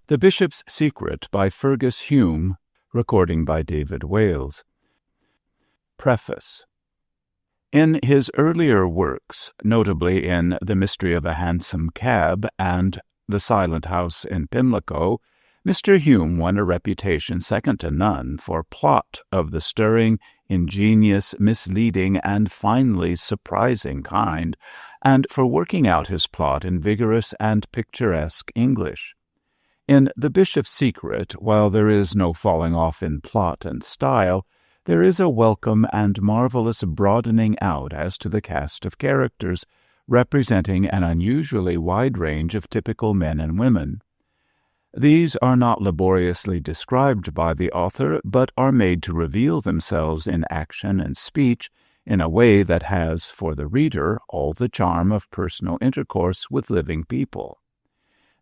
The Bishop's Secret by Fergus Hume, recording by David Wales. Preface. In his earlier works, notably in The Mystery of a Hansom Cab and The Silent House in Pimlico, Mr. Hume won a reputation second to none for plot of the stirring, ingenious, misleading, and finally surprising kind, and for working out his plot in vigorous and picturesque English. In The Bishop's Secret, while there is no falling off in plot and style, there is a welcome and marvelous broadening out as to the cast of characters, representing an unusually wide range of typical men and women. These are not laboriously described by the author, but are made to reveal themselves in action and speech in a way that has, for the reader, all the charm of personal intercourse with living people.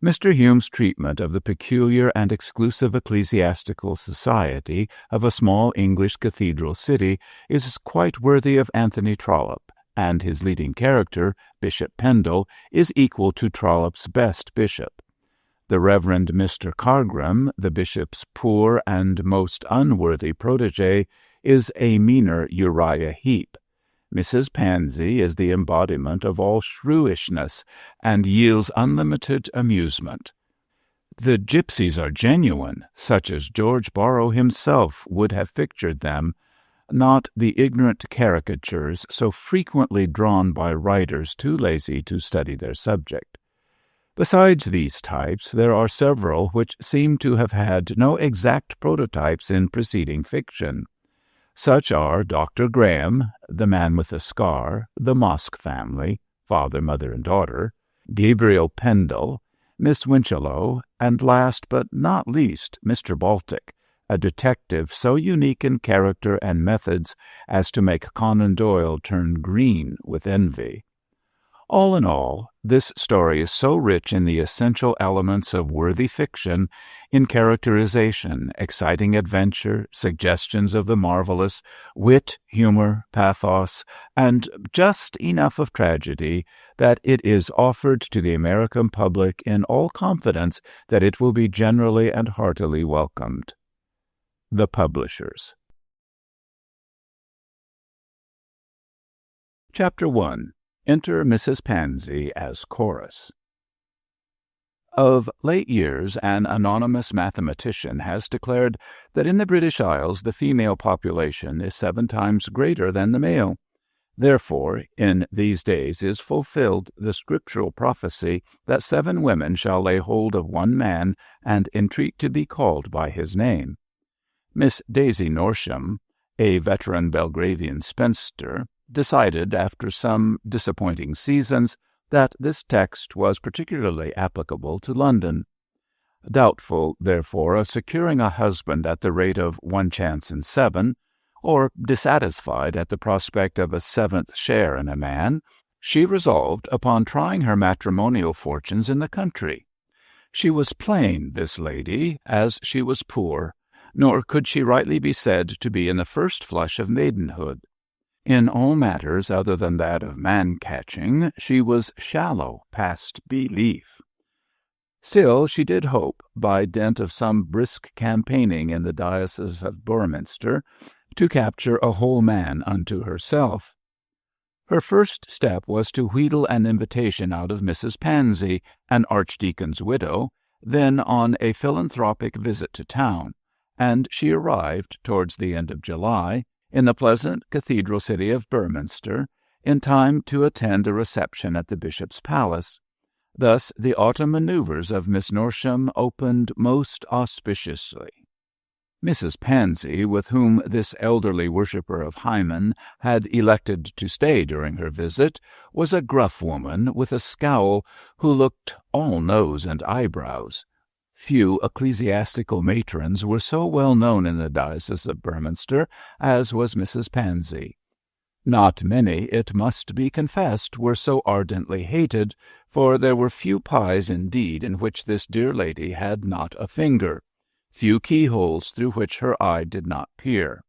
Mr. Hume's treatment of the peculiar and exclusive ecclesiastical society of a small English cathedral city is quite worthy of Anthony Trollope, and his leading character, Bishop Pendle, is equal to Trollope's best bishop. The Reverend Mr. Cargram, the bishop's poor and most unworthy protege, is a meaner Uriah Heep. Mrs. Pansy is the embodiment of all shrewishness and yields unlimited amusement. The gypsies are genuine, such as George Borrow himself would have pictured them, not the ignorant caricatures so frequently drawn by writers too lazy to study their subject. Besides these types, there are several which seem to have had no exact prototypes in preceding fiction. Such are Dr. Graham, the man with the scar, the Mosk family, father, mother, and daughter, Gabriel Pendle, Miss Winchellow, and last but not least, Mr. Baltic, a detective so unique in character and methods as to make Conan Doyle turn green with envy. All in all, this story is so rich in the essential elements of worthy fiction, in characterization, exciting adventure, suggestions of the marvelous, wit, humor, pathos, and just enough of tragedy, that it is offered to the American public in all confidence that it will be generally and heartily welcomed. The Publishers. Chapter 1. Enter Mrs. Pansy as chorus. Of late years, an anonymous mathematician has declared that in the British Isles the female population is 7 times greater than the male. Therefore, in these days is fulfilled the scriptural prophecy that 7 women shall lay hold of one man and entreat to be called by his name. Miss Daisy Norsham, a veteran Belgravian spinster, decided, after some disappointing seasons, that this text was particularly applicable to London. Doubtful, therefore, of securing a husband at the rate of 1 chance in 7, or dissatisfied at the prospect of a 7th share in a man, she resolved upon trying her matrimonial fortunes in the country. She was plain, this lady, as she was poor, nor could she rightly be said to be in the first flush of maidenhood. In all matters other than that of man-catching, she was shallow past belief. Still, she did hope, by dint of some brisk campaigning in the diocese of Burminster, to capture a whole man unto herself. Her first step was to wheedle an invitation out of Mrs. Pansy, an archdeacon's widow, then on a philanthropic visit to town, and she arrived, towards the end of July, in the pleasant cathedral city of Burminster, in time to attend a reception at the bishop's palace. Thus the autumn manoeuvres of Miss Norsham opened most auspiciously. Mrs. Pansy, with whom this elderly worshipper of Hymen had elected to stay during her visit, was a gruff woman with a scowl who looked all nose and eyebrows. Few ecclesiastical matrons were so well known in the diocese of Burminster as was Mrs. Pansy. Not many, it must be confessed, were so ardently hated, for there were few pies indeed in which this dear lady had not a finger, few keyholes through which her eye did not peer.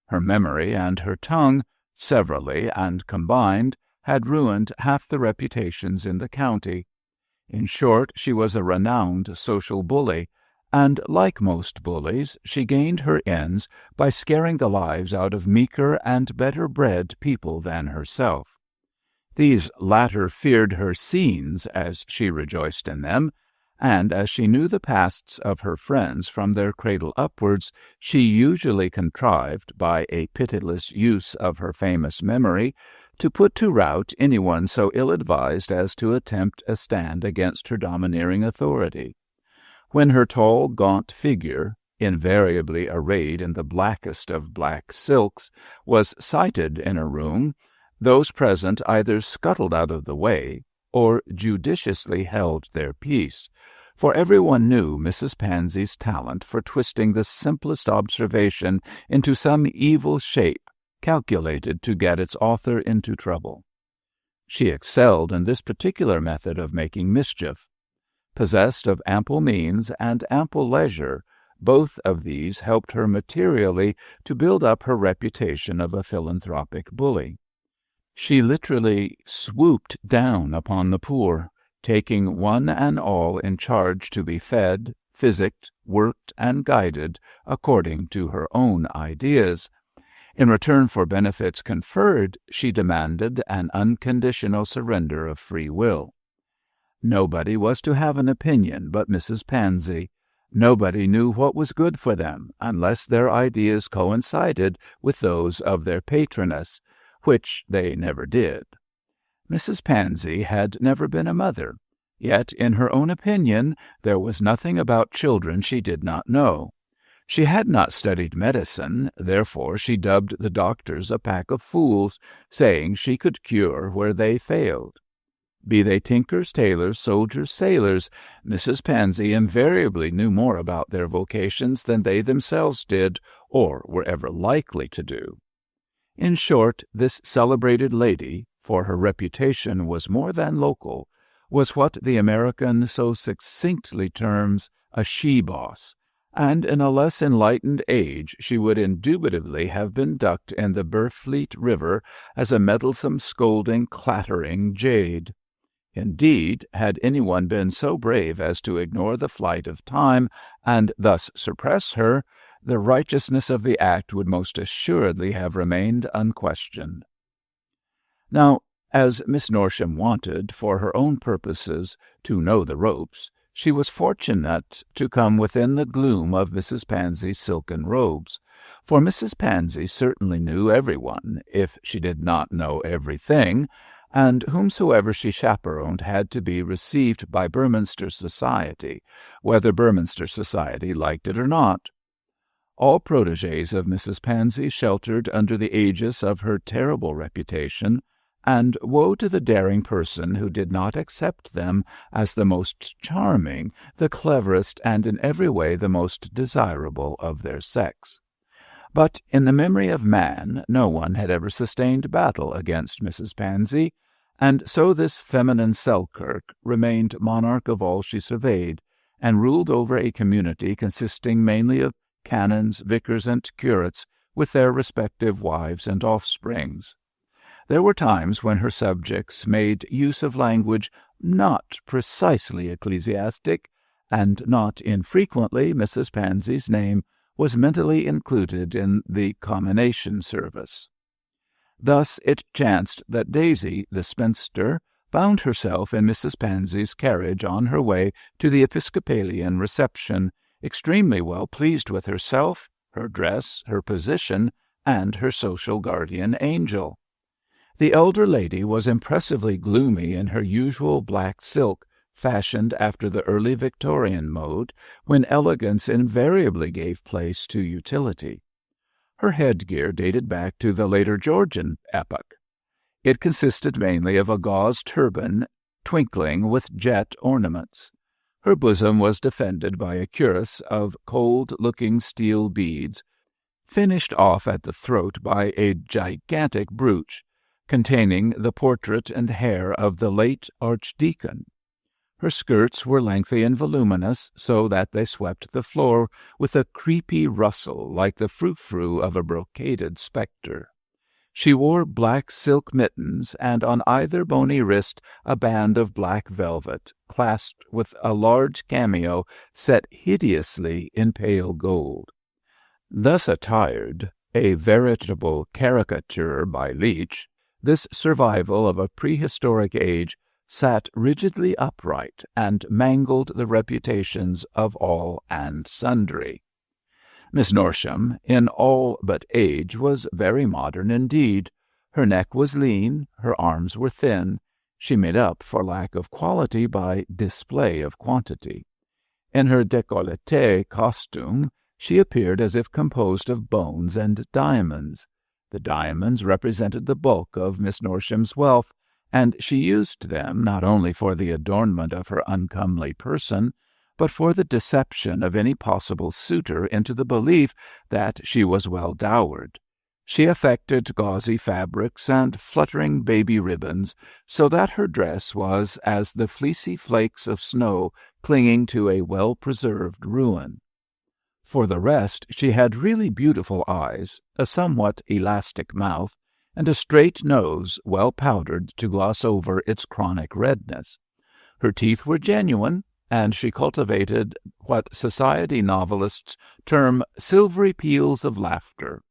Her memory and her tongue, severally and combined, had ruined half the reputations in the county. In short, she was a renowned social bully, and like most bullies, she gained her ends by scaring the lives out of meeker and better-bred people than herself. These latter feared her scenes as she rejoiced in them, and as she knew the pasts of her friends from their cradle upwards, she usually contrived, by a pitiless use of her famous memory, to put to rout anyone so ill-advised as to attempt a stand against her domineering authority. When her tall, gaunt figure, invariably arrayed in the blackest of black silks, was sighted in a room, those present either scuttled out of the way or judiciously held their peace, for everyone knew Mrs. Pansy's talent for twisting the simplest observation into some evil shape calculated to get its author into trouble. She excelled in this particular method of making mischief. Possessed of ample means and ample leisure, both of these helped her materially to build up her reputation of a philanthropic bully. She literally swooped down upon the poor, taking one and all in charge to be fed, physicked, worked, and guided according to her own ideas. In return for benefits conferred, she demanded an unconditional surrender of free will. Nobody was to have an opinion but Mrs. Pansy. Nobody knew what was good for them, unless their ideas coincided with those of their patroness, which they never did. Mrs. Pansy had never been a mother, yet in her own opinion there was nothing about children she did not know. She had not studied medicine, therefore she dubbed the doctors a pack of fools, saying she could cure where they failed. Be they tinkers, tailors, soldiers, sailors, Mrs. Pansy invariably knew more about their vocations than they themselves did, or were ever likely to do. In short, this celebrated lady, for her reputation was more than local, was what the American so succinctly terms a she-boss, and in a less enlightened age she would indubitably have been ducked in the Burfleet River as a meddlesome, scolding, clattering jade. Indeed, had anyone been so brave as to ignore the flight of time and thus suppress her, the righteousness of the act would most assuredly have remained unquestioned. Now, as Miss Norsham wanted, for her own purposes, to know the ropes, she was fortunate to come within the gloom of Mrs. Pansy's silken robes, for Mrs. Pansy certainly knew everyone, if she did not know everything, and whomsoever she chaperoned had to be received by Beorminster society, whether Beorminster society liked it or not. All protégés of Mrs. Pansy sheltered under the aegis of her terrible reputation, and woe to the daring person who did not accept them as the most charming, the cleverest, and in every way the most desirable of their sex. But in the memory of man no one had ever sustained battle against Mrs. Pansy, and so this feminine Selkirk remained monarch of all she surveyed, and ruled over a community consisting mainly of canons, vicars, and curates, with their respective wives and offsprings. There were times when her subjects made use of language not precisely ecclesiastic, and not infrequently Mrs. Pansy's name was mentally included in the commination service. Thus it chanced that Daisy, the spinster, found herself in Mrs. Pansy's carriage on her way to the Episcopalian reception, extremely well pleased with herself, her dress, her position, and her social guardian angel. The elder lady was impressively gloomy in her usual black silk, fashioned after the early Victorian mode, when elegance invariably gave place to utility. Her headgear dated back to the later Georgian epoch. It consisted mainly of a gauze turban twinkling with jet ornaments. Her bosom was defended by a cuirass of cold-looking steel beads, finished off at the throat by a gigantic brooch, containing the portrait and hair of the late archdeacon. Her skirts were lengthy and voluminous, so that they swept the floor with a creepy rustle like the frou-frou of a brocaded spectre. She wore black silk mittens, and on either bony wrist a band of black velvet, clasped with a large cameo set hideously in pale gold. Thus attired, a veritable caricature by Leech, this survival of a prehistoric age sat rigidly upright and mangled the reputations of all and sundry. Miss Norsham, in all but age, was very modern indeed. Her neck was lean, her arms were thin. She made up for lack of quality by display of quantity. In her décolleté costume, she appeared as if composed of bones and diamonds. The diamonds represented the bulk of Miss Norsham's wealth, and she used them not only for the adornment of her uncomely person, but for the deception of any possible suitor into the belief that she was well dowered. She affected gauzy fabrics and fluttering baby ribbons, so that her dress was as the fleecy flakes of snow clinging to a well-preserved ruin. For the rest, she had really beautiful eyes, a somewhat elastic mouth, and a straight nose well powdered to gloss over its chronic redness. Her teeth were genuine, and she cultivated what society novelists term silvery peals of laughter.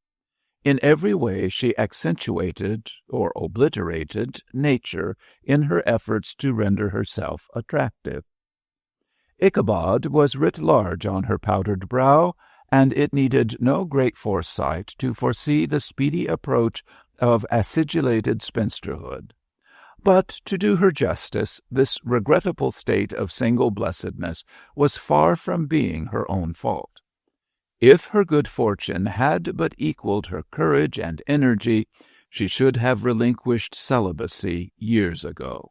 In every way she accentuated or obliterated nature in her efforts to render herself attractive. Ichabod was writ large on her powdered brow, and it needed no great foresight to foresee the speedy approach of acidulated spinsterhood. But, to do her justice, this regrettable state of single blessedness was far from being her own fault. If her good fortune had but equalled her courage and energy, she should have relinquished celibacy years ago.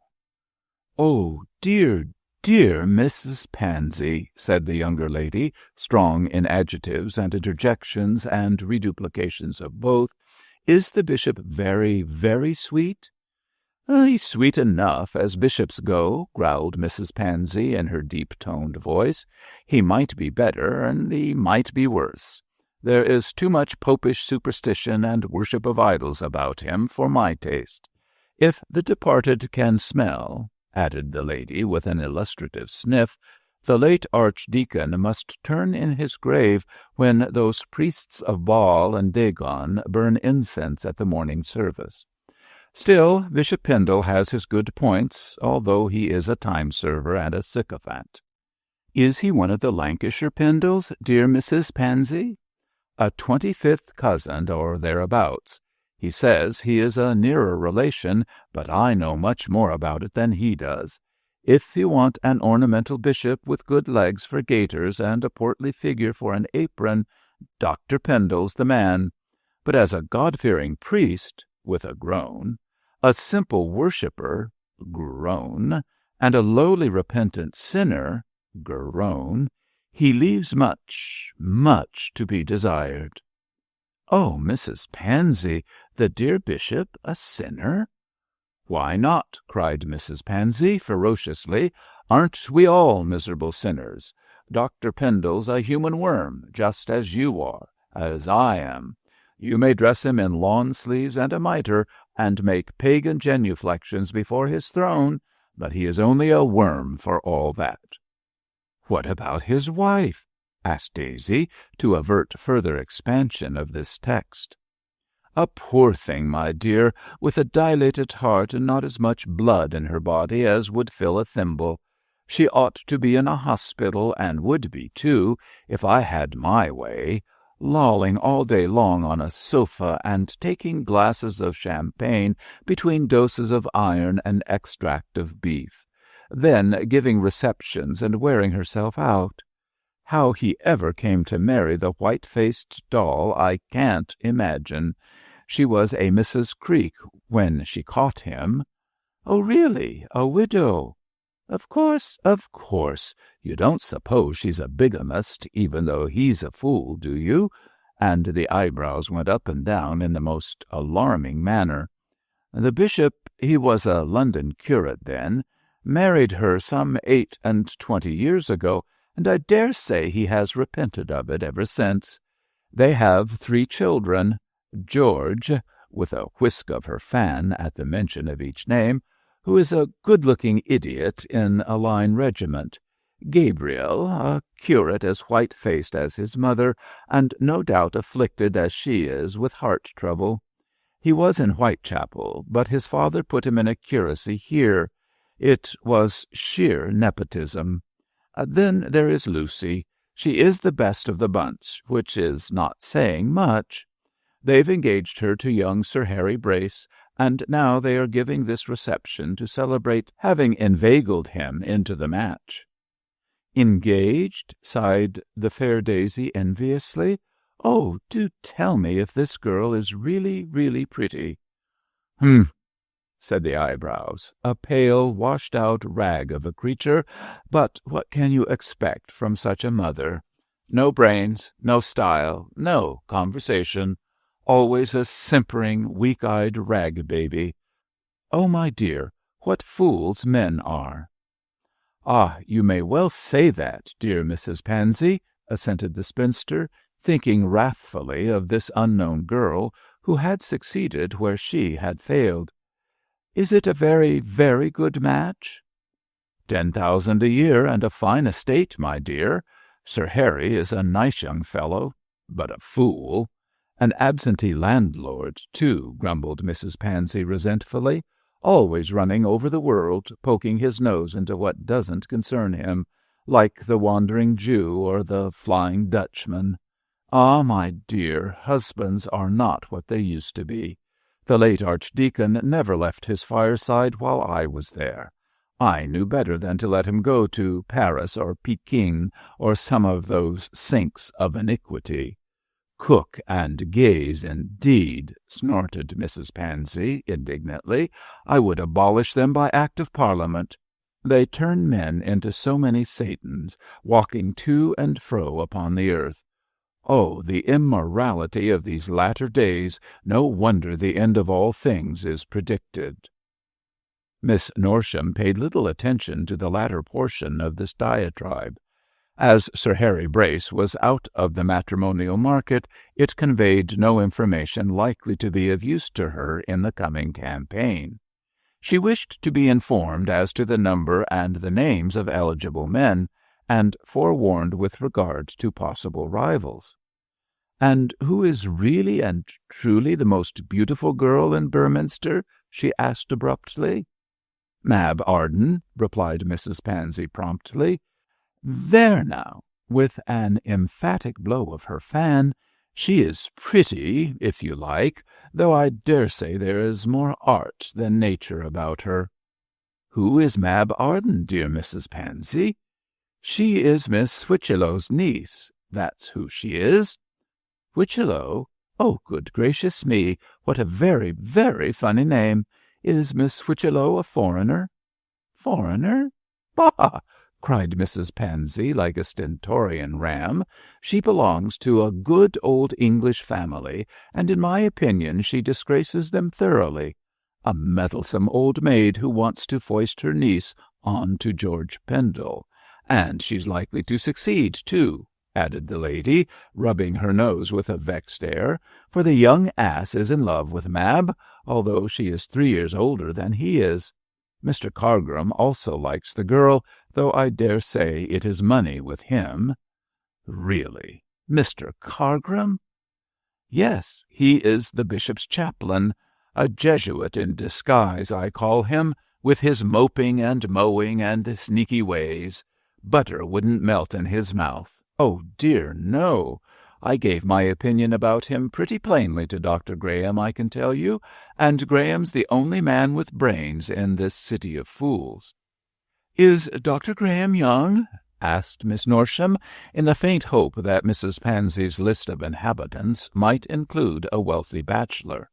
"Oh, dear, dear Mrs. Pansy," said the younger lady, strong in adjectives and interjections and reduplications of both, "is the bishop very, very sweet?" "He's sweet enough, as bishops go," growled Mrs. Pansy in her deep-toned voice. "He might be better, and he might be worse. There is too much popish superstition and worship of idols about him for my taste. If the departed can smell," added the lady with an illustrative sniff, "the late archdeacon must turn in his grave when those priests of Baal and Dagon burn incense at the morning service. Still, Bishop Pendle has his good points, although he is a time-server and a sycophant." "Is he one of the Lancashire Pendles, dear Mrs. Pansy?" "A 25th cousin, or thereabouts. He says he is a nearer relation, but I know much more about it than he does. If you want an ornamental bishop with good legs for gaiters and a portly figure for an apron, Dr. Pendle's the man. But as a God-fearing priest," with a groan, "a simple worshipper," groan, "and a lowly repentant sinner," groan, "he leaves much, much to be desired." "Oh, Mrs. Pansy, the dear bishop a sinner?" "Why not?" cried Mrs. Pansy ferociously. "Aren't we all miserable sinners? Dr. Pendle's a human worm, just as you are, as I am. You may dress him in lawn sleeves and a mitre, and make pagan genuflections before his throne, but he is only a worm for all that." "What about his wife?" asked Daisy, to avert further expansion of this text. "A poor thing, my dear, with a dilated heart and not as much blood in her body as would fill a thimble. She ought to be in a hospital, and would be, too, if I had my way, lolling all day long on a sofa and taking glasses of champagne between doses of iron and extract of beef, then giving receptions and wearing herself out. How he ever came to marry the white-faced doll I can't imagine. She was a Mrs. Creek when she caught him." "Oh, really? A widow?" Of course. You don't suppose she's a bigamist, even though he's a fool, do you?" And the eyebrows went up and down in the most alarming manner. "The bishop, he was a London curate then, married her some 28 years ago, and I dare say he has repented of it ever since. They have 3 children. George, with a whisk of her fan at the mention of each name, who is a good-looking idiot in a line regiment. Gabriel, a curate as white-faced as his mother, and no doubt afflicted as she is with heart trouble. He was in Whitechapel, but his father put him in a curacy here. It was sheer nepotism. Then there is Lucy. She is the best of the bunch, which is not saying much. They've engaged her to young Sir Harry Brace, and now they are giving this reception to celebrate having inveigled him into the match. Engaged? Sighed the fair Daisy enviously. Oh, do tell me if this girl is really, really pretty. Said the eyebrows. A pale, washed-out rag of a creature, but what can you expect from such a mother? No brains, no style, no conversation. Always a simpering, weak-eyed rag-baby. Oh, my dear, what fools men are! Ah, you may well say that, dear Mrs. Pansy, assented the spinster, thinking wrathfully of this unknown girl who had succeeded where she had failed. Is it a very, very good match? 10,000 a year and a fine estate, my dear. Sir Harry is a nice young fellow, but a fool. An absentee landlord, too, grumbled Mrs. Pansy resentfully, always running over the world, poking his nose into what doesn't concern him, like the Wandering Jew or the Flying Dutchman. Ah, my dear, husbands are not what they used to be. The late Archdeacon never left his fireside while I was there. I knew better than to let him go to Paris or Peking or some of those sinks of iniquity. Cook and gaze, indeed, snorted Mrs. Pansy indignantly. I would abolish them by Act of Parliament. They turn men into so many Satans, walking to and fro upon the earth. Oh, the immorality of these latter days! No wonder the end of all things is predicted. Miss Norsham paid little attention to the latter portion of this diatribe. As Sir Harry Brace was out of the matrimonial market, it conveyed no information likely to be of use to her in the coming campaign. She wished to be informed as to the number and the names of eligible men, and forewarned with regard to possible rivals. "And who is really and truly the most beautiful girl in Beorminster?" she asked abruptly. "Mab Arden," replied Mrs. Pansy promptly. "There now," with an emphatic blow of her fan, "she is pretty, if you like, though I dare say there is more art than nature about her." "Who is Mab Arden, dear Mrs. Pansy?" "She is Miss Whitchello's niece. That's who she is." "Whitchello? Oh, good gracious me, what a very, very funny name. Is Miss Whitchello a foreigner?" "Foreigner? Bah!" cried Mrs. Pansy like a stentorian ram. "She belongs to a good old English family, and in my opinion she disgraces them thoroughly. A meddlesome old maid who wants to foist her niece on to George Pendle. And she's likely to succeed, too," added the lady, rubbing her nose with a vexed air, "for the young ass is in love with Mab, although she is 3 years older than he is. Mr. Cargram also likes the girl, though I dare say it is money with him." "Really? Mr. Cargram?" "Yes, he is the bishop's chaplain. A Jesuit in disguise, I call him, with his moping and mowing and sneaky ways. Butter wouldn't melt in his mouth. Oh, dear, no. I gave my opinion about him pretty plainly to Dr. Graham, I can tell you, and Graham's the only man with brains in this city of fools." "Is Dr. Graham young?" asked Miss Norsham, in the faint hope that Mrs. Pansy's list of inhabitants might include a wealthy bachelor.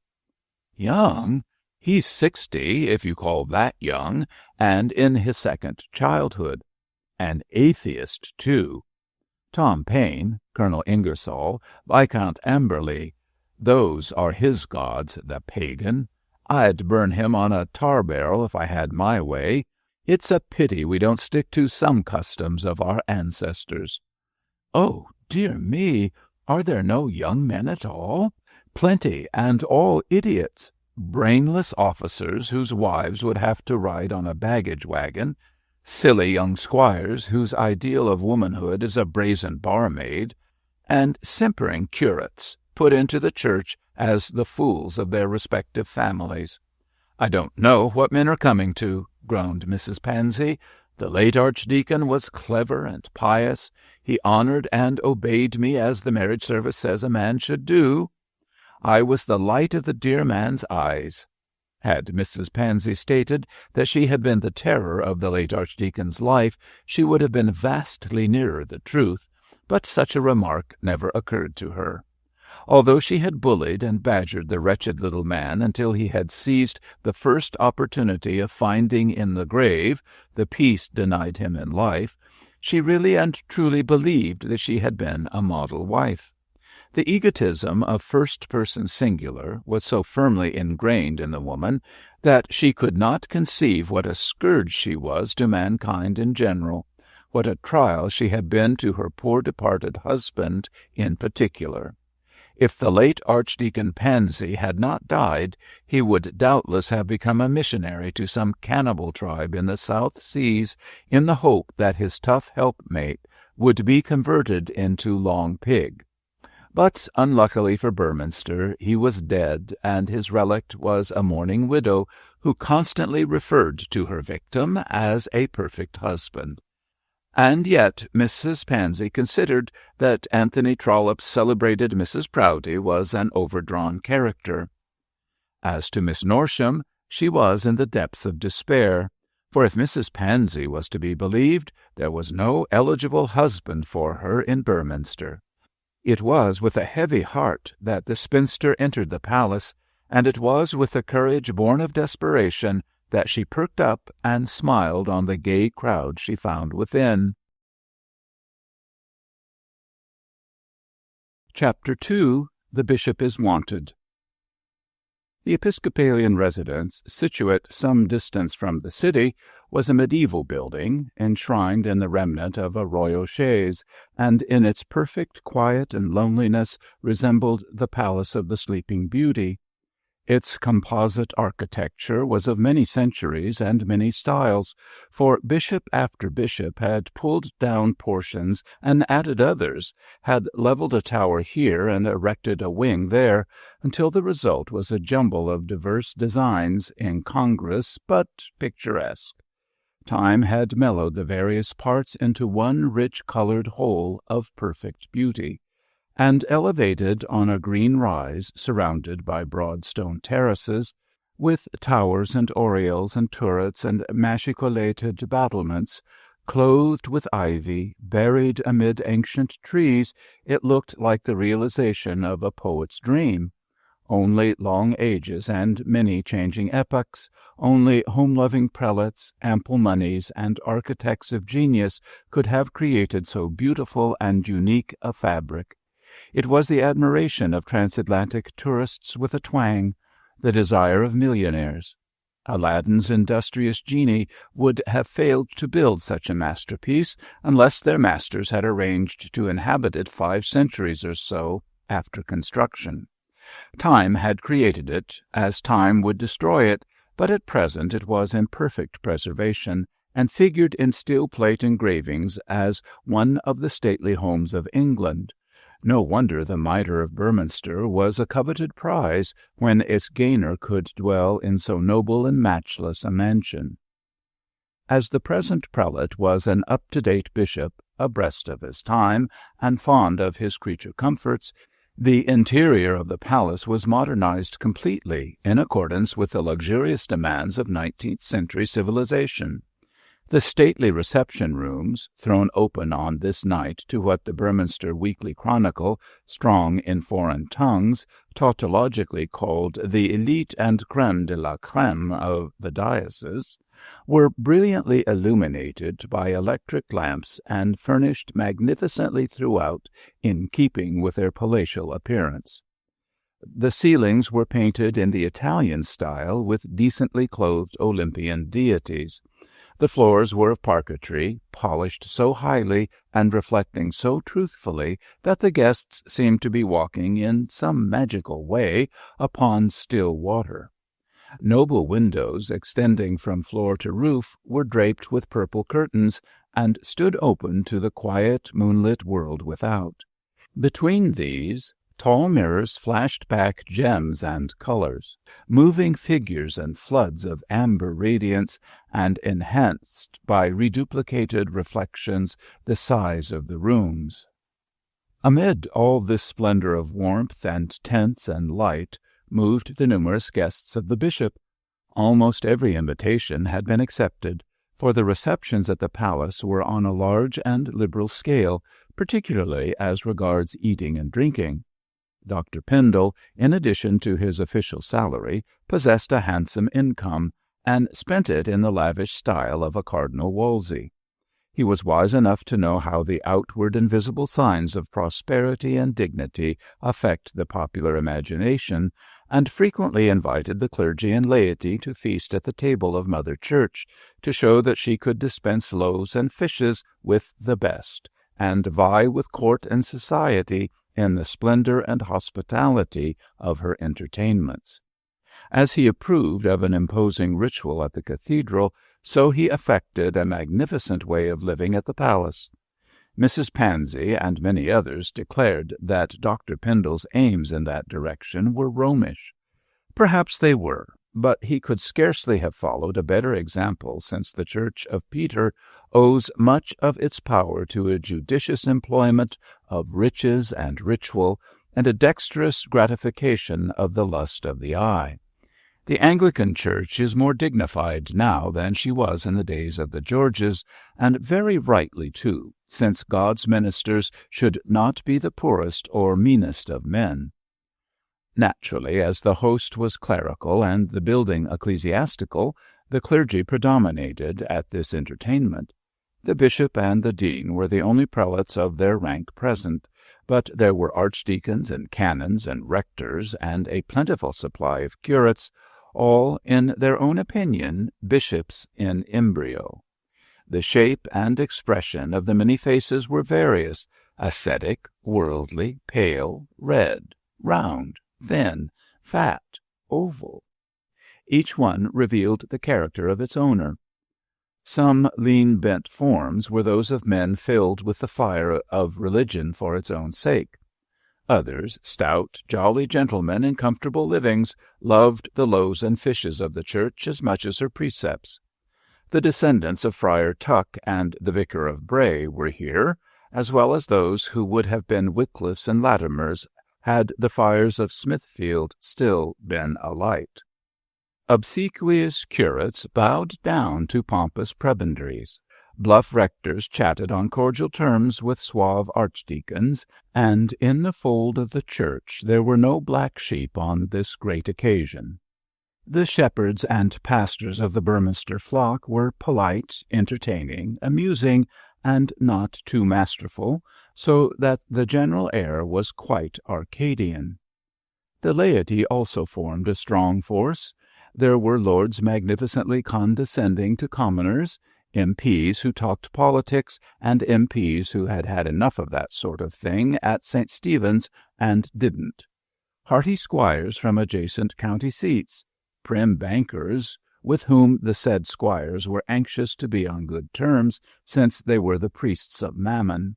"Young? He's 60, if you call that young, and in his second childhood. An atheist, too. Tom Paine, Colonel Ingersoll, Viscount Amberley, those are his gods, the pagan. I'd burn him on a tar-barrel if I had my way. It's a pity we don't stick to some customs of our ancestors." "Oh, dear me, are there no young men at all?" Plenty, and all idiots. Brainless officers whose wives would have to ride on a baggage wagon, silly young squires whose ideal of womanhood is a brazen barmaid, and simpering curates put into the church as the fools of their respective families. "I don't know what men are coming to," groaned Mrs. Pansy. "The late Archdeacon was clever and pious. He honored and obeyed me as the marriage service says a man should do. I was the light of the dear man's eyes." Had Mrs. Pansy stated that she had been the terror of the late Archdeacon's life, she would have been vastly nearer the truth, but such a remark never occurred to her. Although she had bullied and badgered the wretched little man until he had seized the first opportunity of finding in the grave the peace denied him in life, she really and truly believed that she had been a model wife. The egotism of first-person singular was so firmly ingrained in the woman that she could not conceive what a scourge she was to mankind in general, what a trial she had been to her poor departed husband in particular. If the late Archdeacon Pansy had not died, he would doubtless have become a missionary to some cannibal tribe in the South Seas in the hope that his tough helpmate would be converted into Long Pig. But unluckily for Burminster, he was dead, and his relict was a mourning widow who constantly referred to her victim as a perfect husband. And yet Mrs. Pansy considered that Anthony Trollope's celebrated Mrs. Proudie was an overdrawn character. As to Miss Norsham, she was in the depths of despair, for if Mrs. Pansy was to be believed, there was no eligible husband for her in Burminster. It was with a heavy heart that the spinster entered the palace, and it was with the courage born of desperation that she perked up and smiled on the gay crowd she found within. Chapter 2. The Bishop is Wanted. The Episcopalian residence, situate some distance from the city, was a medieval building, enshrined in the remnant of a royal chaise, and in its perfect quiet and loneliness resembled the palace of the Sleeping Beauty. Its composite architecture was of many centuries and many styles, for bishop after bishop had pulled down portions and added others, had levelled a tower here and erected a wing there, until the result was a jumble of diverse designs, incongruous but picturesque. Time had mellowed the various parts into one rich-colored whole of perfect beauty, and elevated on a green rise surrounded by broad stone terraces, with towers and oriels and turrets and machicolated battlements, clothed with ivy, buried amid ancient trees, it looked like the realization of a poet's dream. Only long ages and many changing epochs, only home-loving prelates, ample moneys, and architects of genius could have created so beautiful and unique a fabric. It was the admiration of transatlantic tourists with a twang, the desire of millionaires. Aladdin's industrious genie would have failed to build such a masterpiece unless their masters had arranged to inhabit it 5 centuries or so after construction. Time had created it, as time would destroy it, but at present it was in perfect preservation, and figured in steel plate engravings as one of the stately homes of England. No wonder the mitre of Burminster was a coveted prize when its gainer could dwell in so noble and matchless a mansion. As the present prelate was an up-to-date bishop, abreast of his time, and fond of his creature comforts, the interior of the palace was modernized completely in accordance with the luxurious demands of 19th-century civilization. The stately reception-rooms, thrown open on this night to what the Burminster Weekly Chronicle, strong in foreign tongues, tautologically called the élite and crème de la crème of the diocese, were brilliantly illuminated by electric lamps and furnished magnificently throughout, in keeping with their palatial appearance. The ceilings were painted in the Italian style with decently clothed Olympian deities. The floors were of parquetry, polished so highly and reflecting so truthfully that the guests seemed to be walking in some magical way upon still water. Noble windows, extending from floor to roof, were draped with purple curtains and stood open to the quiet, moonlit world without. Between these, tall mirrors flashed back gems and colors, moving figures and floods of amber radiance, and enhanced by reduplicated reflections the size of the rooms. Amid all this splendor of warmth and tints and light moved the numerous guests of the bishop. Almost every invitation had been accepted, for the receptions at the palace were on a large and liberal scale, particularly as regards eating and drinking. Dr. Pendle, in addition to his official salary, possessed a handsome income, and spent it in the lavish style of a Cardinal Wolsey. He was wise enough to know how the outward and visible signs of prosperity and dignity affect the popular imagination, and frequently invited the clergy and laity to feast at the table of Mother Church, to show that she could dispense loaves and fishes with the best, and vie with court and society in the splendor and hospitality of her entertainments. As he approved of an imposing ritual at the cathedral, so he affected a magnificent way of living at the palace. Mrs. Pansy and many others declared that Dr. Pendle's aims in that direction were Romish. Perhaps they were, but he could scarcely have followed a better example, since the Church of Peter owes much of its power to a judicious employment of riches and ritual, and a dexterous gratification of the lust of the eye. The Anglican Church is more dignified now than she was in the days of the Georges, and very rightly too, since God's ministers should not be the poorest or meanest of men. Naturally, as the host was clerical and the building ecclesiastical, the clergy predominated at this entertainment. The bishop and the dean were the only prelates of their rank present, but there were archdeacons and canons and rectors and a plentiful supply of curates, all, in their own opinion, bishops in embryo. The shape and expression of the many faces were various, ascetic, worldly, pale, red, round, thin, fat, oval. Each one revealed the character of its owner. Some lean bent forms were those of men filled with the fire of religion for its own sake. Others, stout, jolly gentlemen in comfortable livings, loved the loaves and fishes of the church as much as her precepts. The descendants of Friar Tuck and the Vicar of Bray were here, as well as those who would have been Wycliffes and Latimers had the fires of Smithfield still been alight. Obsequious curates bowed down to pompous prebendaries. Bluff rectors chatted on cordial terms with suave archdeacons, and in the fold of the church there were no black sheep on this great occasion. The shepherds and pastors of the Burminster flock were polite, entertaining, amusing, and not too masterful, so that the general air was quite Arcadian. The laity also formed a strong force. There were lords magnificently condescending to commoners, MPs who talked politics, and MPs who had had enough of that sort of thing at St. Stephen's and didn't. Hearty squires from adjacent county seats, prim bankers, with whom the said squires were anxious to be on good terms, since they were the priests of Mammon.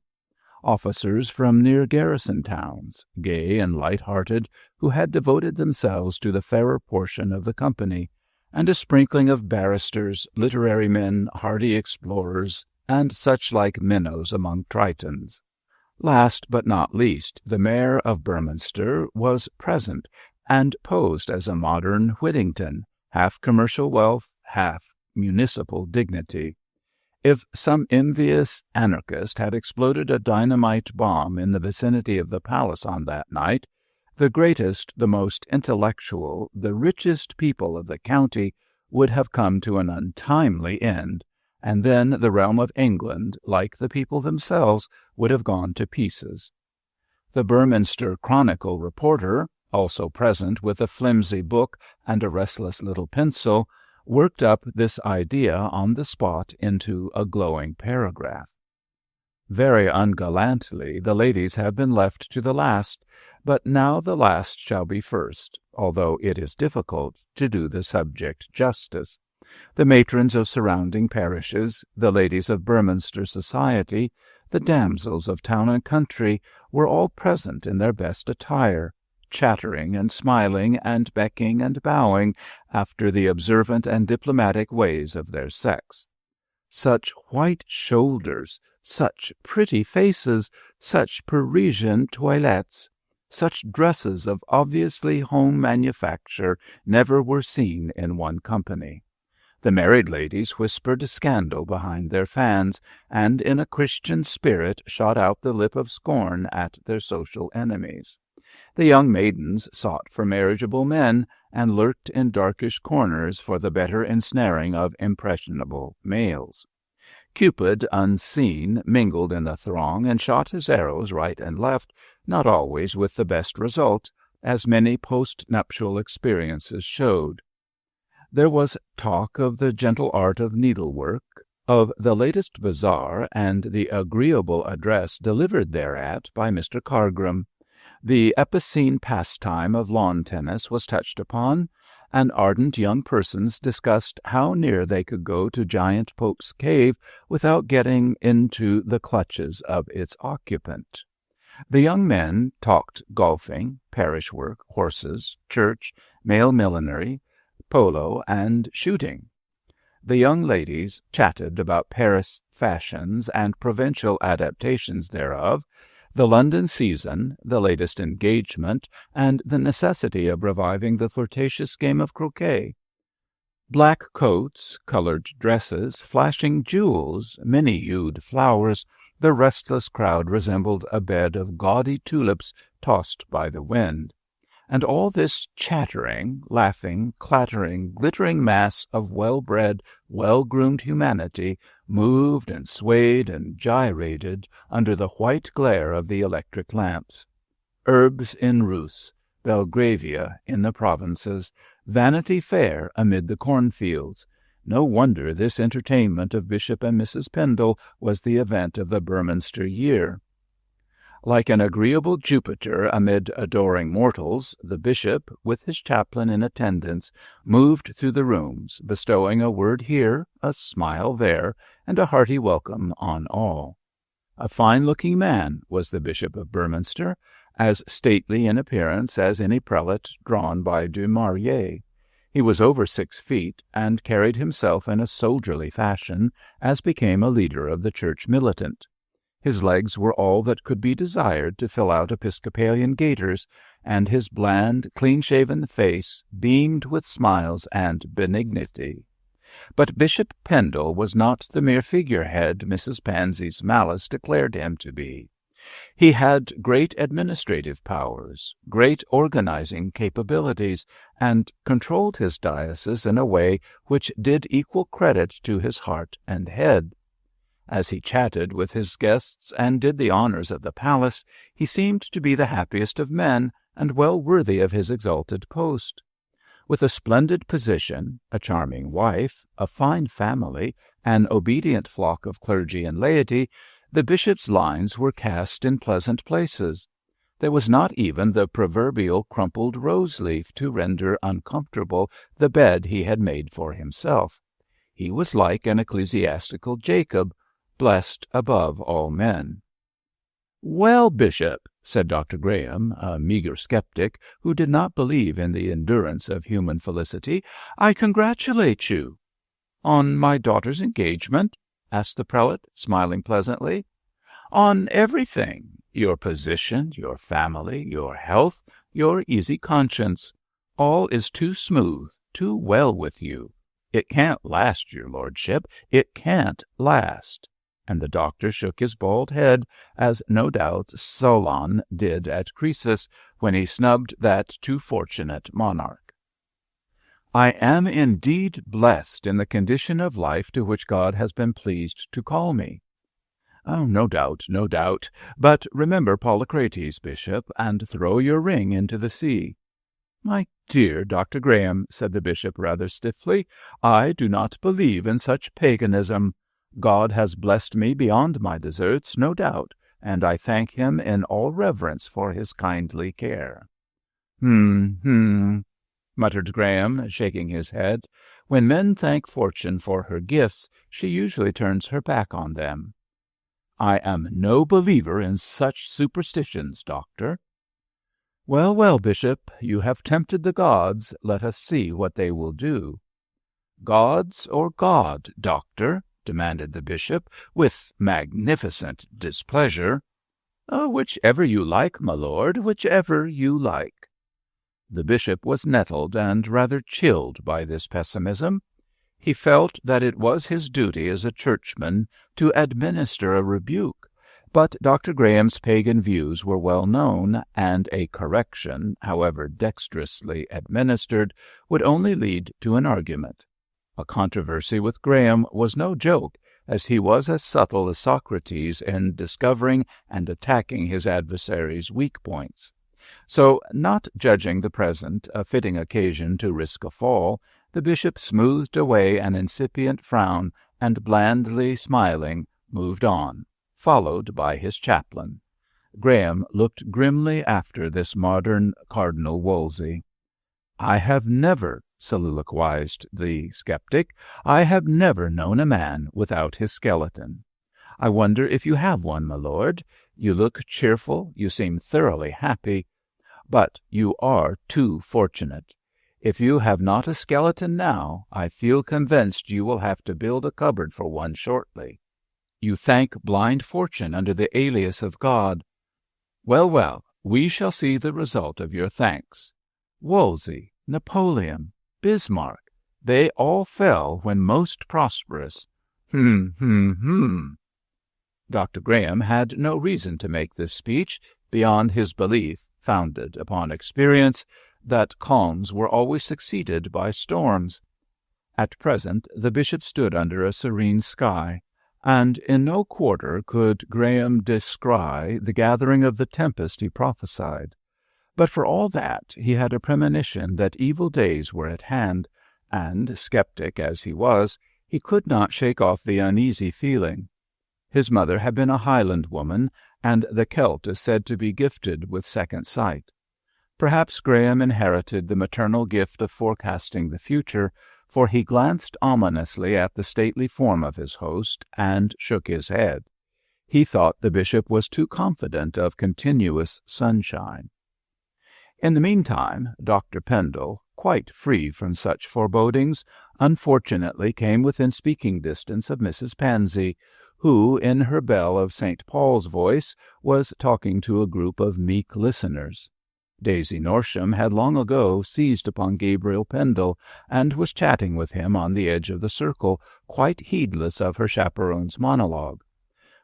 Officers from near garrison towns, gay and light-hearted, who had devoted themselves to the fairer portion of the company, and a sprinkling of barristers, literary men, hardy explorers, and such-like minnows among Tritons. Last but not least, the mayor of Burminster was present, and posed as a modern Whittington, half commercial wealth, half municipal dignity. If some envious anarchist had exploded a dynamite bomb in the vicinity of the palace on that night, the greatest, the most intellectual, the richest people of the county would have come to an untimely end, and then the realm of England, like the people themselves, would have gone to pieces. The Burminster Chronicle reporter, also present with a flimsy book and a restless little pencil, worked up this idea on the spot into a glowing paragraph. Very ungallantly the ladies have been left to the last, but now the last shall be first, although it is difficult to do the subject justice. The matrons of surrounding parishes, the ladies of Burminster society, the damsels of town and country, were all present in their best attire, chattering and smiling and becking and bowing after the observant and diplomatic ways of their sex. Such white shoulders, such pretty faces, such Parisian toilettes, such dresses of obviously home manufacture never were seen in one company. The married ladies whispered scandal behind their fans, and in a Christian spirit shot out the lip of scorn at their social enemies. The young maidens sought for marriageable men, and lurked in darkish corners for the better ensnaring of impressionable males. Cupid, unseen, mingled in the throng, and shot his arrows right and left, not always with the best result, as many post-nuptial experiences showed. There was talk of the gentle art of needlework, of the latest bazaar, and the agreeable address delivered thereat by Mr. Cargram. The epicene pastime of lawn tennis was touched upon, and ardent young persons discussed how near they could go to Giant Pope's cave without getting into the clutches of its occupant. The young men talked golfing, parish work, horses, church, male millinery, polo, and shooting. The young ladies chatted about Paris fashions and provincial adaptations thereof, the London season, the latest engagement, and the necessity of reviving the flirtatious game of croquet. Black coats, colored dresses, flashing jewels, many-hued flowers, the restless crowd resembled a bed of gaudy tulips tossed by the wind. And all this chattering, laughing, clattering, glittering mass of well-bred, well-groomed humanity moved and swayed and gyrated under the white glare of the electric lamps. Herbs in Rus, Belgravia in the provinces, Vanity Fair amid the cornfields. No wonder this entertainment of Bishop and Mrs. Pendle was the event of the Burminster year. Like an agreeable Jupiter amid adoring mortals, the bishop, with his chaplain in attendance, moved through the rooms, bestowing a word here, a smile there, and a hearty welcome on all. A fine-looking man was the Bishop of Burminster, as stately in appearance as any prelate drawn by Du Maurier. He was over 6 feet, and carried himself in a soldierly fashion, as became a leader of the church militant. His legs were all that could be desired to fill out Episcopalian gaiters, and his bland, clean-shaven face beamed with smiles and benignity. But Bishop Pendle was not the mere figurehead Mrs. Pansy's malice declared him to be. He had great administrative powers, great organizing capabilities, and controlled his diocese in a way which did equal credit to his heart and head. As he chatted with his guests and did the honors of the palace, he seemed to be the happiest of men and well worthy of his exalted post. With a splendid position, a charming wife, a fine family, an obedient flock of clergy and laity, the bishop's lines were cast in pleasant places. There was not even the proverbial crumpled rose-leaf to render uncomfortable the bed he had made for himself. He was like an ecclesiastical Jacob, blessed above all men. "Well, Bishop," said Dr. Graham, a meagre skeptic who did not believe in the endurance of human felicity, "I congratulate you." "On my daughter's engagement?" asked the prelate, smiling pleasantly. "On everything. Your position, your family, your health, your easy conscience. All is too smooth, too well with you. It can't last, your lordship. It can't last." And the doctor shook his bald head, as no doubt Solon did at Croesus when he snubbed that too fortunate monarch. "I am indeed blessed in the condition of life to which God has been pleased to call me." "Oh, no doubt, no doubt. But remember Polycrates, Bishop, and throw your ring into the sea." "My dear Dr. Graham," said the bishop rather stiffly, "I do not believe in such paganism. God has blessed me beyond my deserts, no doubt, and I thank him in all reverence for his kindly care." Muttered Graham, shaking his head. "When men thank fortune for her gifts, she usually turns her back on them." "I am no believer in such superstitions, doctor." "Well, well, Bishop, you have tempted the gods. Let us see what they will do." "Gods or God, doctor?" demanded the bishop, with magnificent displeasure. "Whichever you like, my lord, whichever you like." The bishop was nettled and rather chilled by this pessimism. He felt that it was his duty as a churchman to administer a rebuke, but Dr. Graham's pagan views were well known, and a correction, however dexterously administered, would only lead to an argument. A controversy with Graham was no joke, as he was as subtle as Socrates in discovering and attacking his adversary's weak points. So, not judging the present a fitting occasion to risk a fall, the bishop smoothed away an incipient frown, and blandly smiling, moved on, followed by his chaplain. Graham looked grimly after this modern Cardinal Wolsey. "I have never," soliloquized the skeptic, "I have never known a man without his skeleton. I wonder if you have one, my lord. You look cheerful, you seem thoroughly happy. But you are too fortunate. If you have not a skeleton now, I feel convinced you will have to build a cupboard for one shortly. You thank blind fortune under the alias of God. Well, well, we shall see the result of your thanks. Wolsey, Napoleon, Bismarck, they all fell when most prosperous. Dr. Graham had no reason to make this speech beyond his belief, founded upon experience, that calms were always succeeded by storms. At present the bishop stood under a serene sky, and in no quarter could Graham descry the gathering of the tempest he prophesied. But for all that, he had a premonition that evil days were at hand, and, skeptic as he was, he could not shake off the uneasy feeling. His mother had been a Highland woman, and the Celt is said to be gifted with second sight. Perhaps Graham inherited the maternal gift of forecasting the future, for he glanced ominously at the stately form of his host and shook his head. He thought the bishop was too confident of continuous sunshine. In the meantime, Dr. Pendle, quite free from such forebodings, unfortunately came within speaking distance of Mrs. Pansy, who, in her bell of St. Paul's voice, was talking to a group of meek listeners. Daisy Norsham had long ago seized upon Gabriel Pendle, and was chatting with him on the edge of the circle, quite heedless of her chaperone's monologue.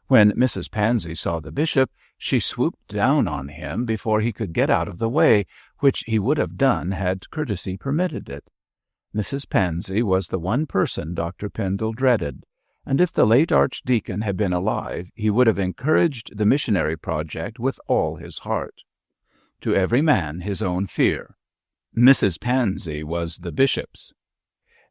When Mrs. Pansy saw the bishop, she swooped down on him before he could get out of the way, which he would have done had courtesy permitted it. Mrs. Pansy was the one person Dr. Pendle dreaded, and if the late archdeacon had been alive, he would have encouraged the missionary project with all his heart. To every man his own fear. Mrs. Pansy was the bishop's.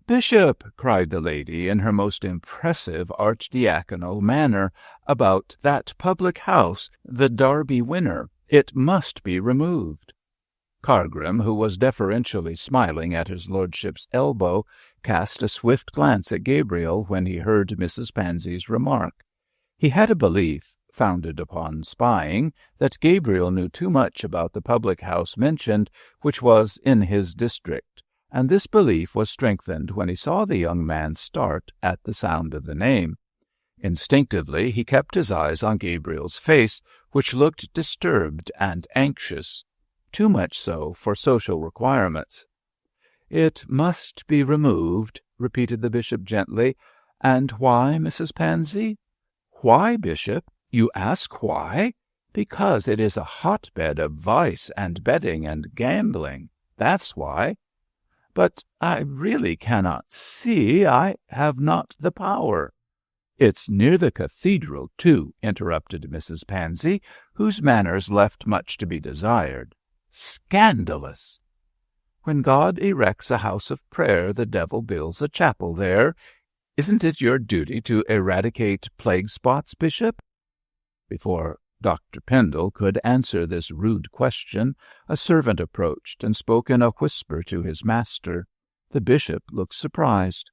"Bishop," cried the lady in her most impressive archdiaconal manner, "about that public house, the Derby Winner, it must be removed." Cargrim, who was deferentially smiling at his lordship's elbow, cast a swift glance at Gabriel when he heard Mrs. Pansy's remark. He had a belief, founded upon spying, that Gabriel knew too much about the public house mentioned, which was in his district, and this belief was strengthened when he saw the young man start at the sound of the name. Instinctively he kept his eyes on Gabriel's face, which looked disturbed and anxious, too much so for social requirements. "It must be removed," repeated the bishop gently. "And why, Mrs. Pansy?" "Why, Bishop? You ask why? Because it is a hotbed of vice and betting and gambling. That's why." "But I really cannot see. I have not the power." "It's near the cathedral, too," interrupted Mrs. Pansy, whose manners left much to be desired. "Scandalous!" When God erects a house of prayer, the devil builds a chapel there. Isn't it your duty to eradicate plague spots, Bishop?" Before Dr. Pendle could answer this rude question, a servant approached and spoke in a whisper to his master. The bishop looked surprised.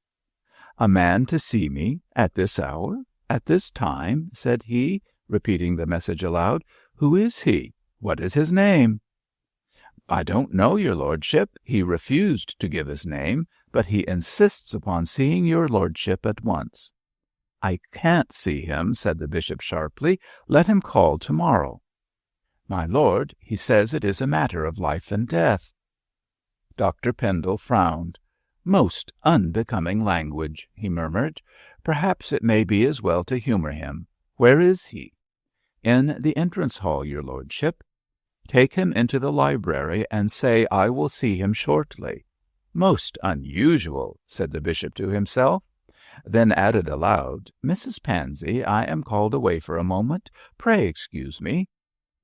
"A man to see me at this hour, at this time," said he, repeating the message aloud. "Who is he? What is his name?" "I don't know, your lordship. He refused to give his name, but he insists upon seeing your lordship at once." "I can't see him," said the bishop sharply. "Let him call tomorrow." "My lord, he says it is a matter of life and death." Dr. Pendle frowned. "Most unbecoming language," he murmured. "Perhaps it may be as well to humour him. Where is he?" "In the entrance hall, your lordship." "Take him into the library and say I will see him shortly." "Most unusual," said the bishop to himself. Then added aloud, "Mrs. Pansy, I am called away for a moment. Pray excuse me."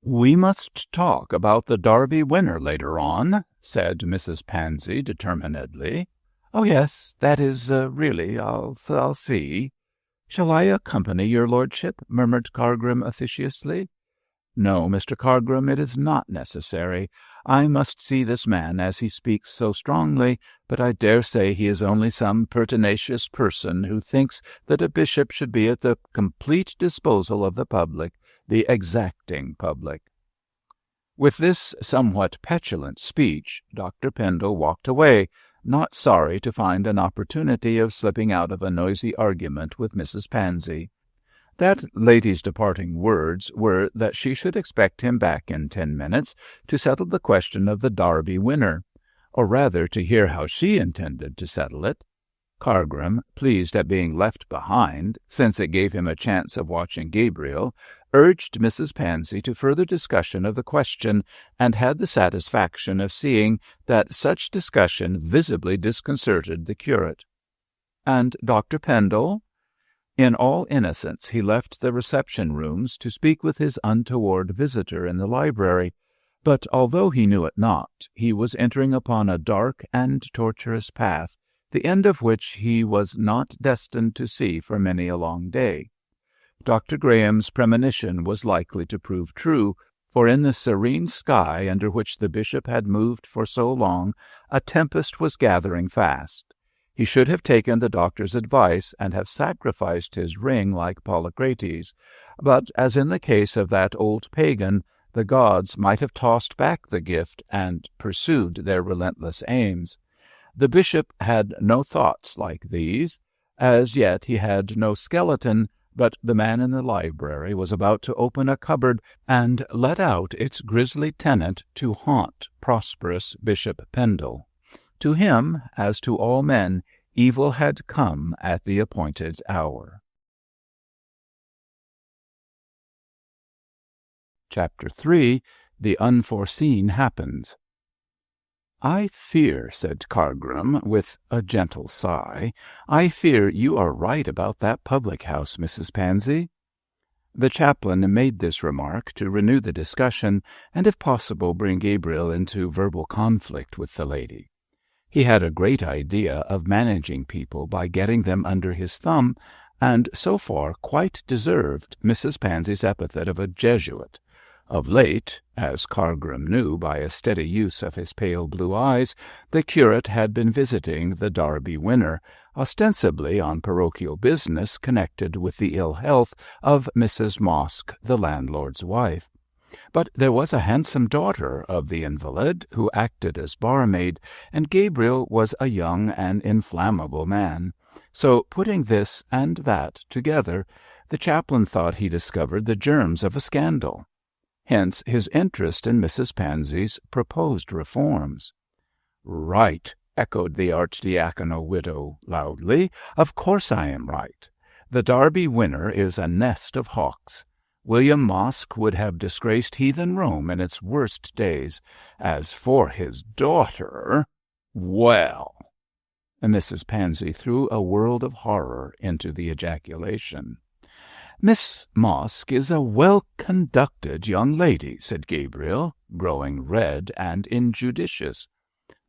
"We must talk about the Derby winner later on," said Mrs. Pansy determinedly. "Oh, yes, that is, really, I'll see." "Shall I accompany your lordship?" murmured Cargrim officiously. "No, Mr. Cargrim, it is not necessary. I must see this man as he speaks so strongly, but I dare say he is only some pertinacious person who thinks that a bishop should be at the complete disposal of the public, the exacting public." With this somewhat petulant speech, Dr. Pendle walked away, not sorry to find an opportunity of slipping out of a noisy argument with Mrs. Pansy. That lady's departing words were that she should expect him back in 10 minutes to settle the question of the Derby winner, or rather to hear how she intended to settle it. Cargrim, pleased at being left behind, since it gave him a chance of watching Gabriel, urged Mrs. Pansy to further discussion of the question, and had the satisfaction of seeing that such discussion visibly disconcerted the curate. And Dr. Pendle? In all innocence he left the reception-rooms to speak with his untoward visitor in the library, but although he knew it not, he was entering upon a dark and tortuous path, the end of which he was not destined to see for many a long day. Dr. Graham's premonition was likely to prove true, for in the serene sky under which the bishop had moved for so long, a tempest was gathering fast. He should have taken the doctor's advice and have sacrificed his ring like Polycrates, but, as in the case of that old pagan, the gods might have tossed back the gift and pursued their relentless aims. The bishop had no thoughts like these. As yet he had no skeleton, but the man in the library was about to open a cupboard and let out its grisly tenant to haunt prosperous Bishop Pendle. To him, as to all men, evil had come at the appointed hour. Chapter 3. The Unforeseen Happens. "I fear," said Cargrim, with a gentle sigh, "I fear you are right about that public-house, Mrs. Pansy." The chaplain made this remark to renew the discussion, and if possible bring Gabriel into verbal conflict with the lady. He had a great idea of managing people by getting them under his thumb, and so far quite deserved Mrs. Pansy's epithet of a Jesuit. Of late, as Cargrim knew by a steady use of his pale blue eyes, the curate had been visiting the Derby winner, ostensibly on parochial business connected with the ill health of Mrs. Mosk, the landlord's wife. But there was a handsome daughter of the invalid who acted as barmaid, and Gabriel was a young and inflammable man. So, putting this and that together, the chaplain thought he discovered the germs of a scandal. Hence his interest in Mrs. Pansy's proposed reforms. "Right," echoed the archdiaconal widow loudly. "Of course I am right. The Derby winner is a nest of hawks. William Mosk would have disgraced heathen Rome in its worst days. As for his daughter, well—" And Mrs. Pansy threw a world of horror into the ejaculation. "Miss Mosk is a well-conducted young lady," said Gabriel, growing red and injudicious.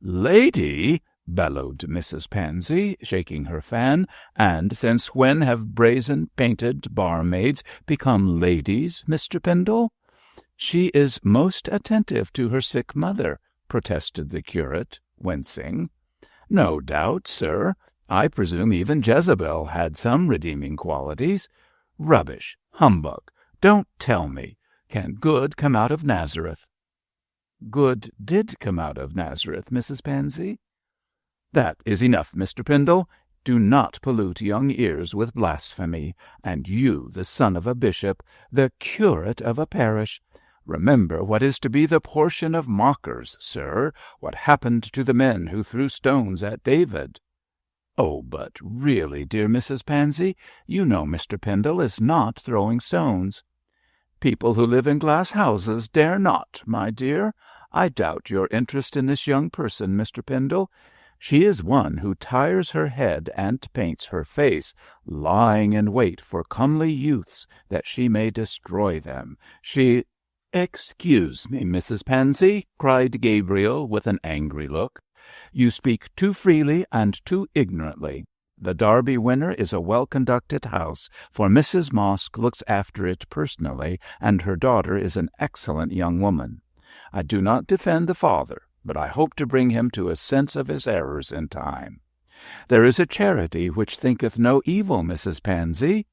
"Lady!" bellowed Mrs. Pansy, shaking her fan. "And since when have brazen-painted barmaids become ladies, Mr. Pendle?" "She is most attentive to her sick mother," protested the curate, wincing. "No doubt, sir. I presume even Jezebel had some redeeming qualities." "Rubbish! Humbug! Don't tell me! Can good come out of Nazareth?" "Good did come out of Nazareth, Mrs. Pansy." "That is enough, Mr. Pendle. Do not pollute young ears with blasphemy. And you, the son of a bishop, the curate of a parish! Remember what is to be the portion of mockers, sir, what happened to the men who threw stones at David." "Oh, but really, dear Mrs. Pansy, you know Mr. Pendle is not throwing stones." "People who live in glass houses dare not, my dear. I doubt your interest in this young person, Mr. Pendle. She is one who tires her head and paints her face, lying in wait for comely youths that she may destroy them. She—" "Excuse me, Mrs. Pansy," cried Gabriel with an angry look. "You speak too freely and too ignorantly. The Derby Winner is a well-conducted house, for Mrs. Mosk looks after it personally, and her daughter is an excellent young woman. I do not defend the father, but I hope to bring him to a sense of his errors in time. There is a charity which thinketh no evil, Mrs. Pansy."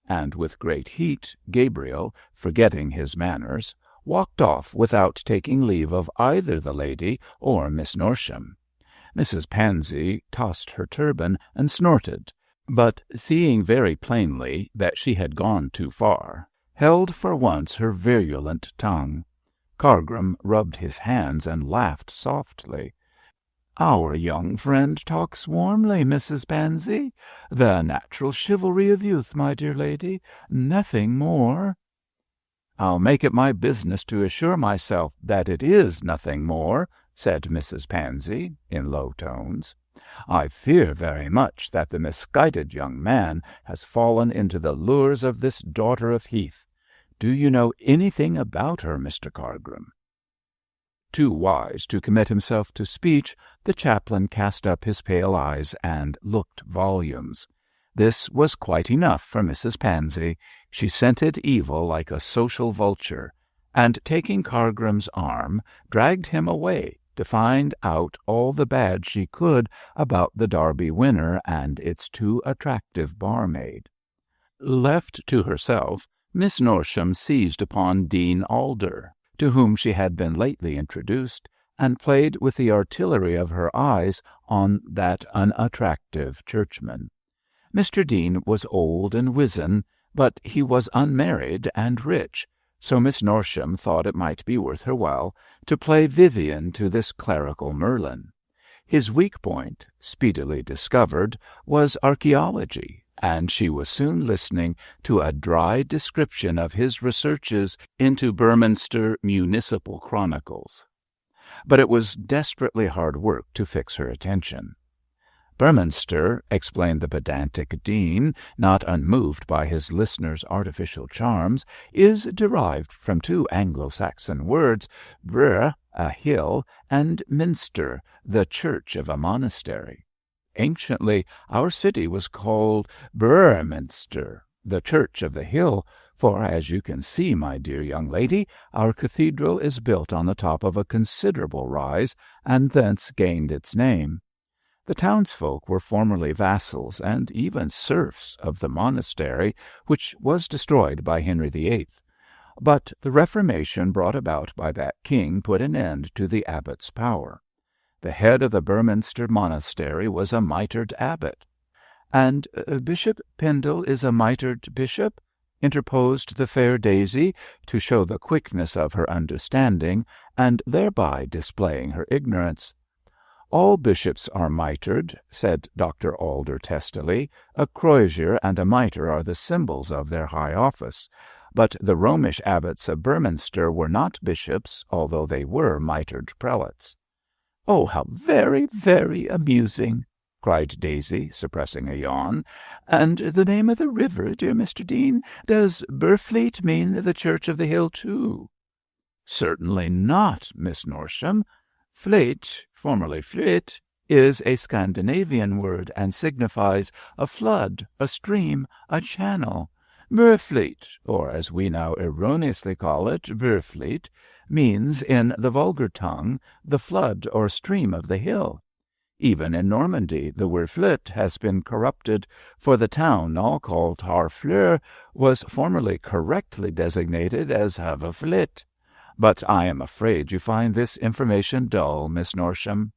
And with great heat, Gabriel, forgetting his manners, walked off without taking leave of either the lady or Miss Norsham. Mrs. Pansy tossed her turban and snorted, but seeing very plainly that she had gone too far, held for once her virulent tongue. Cargrim rubbed his hands and laughed softly. "Our young friend talks warmly, Mrs. Pansy. The natural chivalry of youth, my dear lady. Nothing more." "I'll make it my business to assure myself that it is nothing more," said Mrs. Pansy, in low tones. "I fear very much that the misguided young man has fallen into the lures of this daughter of Heath. Do you know anything about her, Mr. Cargrim?" Too wise to commit himself to speech, the chaplain cast up his pale eyes and looked volumes. This was quite enough for Mrs. Pansy. She scented evil like a social vulture, and taking Cargrim's arm, dragged him away to find out all the bad she could about the Derby Winner and its too attractive barmaid. Left to herself, Miss Norsham seized upon Dean Alder, to whom she had been lately introduced, and played with the artillery of her eyes on that unattractive churchman. Mr. Dean was old and wizen, but he was unmarried and rich, so Miss Norsham thought it might be worth her while to play Vivian to this clerical Merlin. His weak point, speedily discovered, was archaeology, and she was soon listening to a dry description of his researches into Berminster municipal chronicles. But it was desperately hard work to fix her attention. "Berminster," explained the pedantic Dean, not unmoved by his listener's artificial charms, "is derived from two Anglo-Saxon words, brer, a hill, and minster, the church of a monastery. Anciently, our city was called Berminster, the church of the hill, for, as you can see, my dear young lady, our cathedral is built on the top of a considerable rise, and thence gained its name. The townsfolk were formerly vassals and even serfs of the monastery, which was destroyed by Henry VIII. But the Reformation brought about by that king put an end to the abbot's power. The head of the Berminster monastery was a mitred abbot." "And Bishop Pendle is a mitred bishop?" interposed the fair Daisy, to show the quickness of her understanding, and thereby displaying her ignorance. "All bishops are mitred," said Dr. Alder testily. "A crozier and a mitre are the symbols of their high office. But the Romish abbots of Berminster were not bishops, although they were mitred prelates." "Oh, how very, very amusing!" cried Daisy, suppressing a yawn. "And the name of the river, dear Mr. Dean? Does Burfleet mean the Church of the Hill, too?" "Certainly not, Miss Norsham. Fleet, formerly flyt, is a Scandinavian word and signifies a flood, a stream, a channel. Burfleet, or as we now erroneously call it, Burfleet, means in the vulgar tongue the flood or stream of the hill. Even in Normandy the Werflet has been corrupted, for the town, now called Harfleur, was formerly correctly designated as Haverflet. But I am afraid you find this information dull, Miss Norsham.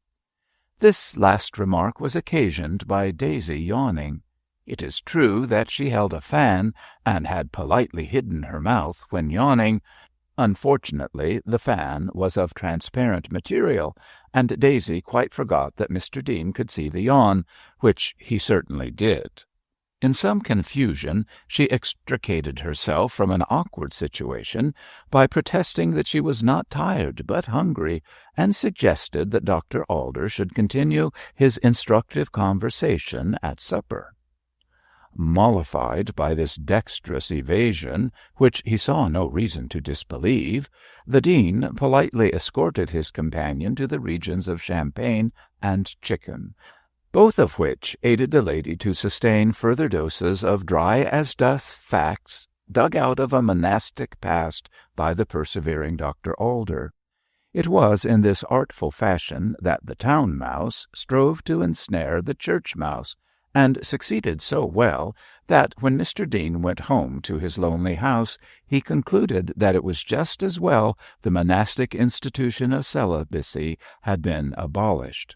This last remark was occasioned by Daisy yawning. It is true that she held a fan, and had politely hidden her mouth when yawning. Unfortunately, the fan was of transparent material, and Daisy quite forgot that Mr. Dean could see the yawn, which he certainly did. In some confusion, she extricated herself from an awkward situation by protesting that she was not tired but hungry, and suggested that Dr. Alder should continue his instructive conversation at supper. Mollified by this dexterous evasion, which he saw no reason to disbelieve, the Dean politely escorted his companion to the regions of champagne and chicken, both of which aided the lady to sustain further doses of dry-as-dust facts dug out of a monastic past by the persevering Dr. Alder. It was in this artful fashion that the town mouse strove to ensnare the church mouse, and succeeded so well that when Mr. Dean went home to his lonely house, he concluded that it was just as well the monastic institution of celibacy had been abolished.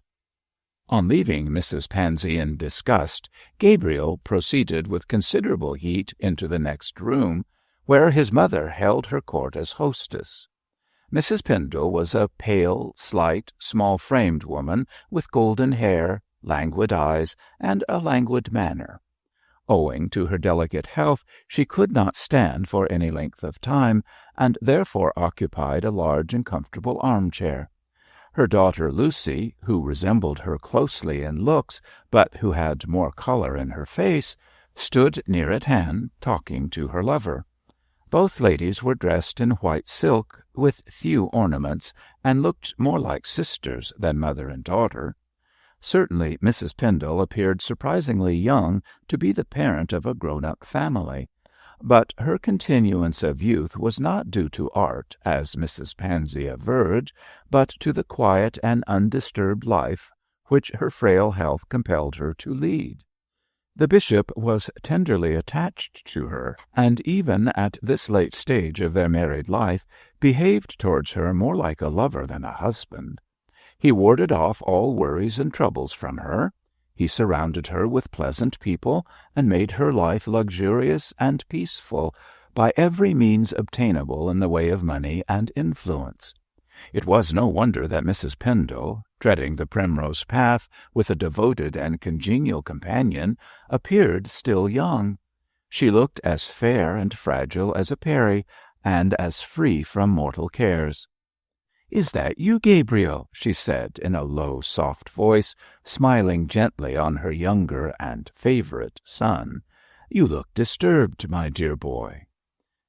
On leaving Mrs. Pansy in disgust, Gabriel proceeded with considerable heat into the next room, where his mother held her court as hostess. Mrs. Pendle was a pale, slight, small-framed woman with golden hair, languid eyes, and a languid manner. Owing to her delicate health, she could not stand for any length of time, and therefore occupied a large and comfortable armchair. Her daughter Lucy, who resembled her closely in looks, but who had more colour in her face, stood near at hand, talking to her lover. Both ladies were dressed in white silk, with few ornaments, and looked more like sisters than mother and daughter. Certainly Mrs. Pendle appeared surprisingly young to be the parent of a grown-up family, but her continuance of youth was not due to art, as Mrs. Pansy averred, but to the quiet and undisturbed life which her frail health compelled her to lead. The bishop was tenderly attached to her, and even at this late stage of their married life behaved towards her more like a lover than a husband. He warded off all worries and troubles from her. He surrounded her with pleasant people, and made her life luxurious and peaceful by every means obtainable in the way of money and influence. It was no wonder that Mrs. Pendle, treading the primrose path with a devoted and congenial companion, appeared still young. She looked as fair and fragile as a peri, and as free from mortal cares. "Is that you, Gabriel?" she said in a low, soft voice, smiling gently on her younger and favourite son. "You look disturbed, my dear boy."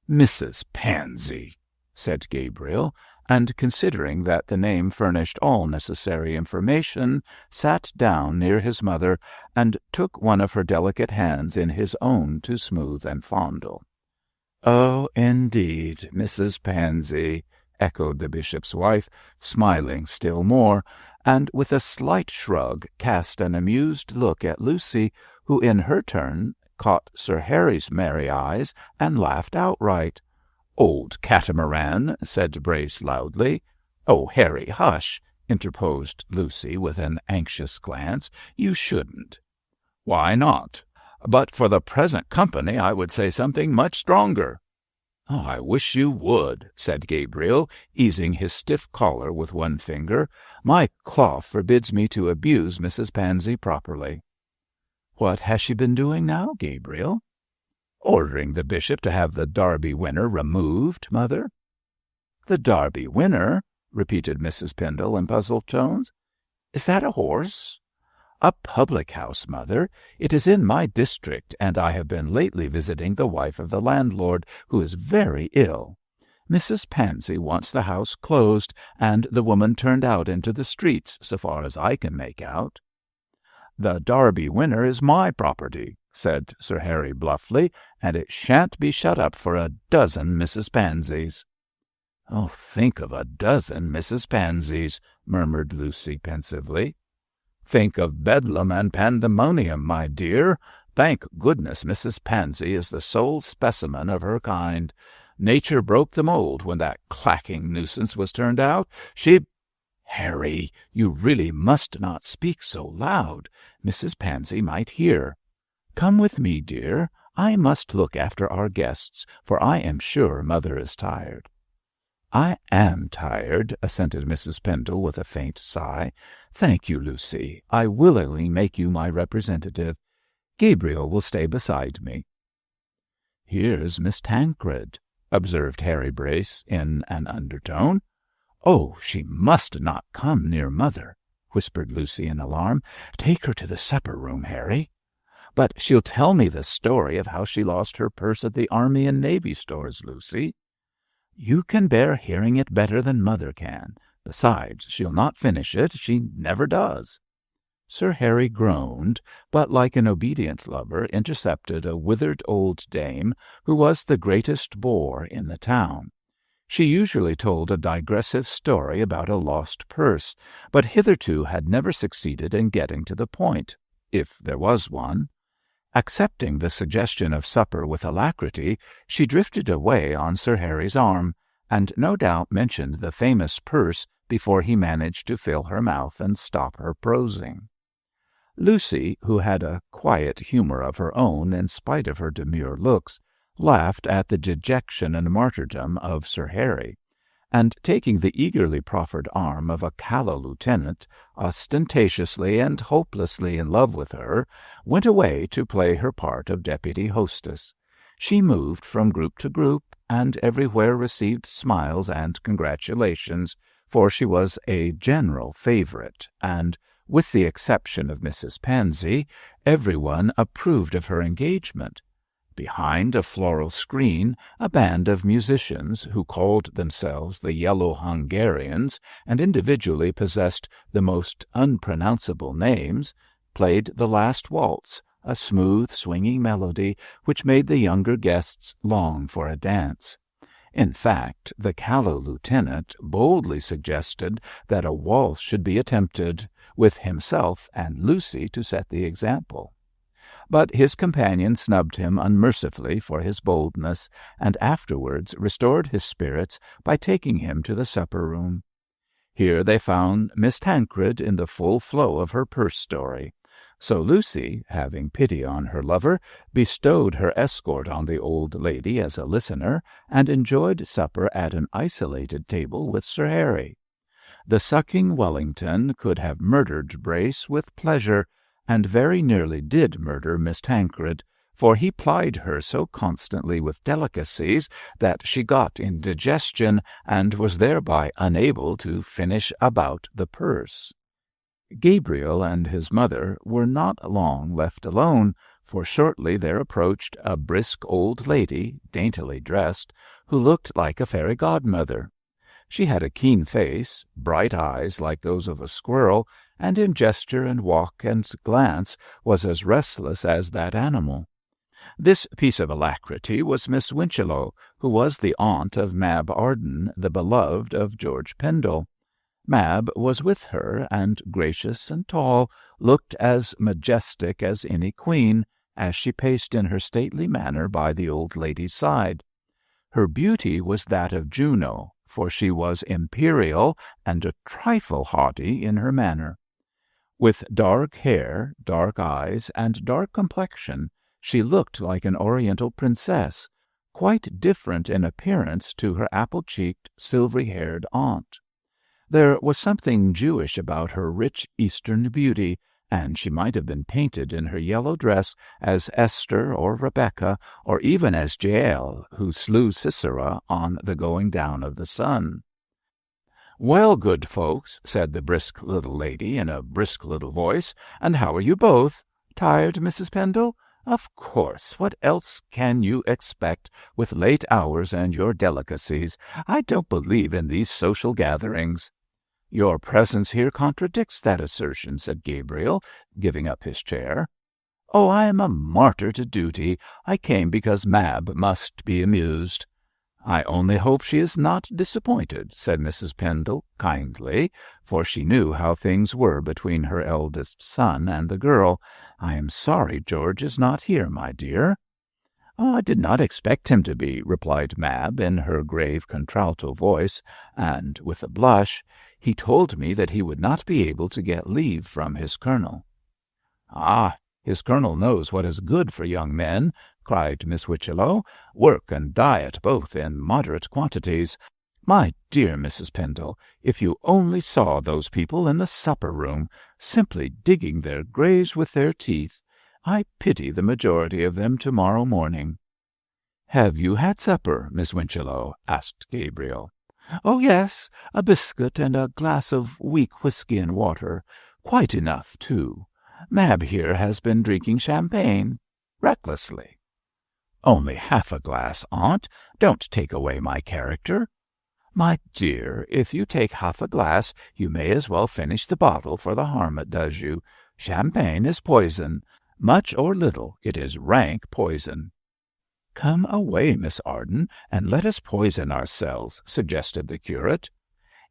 "Mrs. Pansy," said Gabriel, and considering that the name furnished all necessary information, sat down near his mother and took one of her delicate hands in his own to smooth and fondle. "Oh, indeed, Mrs. Pansy," echoed the bishop's wife, smiling still more, and with a slight shrug cast an amused look at Lucy, who in her turn caught Sir Harry's merry eyes and laughed outright. "Old catamaran," said Brace loudly. "Oh, Harry, hush," interposed Lucy with an anxious glance. "You shouldn't." "Why not? But for the present company I would say something much stronger." "Oh, I wish you would," said Gabriel, easing his stiff collar with one finger. "My cloth forbids me to abuse Mrs. Pansy properly." "What has she been doing now, Gabriel?" "Ordering the bishop to have the Derby winner removed, mother." "The Derby winner?" repeated Mrs. Pendle in puzzled tones. "Is that a horse?" "A public-house, mother. It is in my district, and I have been lately visiting the wife of the landlord, who is very ill. Mrs. Pansy wants the house closed, and the woman turned out into the streets, so far as I can make out." "The Derby winner is my property," said Sir Harry bluffly, "and it shan't be shut up for a dozen Mrs. Pansies." "Oh, think of a dozen Mrs. Pansies," murmured Lucy pensively. "Think of bedlam and pandemonium, my dear. Thank goodness Mrs. Pansy is the sole specimen of her kind. Nature broke the mold when that clacking nuisance was turned out. She—" "Harry, you really must not speak so loud. Mrs. Pansy might hear. Come with me, dear. I must look after our guests, for I am sure Mother is tired." "I am tired," assented Mrs. Pendle with a faint sigh. "Thank you, Lucy. I willingly make you my representative. Gabriel will stay beside me." "Here's Miss Tancred," observed Harry Brace in an undertone. "Oh, she must not come near Mother," whispered Lucy in alarm. "Take her to the supper-room, Harry." "But she'll tell me the story of how she lost her purse at the Army and Navy Stores, Lucy." "You can bear hearing it better than Mother can. Besides, she'll not finish it. She never does." Sir Harry groaned, but like an obedient lover intercepted a withered old dame who was the greatest bore in the town. She usually told a digressive story about a lost purse, but hitherto had never succeeded in getting to the point, if there was one. Accepting the suggestion of supper with alacrity, she drifted away on Sir Harry's arm, and no doubt mentioned the famous purse before he managed to fill her mouth and stop her prosing. Lucy, who had a quiet humour of her own in spite of her demure looks, laughed at the dejection and martyrdom of Sir Harry, and taking the eagerly proffered arm of a callow lieutenant, ostentatiously and hopelessly in love with her, went away to play her part of deputy hostess. She moved from group to group, and everywhere received smiles and congratulations, for she was a general favourite, and, with the exception of Mrs. Pansy, everyone approved of her engagement. Behind a floral screen, a band of musicians, who called themselves the Yellow Hungarians, and individually possessed the most unpronounceable names, played the last waltz, a smooth, swinging melody which made the younger guests long for a dance. In fact, the callow lieutenant boldly suggested that a waltz should be attempted, with himself and Lucy to set the example. But his companion snubbed him unmercifully for his boldness, and afterwards restored his spirits by taking him to the supper-room. Here they found Miss Tancred in the full flow of her purse story. So Lucy, having pity on her lover, bestowed her escort on the old lady as a listener, and enjoyed supper at an isolated table with Sir Harry. The sucking Wellington could have murdered Brace with pleasure, and very nearly did murder Miss Tancred, for he plied her so constantly with delicacies that she got indigestion, and was thereby unable to finish about the purse. Gabriel and his mother were not long left alone, for shortly there approached a brisk old lady, daintily dressed, who looked like a fairy godmother. She had a keen face, bright eyes like those of a squirrel, and in gesture and walk and glance was as restless as that animal. This piece of alacrity was Miss Winchellow, who was the aunt of Mab Arden, the beloved of George Pendle. Mab was with her, and gracious and tall, looked as majestic as any queen, as she paced in her stately manner by the old lady's side. Her beauty was that of Juno, for she was imperial and a trifle haughty in her manner. With dark hair, dark eyes, and dark complexion, she looked like an oriental princess, quite different in appearance to her apple-cheeked, silvery-haired aunt. There was something Jewish about her rich Eastern beauty, and she might have been painted in her yellow dress as Esther or Rebecca, or even as Jael, who slew Sisera on the going down of the sun. "Well, good folks," said the brisk little lady in a brisk little voice, "and how are you both? Tired, Mrs. Pendle? "Of course. What else can you expect with late hours and your delicacies? I don't believe in these social gatherings." "Your presence here contradicts that assertion," said Gabriel, giving up his chair. "Oh, I am a martyr to duty. I came because Mab must be amused." "I only hope she is not disappointed," said Mrs. Pendle kindly, for she knew how things were between her eldest son and the girl. "I am sorry George is not here, my dear." "I did not expect him to be," replied Mab in her grave contralto voice, and with a blush. "He told me that he would not be able to get leave from his colonel." "Ah, his colonel knows what is good for young men," cried Miss Whitchello. "Work and diet both in moderate quantities. My dear Mrs. Pendle, if you only saw those people in the supper-room, simply digging their graves with their teeth. I pity the majority of them to-morrow morning." "Have you had supper, Miss Whitchello?" asked Gabriel. "Oh, yes, a biscuit and a glass of weak whisky and water. Quite enough, too. Mab here has been drinking champagne, recklessly." "Only half a glass, aunt. Don't take away my character." "My dear, if you take half a glass, you may as well finish the bottle for the harm it does you. Champagne is poison. Much or little, it is rank poison." "Come away, Miss Arden, and let us poison ourselves," suggested the curate.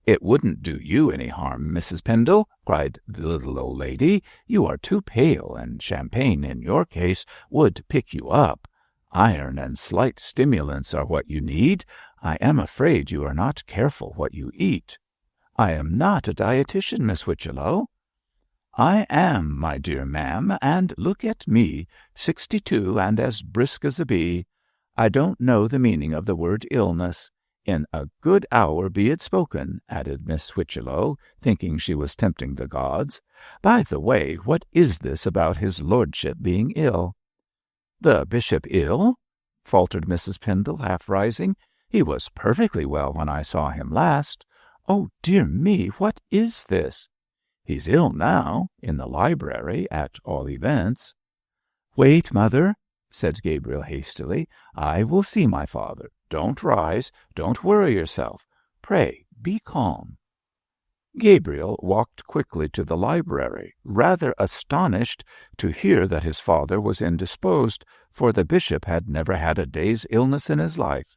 "It wouldn't do you any harm, Mrs. Pendle," cried the little old lady. "You are too pale, and champagne in your case would pick you up. Iron and slight stimulants are what you need. I am afraid you are not careful what you eat." "I am not a dietitian, Miss Whitchello." "I am, my dear ma'am, and look at me, 62 and as brisk as a bee. I don't know the meaning of the word illness. In a good hour be it spoken," added Miss Whitchello, thinking she was tempting the gods. "By the way, what is this about his lordship being ill?" "The bishop ill?" faltered Mrs. Pendle, half rising. "He was perfectly well when I saw him last. Oh, dear me, what is this?" "He's ill now, in the library, at all events." "Wait, mother," said Gabriel hastily. "I will see my father. Don't rise. Don't worry yourself. Pray be calm." Gabriel walked quickly to the library, rather astonished to hear that his father was indisposed, for the bishop had never had a day's illness in his life.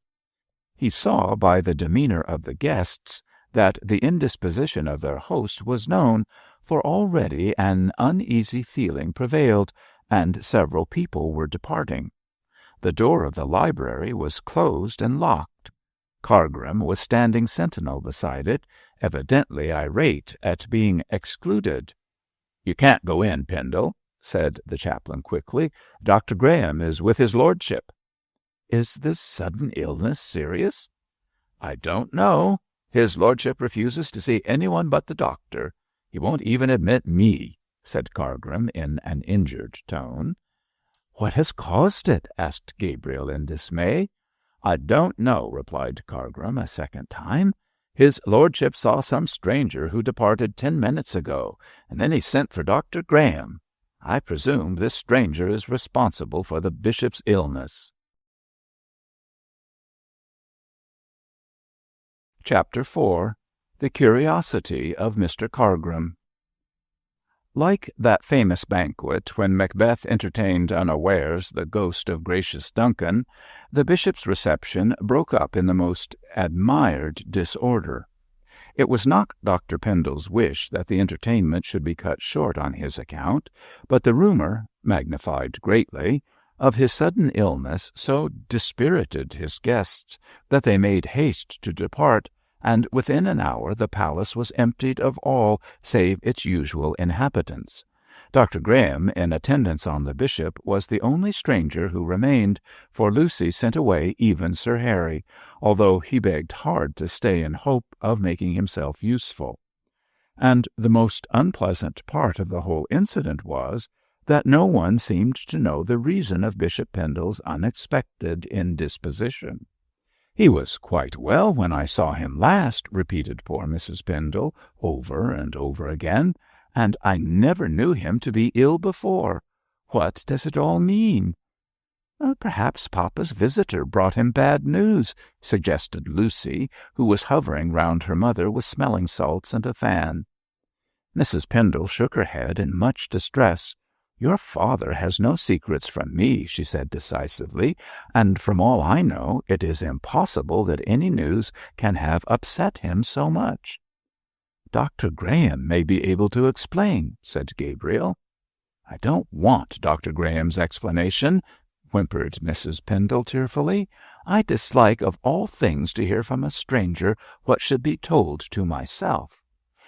He saw by the demeanour of the guests that the indisposition of their host was known, for already an uneasy feeling prevailed, and several people were departing. The door of the library was closed and locked. Cargrim was standing sentinel beside it, evidently irate at being excluded. "You can't go in, Pendle," said the chaplain quickly. "Dr. Graham is with his lordship." "Is this sudden illness serious?" "I don't know. His lordship refuses to see anyone but the doctor. He won't even admit me," said Cargrim in an injured tone. "What has caused it?" asked Gabriel in dismay. "I don't know," replied Cargrim a second time. "His lordship saw some stranger who departed 10 minutes ago, and then he sent for Dr. Graham. I presume this stranger is responsible for the bishop's illness." Chapter 4. The Curiosity of Mr. Cargrim. Like that famous banquet when Macbeth entertained unawares the ghost of gracious Duncan, the bishop's reception broke up in the most admired disorder. It was not Dr. Pendle's wish that the entertainment should be cut short on his account, but the rumour, magnified greatly, of his sudden illness so dispirited his guests that they made haste to depart, and within an hour the palace was emptied of all save its usual inhabitants. Dr. Graham, in attendance on the bishop, was the only stranger who remained, for Lucy sent away even Sir Harry, although he begged hard to stay in hope of making himself useful. And the most unpleasant part of the whole incident was that no one seemed to know the reason of Bishop Pendle's unexpected indisposition. "He was quite well when I saw him last," repeated poor Mrs. Pendle over and over again, "and I never knew him to be ill before. What does it all mean?" "Perhaps Papa's visitor brought him bad news," suggested Lucy, who was hovering round her mother with smelling salts and a fan. Mrs. Pendle shook her head in much distress. "Your father has no secrets from me," she said decisively, "and from all I know, it is impossible that any news can have upset him so much." "Dr. Graham may be able to explain," said Gabriel. "I don't want Dr. Graham's explanation," whimpered Mrs. Pendle tearfully. "I dislike of all things to hear from a stranger what should be told to myself.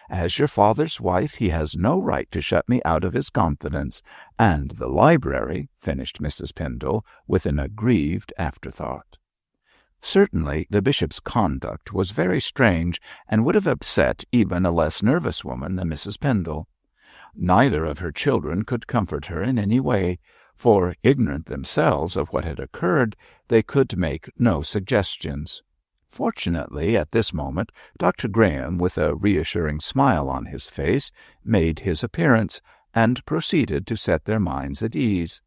As your father's wife, he has no right to shut me out of his confidence. And the library," finished Mrs. Pendle, with an aggrieved afterthought. Certainly the bishop's conduct was very strange, and would have upset even a less nervous woman than Mrs. Pendle. Neither of her children could comfort her in any way, for, ignorant themselves of what had occurred, they could make no suggestions. Fortunately, at this moment, Dr. Graham, with a reassuring smile on his face, made his appearance, and proceeded to set their minds at ease.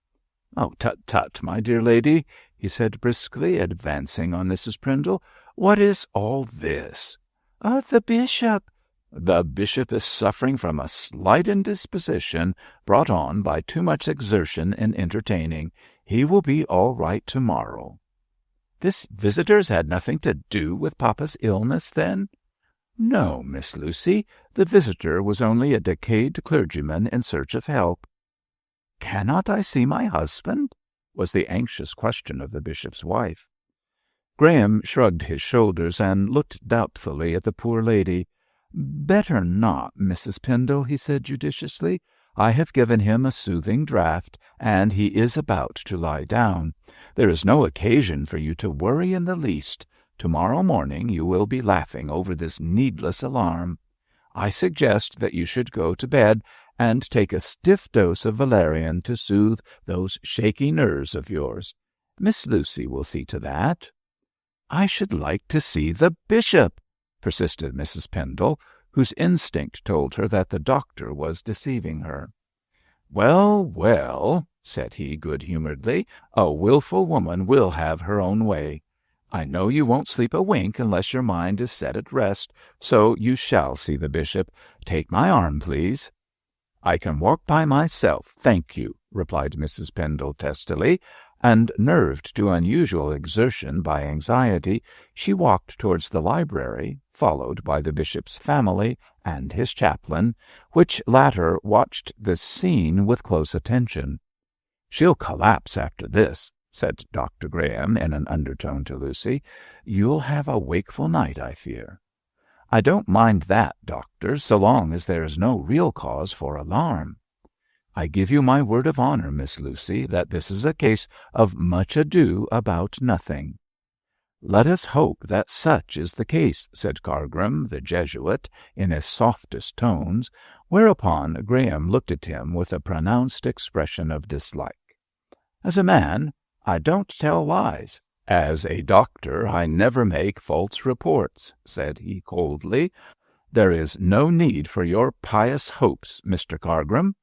"Oh, tut, my dear lady," he said briskly, advancing on Mrs. Pendle. "What is all this?" "The bishop." "The bishop is suffering from a slight indisposition brought on by too much exertion in entertaining. He will be all right tomorrow." "This visitor's had nothing to do with Papa's illness, then?" "No, Miss Lucy. The visitor was only a decayed clergyman in search of help." "Cannot I see my husband?" was the anxious question of the bishop's wife. Graham shrugged his shoulders and looked doubtfully at the poor lady. "Better not, Mrs. Pendle," he said judiciously. "I have given him a soothing draught, and he is about to lie down. There is no occasion for you to worry in the least. Tomorrow morning you will be laughing over this needless alarm. I suggest that you should go to bed and take a stiff dose of valerian to soothe those shaky nerves of yours. Miss Lucy will see to that." "I should like to see the bishop," persisted Mrs. Pendle, whose instinct told her that the doctor was deceiving her. "Well, well," said he good-humouredly, "a wilful woman will have her own way. I know you won't sleep a wink unless your mind is set at rest, so you shall see the bishop. Take my arm, please." "I can walk by myself, thank you," replied Mrs. Pendle testily, and, nerved to unusual exertion by anxiety, she walked towards the library, followed by the bishop's family and his chaplain, which latter watched this scene with close attention. "She'll collapse after this," said Dr. Graham in an undertone to Lucy. "You'll have a wakeful night, I fear." "I don't mind that, doctor, so long as there is no real cause for alarm." "I give you my word of honour, Miss Lucy, that this is a case of much ado about nothing." "Let us hope that such is the case," said Cargrim, the Jesuit, in his softest tones, whereupon Graham looked at him with a pronounced expression of dislike. "As a man, I don't tell lies. As a doctor, I never make false reports," said he coldly. "There is no need for your pious hopes, Mr. Cargrim."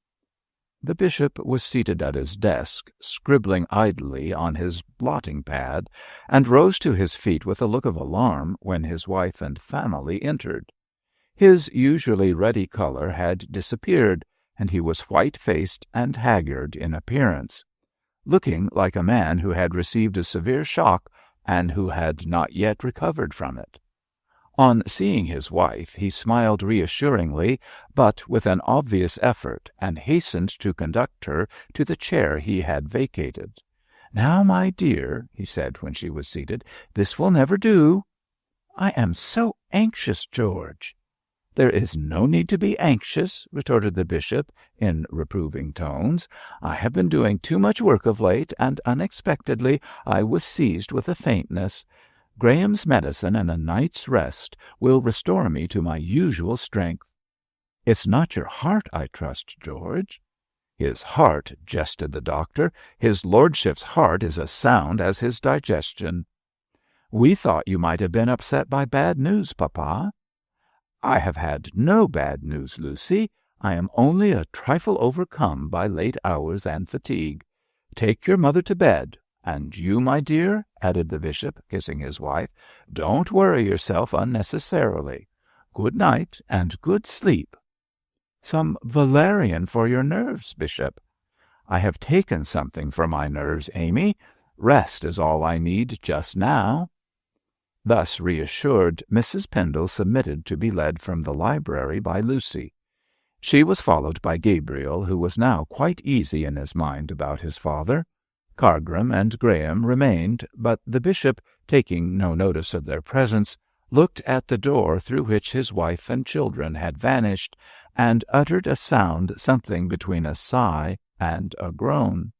The bishop was seated at his desk, scribbling idly on his blotting-pad, and rose to his feet with a look of alarm when his wife and family entered. His usually ruddy colour had disappeared, and he was white-faced and haggard in appearance, looking like a man who had received a severe shock and who had not yet recovered from it. On seeing his wife, he smiled reassuringly, but with an obvious effort, and hastened to conduct her to the chair he had vacated. "Now, my dear," he said when she was seated, "this will never do." "I am so anxious, George." "There is no need to be anxious," retorted the bishop in reproving tones. "I have been doing too much work of late, and unexpectedly I was seized with a faintness. Graham's medicine and a night's rest will restore me to my usual strength." "It's not your heart, I trust, George?" "His heart," jested the doctor. "His lordship's heart is as sound as his digestion." "We thought you might have been upset by bad news, Papa." "I have had no bad news, Lucy. I am only a trifle overcome by late hours and fatigue. Take your mother to bed. And you, my dear," added the bishop, kissing his wife, "don't worry yourself unnecessarily. Good night and good sleep." "Some valerian for your nerves, Bishop." "I have taken something for my nerves, Amy. Rest is all I need just now." Thus reassured, Mrs. Pendle submitted to be led from the library by Lucy. She was followed by Gabriel, who was now quite easy in his mind about his father. Cargram and Graham remained, but the bishop, taking no notice of their presence, looked at the door through which his wife and children had vanished, and uttered a sound something between a sigh and a groan.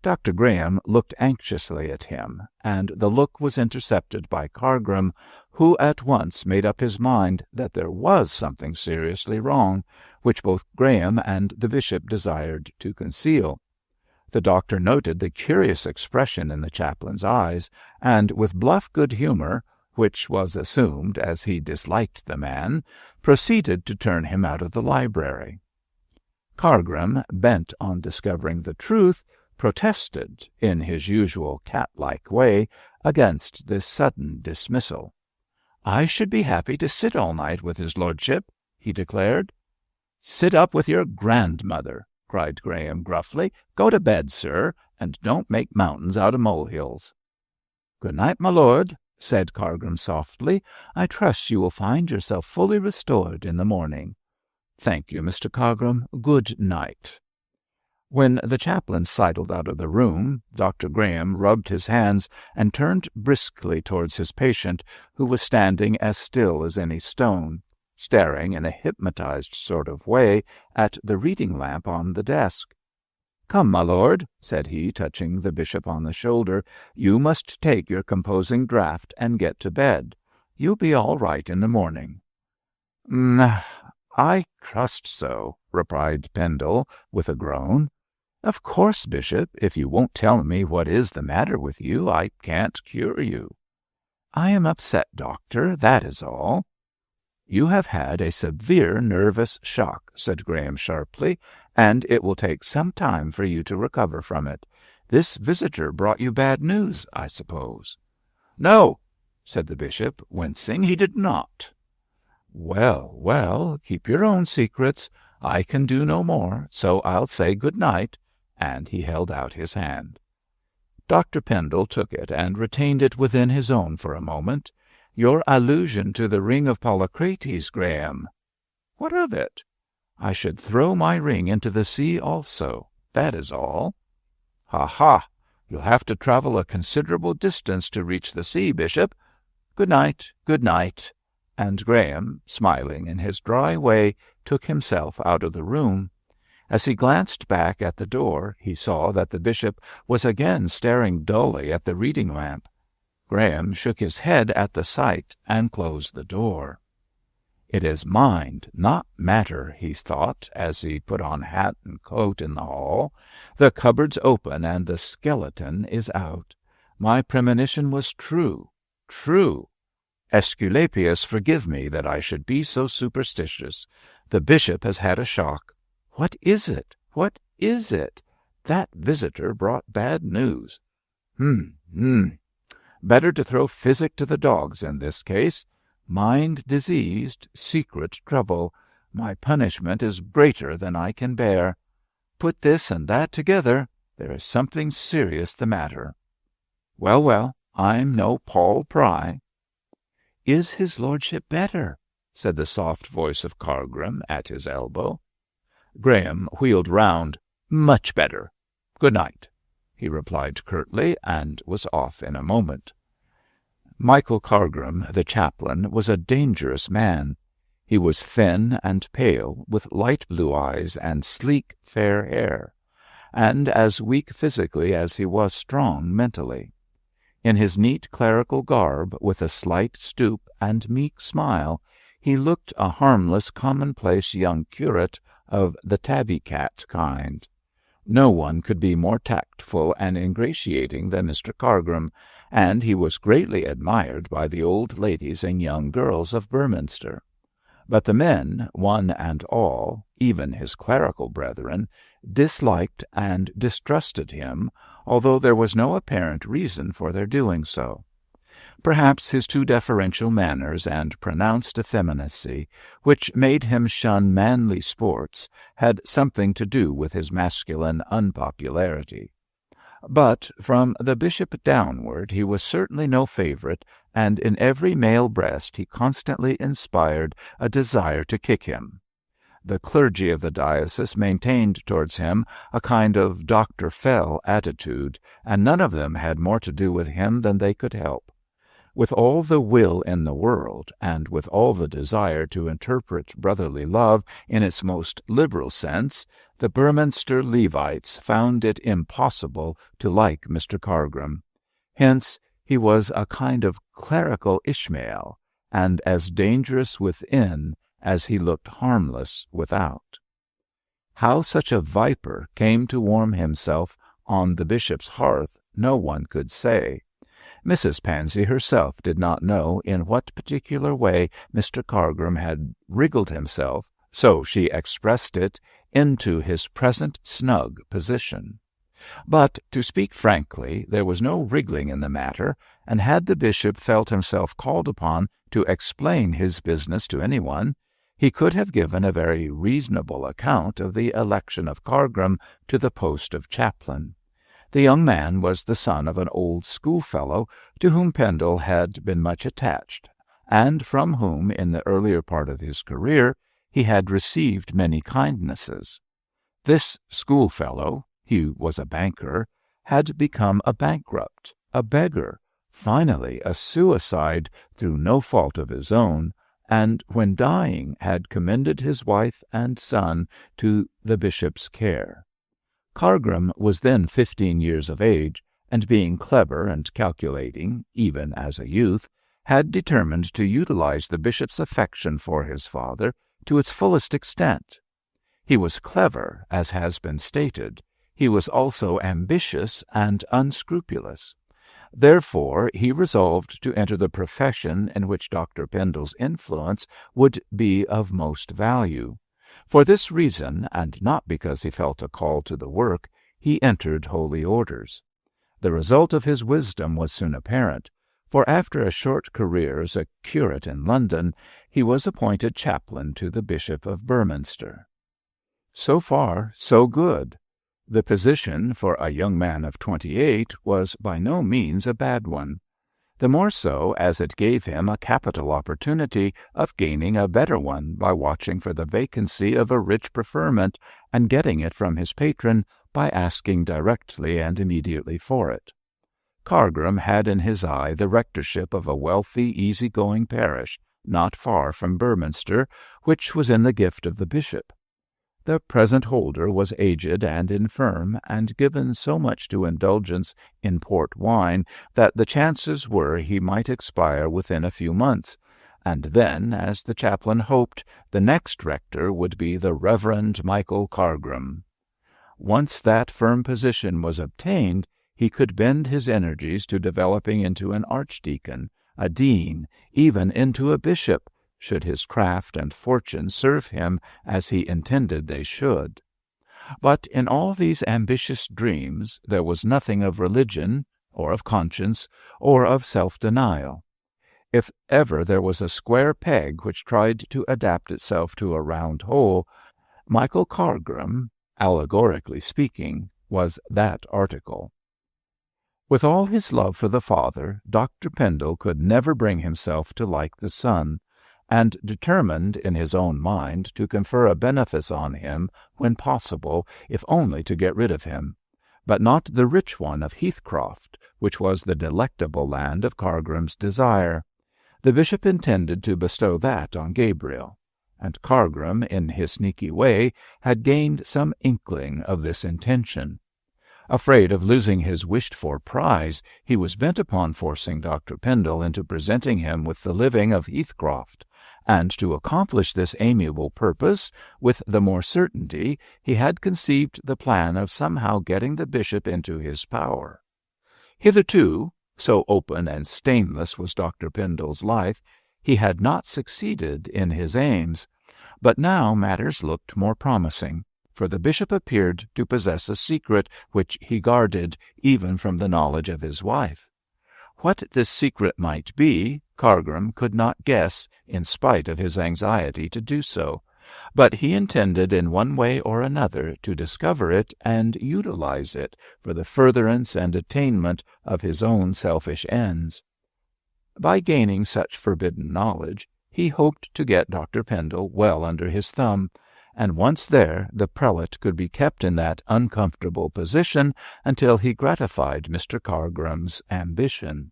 Dr. Graham looked anxiously at him, and the look was intercepted by Cargram, who at once made up his mind that there was something seriously wrong, which both Graham and the bishop desired to conceal. The doctor noted the curious expression in the chaplain's eyes, and with bluff good humour, which was assumed as he disliked the man, proceeded to turn him out of the library. Cargram, bent on discovering the truth, protested, in his usual cat-like way, against this sudden dismissal. "I should be happy to sit all night with his lordship," he declared. "Sit up with your grandmother," cried Graham gruffly. "Go to bed, sir, and don't make mountains out of molehills." "Good night, my lord," said Cargram softly. "I trust you will find yourself fully restored in the morning." "Thank you, Mr. Cargram. Good night." When the chaplain sidled out of the room, Dr. Graham rubbed his hands and turned briskly towards his patient, who was standing as still as any stone, staring in a hypnotized sort of way at the reading lamp on the desk. "Come, my lord," said he, touching the bishop on the shoulder, "you must take your composing draught and get to bed. You'll be all right in the morning." "I trust so," replied Pendle, with a groan. "Of course, Bishop, if you won't tell me what is the matter with you, I can't cure you." "I am upset, doctor, that is all." "You have had a severe nervous shock," said Graham sharply, "and it will take some time for you to recover from it. This visitor brought you bad news, I suppose." "No," said the bishop, wincing, "he did not." "Well, well, keep your own secrets. I can do no more, so I'll say good night," and he held out his hand. Dr. Pendle took it and retained it within his own for a moment. "Your allusion to the ring of Polycrates, Graham." "What of it?" "I should throw my ring into the sea also. That is all." "Ha, ha! You'll have to travel a considerable distance to reach the sea, Bishop. Good night, good night." And Graham, smiling in his dry way, took himself out of the room. As he glanced back at the door, he saw that the bishop was again staring dully at the reading lamp. Graham shook his head at the sight and closed the door. "It is mind, not matter," he thought, as he put on hat and coat in the hall. "The cupboard's open and the skeleton is out. My premonition was true, true. Aesculapius, forgive me that I should be so superstitious. The bishop has had a shock. What is it? What is it? That visitor brought bad news. Better to throw physic to the dogs in this case. Mind diseased, secret trouble. My punishment is greater than I can bear. Put this and that together, there is something serious the matter. Well, well, I'm no Paul Pry." "Is his lordship better?" said the soft voice of Cargram at his elbow. Graham wheeled round. "Much better. Good night," he replied curtly, and was off in a moment. Michael Cargram, the chaplain, was a dangerous man. He was thin and pale, with light blue eyes and sleek, fair hair, and as weak physically as he was strong mentally. In his neat clerical garb, with a slight stoop and meek smile, he looked a harmless, commonplace young curate of the tabby-cat kind. No one could be more tactful and ingratiating than Mr. Cargram, and he was greatly admired by the old ladies and young girls of Beorminster. But the men, one and all, even his clerical brethren, disliked and distrusted him, although there was no apparent reason for their doing so. Perhaps his too deferential manners and pronounced effeminacy, which made him shun manly sports, had something to do with his masculine unpopularity. But from the bishop downward he was certainly no favorite, and in every male breast he constantly inspired a desire to kick him. The clergy of the diocese maintained towards him a kind of Dr. Fell attitude, and none of them had more to do with him than they could help. With all the will in the world, and with all the desire to interpret brotherly love in its most liberal sense, the Burminster Levites found it impossible to like Mr. Cargrim. Hence he was a kind of clerical Ishmael, and as dangerous within as he looked harmless without. How such a viper came to warm himself on the bishop's hearth no one could say. Mrs. Pansy herself did not know in what particular way Mr. Cargrim had wriggled himself, so she expressed it, into his present snug position. But, to speak frankly, there was no wriggling in the matter, and had the bishop felt himself called upon to explain his business to anyone, he could have given a very reasonable account of the election of Cargrim to the post of chaplain. The young man was the son of an old schoolfellow to whom Pendle had been much attached, and from whom, in the earlier part of his career, he had received many kindnesses. This schoolfellow, he was a banker, had become a bankrupt, a beggar, finally a suicide through no fault of his own, and when dying had commended his wife and son to the bishop's care. Cargrim was then 15 years of age, and being clever and calculating, even as a youth, had determined to utilize the bishop's affection for his father to its fullest extent. He was clever, as has been stated. He was also ambitious and unscrupulous. Therefore he resolved to enter the profession in which Dr. Pendle's influence would be of most value. For this reason, and not because he felt a call to the work, he entered holy orders. The result of his wisdom was soon apparent, for after a short career as a curate in London, he was appointed chaplain to the Bishop of Burminster. So far, so good. The position, for a young man of 28, was by no means a bad one. The more so as it gave him a capital opportunity of gaining a better one by watching for the vacancy of a rich preferment and getting it from his patron by asking directly and immediately for it. Cargrim had in his eye the rectorship of a wealthy, easy-going parish not far from Burminster, which was in the gift of the bishop. The present holder was aged and infirm, and given so much to indulgence in port wine that the chances were he might expire within a few months, and then, as the chaplain hoped, the next rector would be the Reverend Michael Cargrim. Once that firm position was obtained, he could bend his energies to developing into an archdeacon, a dean, even into a bishop, should his craft and fortune serve him as he intended they should. But in all these ambitious dreams there was nothing of religion, or of conscience, or of self-denial. If ever there was a square peg which tried to adapt itself to a round hole, Michael Cargrim, allegorically speaking, was that article. With all his love for the father, Dr. Pendle could never bring himself to like the son, and determined in his own mind to confer a benefice on him when possible, if only to get rid of him, but not the rich one of Heathcroft, which was the delectable land of Cargrim's desire. The bishop intended to bestow that on Gabriel, and Cargrim, in his sneaky way, had gained some inkling of this intention. Afraid of losing his wished-for prize, he was bent upon forcing Dr. Pendle into presenting him with the living of Heathcroft, and to accomplish this amiable purpose with the more certainty, he had conceived the plan of somehow getting the bishop into his power. Hitherto, so open and stainless was Dr. Pendle's life, He had not succeeded in his aims, but now matters looked more promising, for the bishop appeared to possess a secret which he guarded even from the knowledge of his wife. What this secret might be, Cargram could not guess, in spite of his anxiety to do so, but he intended in one way or another to discover it and utilize it for the furtherance and attainment of his own selfish ends. By gaining such forbidden knowledge, he hoped to get Dr. Pendle well under his thumb, and once there the prelate could be kept in that uncomfortable position until he gratified Mr. Cargram's ambition.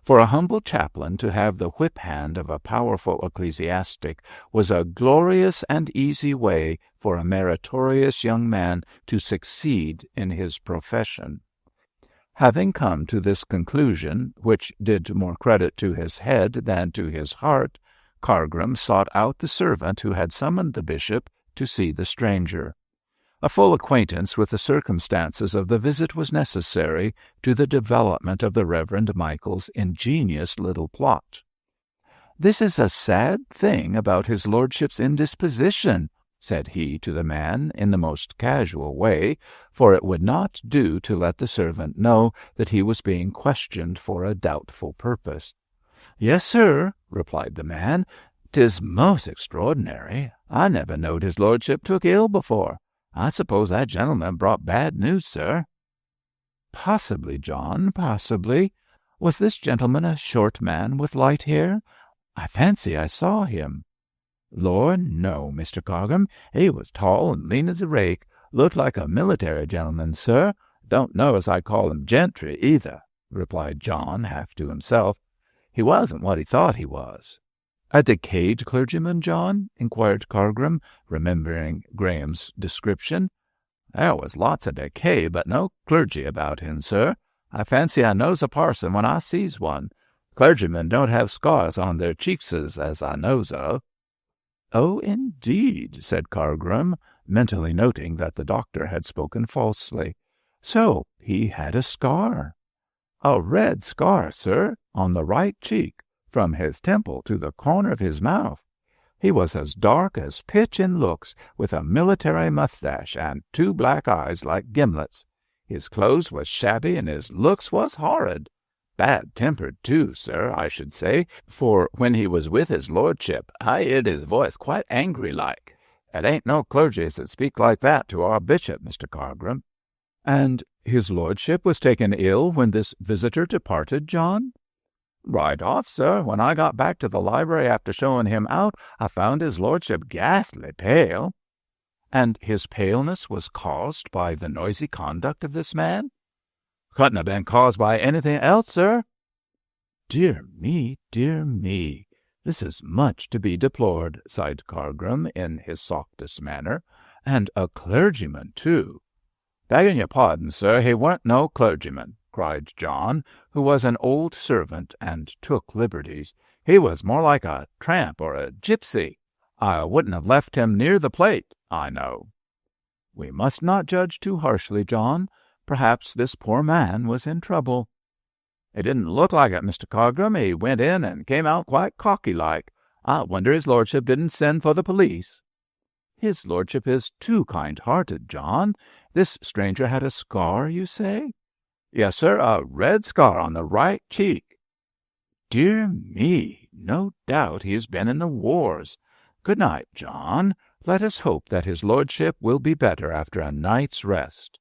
For a humble chaplain to have the whip hand of a powerful ecclesiastic was a glorious and easy way for a meritorious young man to succeed in his profession. Having come to this conclusion, which did more credit to his head than to his heart, Cargram sought out the servant who had summoned the bishop to see the stranger. A full acquaintance with the circumstances of the visit was necessary to the development of the Reverend Michael's ingenious little plot. "This is a sad thing about his lordship's indisposition," said he to the man in the most casual way, for it would not do to let the servant know that he was being questioned for a doubtful purpose. "Yes, sir," replied the man. "'Tis most extraordinary. I never knowed his lordship took ill before. I suppose that gentleman brought bad news, sir." "Possibly, John, possibly. Was this gentleman a short man with light hair? I fancy I saw him." "Lord, no, Mr. Cargram. He was tall and lean as a rake. Looked like a military gentleman, sir. Don't know as I call him gentry, either," replied John, half to himself. "He wasn't what he thought he was." "A decayed clergyman, John?" inquired Cargram, remembering Graham's description. "There was lots of decay, but no clergy about him, sir. I fancy I knows a parson when I sees one. Clergymen don't have scars on their cheekses, as I knows of." "Oh, indeed," said Cargram, mentally noting that the doctor had spoken falsely. "So he had a scar." "A red scar, sir, on the right cheek, from his temple to the corner of his mouth. He was as dark as pitch in looks, with a military mustache and 2 black eyes like gimlets. His clothes was shabby and his looks was horrid. Bad-tempered, too, sir, I should say, for when he was with his lordship, I heard his voice quite angry-like. It ain't no clergies that speak like that to our bishop, Mr. Cargram." "And his lordship was taken ill when this visitor departed, John?" "Right off, sir. When I got back to the library after showing him out, I found his lordship ghastly pale." "And his paleness was caused by the noisy conduct of this man?" "Couldn't have been caused by anything else, sir." Dear me, this is much to be deplored," sighed Cargram in his softest manner. "And a clergyman, too." "Begging your pardon, sir, he weren't no clergyman," cried John, who was an old servant and took liberties. "He was more like a tramp or a gypsy. I wouldn't have left him near the plate, I know." "We must not judge too harshly, John. Perhaps this poor man was in trouble." "It didn't look like it, Mr. Cargram. He went in and came out quite cocky-like. I wonder his lordship didn't send for the police." "His lordship is too kind-hearted, John. This stranger had a scar, you say?" "Yes, sir, a red scar on the right cheek." "Dear me, no doubt he has been in the wars. Good night, John. Let us hope that his lordship will be better after a night's rest."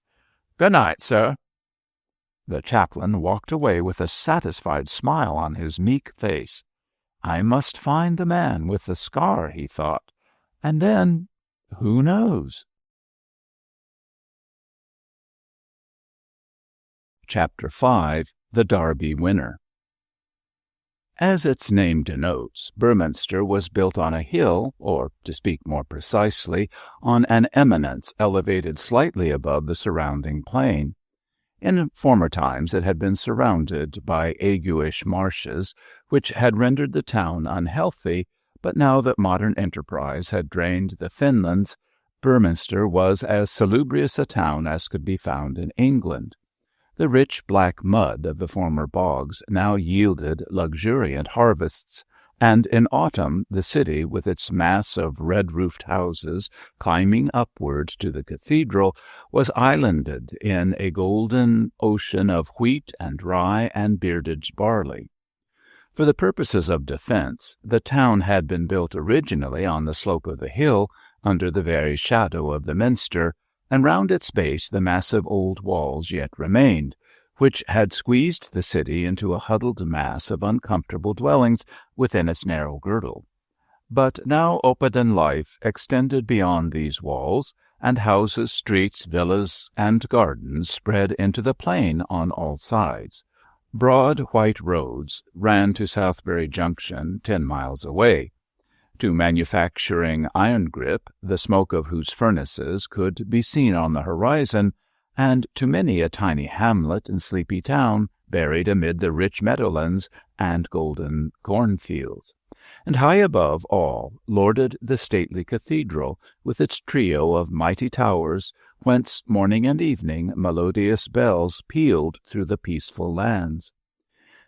"Good night, sir." The chaplain walked away with a satisfied smile on his meek face. "I must find the man with the scar," he thought, "and then, who knows?" Chapter 5. The Derby Winner. As its name denotes, Beorminster was built on a hill, or, to speak more precisely, on an eminence elevated slightly above the surrounding plain. In former times it had been surrounded by aguish marshes, which had rendered the town unhealthy, but now that modern enterprise had drained the fenlands, Beorminster was as salubrious a town as could be found in England. The rich black mud of the former bogs now yielded luxuriant harvests, and in autumn the city, with its mass of red-roofed houses climbing upward to the cathedral, was islanded in a golden ocean of wheat and rye and bearded barley. For the purposes of defense, the town had been built originally on the slope of the hill, under the very shadow of the minster, and round its base the massive old walls yet remained, which had squeezed the city into a huddled mass of uncomfortable dwellings within its narrow girdle. But now Oppidan life extended beyond these walls, and houses, streets, villas, and gardens spread into the plain on all sides. Broad white roads ran to Southbury Junction, 10 miles away. To manufacturing iron grip, the smoke of whose furnaces could be seen on the horizon, and to many a tiny hamlet and sleepy town buried amid the rich meadowlands and golden cornfields. And high above all lorded the stately cathedral, with its trio of mighty towers, whence morning and evening melodious bells pealed through the peaceful lands.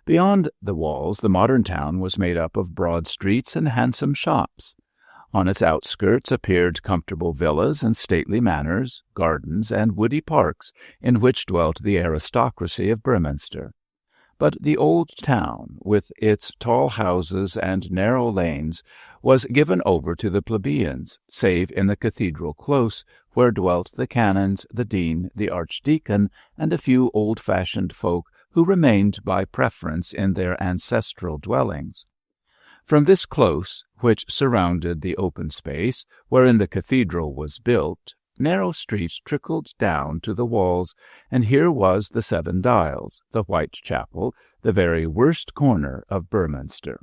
Beyond the walls the modern town was made up of broad streets and handsome shops. On its outskirts appeared comfortable villas and stately manors, gardens, and woody parks in which dwelt the aristocracy of Beorminster. But the old town, with its tall houses and narrow lanes, was given over to the plebeians, save in the cathedral close, where dwelt the canons, the dean, the archdeacon, and a few old-fashioned folk who remained by preference in their ancestral dwellings. From this close, which surrounded the open space wherein the cathedral was built, narrow streets trickled down to the walls, and here was the Seven Dials, the White Chapel, the very worst corner of Beorminster.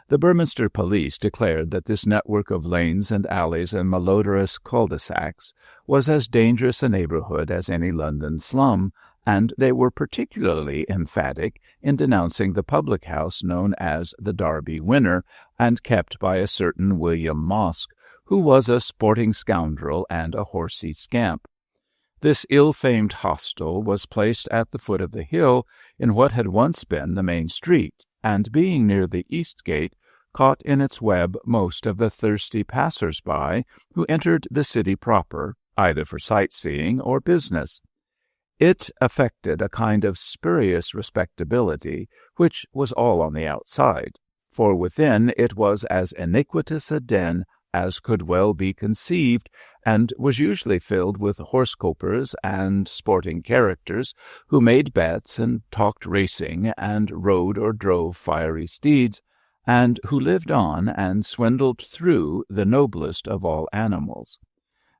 The Beorminster police declared that this network of lanes and alleys and malodorous cul-de-sacs was as dangerous a neighborhood as any London slum, and they were particularly emphatic in denouncing the public house known as the Derby Winner, and kept by a certain William Mosk, who was a sporting scoundrel and a horsey scamp. This ill-famed hostel was placed at the foot of the hill in what had once been the main street, and being near the east gate, caught in its web most of the thirsty passers-by who entered the city proper, either for sightseeing or business. It affected a kind of spurious respectability, which was all on the outside, for within it was as iniquitous a den as could well be conceived, and was usually filled with horse-copers and sporting characters who made bets and talked racing and rode or drove fiery steeds, and who lived on and swindled through the noblest of all animals.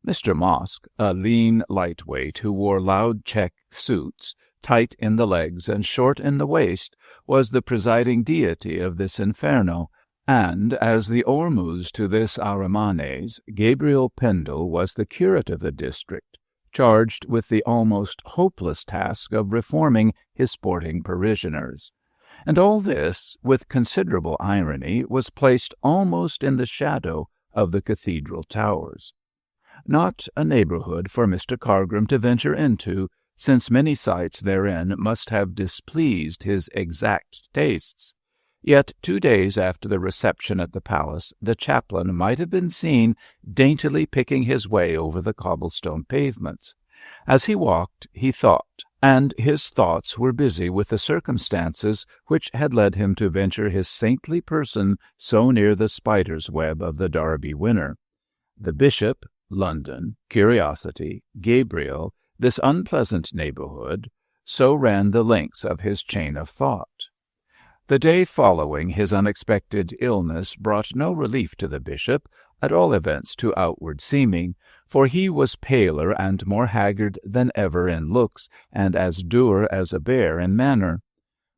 Mr. Mosk, a lean lightweight who wore loud check suits, tight in the legs and short in the waist, was the presiding deity of this inferno, and as the Ormuz to this Arimanes, Gabriel Pendle was the curate of the district, charged with the almost hopeless task of reforming his sporting parishioners. And all this, with considerable irony, was placed almost in the shadow of the cathedral towers. Not a neighborhood for Mr. Cargrim to venture into, since many sights therein must have displeased his exact tastes. Yet 2 days after the reception at the palace, the chaplain might have been seen daintily picking his way over the cobblestone pavements. As he walked, he thought, and his thoughts were busy with the circumstances which had led him to venture his saintly person so near the spider's web of the Derby Winner. The bishop, London, curiosity, Gabriel, this unpleasant neighborhood, so ran the links of his chain of thought. The day following his unexpected illness brought no relief to the bishop, at all events to outward seeming, for he was paler and more haggard than ever in looks, and as dour as a bear in manner.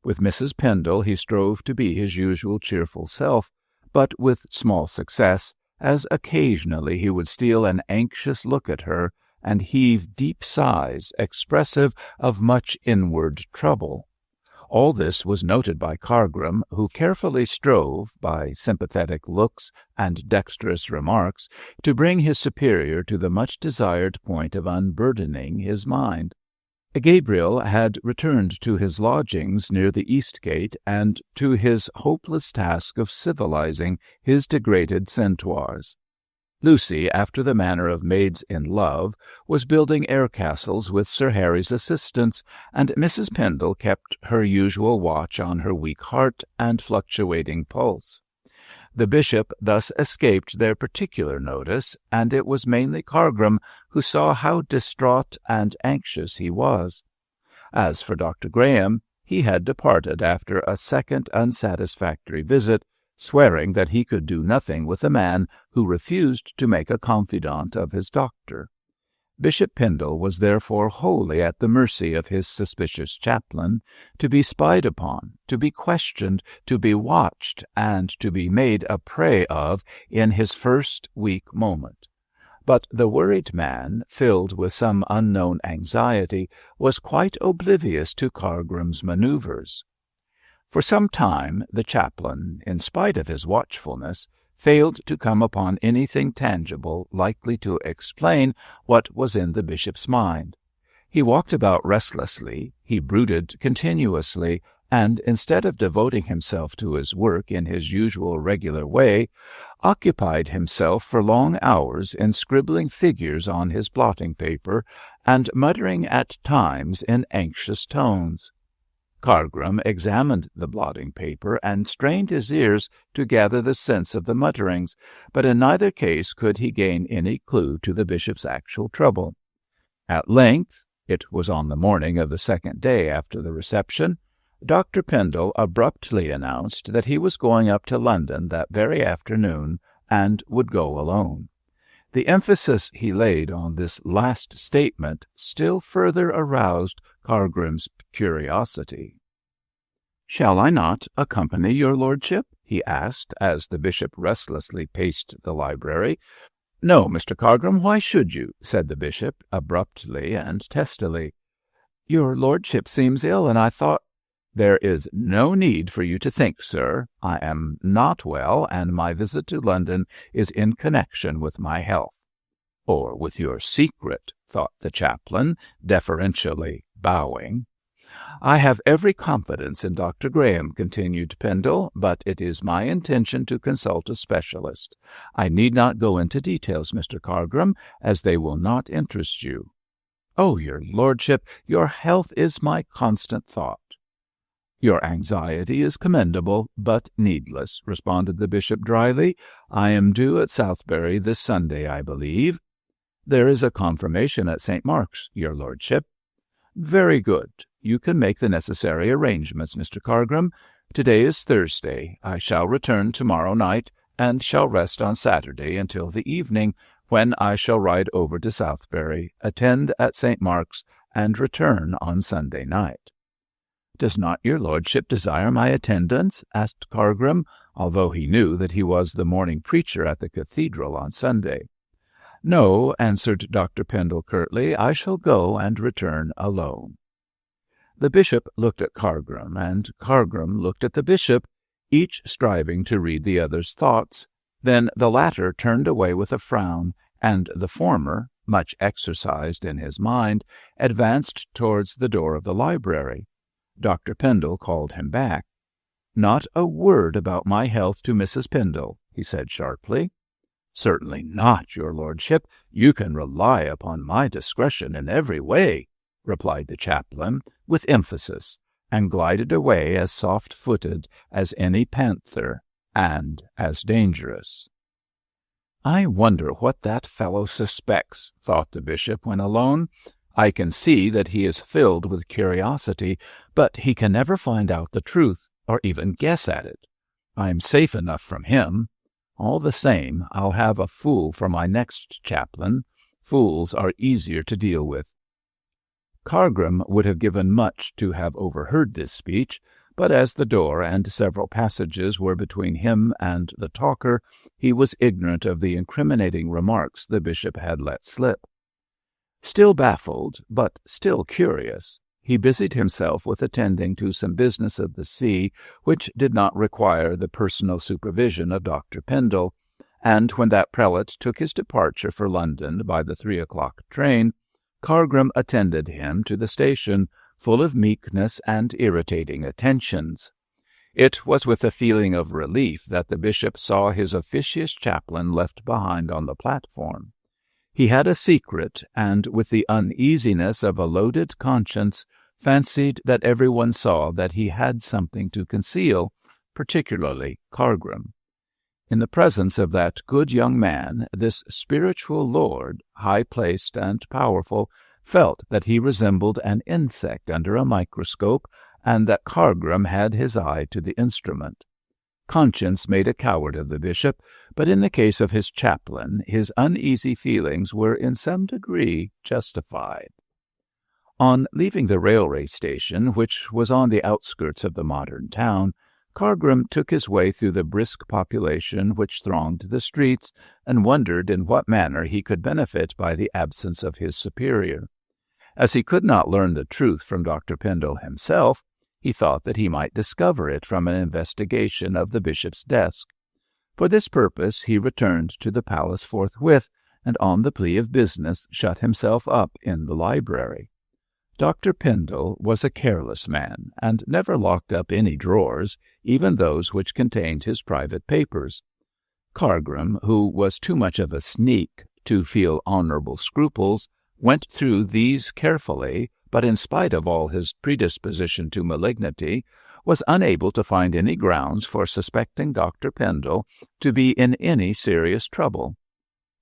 With Mrs. Pendle he strove to be his usual cheerful self, but with small success, as occasionally he would steal an anxious look at her, and heave deep sighs expressive of much inward trouble. All this was noted by Cargrim, who carefully strove, by sympathetic looks and dexterous remarks, to bring his superior to the much-desired point of unburdening his mind. Gabriel had returned to his lodgings near the East Gate and to his hopeless task of civilizing his degraded centaurs. Lucy, after the manner of maids in love, was building air-castles with Sir Harry's assistance, and Mrs. Pendle kept her usual watch on her weak heart and fluctuating pulse. The bishop thus escaped their particular notice, and it was mainly Cargram who saw how distraught and anxious he was. As for Dr. Graham, he had departed after a second unsatisfactory visit, swearing that he could do nothing with a man who refused to make a confidant of his doctor. Bishop Pendle was therefore wholly at the mercy of his suspicious chaplain, to be spied upon, to be questioned, to be watched, and to be made a prey of in his first weak moment. But the worried man, filled with some unknown anxiety, was quite oblivious to Cargram's manoeuvres. For some time the chaplain, in spite of his watchfulness, failed to come upon anything tangible likely to explain what was in the bishop's mind. He walked about restlessly, he brooded continuously, and instead of devoting himself to his work in his usual regular way, occupied himself for long hours in scribbling figures on his blotting paper and muttering at times in anxious tones. Cargram examined the blotting paper and strained his ears to gather the sense of the mutterings, but in neither case could he gain any clue to the bishop's actual trouble. At length, it was on the morning of the second day after the reception, Dr. Pendle abruptly announced that he was going up to London that very afternoon and would go alone. The emphasis he laid on this last statement still further aroused Cargram's curiosity. "Shall I not accompany your lordship?" he asked, as the bishop restlessly paced the library. "No, Mr. Cargram, why should you?" said the bishop, abruptly and testily. "Your lordship seems ill, and I thought—" "There is no need for you to think, sir. I am not well, and my visit to London is in connection with my health." "Or with your secret," thought the chaplain, deferentially bowing. "I have every confidence in Dr. Graham," continued Pendle, "but it is my intention to consult a specialist. I need not go into details, Mr. Cargram, as they will not interest you." "Oh, your lordship, your health is my constant thought." "Your anxiety is commendable, but needless," responded the bishop dryly. "I am due at Southbury this Sunday, I believe." "There is a confirmation at St. Mark's, your lordship." "Very good. You can make the necessary arrangements, Mr. Cargram. Today is Thursday. I shall return tomorrow night, and shall rest on Saturday until the evening, when I shall ride over to Southbury, attend at St. Mark's, and return on Sunday night." "Does not your lordship desire my attendance?" asked Cargram, although he knew that he was the morning preacher at the cathedral on Sunday. "No," answered Dr. Pendle curtly, "I shall go and return alone." The bishop looked at Cargram, and Cargram looked at the bishop, each striving to read the other's thoughts. Then the latter turned away with a frown, and the former, much exercised in his mind, advanced towards the door of the library. Dr. Pendle called him back. "Not a word about my health to Mrs. Pendle," he said sharply. "Certainly not, your lordship. You can rely upon my discretion in every way," replied the chaplain, with emphasis, and glided away as soft-footed as any panther, and as dangerous. "I wonder what that fellow suspects," thought the bishop when alone. "I can see that he is filled with curiosity, but he can never find out the truth, or even guess at it. I am safe enough from him. All the same, I'll have a fool for my next chaplain. Fools are easier to deal with." Cargram would have given much to have overheard this speech, but as the door and several passages were between him and the talker, he was ignorant of the incriminating remarks the bishop had let slip. Still baffled, but still curious, he busied himself with attending to some business of the see which did not require the personal supervision of Dr. Pendle, and when that prelate took his departure for London by the 3 o'clock train, Cargrim attended him to the station, full of meekness and irritating attentions. It was with a feeling of relief that the bishop saw his officious chaplain left behind on the platform. He had a secret, and with the uneasiness of a loaded conscience, fancied that everyone saw that he had something to conceal, particularly Cargrim. In the presence of that good young man, this spiritual lord, high-placed and powerful, felt that he resembled an insect under a microscope, and that Cargrim had his eye to the instrument. Conscience made a coward of the bishop, but in the case of his chaplain, his uneasy feelings were in some degree justified. On leaving the railway station, which was on the outskirts of the modern town, Cargrim took his way through the brisk population which thronged the streets, and wondered in what manner he could benefit by the absence of his superior. As he could not learn the truth from Dr. Pendle himself, he thought that he might discover it from an investigation of the bishop's desk. For this purpose he returned to the palace forthwith, and on the plea of business shut himself up in the library. Dr. Pendle was a careless man, and never locked up any drawers, even those which contained his private papers. Cargrim, who was too much of a sneak to feel honorable scruples, went through these carefully, but in spite of all his predisposition to malignity, was unable to find any grounds for suspecting Dr. Pendle to be in any serious trouble.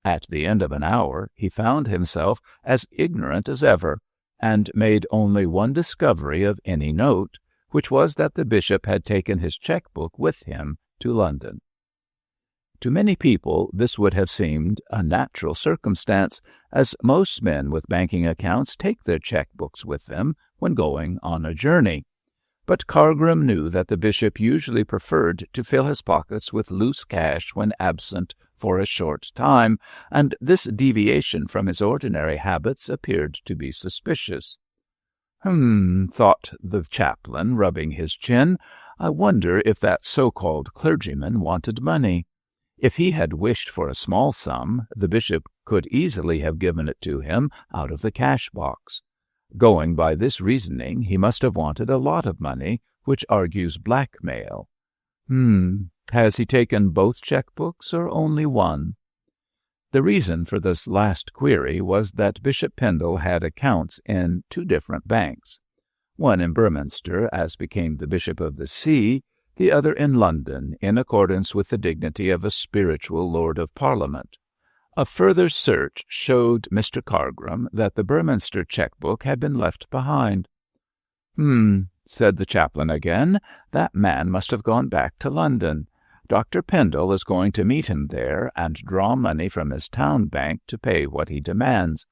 At the end of an hour he found himself as ignorant as ever, and made only one discovery of any note, which was that the bishop had taken his cheque-book with him to London. To many people this would have seemed a natural circumstance, as most men with banking accounts take their cheque-books with them when going on a journey. But Cargrim knew that the bishop usually preferred to fill his pockets with loose cash when absent for a short time, and this deviation from his ordinary habits appeared to be suspicious. Thought the chaplain, rubbing his chin, I wonder if that so-called clergyman wanted money. If he had wished for a small sum, the bishop could easily have given it to him out of the cash-box. Going by this reasoning, he must have wanted a lot of money, which argues blackmail. Has he taken both cheque-books or only one? The reason for this last query was that Bishop Pendle had accounts in two different banks, one in Beorminster, as became the Bishop of the See, the other in London, in accordance with the dignity of a spiritual Lord of Parliament. A further search showed Mr. Cargrim that the Beorminster cheque-book had been left behind. Said the chaplain again, that man must have gone back to London. Dr. Pendle is going to meet him there and draw money from his town bank to pay what he demands.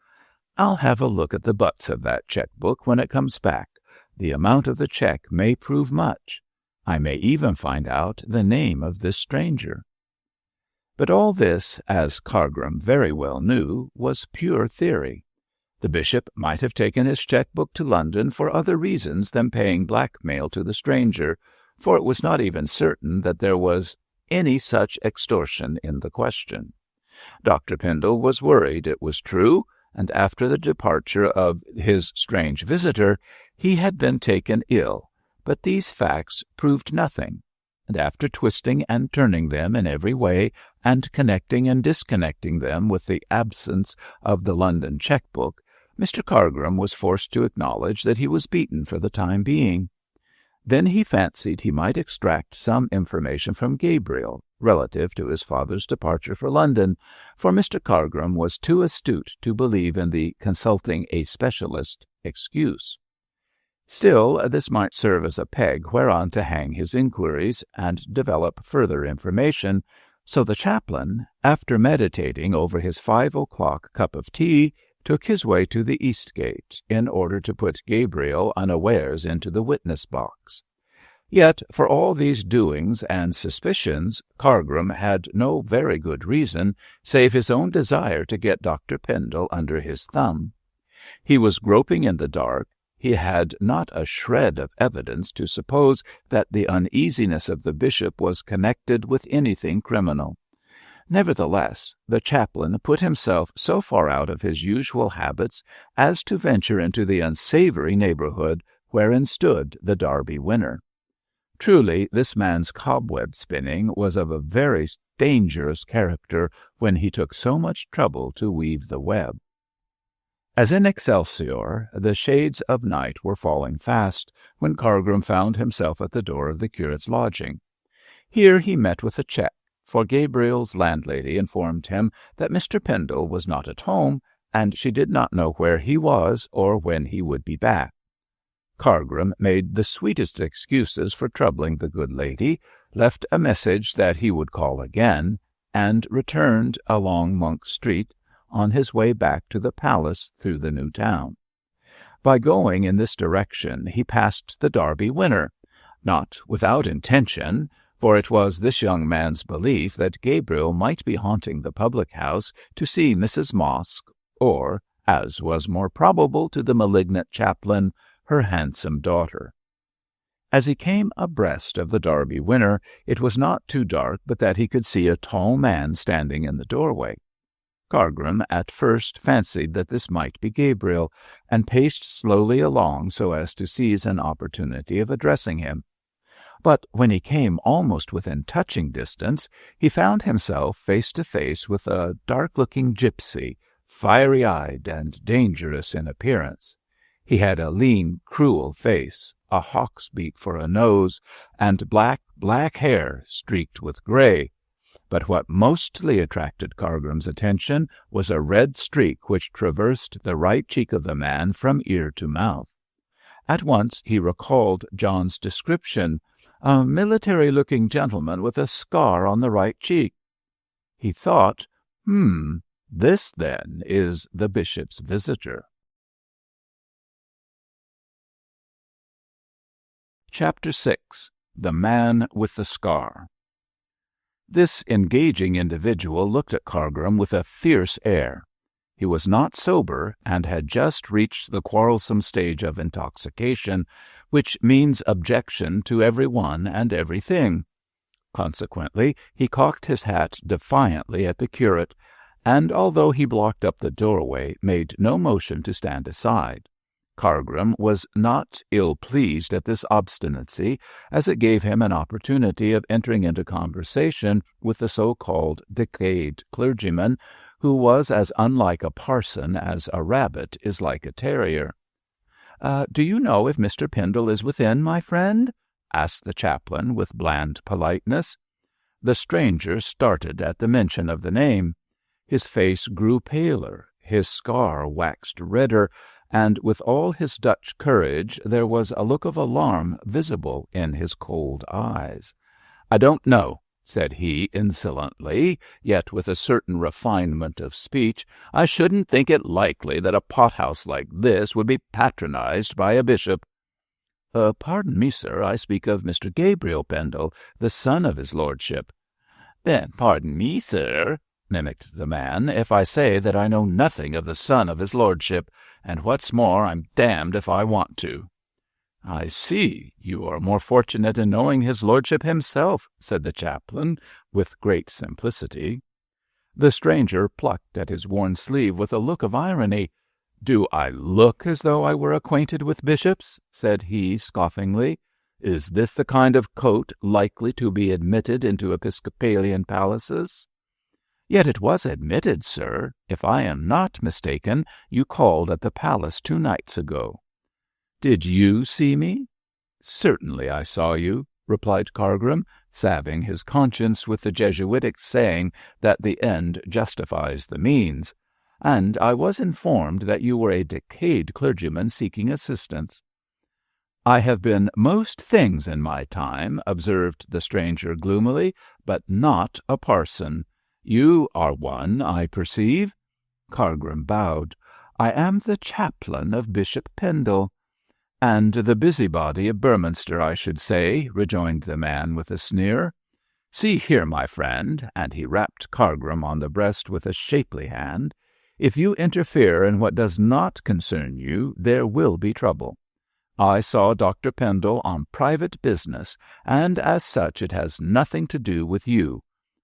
I'll have a look at the butts of that cheque-book when it comes back. The amount of the cheque may prove much. I may even find out the name of this stranger. But all this, as Cargrim very well knew, was pure theory. The bishop might have taken his cheque-book to London for other reasons than paying blackmail to the stranger, for it was not even certain that there was any such extortion in the question. Dr. Pendle was worried, it was true, and after the departure of his strange visitor, he had been taken ill, but these facts proved nothing, and after twisting and turning them in every way, and connecting and disconnecting them with the absence of the London cheque-book, Mr. Cargrim was forced to acknowledge that he was beaten for the time being. Then he fancied he might extract some information from Gabriel relative to his father's departure for London, for Mr. Cargrim was too astute to believe in the consulting a specialist excuse. Still, this might serve as a peg whereon to hang his inquiries and develop further information, so the chaplain, after meditating over his 5 o'clock cup of tea, took his way to the east gate in order to put Gabriel unawares into the witness-box. Yet, for all these doings and suspicions, Cargrim had no very good reason, save his own desire to get Dr. Pendle under his thumb. He was groping in the dark. He had not a shred of evidence to suppose that the uneasiness of the bishop was connected with anything criminal. Nevertheless, the chaplain put himself so far out of his usual habits as to venture into the unsavory neighborhood wherein stood the Derby winner. Truly, this man's cobweb-spinning was of a very dangerous character when he took so much trouble to weave the web. As in Excelsior, the shades of night were falling fast when Cargrim found himself at the door of the curate's lodging. Here he met with a check, for Gabriel's landlady informed him that Mr. Pendle was not at home, and she did not know where he was or when he would be back. Cargrim made the sweetest excuses for troubling the good lady, left a message that he would call again, and returned along Monk Street on his way back to the palace through the new town. By going in this direction he passed the Derby winner, not without intention, for it was this young man's belief that Gabriel might be haunting the public-house to see Mrs. Mosk, or, as was more probable to the malignant chaplain, her handsome daughter. As he came abreast of the Derby winner, it was not too dark but that he could see a tall man standing in the doorway. Cargrim at first fancied that this might be Gabriel, and paced slowly along so as to seize an opportunity of addressing him. But when he came almost within touching distance, he found himself face to face with a dark-looking gypsy, fiery-eyed and dangerous in appearance. He had a lean, cruel face, a hawk's beak for a nose, and black hair streaked with grey. But what mostly attracted Cargrim's attention was a red streak which traversed the right cheek of the man from ear to mouth. At once he recalled John's description, a military-looking gentleman with a scar on the right cheek. He thought, this, then, is the bishop's visitor. Chapter 6. The Man with the Scar. This engaging individual looked at Cargrim with a fierce air. He was not sober, and had just reached the quarrelsome stage of intoxication, which means objection to every one and everything. Consequently, he cocked his hat defiantly at the curate, and although he blocked up the doorway, made no motion to stand aside. Cargrim was not ill-pleased at this obstinacy, as it gave him an opportunity of entering into conversation with the so-called decayed clergyman, who was as unlike a parson as a rabbit is like a terrier. "Do you know if Mr. Pendle is within, my friend?" asked the chaplain with bland politeness. The stranger started at the mention of the name. His face grew paler, his scar waxed redder, and with all his Dutch courage there was a look of alarm visible in his cold eyes. "I don't know," said he insolently, yet with a certain refinement of speech. "I shouldn't think it likely that a pothouse like this would be patronized by a bishop." "Pardon me, sir, I speak of Mr. Gabriel Pendle, the son of his lordship." "Then pardon me, sir," mimicked the man, "if I say that I know nothing of the son of his lordship, and what's more, I'm damned if I want to." "I see you are more fortunate in knowing his lordship himself," said the chaplain, with great simplicity. The stranger plucked at his worn sleeve with a look of irony. "Do I look as though I were acquainted with bishops?" said he scoffingly. "Is this the kind of coat likely to be admitted into Episcopalian palaces?" "Yet it was admitted, sir. If I am not mistaken, you called at the palace 2 nights ago." "Did you see me?" "Certainly I saw you," replied Cargrim, salving his conscience with the Jesuitic saying that the end justifies the means. "And I was informed that you were a decayed clergyman seeking assistance." "I have been most things in my time," observed the stranger gloomily, "but not a parson. You are one, I perceive." Cargrim bowed. "I am the chaplain of Bishop Pendle." "And the busybody of Beorminster, I should say," rejoined the man with a sneer. "See here, my friend," and he rapped Cargrim on the breast with a shapely hand, "if you interfere in what does not concern you, there will be trouble. I saw Dr. Pendle on private business, and as such it has nothing to do with you.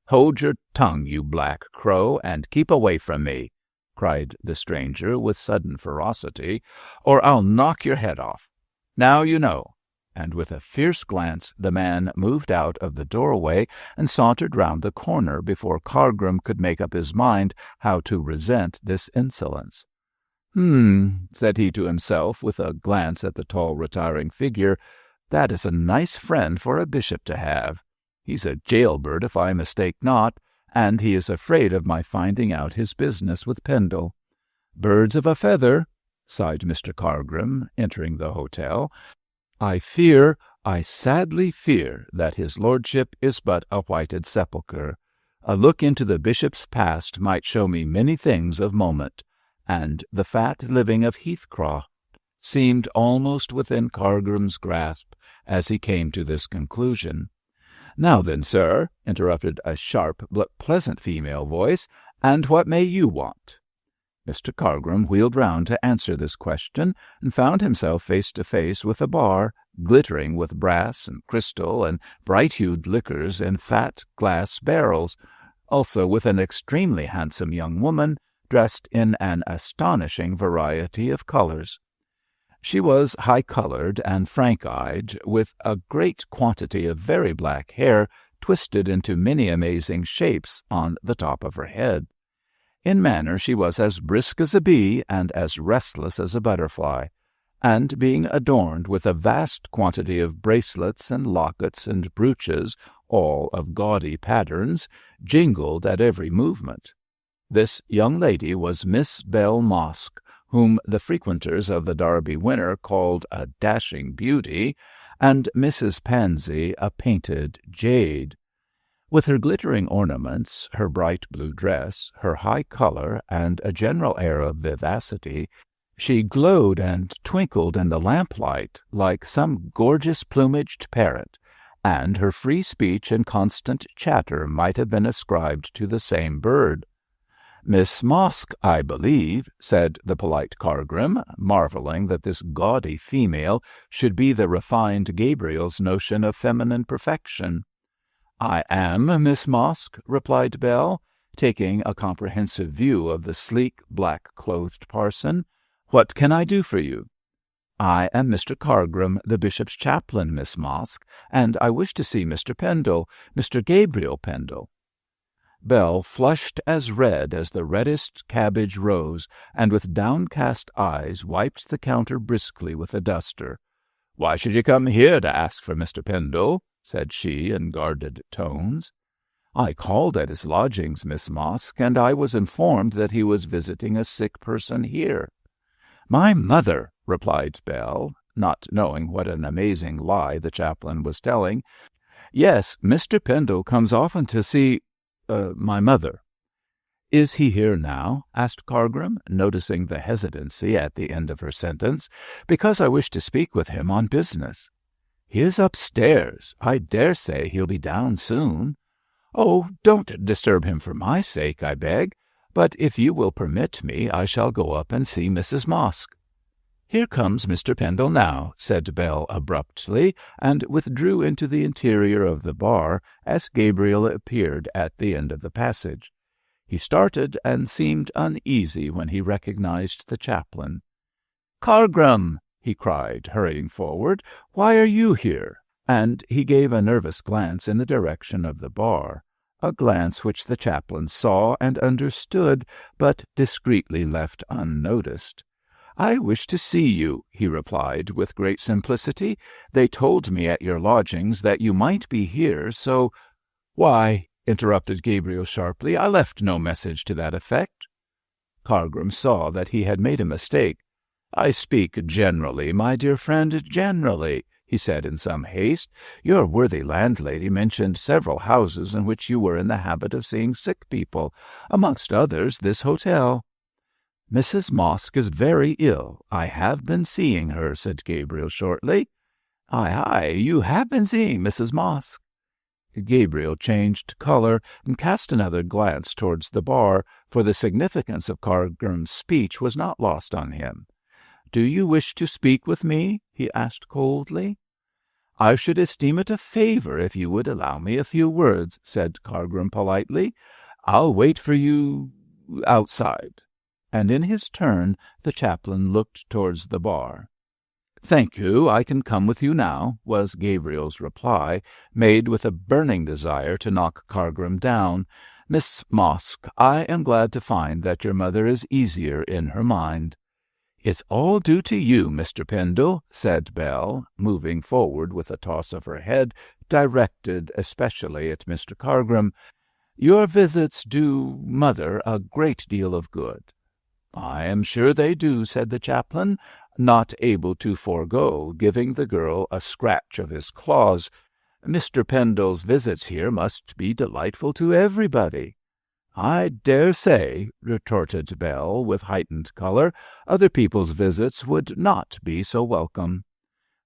"Hold your tongue, you black crow, and keep away from me," cried the stranger with sudden ferocity, "or I'll knock your head off. Now you know." And with a fierce glance the man moved out of the doorway and sauntered round the corner before Cargrim could make up his mind how to resent this insolence. Said he to himself, with a glance at the tall retiring figure, "that is a nice friend for a bishop to have. He's a jailbird, if I mistake not, and he is afraid of my finding out his business with Pendle. Birds of a feather," sighed Mr. Cargrim, entering the hotel. I sadly fear that his lordship is but a whited sepulchre. A look into the bishop's past might show me many things of moment, and the fat living of Heathcroft seemed almost within Cargrim's grasp as he came to this conclusion. "Now then, sir," interrupted a sharp but pleasant female voice, "and what may you want?" Mr. Cargrim wheeled round to answer this question, and found himself face to face with a bar, glittering with brass and crystal and bright-hued liquors in fat glass barrels, also with an extremely handsome young woman, dressed in an astonishing variety of colours. She was high-coloured and frank-eyed, with a great quantity of very black hair twisted into many amazing shapes on the top of her head. In manner she was as brisk as a bee and as restless as a butterfly, and being adorned with a vast quantity of bracelets and lockets and brooches, all of gaudy patterns, jingled at every movement. This young lady was Miss Belle Mosk, whom the frequenters of the Derby Winner called a dashing beauty, and Mrs. Pansy a painted jade. With her glittering ornaments, her bright blue dress, her high colour, and a general air of vivacity, she glowed and twinkled in the lamplight like some gorgeous plumaged parrot, and her free speech and constant chatter might have been ascribed to the same bird. "Miss Mosk, I believe," said the polite Cargrim, marvelling that this gaudy female should be the refined Gabriel's notion of feminine perfection. "I am Miss Mosk," replied Belle, taking a comprehensive view of the sleek, black-clothed parson. "What can I do for you?" "I am Mr. Cargrim, the bishop's chaplain, Miss Mosk, and I wish to see Mr. Pendle, Mr. Gabriel Pendle." Belle flushed as red as the reddest cabbage rose, and with downcast eyes wiped the counter briskly with a duster. "Why should you come here to ask for Mr. Pendle?" said she in guarded tones. "I called at his lodgings, Miss Mosk, and I was informed that he was visiting a sick person here." "My mother," replied Belle, not knowing what an amazing lie the chaplain was telling. "Yes, Mr. Pendle comes often to see my mother." "Is he here now?" asked Cargrim, noticing the hesitancy at the end of her sentence. "Because I wish to speak with him on business." "He is upstairs. I dare say he'll be down soon." "Oh, don't disturb him for my sake, I beg. But if you will permit me, I shall go up and see Mrs. Mosk." "Here comes Mr. Pendle now," said Belle abruptly, and withdrew into the interior of the bar as Gabriel appeared at the end of the passage. He started and seemed uneasy when he recognized the chaplain. "Cargrim!" he cried, hurrying forward. "Why are you here?" And he gave a nervous glance in the direction of the bar, a glance which the chaplain saw and understood, but discreetly left unnoticed. "I wish to see you," he replied with great simplicity. "They told me at your lodgings that you might be here, so—" "Why," interrupted Gabriel sharply, "I left no message to that effect." Cargrim saw that he had made a mistake. "I speak generally, my dear friend, generally," he said in some haste. "Your worthy landlady mentioned several houses in which you were in the habit of seeing sick people, amongst others this hotel." "Mrs. Mosk is very ill. I have been seeing her," said Gabriel shortly. "Aye, you have been seeing Mrs. Mosk." Gabriel changed colour and cast another glance towards the bar, for the significance of Cargrim's speech was not lost on him. "Do you wish to speak with me?" he asked coldly. "I should esteem it a favour if you would allow me a few words," said Cargrim politely. "I'll wait for you outside." And in his turn the chaplain looked towards the bar. "Thank you, I can come with you now," was Gabriel's reply, made with a burning desire to knock Cargrim down. "Miss Mosk, I am glad to find that your mother is easier in her mind." "It's all due to you, Mr. Pendle," said Bell, moving forward with a toss of her head, directed especially at Mr. Cargrim. "Your visits do Mother a great deal of good." "I am sure they do," said the chaplain, not able to forego giving the girl a scratch of his claws. "Mr. Pendle's visits here must be delightful to everybody." "I dare say," retorted Bell, with heightened colour, "other people's visits would not be so welcome."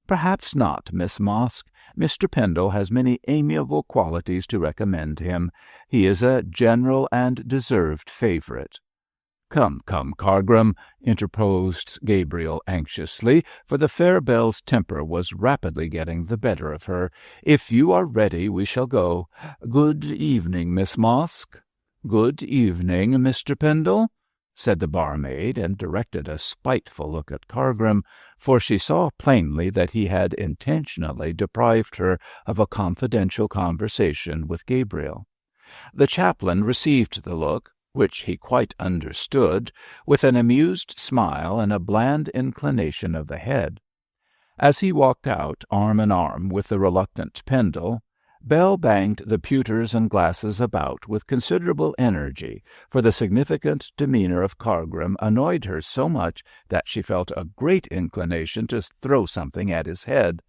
"Perhaps not, Miss Mosk. Mr. Pendle has many amiable qualities to recommend him. He is a general and deserved favourite." "Come, Cargrim," interposed Gabriel anxiously, for the fair Bell's temper was rapidly getting the better of her. "If you are ready, we shall go. Good evening, Miss Mosk." "Good evening, Mr. Pendle," said the barmaid, and directed a spiteful look at Cargrim, for she saw plainly that he had intentionally deprived her of a confidential conversation with Gabriel. The chaplain received the look, which he quite understood, with an amused smile and a bland inclination of the head. As he walked out arm in arm with the reluctant Pendle, Bell banged the pewters and glasses about with considerable energy, for the significant demeanour of Cargrim annoyed her so much that she felt a great inclination to throw something at his head.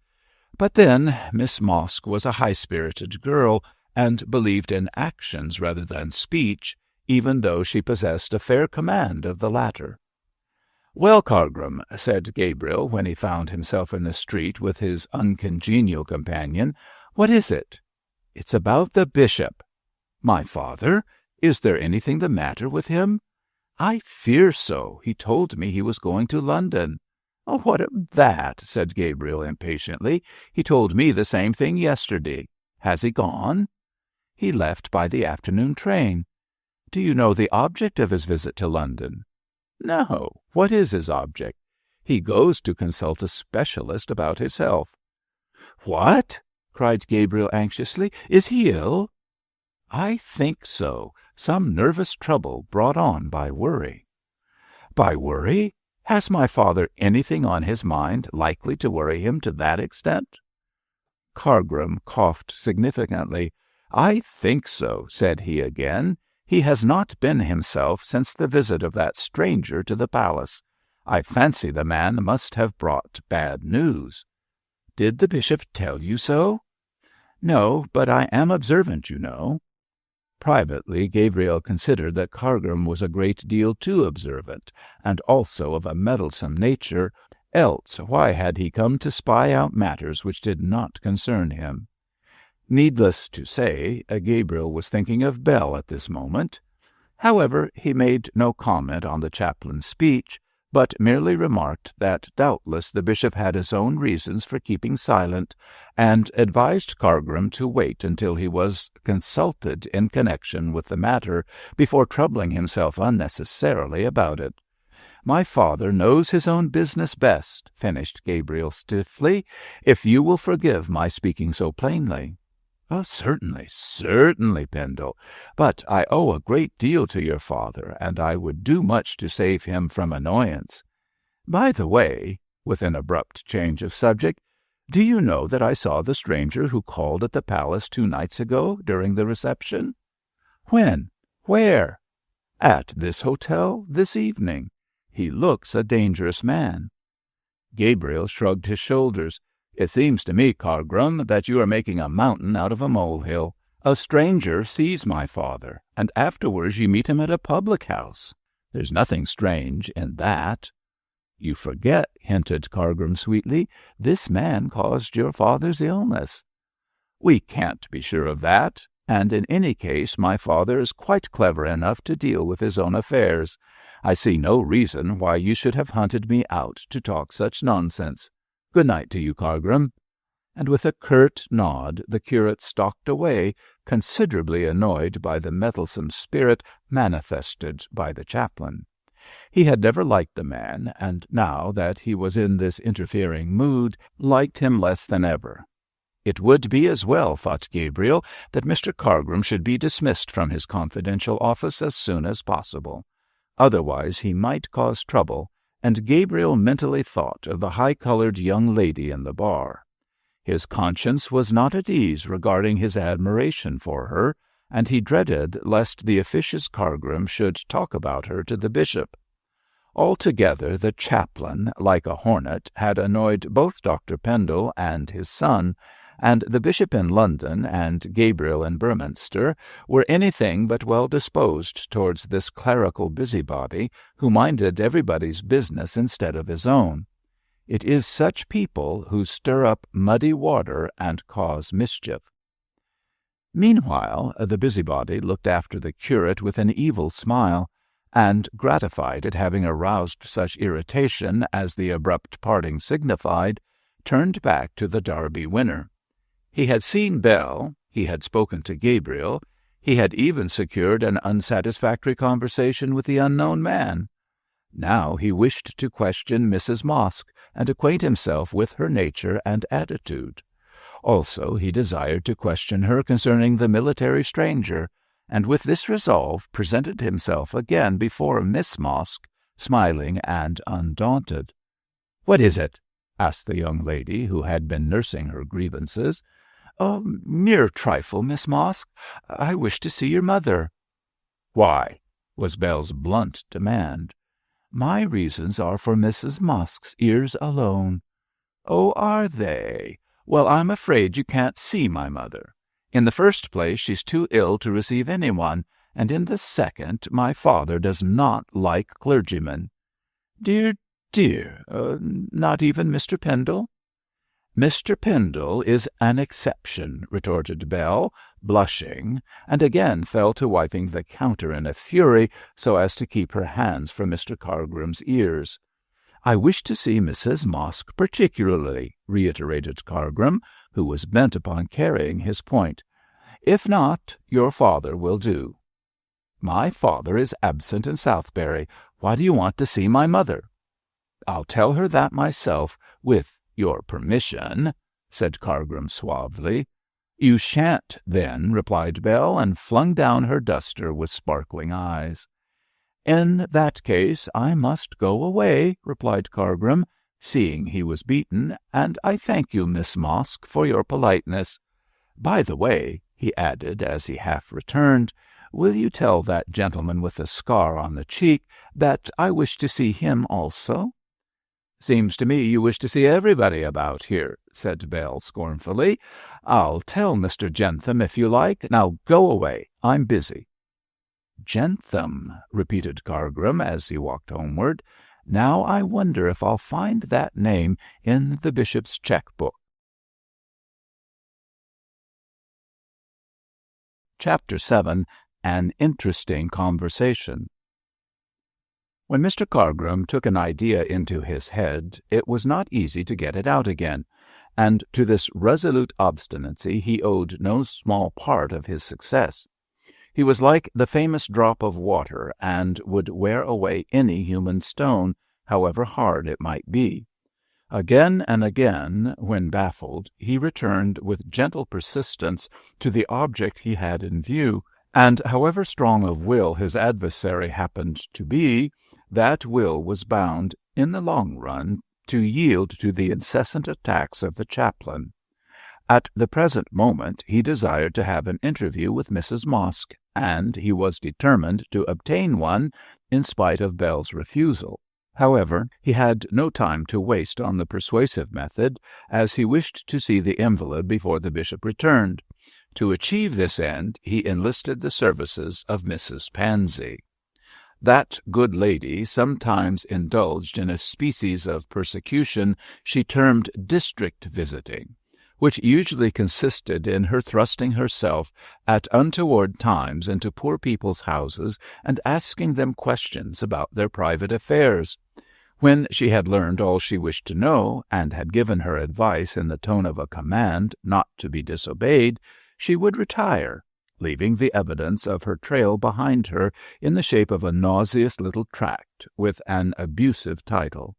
But then Miss Mosk was a high-spirited girl, and believed in actions rather than speech, even though she possessed a fair command of the latter. "Well, Cargrim," said Gabriel, when he found himself in the street with his uncongenial companion, "what is it?" "It's about the bishop." "My father? Is there anything the matter with him?" "I fear so. He told me he was going to London." "Oh, what of that?" said Gabriel impatiently. "He told me the same thing yesterday. Has he gone?" "He left by the afternoon train." "Do you know the object of his visit to London?" "No. What is his object?" "He goes to consult a specialist about his health." "What?" cried Gabriel anxiously. "Is he ill?" "I think so. Some nervous trouble brought on by worry." "By worry? Has my father anything on his mind likely to worry him to that extent?" Cargrim coughed significantly. "I think so," said he again. "He has not been himself since the visit of that stranger to the palace. I fancy the man must have brought bad news." "Did the bishop tell you so?" "No, but I am observant, you know." Privately, Gabriel considered that Cargrim was a great deal too observant, and also of a meddlesome nature, else why had he come to spy out matters which did not concern him? Needless to say, Gabriel was thinking of Bell at this moment. However, he made no comment on the chaplain's speech, but merely remarked that doubtless the bishop had his own reasons for keeping silent, and advised Cargrim to wait until he was consulted in connection with the matter before troubling himself unnecessarily about it. "My father knows his own business best," finished Gabriel stiffly, "if you will forgive my speaking so plainly." "Oh, certainly, Pendle. But I owe a great deal to your father, and I would do much to save him from annoyance. By the way," with an abrupt change of subject, "do you know that I saw the stranger who called at the palace 2 nights ago during the reception?" "When? Where?" "At this hotel this evening. He looks a dangerous man." Gabriel shrugged his shoulders. "It seems to me, Cargrim, that you are making a mountain out of a molehill. A stranger sees my father, and afterwards you meet him at a public-house. There's nothing strange in that." "You forget," hinted Cargrim sweetly, "this man caused your father's illness." "We can't be sure of that, and in any case my father is quite clever enough to deal with his own affairs. I see no reason why you should have hunted me out to talk such nonsense. Good night to you, Cargrim." and with a curt nod the curate stalked away, considerably annoyed by the meddlesome spirit manifested by the chaplain. He had never liked the man, and now that he was in this interfering mood, liked him less than ever. It would be as well, thought Gabriel, that Mr. Cargrim should be dismissed from his confidential office as soon as possible. Otherwise he might cause trouble, and Gabriel mentally thought of the high-coloured young lady in the bar. His conscience was not at ease regarding his admiration for her, and he dreaded lest the officious Cargrim should talk about her to the bishop. Altogether the chaplain, like a hornet, had annoyed both Dr. Pendle and his son, and the bishop in London and Gabriel in Burminster were anything but well disposed towards this clerical busybody who minded everybody's business instead of his own. It is such people who stir up muddy water and cause mischief. Meanwhile, the busybody looked after the curate with an evil smile, and, gratified at having aroused such irritation as the abrupt parting signified, turned back to the Derby winner. He had seen Bell, he had spoken to Gabriel, he had even secured an unsatisfactory conversation with the unknown man. Now he wished to question Mrs. Mosk and acquaint himself with her nature and attitude. Also he desired to question her concerning the military stranger, and with this resolve presented himself again before Miss Mosk, smiling and undaunted. "What is it?" asked the young lady, who had been nursing her grievances. "A mere trifle, Miss Mosk. I wish to see your mother." "Why?" was Bell's blunt demand. "My reasons are for Mrs. Mosk's ears alone." "Oh, are they? Well, I'm afraid you can't see my mother. In the first place, she's too ill to receive anyone, and in the second, my father does not like clergymen." "Dear, dear, not even Mr. Pendle?" "Mr. Pendle is an exception," retorted Bell, blushing, and again fell to wiping the counter in a fury so as to keep her hands from Mr. Cargrim's ears. "I wish to see Mrs. Mosk particularly," reiterated Cargrim, who was bent upon carrying his point. "If not, your father will do." "My father is absent in Southberry. Why do you want to see my mother?" "I'll tell her that myself, with your permission," said Cargrim suavely. "You shan't, then," replied Bell, and flung down her duster with sparkling eyes. "In that case I must go away," replied Cargrim, seeing he was beaten, "and I thank you, Miss Mosk, for your politeness. By the way," he added as he half returned, "will you tell that gentleman with the scar on the cheek that I wish to see him also?" "Seems to me you wish to see everybody about here," said Bell scornfully. "I'll tell Mr. Jentham if you like. Now go away. I'm busy." "Jentham," repeated Cargrim as he walked homeward. "Now I wonder if I'll find that name in the bishop's cheque-book." Chapter 7. An Interesting Conversation. When Mr. Cargrim took an idea into his head, it was not easy to get it out again, and to this resolute obstinacy he owed no small part of his success. He was like the famous drop of water, and would wear away any human stone, however hard it might be. Again and again, when baffled, he returned with gentle persistence to the object he had in view, and however strong of will his adversary happened to be, that will was bound, in the long run, to yield to the incessant attacks of the chaplain. At the present moment he desired to have an interview with Mrs. Mosk, and he was determined to obtain one, in spite of Bell's refusal. However, he had no time to waste on the persuasive method, as he wished to see the invalid before the bishop returned. To achieve this end he enlisted the services of Mrs. Pansy. That good lady sometimes indulged in a species of persecution she termed district visiting, which usually consisted in her thrusting herself at untoward times into poor people's houses and asking them questions about their private affairs. When she had learned all she wished to know, and had given her advice in the tone of a command not to be disobeyed, she would retire, leaving the evidence of her trail behind her in the shape of a nauseous little tract with an abusive title.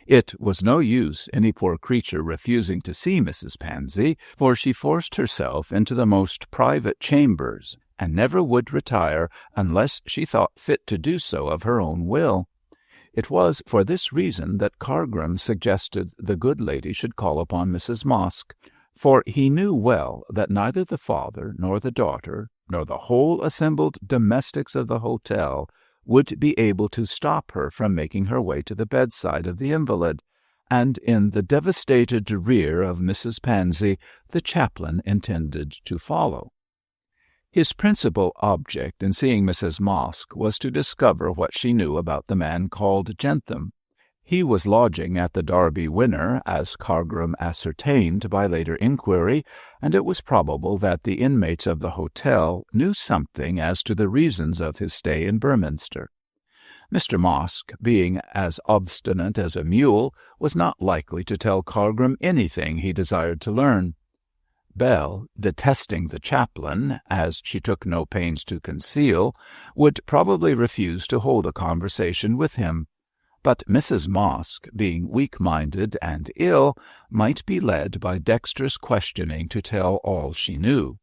It was no use any poor creature refusing to see Mrs. Pansy, for she forced herself into the most private chambers, and never would retire unless she thought fit to do so of her own will. It was for this reason that Cargrim suggested the good lady should call upon Mrs. Mosk, for he knew well that neither the father nor the daughter, nor the whole assembled domestics of the hotel, would be able to stop her from making her way to the bedside of the invalid, and in the devastated rear of Mrs. Pansy the chaplain intended to follow. His principal object in seeing Mrs. Mosk was to discover what she knew about the man called Jentham. He was lodging at the Derby Winner, as Cargrim ascertained by later inquiry, and it was probable that the inmates of the hotel knew something as to the reasons of his stay in Beorminster. Mr. Mosk, being as obstinate as a mule, was not likely to tell Cargrim anything he desired to learn. Bell, detesting the chaplain, as she took no pains to conceal, would probably refuse to hold a conversation with him. But Mrs. Mosk, being weak-minded and ill, might be led by dexterous questioning to tell all she knew.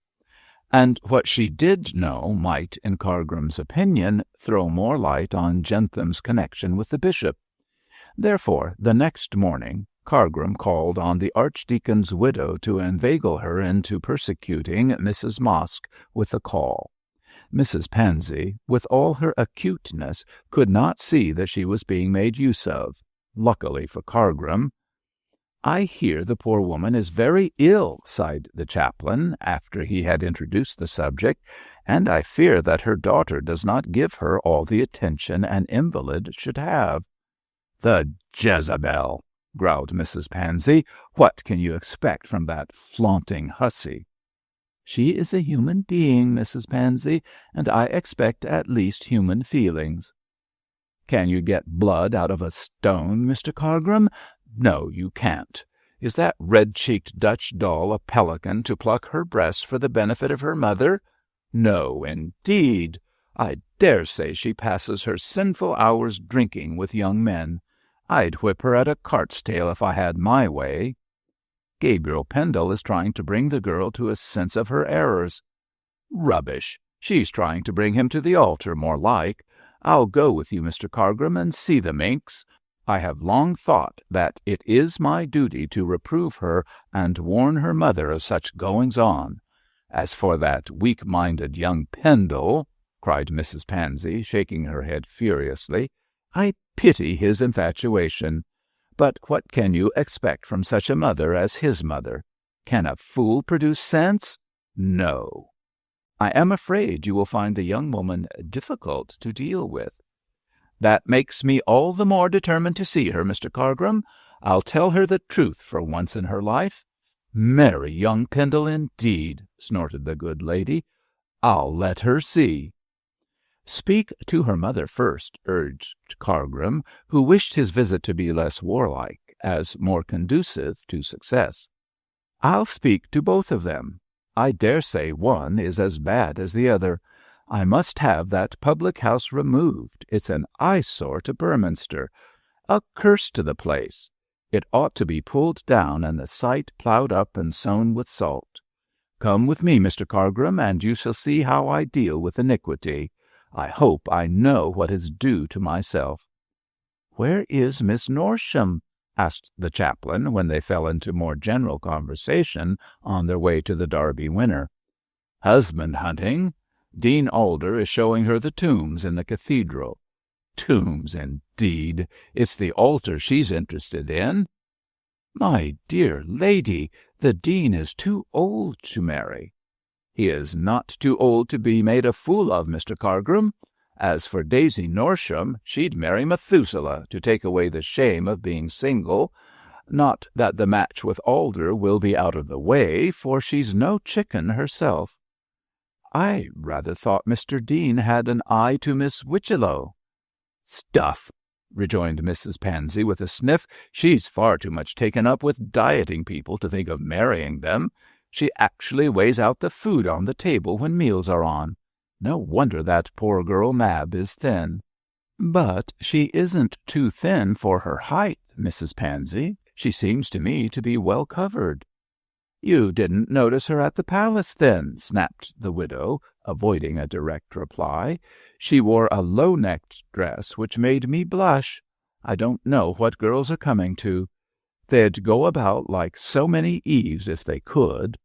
And what she did know might, in Cargrim's opinion, throw more light on Jentham's connection with the bishop. Therefore, the next morning, Cargrim called on the archdeacon's widow to inveigle her into persecuting Mrs. Mosk with a call. Mrs. Pansy, with all her acuteness, could not see that she was being made use of. Luckily for Cargrim. "I hear the poor woman is very ill," sighed the chaplain, after he had introduced the subject, "and I fear that her daughter does not give her all the attention an invalid should have." "The Jezebel!" growled Mrs. Pansy. "What can you expect from that flaunting hussy?" "She is a human being, Mrs. Pansy, and I expect at least human feelings." "Can you get blood out of a stone, Mr. Cargrim? No, you can't. Is that red-cheeked Dutch doll a pelican to pluck her breast for the benefit of her mother? No, indeed. I dare say she passes her sinful hours drinking with young men. I'd whip her at a cart's tail if I had my way. Gabriel Pendle is trying to bring the girl to a sense of her errors." "Rubbish! She's trying to bring him to the altar, more like. I'll go with you, Mr. Cargrim, and see the minx. I have long thought that it is my duty to reprove her and warn her mother of such goings-on. As for that weak-minded young Pendle," cried Mrs. Pansy, shaking her head furiously, "I pity his infatuation. But what can you expect from such a mother as his mother? Can a fool produce sense? No. I am afraid you will find the young woman difficult to deal with." "That makes me all the more determined to see her, Mr. Cargrim. I'll tell her the truth for once in her life." "Marry young Pendle, indeed," snorted the good lady. "I'll let her see." "Speak to her mother first," urged Cargrim, who wished his visit to be less warlike, as more conducive to success. "I'll speak to both of them. I dare say one is as bad as the other. I must have that public-house removed. It's an eyesore to Beorminster. A curse to the place. It ought to be pulled down and the site ploughed up and sown with salt. Come with me, Mr. Cargrim, and you shall see how I deal with iniquity. I hope I know what is due to myself." "Where is Miss Norsham?" asked the chaplain, when they fell into more general conversation on their way to the Derby Winner. "Husband hunting. Dean Alder is showing her the tombs in the cathedral." "Tombs, indeed! It's the altar she's interested in." "My dear lady, the dean is too old to marry." "He is not too old to be made a fool of, Mr. Cargrim. As for Daisy Norsham, she'd marry Methuselah to take away the shame of being single. Not that the match with Alder will be out of the way, for she's no chicken herself." "I rather thought Mr. Dean had an eye to Miss Whichelow." "Stuff! rejoined Mrs. Pansy with a sniff. "She's far too much taken up with dieting people to think of marrying them. She actually weighs out the food on the table when meals are on. No wonder that poor girl Mab is thin." "But she isn't too thin for her height, Mrs. Pansy. She seems to me to be well covered." "You didn't notice her at the palace, then?" snapped the widow, avoiding a direct reply. "She wore a low-necked dress which made me blush. I don't know what girls are coming to. They'd go about like so many Eves if they could."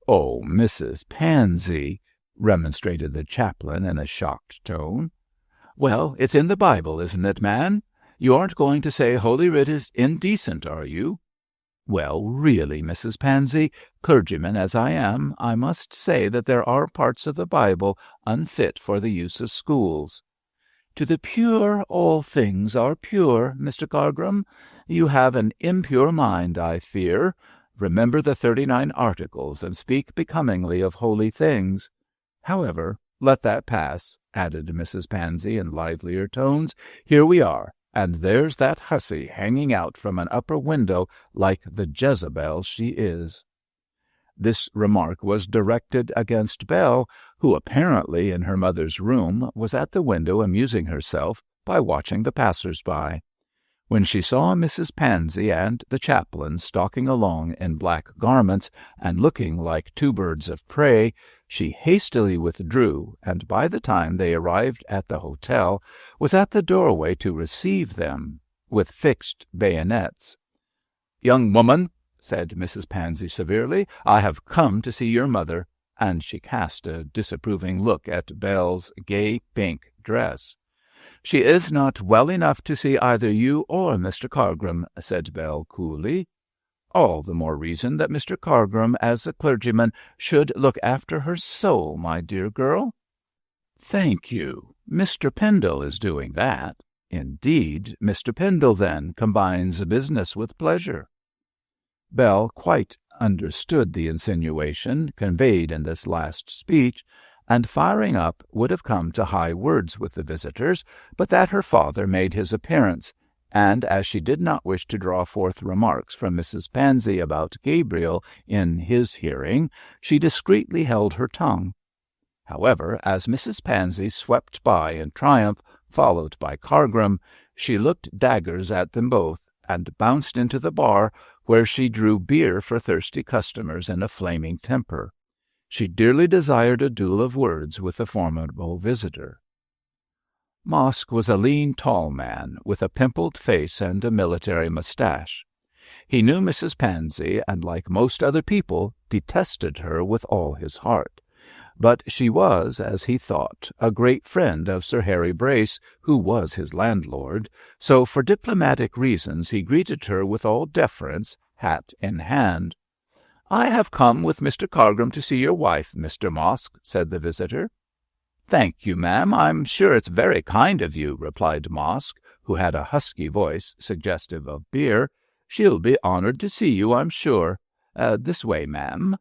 "Oh, Mrs. Pansy," remonstrated the chaplain in a shocked tone. "Well, it's in the Bible, isn't it, man? You aren't going to say Holy Writ is indecent, are you?" "Well, really, Mrs. Pansy, clergyman as I am, I must say that there are parts of the Bible unfit for the use of schools." "To the pure all things are pure, Mr. Cargrim. You have an impure mind, I fear. Remember the 39 Articles, and speak becomingly of holy things. However, let that pass," added Mrs. Pansy in livelier tones. "Here we are, and there's that hussy hanging out from an upper window like the Jezebel she is." This remark was directed against Belle, who apparently in her mother's room was at the window amusing herself by watching the passers-by. When she saw Mrs. Pansy and the chaplain stalking along in black garments and looking like two birds of prey, she hastily withdrew, and by the time they arrived at the hotel, was at the doorway to receive them, with fixed bayonets. "Young woman," said Mrs. Pansy severely, "I have come to see your mother," and she cast a disapproving look at Belle's gay pink dress. "She is not well enough to see either you or Mr. Cargrim," said Belle coolly. "All the more reason that Mr. Cargrim, as a clergyman, should look after her soul, my dear girl." "Thank you. Mr. Pendle is doing that." "Indeed, Mr. Pendle, then, combines business with pleasure." Belle quite understood the insinuation conveyed in this last speech, and firing up would have come to high words with the visitors, but that her father made his appearance, and as she did not wish to draw forth remarks from Mrs. Pansy about Gabriel in his hearing, she discreetly held her tongue. However, as Mrs. Pansy swept by in triumph, followed by Cargrim, she looked daggers at them both, and bounced into the bar, where she drew beer for thirsty customers in a flaming temper. She dearly desired a duel of words with the formidable visitor. Mosk was a lean, tall man, with a pimpled face and a military moustache. He knew Mrs. Pansy, and, like most other people, detested her with all his heart. But she was, as he thought, a great friend of Sir Harry Brace, who was his landlord, so for diplomatic reasons he greeted her with all deference, hat in hand. "I have come with Mr. Cargrim to see your wife, Mr. Mosk," said the visitor. "Thank you, ma'am. I'm sure it's very kind of you," replied Mosk, who had a husky voice suggestive of beer. "She'll be honored to see you, I'm sure. This way, ma'am."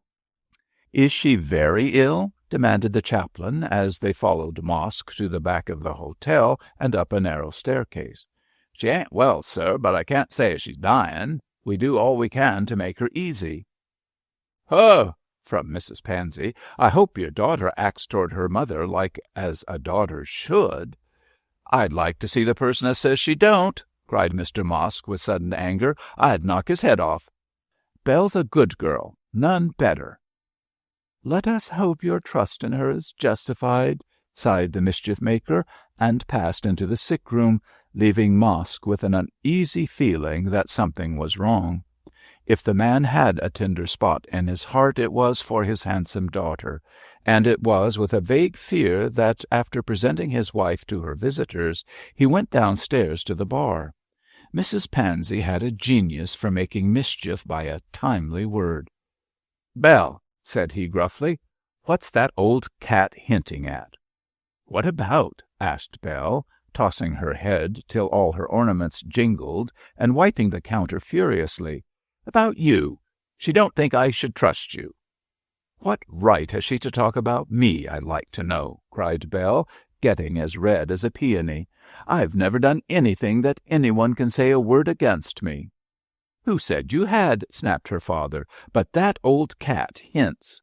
"Is she very ill?" demanded the chaplain, as they followed Mosk to the back of the hotel and up a narrow staircase. "She ain't well, sir, but I can't say she's dying. We do all we can to make her easy." "Oh!" from Mrs. Pansy. "I hope your daughter acts toward her mother like as a daughter should." "I'd like to see the person as says she don't," cried Mr. Mosk with sudden anger. "I'd knock his head off." "Belle's a good girl, none better." "Let us hope your trust in her is justified," sighed the mischief-maker, and passed into the sick-room, leaving Mosk with an uneasy feeling that something was wrong. If the man had a tender spot in his heart, it was for his handsome daughter, and it was with a vague fear that, after presenting his wife to her visitors, he went downstairs to the bar. Mrs. Pansy had a genius for making mischief by a timely word. "Belle," said he gruffly, "what's that old cat hinting at?" "What about?" asked Belle, tossing her head till all her ornaments jingled, and wiping the counter furiously. "About you. She don't think I should trust you." "What right has she to talk about me, I'd like to know?" cried Belle, getting as red as a peony. I've never done anything that anyone can say a word against me." "Who said you had?" snapped her father. "But that old cat hints."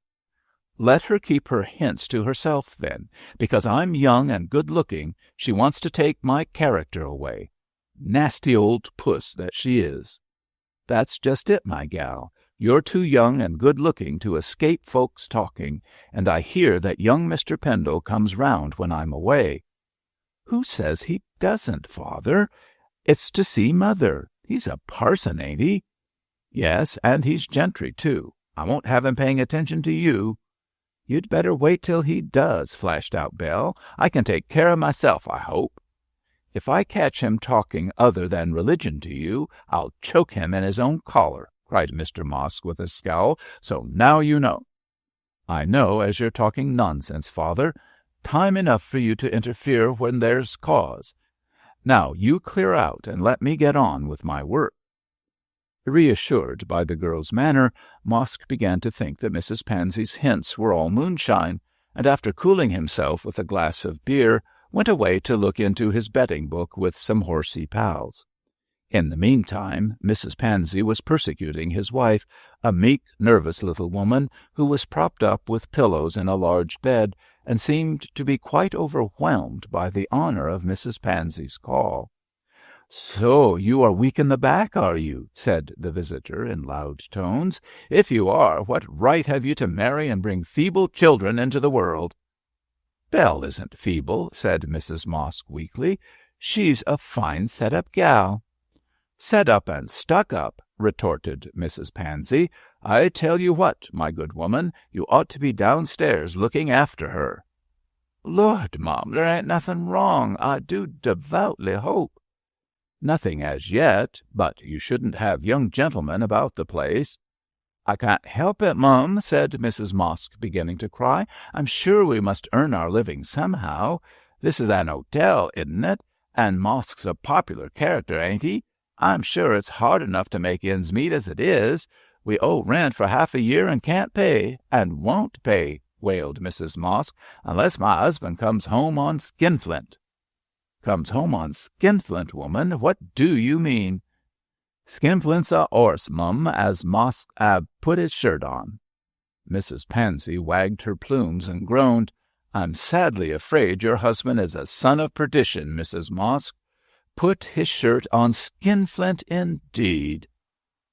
"Let her keep her hints to herself, then. Because I'm young and good-looking, she wants to take my character away. Nasty old puss that she is." "That's just it, my gal. You're too young and good-looking to escape folks talking, and I hear that young Mr. Pendle comes round when I'm away." "Who says he doesn't, father? It's to see mother. He's a parson, ain't he?" "Yes, and he's gentry, too. I won't have him paying attention to you." "You'd better wait till he does," flashed out Belle. "I can take care of myself, I hope." "If I catch him talking other than religion to you, I'll choke him in his own collar," cried Mr. Mosk with a scowl. "So now you know." "I know as you're talking nonsense, father. Time enough for you to interfere when there's cause. Now you clear out and let me get on with my work." Reassured by the girl's manner, Mosk began to think that Mrs. Pansy's hints were all moonshine, and after cooling himself with a glass of beer, went away to look into his betting book with some horsey pals. In the meantime, Mrs. Pansy was persecuting his wife, a meek, nervous little woman who was propped up with pillows in a large bed and seemed to be quite overwhelmed by the honor of Mrs. Pansy's call. "So you are weak in the back, are you?" said the visitor in loud tones. "If you are, what right have you to marry and bring feeble children into the world?" "Belle isn't feeble," said Mrs. Mosk weakly. "She's a fine set-up gal." "Set up and stuck up," retorted Mrs. Pansy. "I tell you what, my good woman, you ought to be downstairs looking after her." "Lord, Mum, there ain't nothing wrong. I do devoutly hope—" "Nothing as yet, but you shouldn't have young gentlemen about the place." "I can't help it, Mum," said Mrs. Mosk, beginning to cry. "I'm sure we must earn our living somehow. This is an hotel, isn't it? And Mosk's a popular character, ain't he? I'm sure it's hard enough to make ends meet as it is. We owe rent for half a year and can't pay, and won't pay," wailed Mrs. Mosk, "unless my husband comes home on skinflint." "Comes home on skinflint, woman? What do you mean?" "Skinflint's a 'orse, Mum, as Mosk 'ave put his shirt on." Mrs. Pansy wagged her plumes and groaned. "I'm sadly afraid your husband is a son of perdition, Mrs. Mosk. Put his shirt on skinflint, indeed."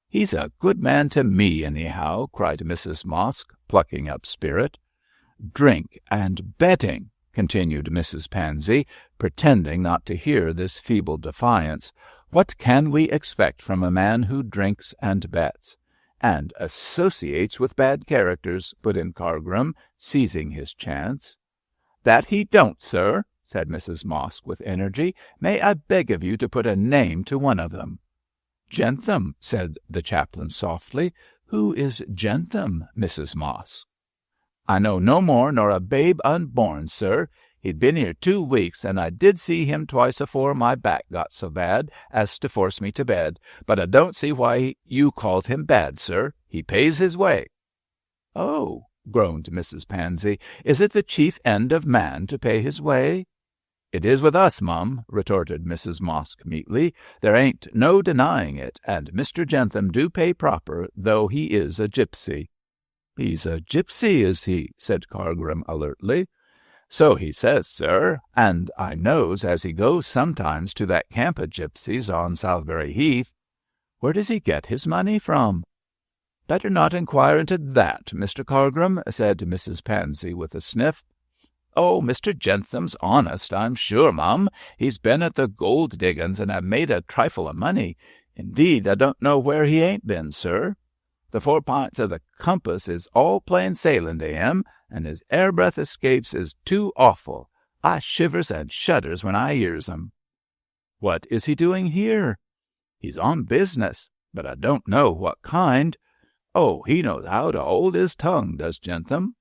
"He's a good man to me, anyhow," cried Mrs. Mosk, plucking up spirit. "Drink and betting," continued Mrs. Pansy, pretending not to hear this feeble defiance. "What can we expect from a man who drinks and bets?" "And associates with bad characters," put in Cargrim, seizing his chance. "That he don't, sir," said Mrs. Mosk with energy. "May I beg of you to put a name to one of them?" "Jentham," said the chaplain softly. "Who is Jentham, Mrs. Mosk?" "I know no more nor a babe unborn, sir. He'd been here 2 weeks, and I did see him twice afore my back got so bad as to force me to bed. But I don't see why you calls him bad, sir. He pays his way." "Oh," groaned Mrs. Pansy, "is it the chief end of man to pay his way?" "It is with us, Mum," retorted Mrs. Mosk meekly. "There ain't no denying it, and Mr. Jentham do pay proper, though he is a gipsy." "He's a gipsy, is he?" said Cargrim alertly. "So he says, sir, and I knows as he goes sometimes to that camp of gipsies on Salisbury Heath." "Where does he get his money from?" "Better not inquire into that, Mr. Cargrim," said Mrs. Pansy with a sniff. "Oh, Mr. Jentham's honest, I'm sure, Mum. He's been at the gold diggings and have made a trifle of money. Indeed, I don't know where he ain't been, sir. The 4 pints of the compass is all plain sailing to him, and his airbreath escapes is too awful. I shivers and shudders when I hears 'em." "What is he doing here?" "He's on business, but I don't know what kind. Oh, he knows how to hold his tongue, does Jentham."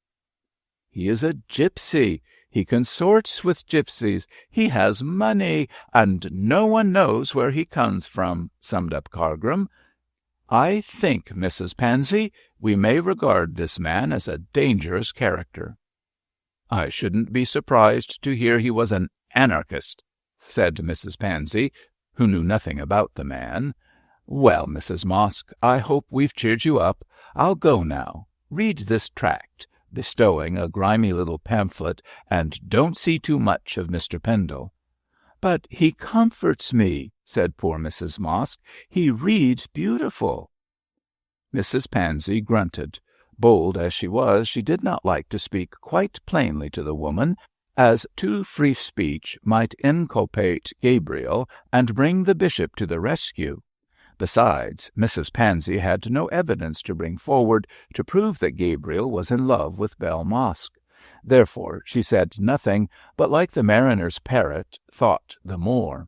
"He is a gipsy. He consorts with gipsies. He has money, and no one knows where he comes from," summed up Cargrim. "I think, Mrs. Pansy, we may regard this man as a dangerous character." "I shouldn't be surprised to hear he was an anarchist," said Mrs. Pansy, who knew nothing about the man. "Well, Mrs. Mosk, I hope we've cheered you up. I'll go now. Read this tract," bestowing a grimy little pamphlet, "and don't see too much of Mr. Pendle." "But he comforts me," said poor Mrs. Mosk. "He reads beautiful." Mrs. Pansy grunted. Bold as she was, she did not like to speak quite plainly to the woman, as too free speech might inculpate Gabriel and bring the bishop to the rescue. Besides, Mrs. Pansy had no evidence to bring forward to prove that Gabriel was in love with Belle Mosk. Therefore she said nothing, but like the mariner's parrot, thought the more.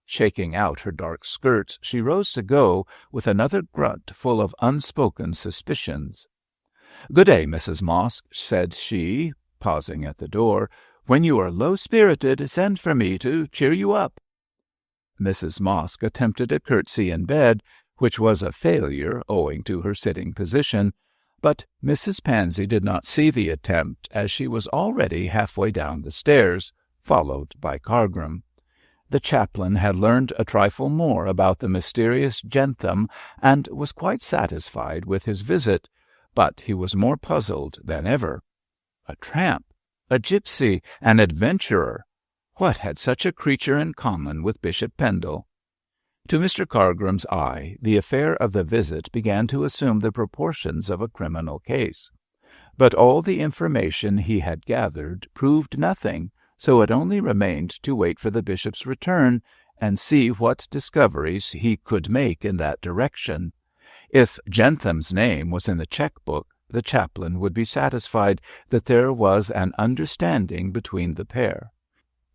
Shaking out her dark skirts, she rose to go, with another grunt full of unspoken suspicions. "Good day, Mrs. Mosk," said she, pausing at the door. "When you are low-spirited, send for me to cheer you up." Mrs. Mosk attempted a curtsy in bed, which was a failure owing to her sitting position, but Mrs. Pansy did not see the attempt, as she was already halfway down the stairs, followed by Cargrim. The chaplain had learned a trifle more about the mysterious Jentham, and was quite satisfied with his visit, but he was more puzzled than ever. A tramp, a gipsy, an adventurer. What had such a creature in common with Bishop Pendle? To Mr. Cargrim's eye, the affair of the visit began to assume the proportions of a criminal case. But all the information he had gathered proved nothing, so it only remained to wait for the bishop's return and see what discoveries he could make in that direction. If Jentham's name was in the cheque-book, the chaplain would be satisfied that there was an understanding between the pair.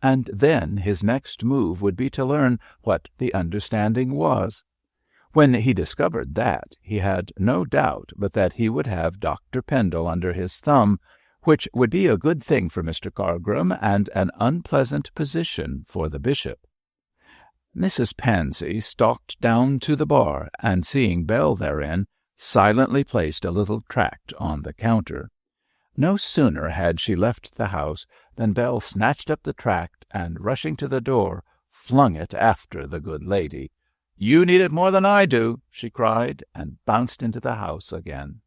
And then his next move would be to learn what the understanding was. When he discovered that, he had no doubt but that he would have Dr. Pendle under his thumb, which would be a good thing for Mr. Cargrim and an unpleasant position for the bishop. Mrs. Pansy stalked down to the bar, and seeing Belle therein, silently placed a little tract on the counter. No sooner had she left the house than Belle snatched up the tract, and, rushing to the door, flung it after the good lady. "You need it more than I do," she cried, and bounced into the house again.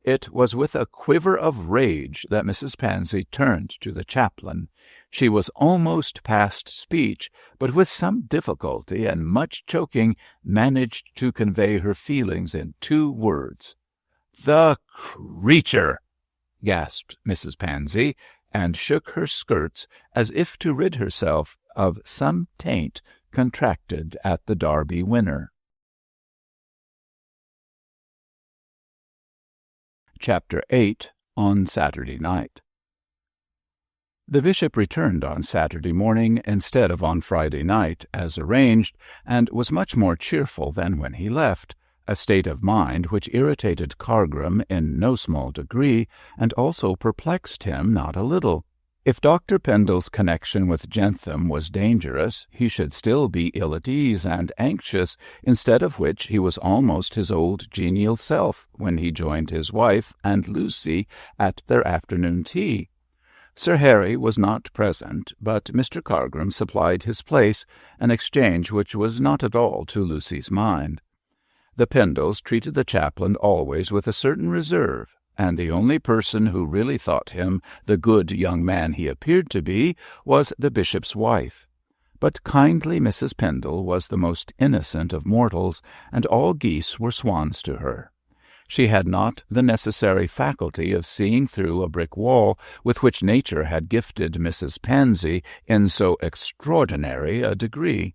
It was with a quiver of rage that Mrs. Pansy turned to the chaplain. She was almost past speech, but with some difficulty and much choking managed to convey her feelings in 2 words. "The creature!" gasped Mrs. Pansy, and shook her skirts as if to rid herself of some taint contracted at the Derby winner. Chapter 8. On Saturday night. The bishop returned on Saturday morning instead of on Friday night, as arranged, and was much more cheerful than when he left, a state of mind which irritated Cargrim in no small degree, and also perplexed him not a little. If Dr. Pendle's connection with Jentham was dangerous, he should still be ill at ease and anxious, instead of which he was almost his old genial self when he joined his wife and Lucy at their afternoon tea. Sir Harry was not present, but Mr. Cargrim supplied his place, an exchange which was not at all to Lucy's mind. The Pendles treated the chaplain always with a certain reserve, and the only person who really thought him the good young man he appeared to be was the bishop's wife. But kindly Mrs. Pendle was the most innocent of mortals, and all geese were swans to her. She had not the necessary faculty of seeing through a brick wall with which nature had gifted Mrs. Pansy in so extraordinary a degree.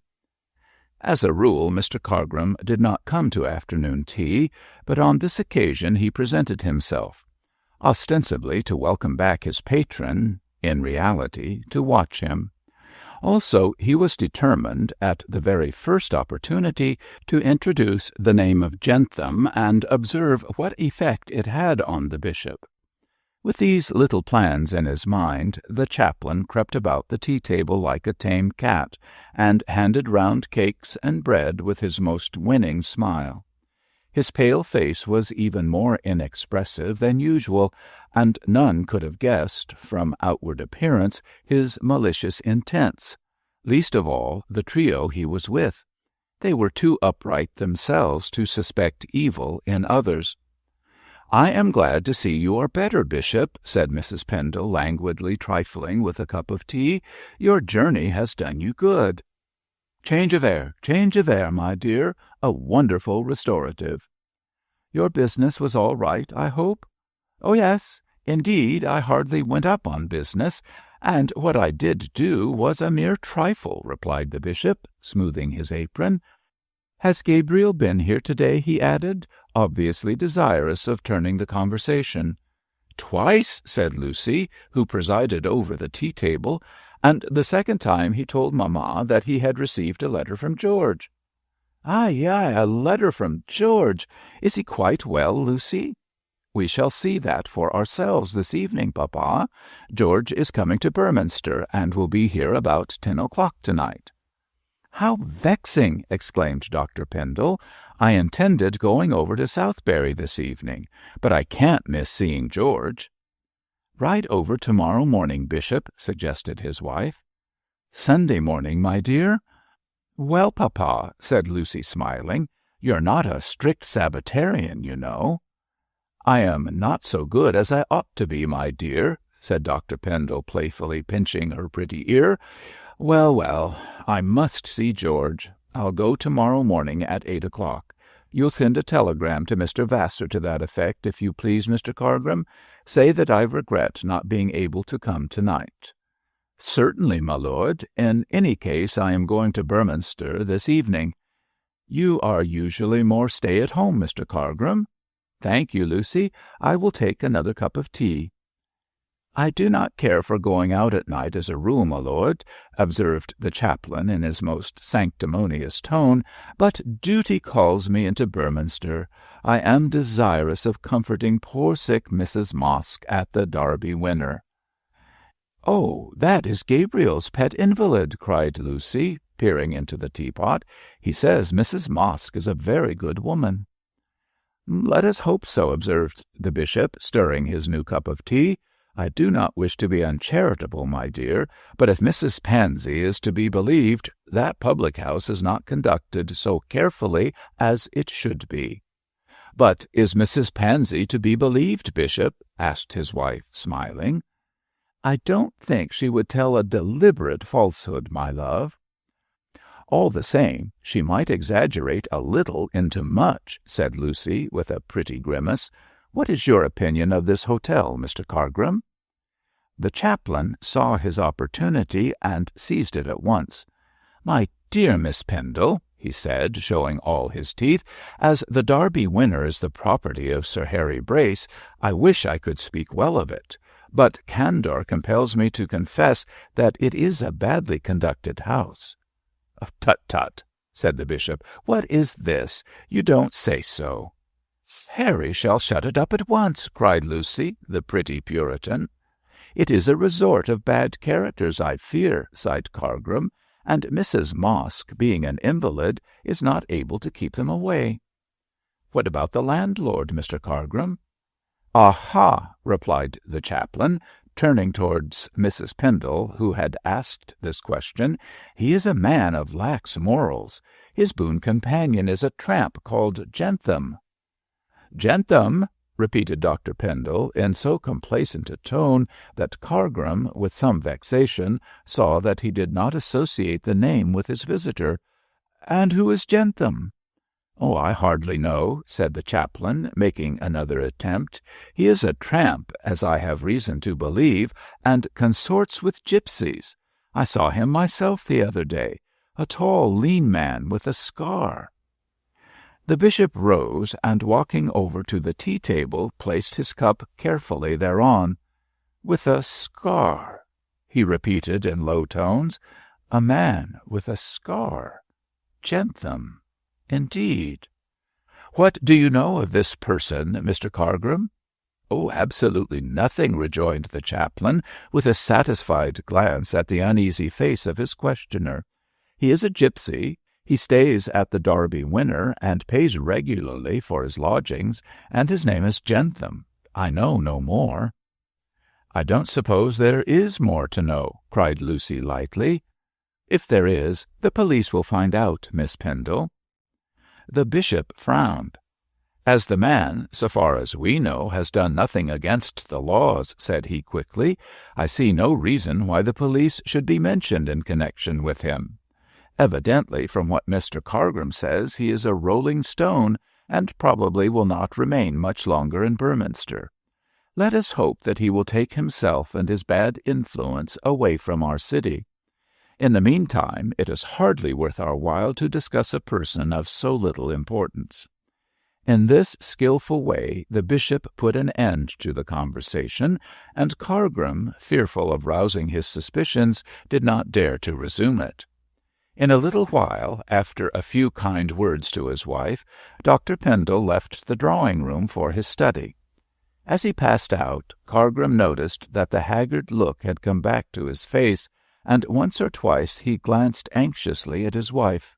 As a rule, Mr. Cargrim did not come to afternoon tea, but on this occasion he presented himself, ostensibly to welcome back his patron, in reality to watch him. Also, he was determined, at the very first opportunity, to introduce the name of Jentham and observe what effect it had on the bishop. With these little plans in his mind, the chaplain crept about the tea-table like a tame cat, and handed round cakes and bread with his most winning smile. His pale face was even more inexpressive than usual, and none could have guessed, from outward appearance, his malicious intents, least of all the trio he was with. They were too upright themselves to suspect evil in others. "I am glad to see you are better, Bishop," said Mrs. Pendle, languidly trifling with a cup of tea. "Your journey has done you good." Change of air, my dear, a wonderful restorative." "Your business was all right, I hope?" "Oh, yes. Indeed, I hardly went up on business, and what I did do was a mere trifle," replied the bishop, smoothing his apron. "Has Gabriel been here today?" he added, obviously desirous of turning the conversation. "Twice," said Lucy, who presided over the tea-table, "and the second time he told Mamma that he had received a letter from George." "Aye, a letter from George. Is he quite well, Lucy?" "We shall see that for ourselves this evening, Papa. George is coming to Berminster, and will be here about 10 o'clock tonight." "How vexing!" exclaimed Dr. Pendle. "I intended going over to Southberry this evening, but I can't miss seeing George." "Ride over tomorrow morning, Bishop," suggested his wife. "Sunday morning, my dear?" "Well, Papa," said Lucy, smiling, "you're not a strict Sabbatarian, you know." "I am not so good as I ought to be, my dear," said Dr. Pendle, playfully pinching her pretty ear. Well, I must see George. I'll go tomorrow morning at 8 o'clock. You'll send a telegram to Mr. Vassar to that effect, if you please, Mr. Cargrim. Say that I regret not being able to come tonight." "Certainly, my lord. In any case, I am going to Berminster this evening." "You are usually more stay-at-home, Mr. Cargrim." "Thank you, Lucy. I will take another cup of tea." "I do not care for going out at night as a rule, my lord," observed the chaplain in his most sanctimonious tone, "but duty calls me into Berminster. I am desirous of comforting poor sick Mrs. Mosk at the Derby Winner." "Oh, that is Gabriel's pet invalid," cried Lucy, peering into the teapot. "He says Mrs. Mosk is a very good woman." "Let us hope so," observed the bishop, stirring his new cup of tea. "I do not wish to be uncharitable, my dear, but if Mrs. Pansy is to be believed, that public-house is not conducted so carefully as it should be." "But is Mrs. Pansy to be believed, Bishop?" asked his wife, smiling. "I don't think she would tell a deliberate falsehood, my love." "All the same, she might exaggerate a little into much," said Lucy, with a pretty grimace. "What is your opinion of this hotel, Mr. Cargrim?" The chaplain saw his opportunity and seized it at once. "My dear Miss Pendle," he said, showing all his teeth, "as the Derby Winner is the property of Sir Harry Brace, I wish I could speak well of it, but candour compels me to confess that it is a badly conducted house." "Tut, said the bishop. "What is this? You don't say so." "Harry shall shut it up at once," cried Lucy, the pretty Puritan. "It is a resort of bad characters, I fear," sighed Cargrim, "and Mrs. Mosk, being an invalid, is not able to keep them away." "What about the landlord, Mr. Cargrim?" "Aha!" replied the chaplain, turning towards Mrs. Pendle, who had asked this question. "He is a man of lax morals. His boon companion is a tramp called Jentham." "Jentham?" repeated Dr. Pendle in so complacent a tone that Cargrim, with some vexation, saw that he did not associate the name with his visitor. "And who is Jentham?" "Oh, I hardly know," said the chaplain, making another attempt. "He is a tramp, as I have reason to believe, and consorts with gipsies. I saw him myself the other day, a tall, lean man with a scar." The bishop rose, and walking over to the tea-table, placed his cup carefully thereon. "With a scar," he repeated in low tones. "A man with a scar. Jentham, indeed. What do you know of this person, Mr. Cargrim?" "Oh, absolutely nothing," rejoined the chaplain, with a satisfied glance at the uneasy face of his questioner. "He is a gipsy. He stays at the Derby Winner and pays regularly for his lodgings, and his name is Jentham. I know no more." "I don't suppose there is more to know," cried Lucy lightly. "If there is, the police will find out, Miss Pendle." The bishop frowned. "As the man, so far as we know, has done nothing against the laws," said he quickly, "I see no reason why the police should be mentioned in connection with him. Evidently, from what Mr. Cargram says, he is a rolling stone, and probably will not remain much longer in Beorminster. Let us hope that he will take himself and his bad influence away from our city. In the meantime, it is hardly worth our while to discuss a person of so little importance." In this skilful way the bishop put an end to the conversation, and Cargram, fearful of rousing his suspicions, did not dare to resume it. In a little while, after a few kind words to his wife, Dr. Pendle left the drawing-room for his study. As he passed out, Cargram noticed that the haggard look had come back to his face, and once or twice he glanced anxiously at his wife.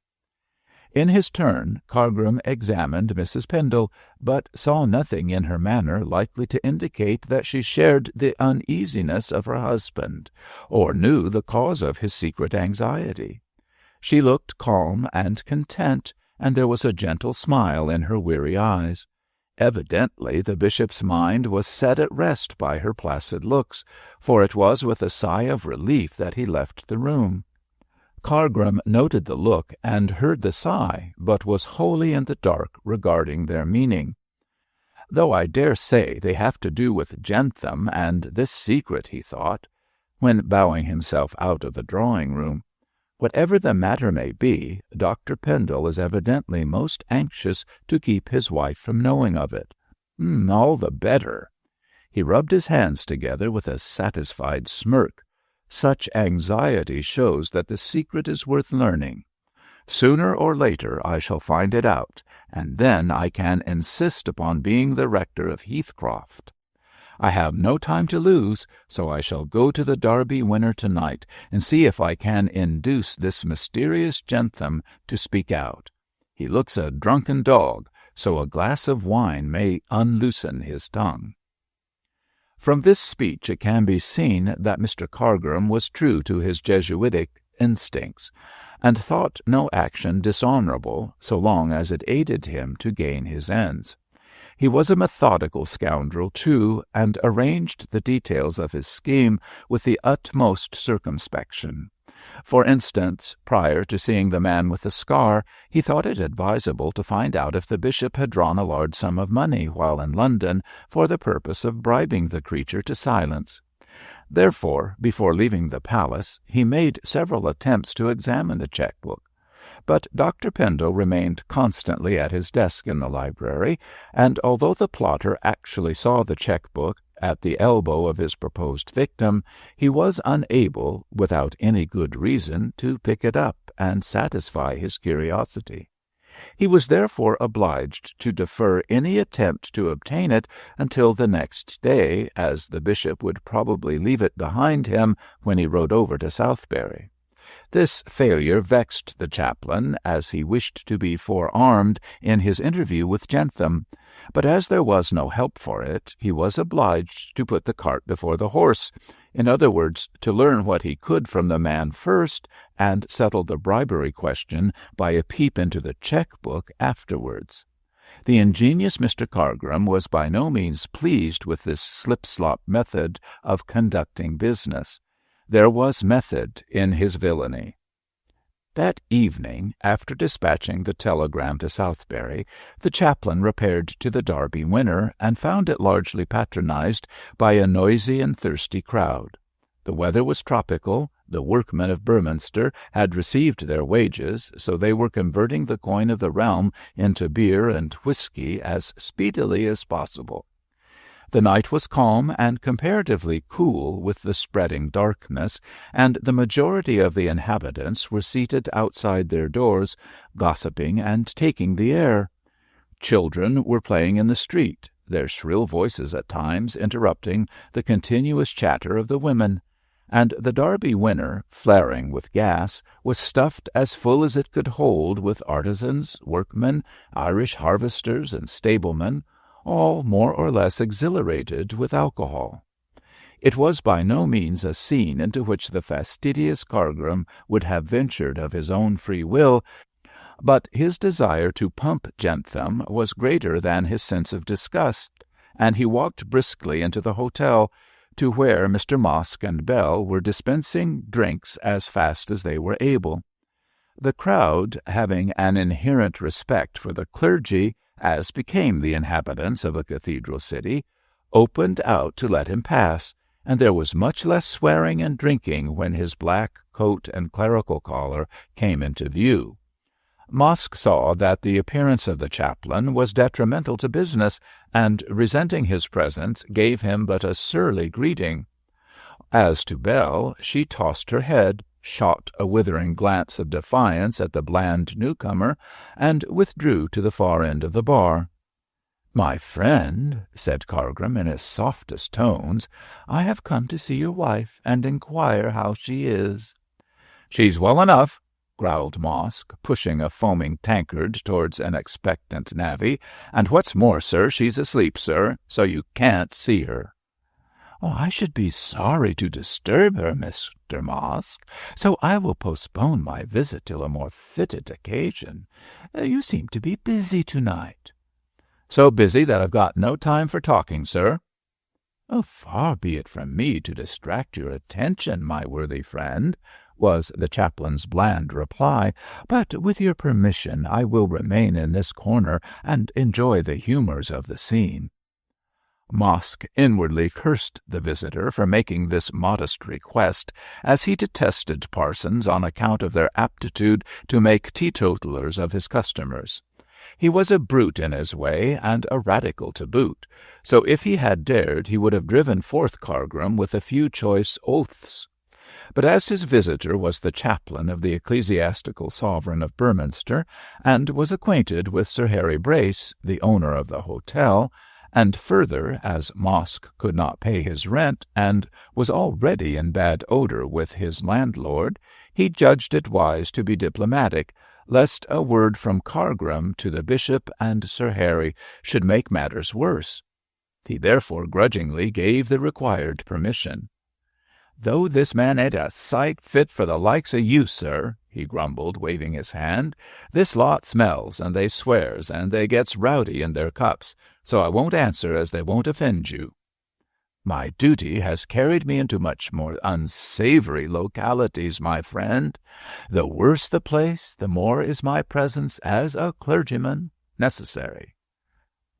In his turn, Cargram examined Mrs. Pendle, but saw nothing in her manner likely to indicate that she shared the uneasiness of her husband, or knew the cause of his secret anxiety. She looked calm and content, and there was a gentle smile in her weary eyes. Evidently the bishop's mind was set at rest by her placid looks, for it was with a sigh of relief that he left the room. Cargram noted the look and heard the sigh, but was wholly in the dark regarding their meaning. "Though I dare say they have to do with Jentham and this secret," he thought, when bowing himself out of the drawing-room. "Whatever the matter may be, Dr. Pendle is evidently most anxious to keep his wife from knowing of it. All the better." He rubbed his hands together with a satisfied smirk. "Such anxiety shows that the secret is worth learning. Sooner or later I shall find it out, and then I can insist upon being the rector of Heathcroft. I have no time to lose, so I shall go to the Derby Winner tonight and see if I can induce this mysterious Jentham to speak out. He looks a drunken dog, so a glass of wine may unloosen his tongue." From this speech it can be seen that Mr. Cargram was true to his Jesuitic instincts, and thought no action dishonourable so long as it aided him to gain his ends. He was a methodical scoundrel, too, and arranged the details of his scheme with the utmost circumspection. For instance, prior to seeing the man with the scar, he thought it advisable to find out if the bishop had drawn a large sum of money while in London for the purpose of bribing the creature to silence. Therefore, before leaving the palace, he made several attempts to examine the cheque-book. But Dr. Pendle remained constantly at his desk in the library, and although the plotter actually saw the cheque-book at the elbow of his proposed victim, he was unable, without any good reason, to pick it up and satisfy his curiosity. He was therefore obliged to defer any attempt to obtain it until the next day, as the bishop would probably leave it behind him when he rode over to Southbury. This failure vexed the chaplain, as he wished to be forearmed in his interview with Jentham, but as there was no help for it, he was obliged to put the cart before the horse, in other words, to learn what he could from the man first, and settle the bribery question by a peep into the cheque-book afterwards. The ingenious Mr. Cargram was by no means pleased with this slip-slop method of conducting business. There was method in his villainy. That evening, after dispatching the telegram to Southbury, the chaplain repaired to the Derby Winner and found it largely patronized by a noisy and thirsty crowd. The weather was tropical, the workmen of Beorminster had received their wages, so they were converting the coin of the realm into beer and whisky as speedily as possible. The night was calm and comparatively cool with the spreading darkness, and the majority of the inhabitants were seated outside their doors, gossiping and taking the air. Children were playing in the street, their shrill voices at times interrupting the continuous chatter of the women. and the Derby winner, flaring with gas, was stuffed as full as it could hold with artisans, workmen, Irish harvesters, and stablemen, all more or less exhilarated with alcohol. It was by no means a scene into which the fastidious Cargram would have ventured of his own free will, but his desire to pump Jentham was greater than his sense of disgust, and he walked briskly into the hotel, to where Mr. Mosk and Bell were dispensing drinks as fast as they were able. The crowd, having an inherent respect for the clergy, as became the inhabitants of a cathedral city, opened out to let him pass, and there was much less swearing and drinking when his black coat and clerical collar came into view. Mosk saw that the appearance of the chaplain was detrimental to business, and, resenting his presence, gave him but a surly greeting. As to Bell, she tossed her head, shot a withering glance of defiance at the bland newcomer, and withdrew to the far end of the bar. "My friend," said Cargram in his softest tones, "I have come to see your wife and inquire how she is." "She's well enough," growled Mosk, pushing a foaming tankard towards an expectant navvy, "and what's more, sir, she's asleep, sir, so you can't see her." "Oh, I should be sorry to disturb her, Mr. Mosk, so I will postpone my visit till a more fitted occasion. You seem to be busy tonight." "So busy that I've got no time for talking, sir." "Oh, far be it from me to distract your attention, my worthy friend," was the chaplain's bland reply, "but with your permission I will remain in this corner and enjoy the humours of the scene." Mosk inwardly cursed the visitor for making this modest request, as he detested parsons on account of their aptitude to make teetotalers of his customers. He was a brute in his way, and a radical to boot, so if he had dared he would have driven forth Cargram with a few choice oaths. But as his visitor was the chaplain of the ecclesiastical sovereign of Burminster, and was acquainted with Sir Harry Brace, the owner of the hotel, and further, as Mosk could not pay his rent, and was already in bad odour with his landlord, he judged it wise to be diplomatic, lest a word from Cargram to the bishop and Sir Harry should make matters worse. He therefore grudgingly gave the required permission. "Though this man ain't a sight fit for the likes of you, sir," he grumbled, waving his hand, "this lot smells, and they swears, and they gets rowdy in their cups, so I won't answer as they won't offend you. My duty has carried me into much more unsavory localities, my friend. The worse the place, the more is my presence as a clergyman necessary."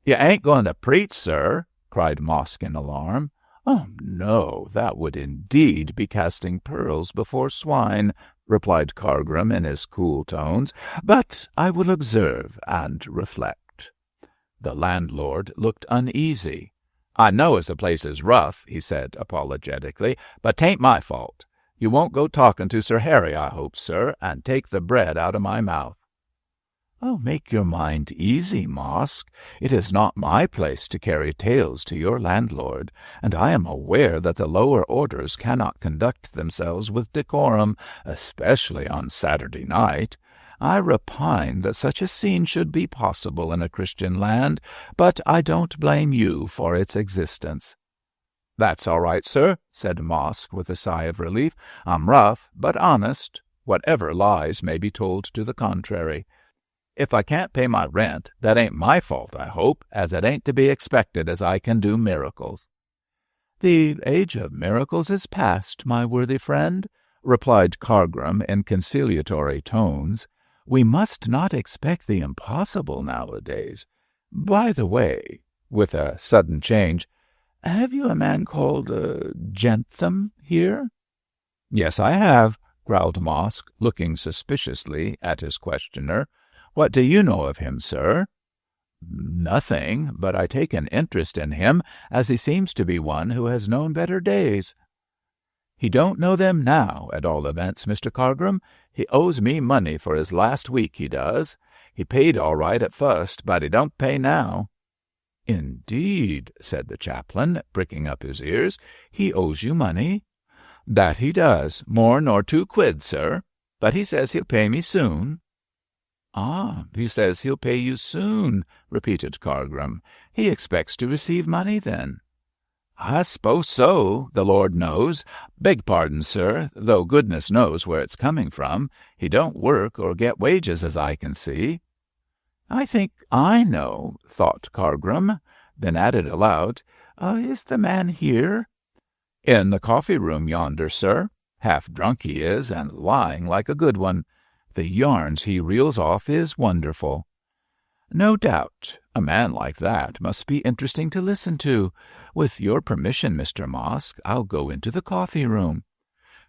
"You ain't going to preach, sir?" cried Mosk in alarm. "Oh, no, that would indeed be casting pearls before swine," replied Cargram in his cool tones, "but I will observe and reflect." The landlord looked uneasy. "I know as the place is rough," he said apologetically, "but 'tain't my fault. You won't go talking to Sir Harry, I hope, sir, and take the bread out of my mouth." "Oh, make your mind easy, Mosk. It is not my place to carry tales to your landlord, and I am aware that the lower orders cannot conduct themselves with decorum, especially on Saturday night. I repine that such a scene should be possible in a Christian land, but I don't blame you for its existence." "That's all right, sir," said Mosk with a sigh of relief. "I'm rough, but honest, whatever lies may be told to the contrary. If I can't pay my rent, that ain't my fault, I hope, as it ain't to be expected as I can do miracles." "The age of miracles is past, my worthy friend," replied Cargram in conciliatory tones. "We must not expect the impossible nowadays. By the way," with a sudden change, "have you a man called Jentham here?" "Yes, I have," growled Mosk, looking suspiciously at his questioner. "What do you know of him, sir?" "Nothing, but I take an interest in him, as he seems to be one who has known better days." "He don't know them now, at all events, Mr. Cargram. He owes me money for his last week, he does. He paid all right at first, but he don't pay now." "Indeed," said the chaplain, pricking up his ears. "He owes you money?" "That he does, more nor 2 quid, sir. But he says he'll pay me soon." "Ah, he says he'll pay you soon," repeated Cargrim. "He expects to receive money, then?" "I s'pose so, the Lord knows. Beg pardon, sir, though goodness knows where it's coming from. He don't work or get wages, as I can see." "I think I know," thought Cargrim, then added aloud, "Is the man here?" "In the coffee-room yonder, sir. Half drunk he is, and lying like a good one. The yarns he reels off is wonderful." "No doubt. A man like that must be interesting to listen to. With your permission, Mr. Mosk, I'll go into the coffee-room."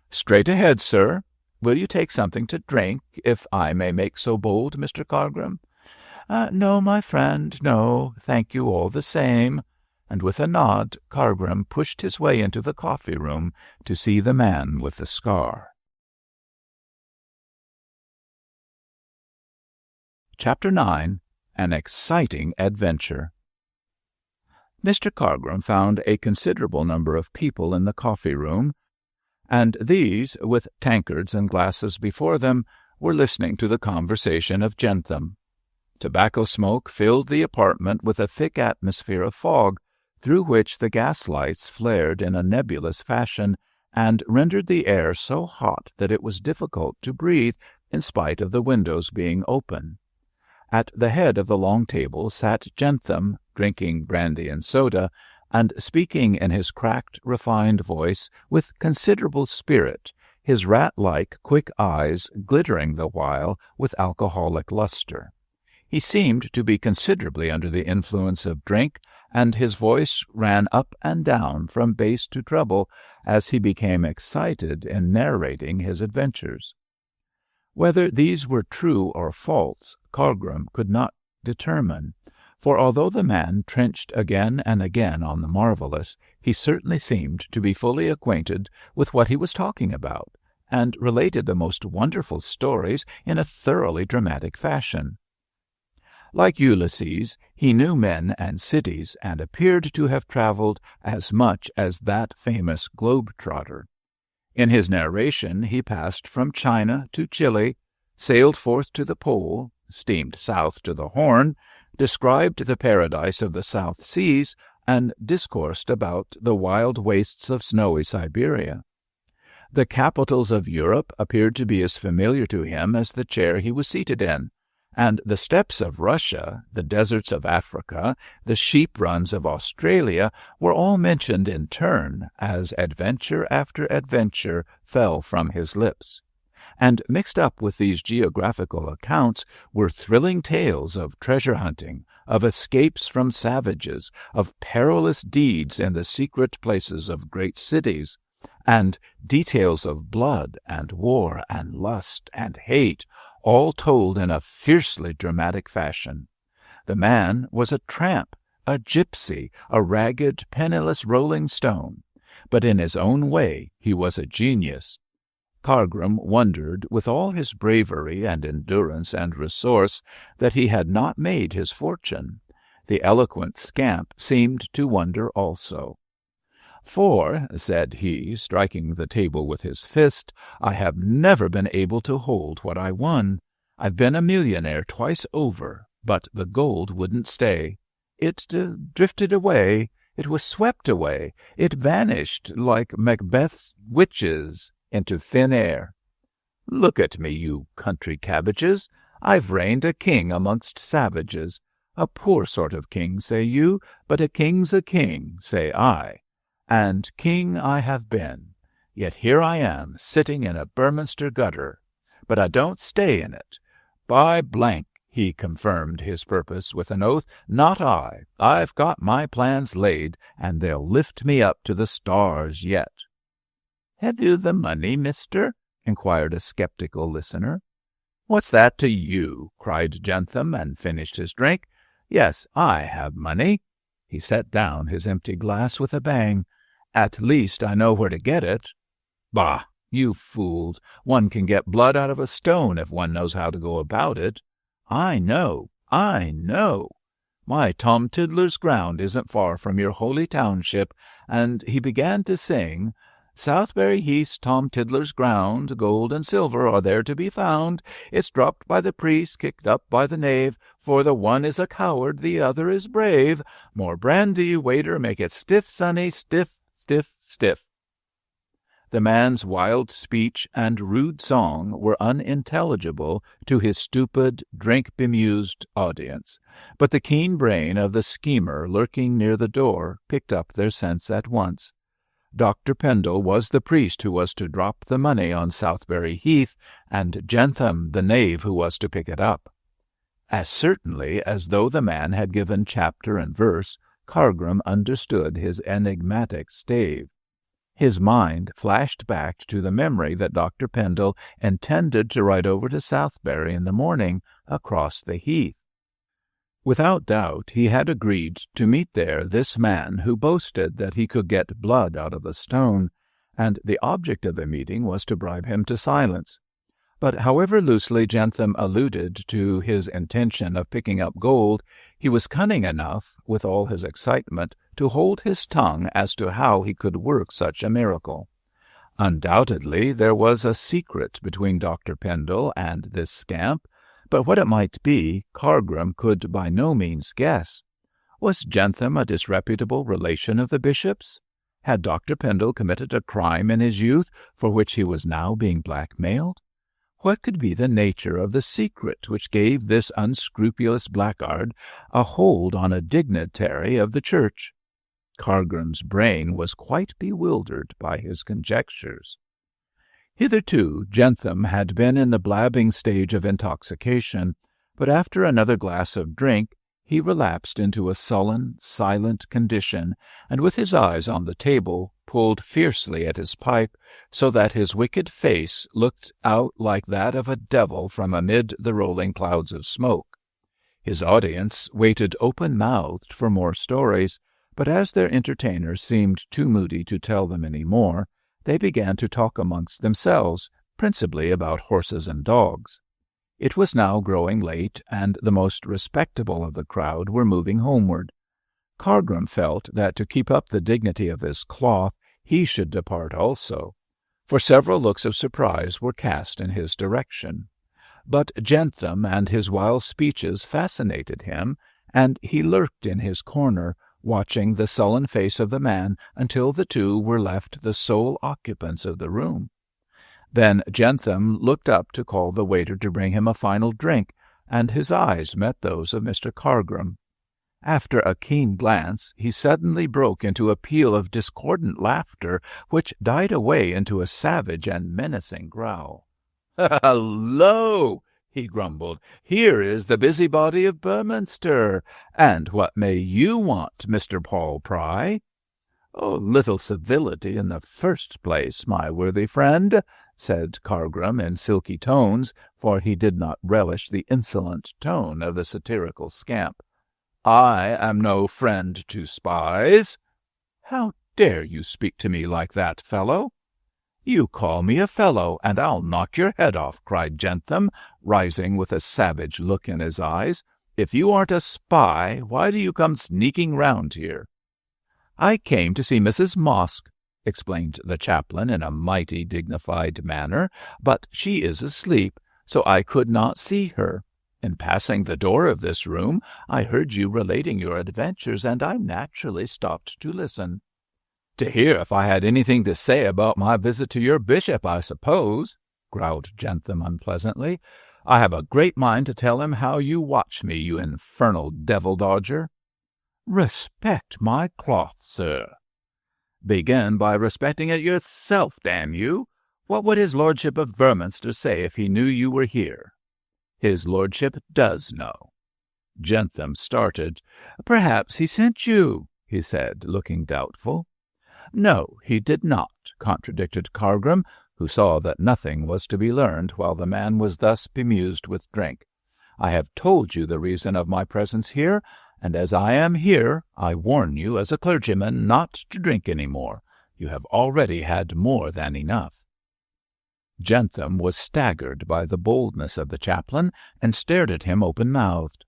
"Straight ahead, sir. Will you take something to drink, if I may make so bold, Mr. Cargrim?" "No, my friend, no. Thank you all the same." And with a nod, Cargrim pushed his way into the coffee-room to see the man with the scar. Chapter 9. An Exciting Adventure. Mr. Cargrim found a considerable number of people in the coffee-room, and these, with tankards and glasses before them, were listening to the conversation of Jentham. Tobacco smoke filled the apartment with a thick atmosphere of fog, through which the gas-lights flared in a nebulous fashion, and rendered the air so hot that it was difficult to breathe in spite of the windows being open. At the head of the long table sat Jentham, drinking brandy and soda, and speaking in his cracked, refined voice with considerable spirit, his rat-like quick eyes glittering the while with alcoholic lustre. He seemed to be considerably under the influence of drink, and his voice ran up and down from bass to treble as he became excited in narrating his adventures. Whether these were true or false, Cargrim could not determine, for although the man trenched again and again on the marvellous, he certainly seemed to be fully acquainted with what he was talking about, and related the most wonderful stories in a thoroughly dramatic fashion. Like Ulysses, he knew men and cities, and appeared to have travelled as much as that famous globe-trotter. In his narration he passed from China to Chile, sailed forth to the Pole, steamed south to the Horn, described the paradise of the South Seas, and discoursed about the wild wastes of snowy Siberia. The capitals of Europe appeared to be as familiar to him as the chair he was seated in, and the steppes of Russia, the deserts of Africa, the sheep-runs of Australia were all mentioned in turn as adventure after adventure fell from his lips. And mixed up with these geographical accounts were thrilling tales of treasure-hunting, of escapes from savages, of perilous deeds in the secret places of great cities, and details of blood and war and lust and hate, all told in a fiercely dramatic fashion. The man was a tramp, a gypsy, a ragged, penniless rolling stone, but in his own way he was a genius. Cargrim wondered, with all his bravery and endurance and resource, that he had not made his fortune. The eloquent scamp seemed to wonder also. "For," said he, striking the table with his fist, "I have never been able to hold what I won. I've been a millionaire twice over, but the gold wouldn't stay. It drifted away. It was swept away. It vanished, like Macbeth's witches, into thin air. Look at me, you country cabbages. I've reigned a king amongst savages. A poor sort of king, say you, but a king's a king, say I. And king I have been. Yet here I am, sitting in a Burminster gutter. But I don't stay in it. By blank," he confirmed his purpose with an oath, "not I. I've got my plans laid, and they'll lift me up to the stars yet." "Have you the money, mister?" inquired a sceptical listener. "What's that to you?" cried Jentham, and finished his drink. "Yes, I have money." He set down his empty glass with a bang. "At least I know where to get it." "Bah, you fools! One can get blood out of a stone if one knows how to go about it." I know. My Tom Tiddler's ground isn't far from your holy township," and he began to sing, Southberry Heath's Tom Tiddler's ground, gold and silver are there to be found. It's dropped by the priest, kicked up by the knave, for the one is a coward, the other is brave. More brandy, waiter, make it stiff, sonny, stiff, stiff, stiff. The man's wild speech and rude song were unintelligible to his stupid, drink-bemused audience, but the keen brain of the schemer lurking near the door picked up their sense at once. Dr. Pendle was the priest who was to drop the money on Southberry Heath, and Jentham the knave who was to pick it up. As certainly as though the man had given chapter and verse, Cargram understood his enigmatic stave. His mind flashed back to the memory that Dr. Pendle intended to ride over to Southberry in the morning across the heath. Without doubt he had agreed to meet there this man who boasted that he could get blood out of a stone, and the object of the meeting was to bribe him to silence. But however loosely Jentham alluded to his intention of picking up gold, he was cunning enough, with all his excitement, to hold his tongue as to how he could work such a miracle. Undoubtedly there was a secret between Dr. Pendle and this scamp, but what it might be, Cargram could by no means guess. Was Jentham a disreputable relation of the bishop's? Had Dr. Pendle committed a crime in his youth for which he was now being blackmailed? What could be the nature of the secret which gave this unscrupulous blackguard a hold on a dignitary of the church? Cargram's brain was quite bewildered by his conjectures. Hitherto Jentham had been in the blabbing stage of intoxication, but after another glass of drink he relapsed into a sullen, silent condition, and with his eyes on the table pulled fiercely at his pipe, so that his wicked face looked out like that of a devil from amid the rolling clouds of smoke. His audience waited open-mouthed for more stories, but as their entertainer seemed too moody to tell them any more, they began to talk amongst themselves, principally about horses and dogs. It was now growing late, and the most respectable of the crowd were moving homeward. Cargram felt that to keep up the dignity of this cloth he should depart also, for several looks of surprise were cast in his direction. But Jentham and his wild speeches fascinated him, and he lurked in his corner, watching the sullen face of the man until the two were left the sole occupants of the room. Then Jentham looked up to call the waiter to bring him a final drink, and his eyes met those of Mr. Cargram. After a keen glance, he suddenly broke into a peal of discordant laughter, which died away into a savage and menacing growl. "Hullo!" he grumbled. "Here is the busybody of Beorminster. And what may you want, Mr. Paul Pry?" "Oh, little civility in the first place, my worthy friend," said Cargram in silky tones, for he did not relish the insolent tone of the satirical scamp. "I am no friend to spies." "How dare you speak to me like that, fellow?" "You call me a fellow, and I'll knock your head off," cried Jentham, rising with a savage look in his eyes. "If you aren't a spy, why do you come sneaking round here?" "I came to see Mrs. Mosk," explained the chaplain in a mighty dignified manner, "but she is asleep, so I could not see her. In passing the door of this room, I heard you relating your adventures, and I naturally stopped to listen." "To hear if I had anything to say about my visit to your bishop, I suppose," growled Jentham unpleasantly. "I have a great mind to tell him how you watch me, you infernal devil-dodger." "Respect my cloth, sir." "Begin by respecting it yourself, damn you. What would his lordship of Beorminster say if he knew you were here?" "His lordship does know." Jentham started. "Perhaps he sent you," he said, looking doubtful. "No, he did not," contradicted Cargram, who saw that nothing was to be learned while the man was thus bemused with drink. "I have told you the reason of my presence here, and as I am here, I warn you as a clergyman not to drink any more. You have already had more than enough." Jentham was staggered by the boldness of the chaplain, and stared at him open-mouthed.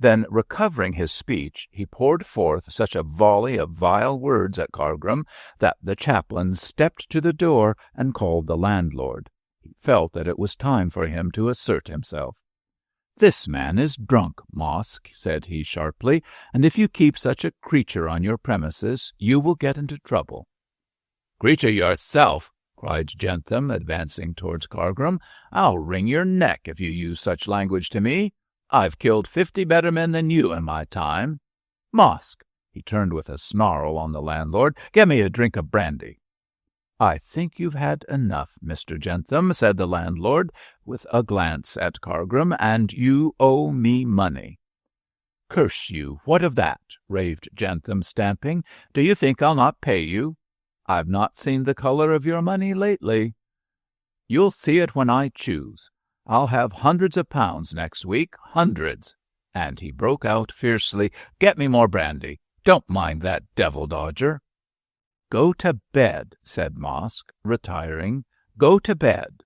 Then, recovering his speech, he poured forth such a volley of vile words at Cargrim that the chaplain stepped to the door and called the landlord. He felt that it was time for him to assert himself. "This man is drunk, Mosk," said he sharply, "and if you keep such a creature on your premises, you will get into trouble." "Creature yourself!" cried Jentham, advancing towards Cargrim. "I'll wring your neck if you use such language to me. I've killed 50 better men than you in my time. Mosk," he turned with a snarl on the landlord, "get me a drink of brandy." "I think you've had enough, Mr. Jentham," said the landlord, with a glance at Cargrim, "and you owe me money." "Curse you, what of that?" raved Jentham, stamping. "Do you think I'll not pay you? I've not seen the color of your money lately." "You'll see it when I choose. I'll have hundreds of pounds next week, hundreds." And he broke out fiercely, "Get me more brandy. Don't mind that devil-dodger." "Go to bed," said Mosk, retiring. "Go to bed."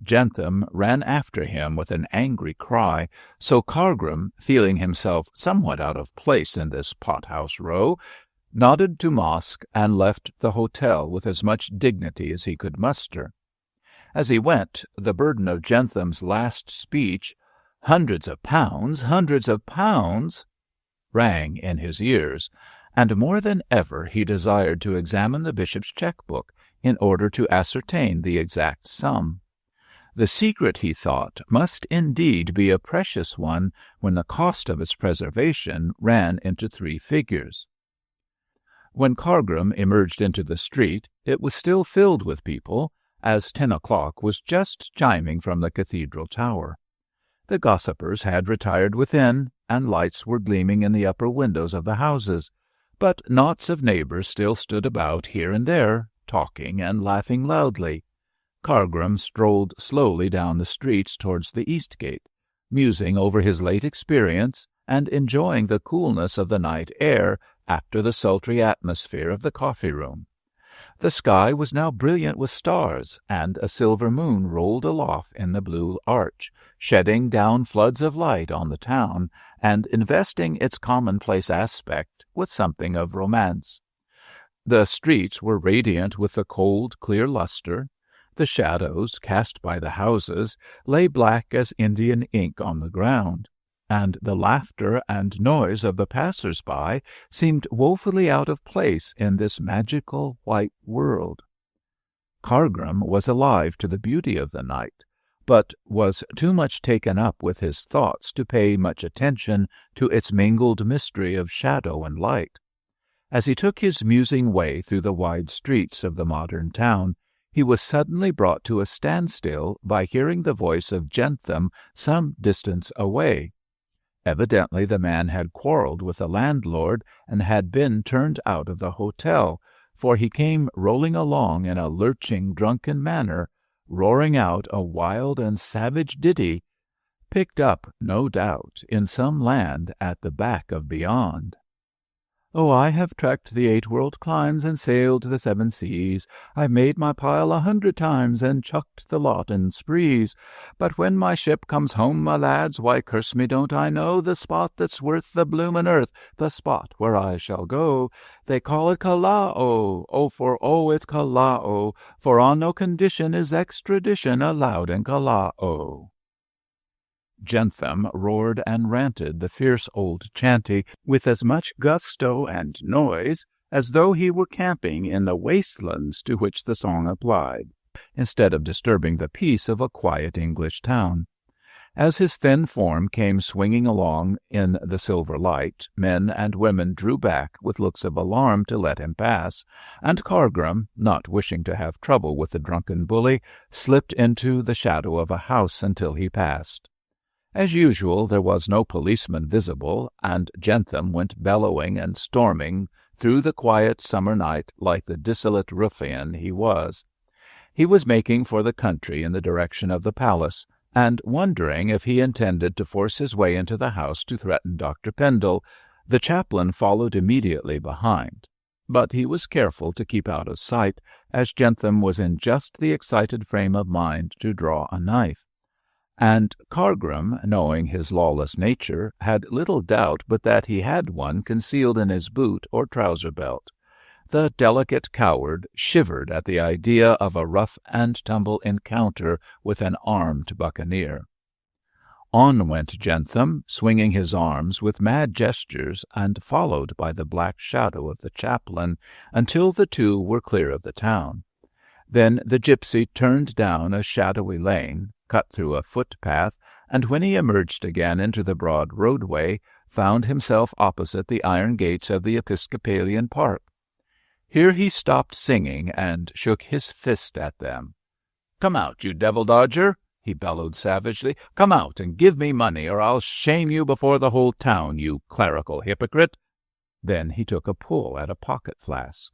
Jentham ran after him with an angry cry, so Cargrim, feeling himself somewhat out of place in this pothouse row, nodded to Mosk and left the hotel with as much dignity as he could muster. As he went, the burden of Jentham's last speech, hundreds of pounds, rang in his ears, and more than ever he desired to examine the bishop's cheque-book in order to ascertain the exact sum. The secret, he thought, must indeed be a precious one when the cost of its preservation ran into 3 figures. When Cargrim emerged into the street, it was still filled with people, as 10 o'clock was just chiming from the cathedral tower. The gossipers had retired within, and lights were gleaming in the upper windows of the houses, but knots of neighbours still stood about here and there, talking and laughing loudly. Cargrim strolled slowly down the streets towards the east gate, musing over his late experience and enjoying the coolness of the night air after the sultry atmosphere of the coffee-room. The sky was now brilliant with stars, and a silver moon rolled aloft in the blue arch, shedding down floods of light on the town, and investing its commonplace aspect with something of romance. The streets were radiant with the cold, clear lustre. The shadows cast by the houses lay black as Indian ink on the ground, and the laughter and noise of the passers-by seemed woefully out of place in this magical white world. Cargrim was alive to the beauty of the night, but was too much taken up with his thoughts to pay much attention to its mingled mystery of shadow and light. As he took his musing way through the wide streets of the modern town, he was suddenly brought to a standstill by hearing the voice of Jentham some distance away. Evidently the man had quarrelled with the landlord and had been turned out of the hotel, for he came rolling along in a lurching, drunken manner, roaring out a wild and savage ditty, picked up, no doubt, in some land at the back of beyond. "Oh, I have trekked the 8 world climes and sailed the 7 seas. I've made my pile 100 times and chucked the lot in sprees. But when my ship comes home, my lads, why curse me don't I know the spot that's worth the bloomin' earth, the spot where I shall go? They call it Callao, it's Callao, for on no condition is extradition allowed in Callao." Jentham roared and ranted the fierce old chanty with as much gusto and noise as though he were camping in the wastelands to which the song applied, instead of disturbing the peace of a quiet English town. As his thin form came swinging along in the silver light, men and women drew back with looks of alarm to let him pass, and Cargrim, not wishing to have trouble with the drunken bully, slipped into the shadow of a house until he passed. As usual, there was no policeman visible, and Jentham went bellowing and storming through the quiet summer night like the dissolute ruffian he was. He was making for the country in the direction of the palace, and wondering if he intended to force his way into the house to threaten Dr. Pendle. The chaplain followed immediately behind, but he was careful to keep out of sight, as Jentham was in just the excited frame of mind to draw a knife. and Cargrim, knowing his lawless nature, had little doubt but that he had one concealed in his boot or trouser-belt. The delicate coward shivered at the idea of a rough-and-tumble encounter with an armed buccaneer. On went Jentham, swinging his arms with mad gestures and followed by the black shadow of the chaplain, until the two were clear of the town. Then the gypsy turned down a shadowy lane, cut through a footpath, and when he emerged again into the broad roadway, found himself opposite the iron gates of the Episcopalian Park. Here he stopped singing and shook his fist at them. "Come out, you devil-dodger!" he bellowed savagely. "Come out and give me money, or I'll shame you before the whole town, you clerical hypocrite." Then he took a pull at a pocket-flask.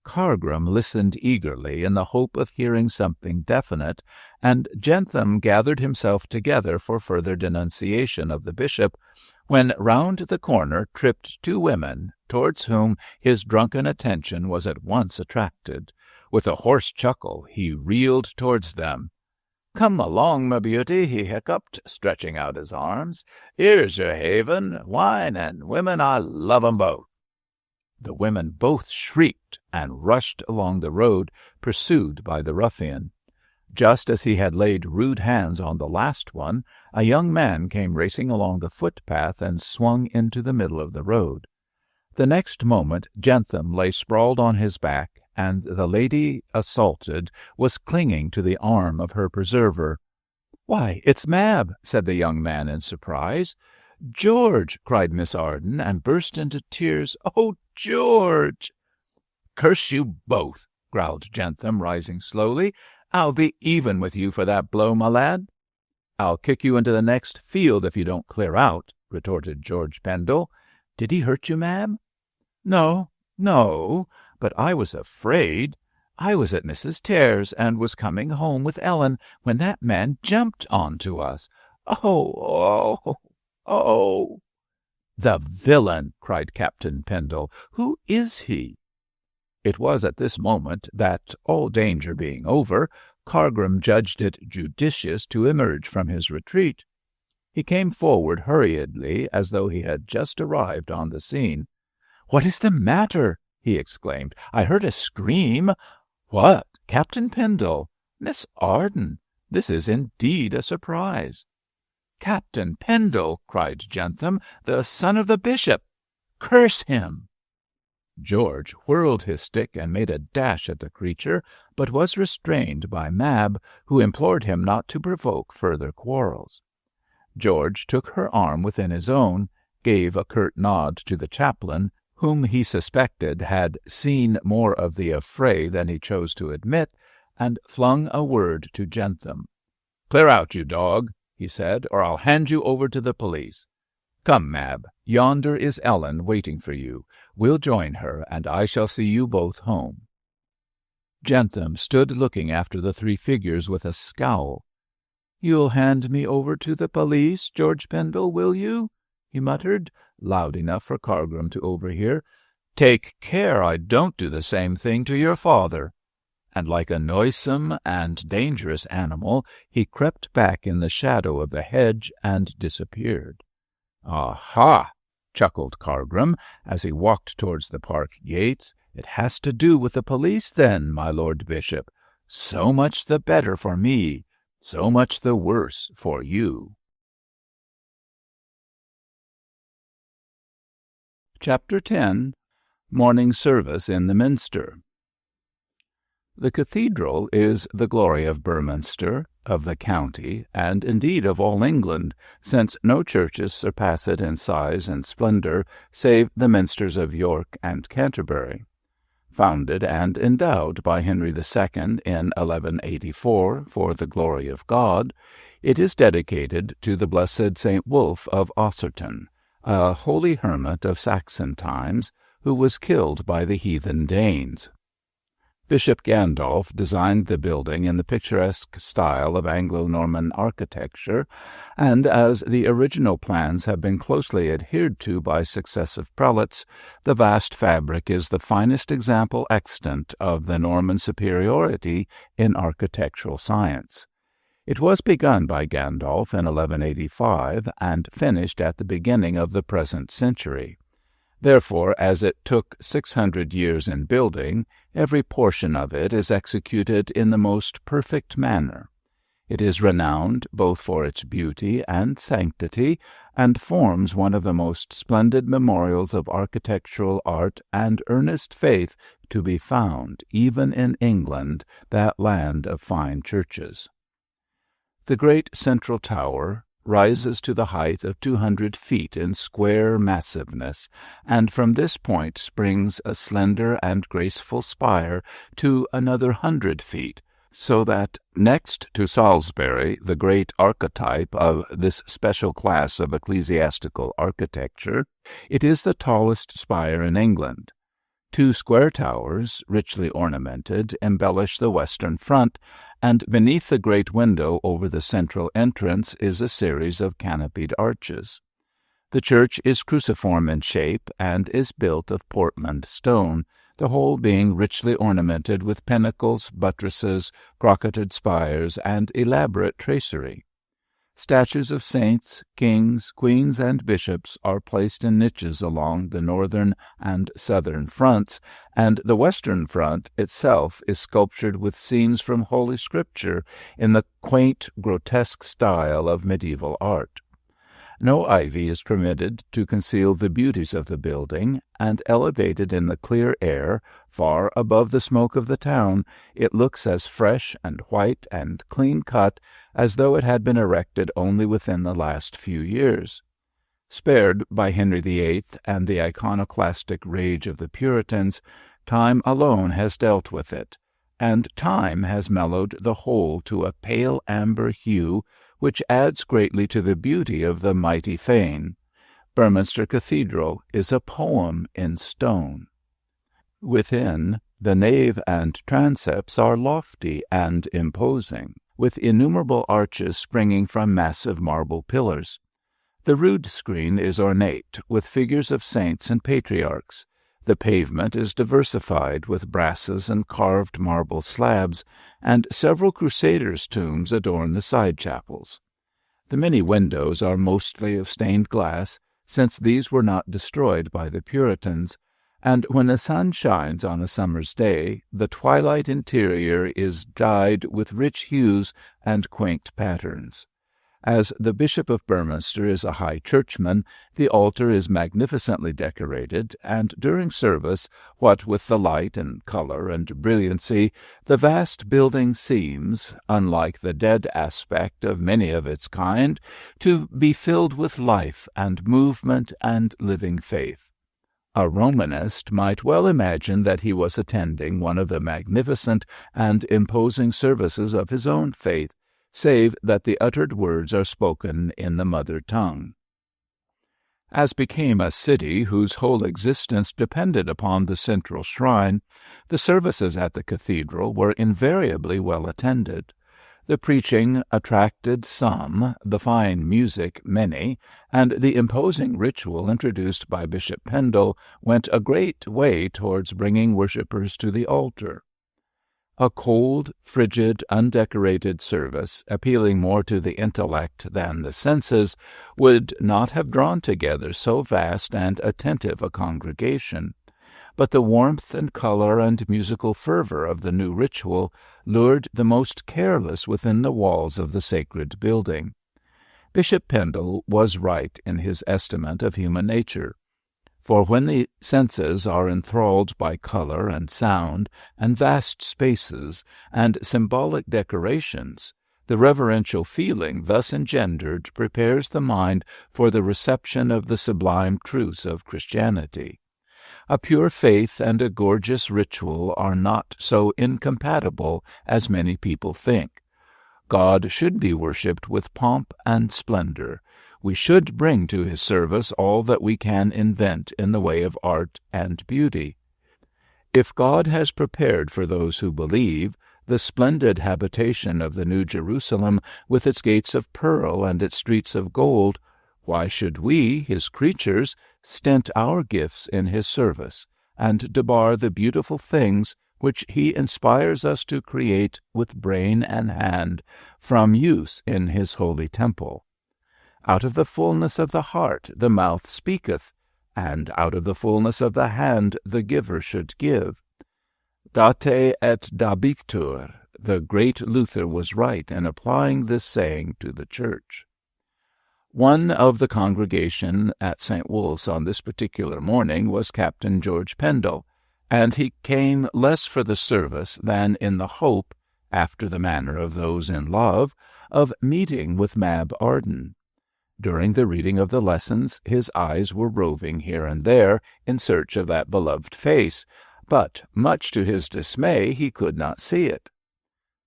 Cargrim listened eagerly in the hope of hearing something definite, and Jentham gathered himself together for further denunciation of the bishop, when round the corner tripped two women, towards whom his drunken attention was at once attracted. With a hoarse chuckle he reeled towards them. "Come along, my beauty," he hiccuped, stretching out his arms. "Here's your haven. Wine and women, I love 'em both." The women both shrieked and rushed along the road, pursued by the ruffian. Just as he had laid rude hands on the last one, a young man came racing along the footpath and swung into the middle of the road. The next moment Jentham lay sprawled on his back, and the lady assaulted was clinging to the arm of her preserver. "Why, it's Mab," said the young man in surprise. "George!" cried Miss Arden, and burst into tears. "Oh, George!" "Curse you both!" growled Jentham, rising slowly. "I'll be even with you for that blow, my lad." "I'll kick you into the next field if you don't clear out," retorted George Pendle. "Did he hurt you, Mab?" No, but I was afraid. I was at Mrs. Tare's and was coming home with Ellen when that man jumped on to us. Oh! "The villain!" cried Captain Pendle. "Who is he?" It was at this moment that, all danger being over, Cargrim judged it judicious to emerge from his retreat. He came forward hurriedly, as though he had just arrived on the scene. "What is the matter?" he exclaimed. "I heard a scream." "What, Captain Pendle? Miss Arden? This is indeed a surprise." "Captain Pendle!" cried Jentham, "the son of the bishop! Curse him!" George whirled his stick and made a dash at the creature, but was restrained by Mab, who implored him not to provoke further quarrels. George took her arm within his own, gave a curt nod to the chaplain, whom he suspected had seen more of the affray than he chose to admit, and flung a word to Jentham. "Clear out, you dog," he said, "or I'll hand you over to the police. Come, Mab, yonder is Ellen waiting for you. We'll join her, and I shall see you both home." Jentham stood looking after the three figures with a scowl. "You'll hand me over to the police, George Pendle, will you?" he muttered, loud enough for Cargrim to overhear. "Take care I don't do the same thing to your father." And like a noisome and dangerous animal, he crept back in the shadow of the hedge and disappeared. "Aha!" chuckled Cargrim, as he walked towards the park gates. "It has to do with the police, then, my Lord Bishop. So much the better for me, so much the worse for you." Chapter 10. Morning Service in the Minster. The cathedral is the glory of Burminster, of the county, and indeed of all England, since no churches surpass it in size and splendour save the minsters of York and Canterbury. Founded and endowed by Henry II in 1184 for the glory of God, it is dedicated to the blessed St. Wulf of Osserton, a holy hermit of Saxon times, who was killed by the heathen Danes. Bishop Gandalf designed the building in the picturesque style of Anglo-Norman architecture, and as the original plans have been closely adhered to by successive prelates, the vast fabric is the finest example extant of the Norman superiority in architectural science. It was begun by Gandalf in 1185 and finished at the beginning of the present century. Therefore, as it took 600 years in building, every portion of it is executed in the most perfect manner. It is renowned both for its beauty and sanctity, and forms one of the most splendid memorials of architectural art and earnest faith to be found, even in England, that land of fine churches. The great central tower rises to the height of 200 feet in square massiveness, and from this point springs a slender and graceful spire to another 100 feet, so that, next to Salisbury, the great archetype of this special class of ecclesiastical architecture, it is the tallest spire in England. 2 square towers, richly ornamented, embellish the western front, and beneath the great window over the central entrance is a series of canopied arches. The church is cruciform in shape and is built of Portland stone, the whole being richly ornamented with pinnacles, buttresses, crocketed spires, and elaborate tracery. Statues of saints, kings, queens, and bishops are placed in niches along the northern and southern fronts, and the western front itself is sculptured with scenes from Holy Scripture in the quaint, grotesque style of medieval art. No ivy is permitted to conceal the beauties of the building, and elevated in the clear air, far above the smoke of the town, it looks as fresh and white and clean-cut as though it had been erected only within the last few years. Spared by Henry VIII and the iconoclastic rage of the Puritans, time alone has dealt with it, and time has mellowed the whole to a pale amber hue, which adds greatly to the beauty of the mighty fane. Burminster Cathedral is a poem in stone. Within, the nave and transepts are lofty and imposing, with innumerable arches springing from massive marble pillars. The rood screen is ornate with figures of saints and patriarchs. The pavement is diversified with brasses and carved marble slabs, and several crusaders' tombs adorn the side chapels. The many windows are mostly of stained glass, since these were not destroyed by the Puritans, and when the sun shines on a summer's day, the twilight interior is dyed with rich hues and quaint patterns. As the Bishop of Burminster is a high churchman, the altar is magnificently decorated, and during service, what with the light and color and brilliancy, the vast building seems, unlike the dead aspect of many of its kind, to be filled with life and movement and living faith. A Romanist might well imagine that he was attending one of the magnificent and imposing services of his own faith, save that the uttered words are spoken in the mother tongue. As became a city whose whole existence depended upon the central shrine, the services at the cathedral were invariably well attended. The preaching attracted some, the fine music many, and the imposing ritual introduced by Bishop Pendle went a great way towards bringing worshippers to the altar. A cold, frigid, undecorated service, appealing more to the intellect than the senses, would not have drawn together so vast and attentive a congregation. But the warmth and color and musical fervor of the new ritual lured the most careless within the walls of the sacred building. Bishop Pendle was right in his estimate of human nature. For when the senses are enthralled by color and sound and vast spaces and symbolic decorations, the reverential feeling thus engendered prepares the mind for the reception of the sublime truths of Christianity. A pure faith and a gorgeous ritual are not so incompatible as many people think. God should be worshipped with pomp and splendor. We should bring to his service all that we can invent in the way of art and beauty. If God has prepared for those who believe the splendid habitation of the New Jerusalem with its gates of pearl and its streets of gold, why should we, his creatures, stint our gifts in his service, and debar the beautiful things which he inspires us to create with brain and hand from use in his holy temple. Out of the fullness of the heart the mouth speaketh, and out of the fullness of the hand the giver should give. Date et dabictur. The great Luther was right in applying this saying to the Church. One of the congregation at St. Wolf's on this particular morning was Captain George Pendle, and he came less for the service than in the hope, after the manner of those in love, of meeting with Mab Arden. During the reading of the lessons his eyes were roving here and there in search of that beloved face, but, much to his dismay, he could not see it.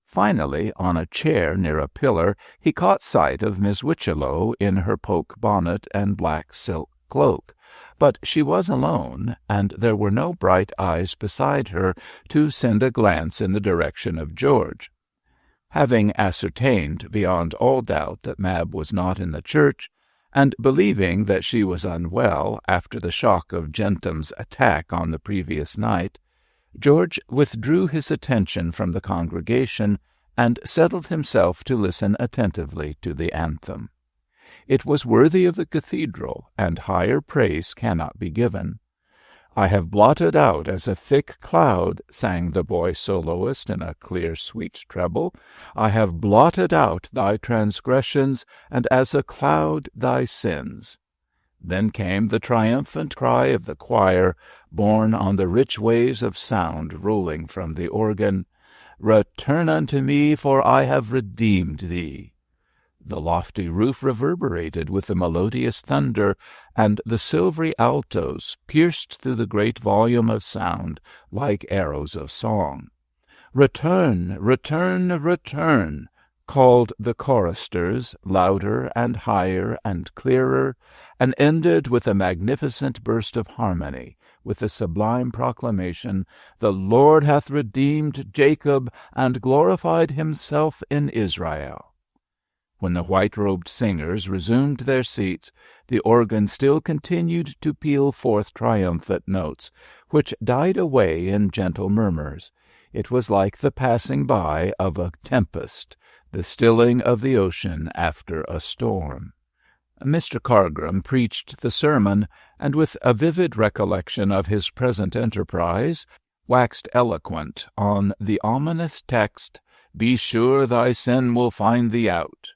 Finally, on a chair near a pillar, he caught sight of Miss Whichelow in her poke bonnet and black silk cloak, but she was alone, and there were no bright eyes beside her to send a glance in the direction of George. Having ascertained beyond all doubt that Mab was not in the church, and believing that she was unwell after the shock of Gentham's attack on the previous night, George withdrew his attention from the congregation and settled himself to listen attentively to the anthem. It was worthy of the cathedral, and higher praise cannot be given. "I have blotted out as a thick cloud," sang the boy soloist in a clear, sweet treble. "I have blotted out thy transgressions, and as a cloud thy sins." Then came the triumphant cry of the choir, borne on the rich waves of sound rolling from the organ, "Return unto me, for I have redeemed thee." The lofty roof reverberated with the melodious thunder, and the silvery altos pierced through the great volume of sound like arrows of song. "Return, return, return," called the choristers, louder and higher and clearer, and ended with a magnificent burst of harmony, with the sublime proclamation, "The Lord hath redeemed Jacob, and glorified himself in Israel." When the white-robed singers resumed their seats, the organ still continued to peal forth triumphant notes, which died away in gentle murmurs. It was like the passing by of a tempest, the stilling of the ocean after a storm. Mr. Cargram preached the sermon, and with a vivid recollection of his present enterprise, waxed eloquent on the ominous text, "Be sure thy sin will find thee out."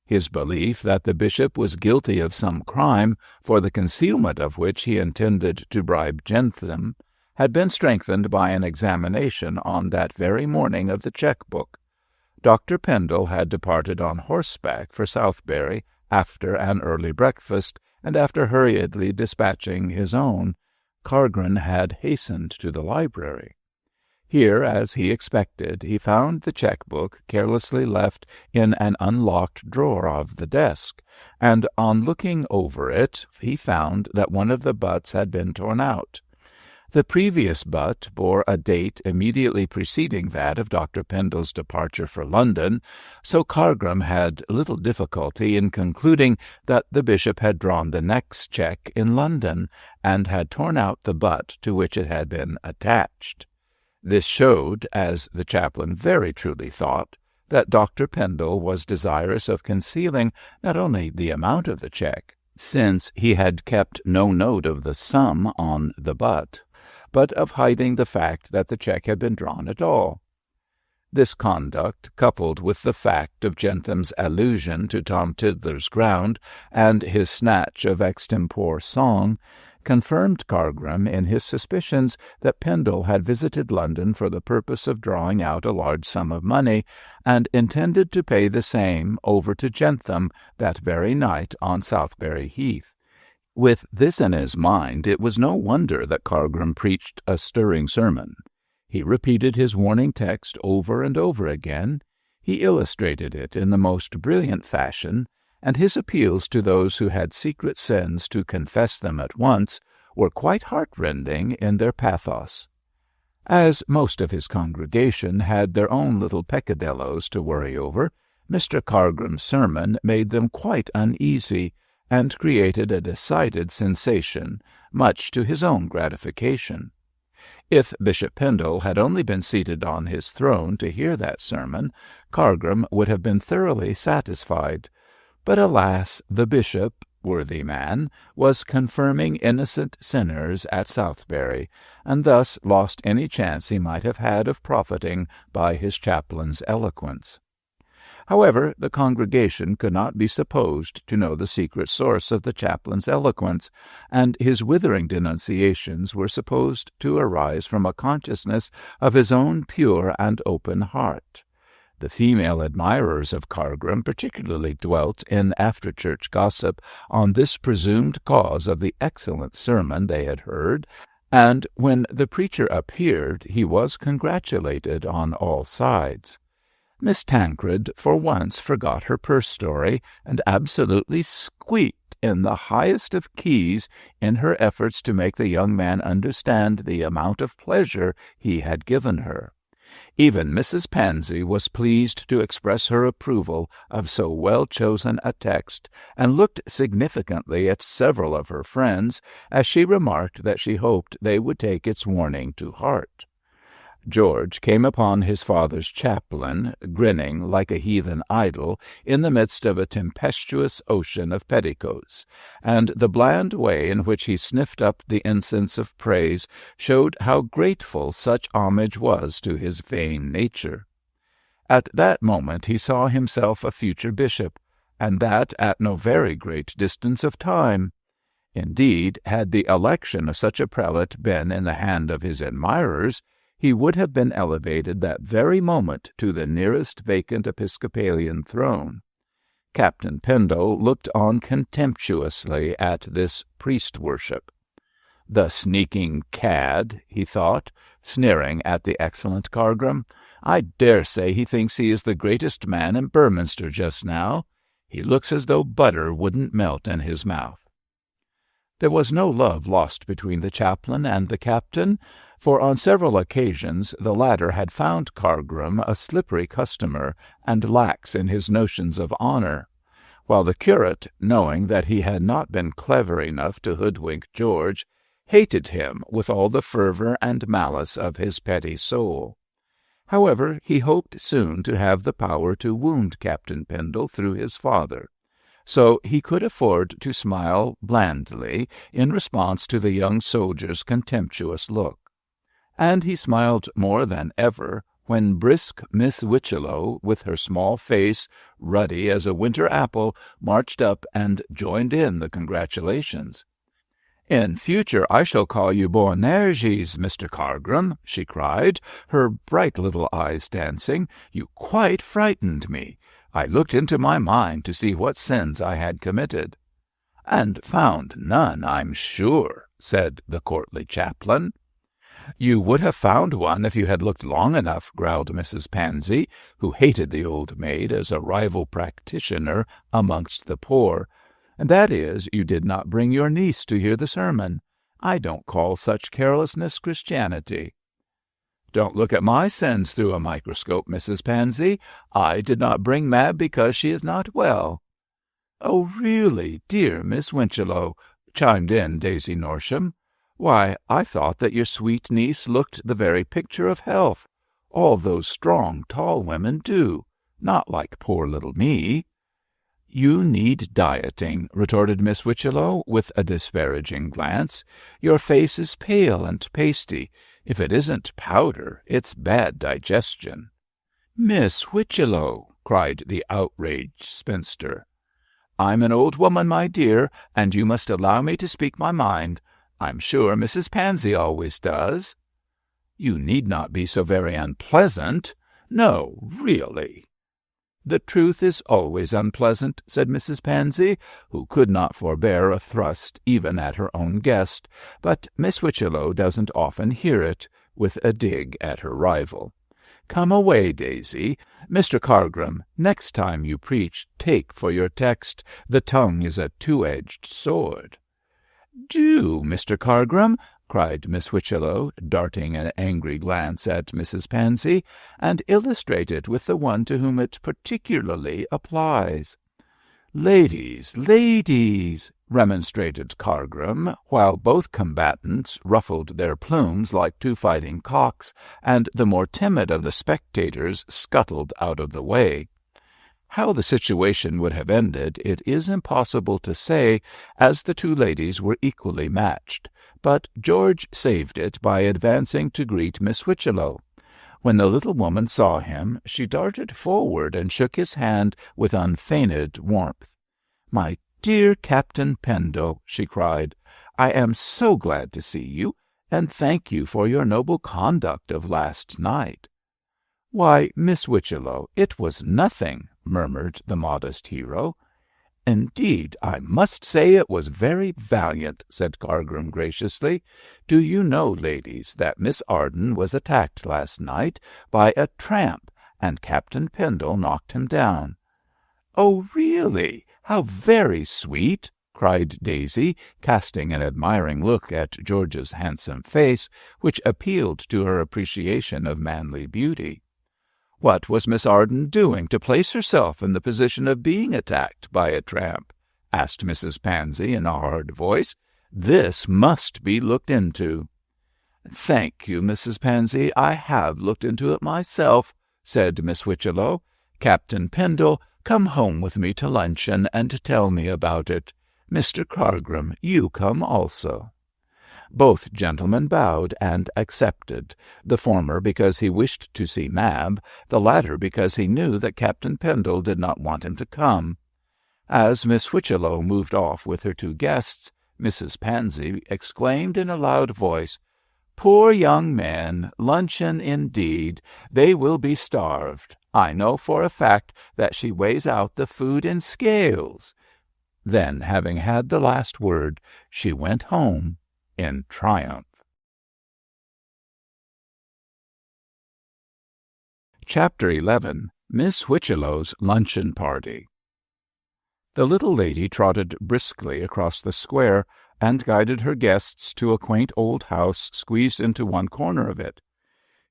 His belief that the bishop was guilty of some crime, for the concealment of which he intended to bribe Jentham, had been strengthened by an examination on that very morning of the cheque-book. Dr. Pendle had departed on horseback for Southbury after an early breakfast, and after hurriedly dispatching his own, Cargrim had hastened to the library. Here, as he expected, he found the cheque-book carelessly left in an unlocked drawer of the desk, and on looking over it he found that one of the butts had been torn out. The previous butt bore a date immediately preceding that of Dr. Pendle's departure for London, so Cargrim had little difficulty in concluding that the bishop had drawn the next cheque in London, and had torn out the butt to which it had been attached. This showed, as the chaplain very truly thought, that Dr. Pendle was desirous of concealing not only the amount of the cheque, since he had kept no note of the sum on the butt, but of hiding the fact that the cheque had been drawn at all. This conduct, coupled with the fact of Jentham's allusion to Tom Tiddler's ground and his snatch of extempore song, confirmed Cargrim in his suspicions that Pendle had visited London for the purpose of drawing out a large sum of money, and intended to pay the same over to Jentham that very night on Southbury Heath. With this in his mind, it was no wonder that Cargrim preached a stirring sermon. He repeated his warning text over and over again. He illustrated it in the most brilliant fashion, and his appeals to those who had secret sins to confess them at once were quite heartrending in their pathos. As most of his congregation had their own little peccadilloes to worry over, Mr. Cargrim's sermon made them quite uneasy, and created a decided sensation, much to his own gratification. If Bishop Pendle had only been seated on his throne to hear that sermon, Cargrim would have been thoroughly satisfied. But alas, the bishop, worthy man, was confirming innocent sinners at Southbury, and thus lost any chance he might have had of profiting by his chaplain's eloquence. However, the congregation could not be supposed to know the secret source of the chaplain's eloquence, and his withering denunciations were supposed to arise from a consciousness of his own pure and open heart. The female admirers of Cargrim particularly dwelt in after-church gossip on this presumed cause of the excellent sermon they had heard, and when the preacher appeared he was congratulated on all sides. Miss Tancred for once forgot her purse story, and absolutely squeaked in the highest of keys in her efforts to make the young man understand the amount of pleasure he had given her. Even Mrs. Pansy was pleased to express her approval of so well-chosen a text, and looked significantly at several of her friends as she remarked that she hoped they would take its warning to heart. George came upon his father's chaplain, grinning like a heathen idol in the midst of a tempestuous ocean of petticoats, and the bland way in which he sniffed up the incense of praise showed how grateful such homage was to his vain nature. At that moment he saw himself a future bishop, and that at no very great distance of time. Indeed, had the election of such a prelate been in the hand of his admirers, he would have been elevated that very moment to the nearest vacant episcopalian throne. Captain Pendle looked on contemptuously at this priest-worship. "The sneaking cad," he thought, sneering at the excellent Cargrim. "I dare say he thinks he is the greatest man in Burminster just now. He looks as though butter wouldn't melt in his mouth." There was no love lost between the chaplain and the captain, for on several occasions the latter had found Cargrim a slippery customer and lax in his notions of honour, while the curate, knowing that he had not been clever enough to hoodwink George, hated him with all the fervour and malice of his petty soul. However, he hoped soon to have the power to wound Captain Pendle through his father, so he could afford to smile blandly in response to the young soldier's contemptuous look. And he smiled more than ever when brisk Miss Whichelow, with her small face ruddy as a winter apple, marched up and joined in the congratulations. "In future I shall call you Boanerges, Mr. Cargrim," she cried, her bright little eyes dancing. "You quite frightened me. I looked into my mind to see what sins I had committed." "And found none, I'm sure," said the courtly chaplain. "You would have found one if you had looked long enough," growled Mrs. Pansy, who hated the old maid as a rival practitioner amongst the poor. "And that is, you did not bring your niece to hear the sermon. I don't call such carelessness Christianity." "Don't look at my sins through a microscope, Mrs. Pansy. I did not bring Mab because she is not well." "Oh, really, dear Miss Winchelow," chimed in Daisy Norsham. "Why, I thought that your sweet niece looked the very picture of health. All those strong, tall women do. Not like poor little me." "You need dieting," retorted Miss Whichelow, with a disparaging glance. "Your face is pale and pasty. If it isn't powder, it's bad digestion." "Miss Whichelow!" cried the outraged spinster. "I'm an old woman, my dear, and you must allow me to speak my mind. I'm sure Mrs. Pansy always does." "You need not be so very unpleasant. No, really." "The truth is always unpleasant," said Mrs. Pansy, who could not forbear a thrust even at her own guest, but Miss Whichelow doesn't often hear it, with a dig at her rival. "Come away, Daisy. Mr. Cargrim, next time you preach, take for your text, 'The tongue is a two-edged sword.'" "Do, Mr. Cargrim," cried Miss Whichelow, darting an angry glance at Mrs. Pansy, "and illustrate it with the one to whom it particularly applies." "Ladies, ladies!" remonstrated Cargrim, while both combatants ruffled their plumes like two fighting cocks, and the more timid of the spectators scuttled out of the way. How the situation would have ended it is impossible to say, as the two ladies were equally matched, but George saved it by advancing to greet Miss Whitchello. When the little woman saw him, she darted forward and shook his hand with unfeigned warmth. "My dear Captain Pendle," she cried, "I am so glad to see you, and thank you for your noble conduct of last night." "Why, Miss Whitchello, it was nothing," murmured the modest hero. "Indeed, I must say it was very valiant," said Cargrim graciously. "Do you know, ladies, that Miss Arden was attacked last night by a tramp, and Captain Pendle knocked him down?" "Oh, really? How very sweet!" cried Daisy, casting an admiring look at George's handsome face, which appealed to her appreciation of manly beauty. "What was Miss Arden doing to place herself in the position of being attacked by a tramp?" asked Mrs. Pansy in a hard voice. "This must be looked into." "Thank you, Mrs. Pansy, I have looked into it myself," said Miss Whitchello. "Captain Pendle, come home with me to luncheon and tell me about it. Mr. Cargrim, you come also." Both gentlemen bowed and accepted, the former because he wished to see Mab, the latter because he knew that Captain Pendle did not want him to come. As Miss Whitchello moved off with her two guests, Mrs. Pansy exclaimed in a loud voice, "Poor young men! Luncheon indeed! They will be starved. I know for a fact that she weighs out the food in scales." Then, having had the last word, she went home in triumph. Chapter 11. Miss Whitchello's Luncheon Party. The little lady trotted briskly across the square and guided her guests to a quaint old house squeezed into one corner of it.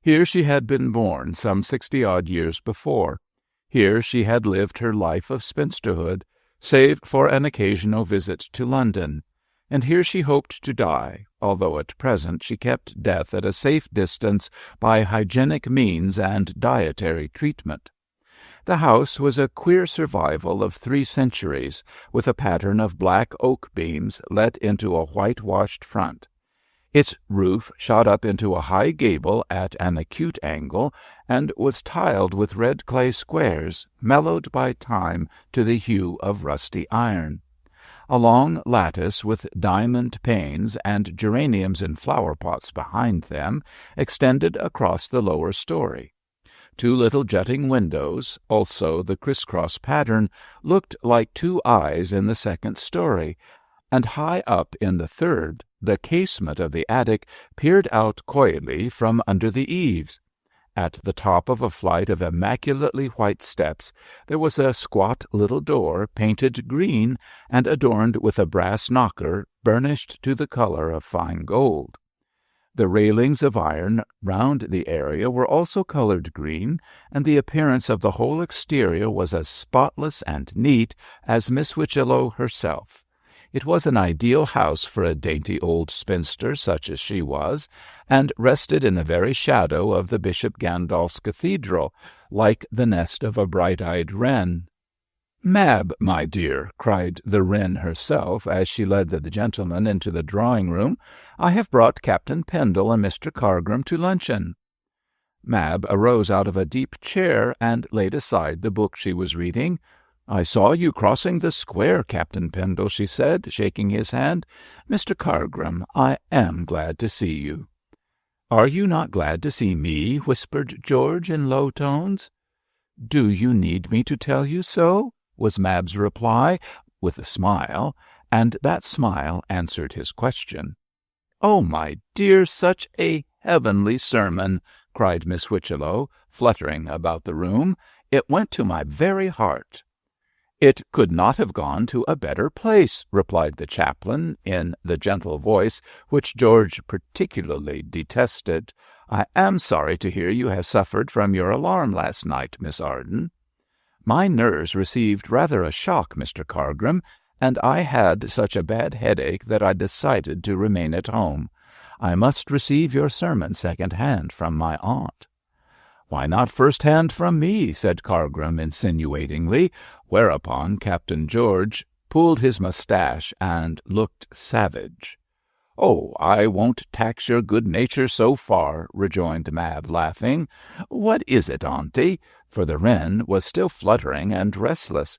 Here she had been born some 60-odd years before. Here she had lived her life of spinsterhood, save for an occasional visit to London. And here she hoped to die, although at present she kept death at a safe distance by hygienic means and dietary treatment. The house was a queer survival of 3 centuries, with a pattern of black oak beams let into a whitewashed front. Its roof shot up into a high gable at an acute angle, and was tiled with red clay squares, mellowed by time to the hue of rusty iron. A long lattice with diamond panes and geraniums in flower-pots behind them extended across the lower story. 2 little jutting windows, also the criss-cross pattern, looked like 2 eyes in the 2nd story, and high up in the 3rd, the casement of the attic peered out coyly from under the eaves. At the top of a flight of immaculately white steps there was a squat little door painted green and adorned with a brass knocker burnished to the color of fine gold. The railings of iron round the area were also colored green, and the appearance of the whole exterior was as spotless and neat as Miss Whitchello herself. It was an ideal house for a dainty old spinster such as she was, and rested in the very shadow of the Bishop Gandolf's cathedral, like the nest of a bright-eyed wren. "Mab, my dear," cried the wren herself, as she led the gentlemen into the drawing-room, "I have brought Captain Pendle and Mr. Cargrim to luncheon." Mab arose out of a deep chair and laid aside the book she was reading. "I saw you crossing the square, Captain Pendle," she said, shaking his hand. "Mr. Cargrim, I am glad to see you." "Are you not glad to see me?" whispered George in low tones. "Do you need me to tell you so?" was Mab's reply, with a smile, and that smile answered his question. "Oh, my dear, such a heavenly sermon!" cried Miss Whitchello, fluttering about the room. "It went to my very heart." "It could not have gone to a better place," replied the chaplain, in the gentle voice which George particularly detested. "I am sorry to hear you have suffered from your alarm last night, Miss Arden." "My nerves received rather a shock, Mr. Cargrim, and I had such a bad headache that I decided to remain at home. I must receive your sermon second-hand from my aunt." "Why not first-hand from me?" said Cargrim insinuatingly, whereupon Captain George pulled his moustache and looked savage. "Oh, I won't tax your good nature so far," rejoined Mab, laughing. "What is it, auntie?" For the wren was still fluttering and restless.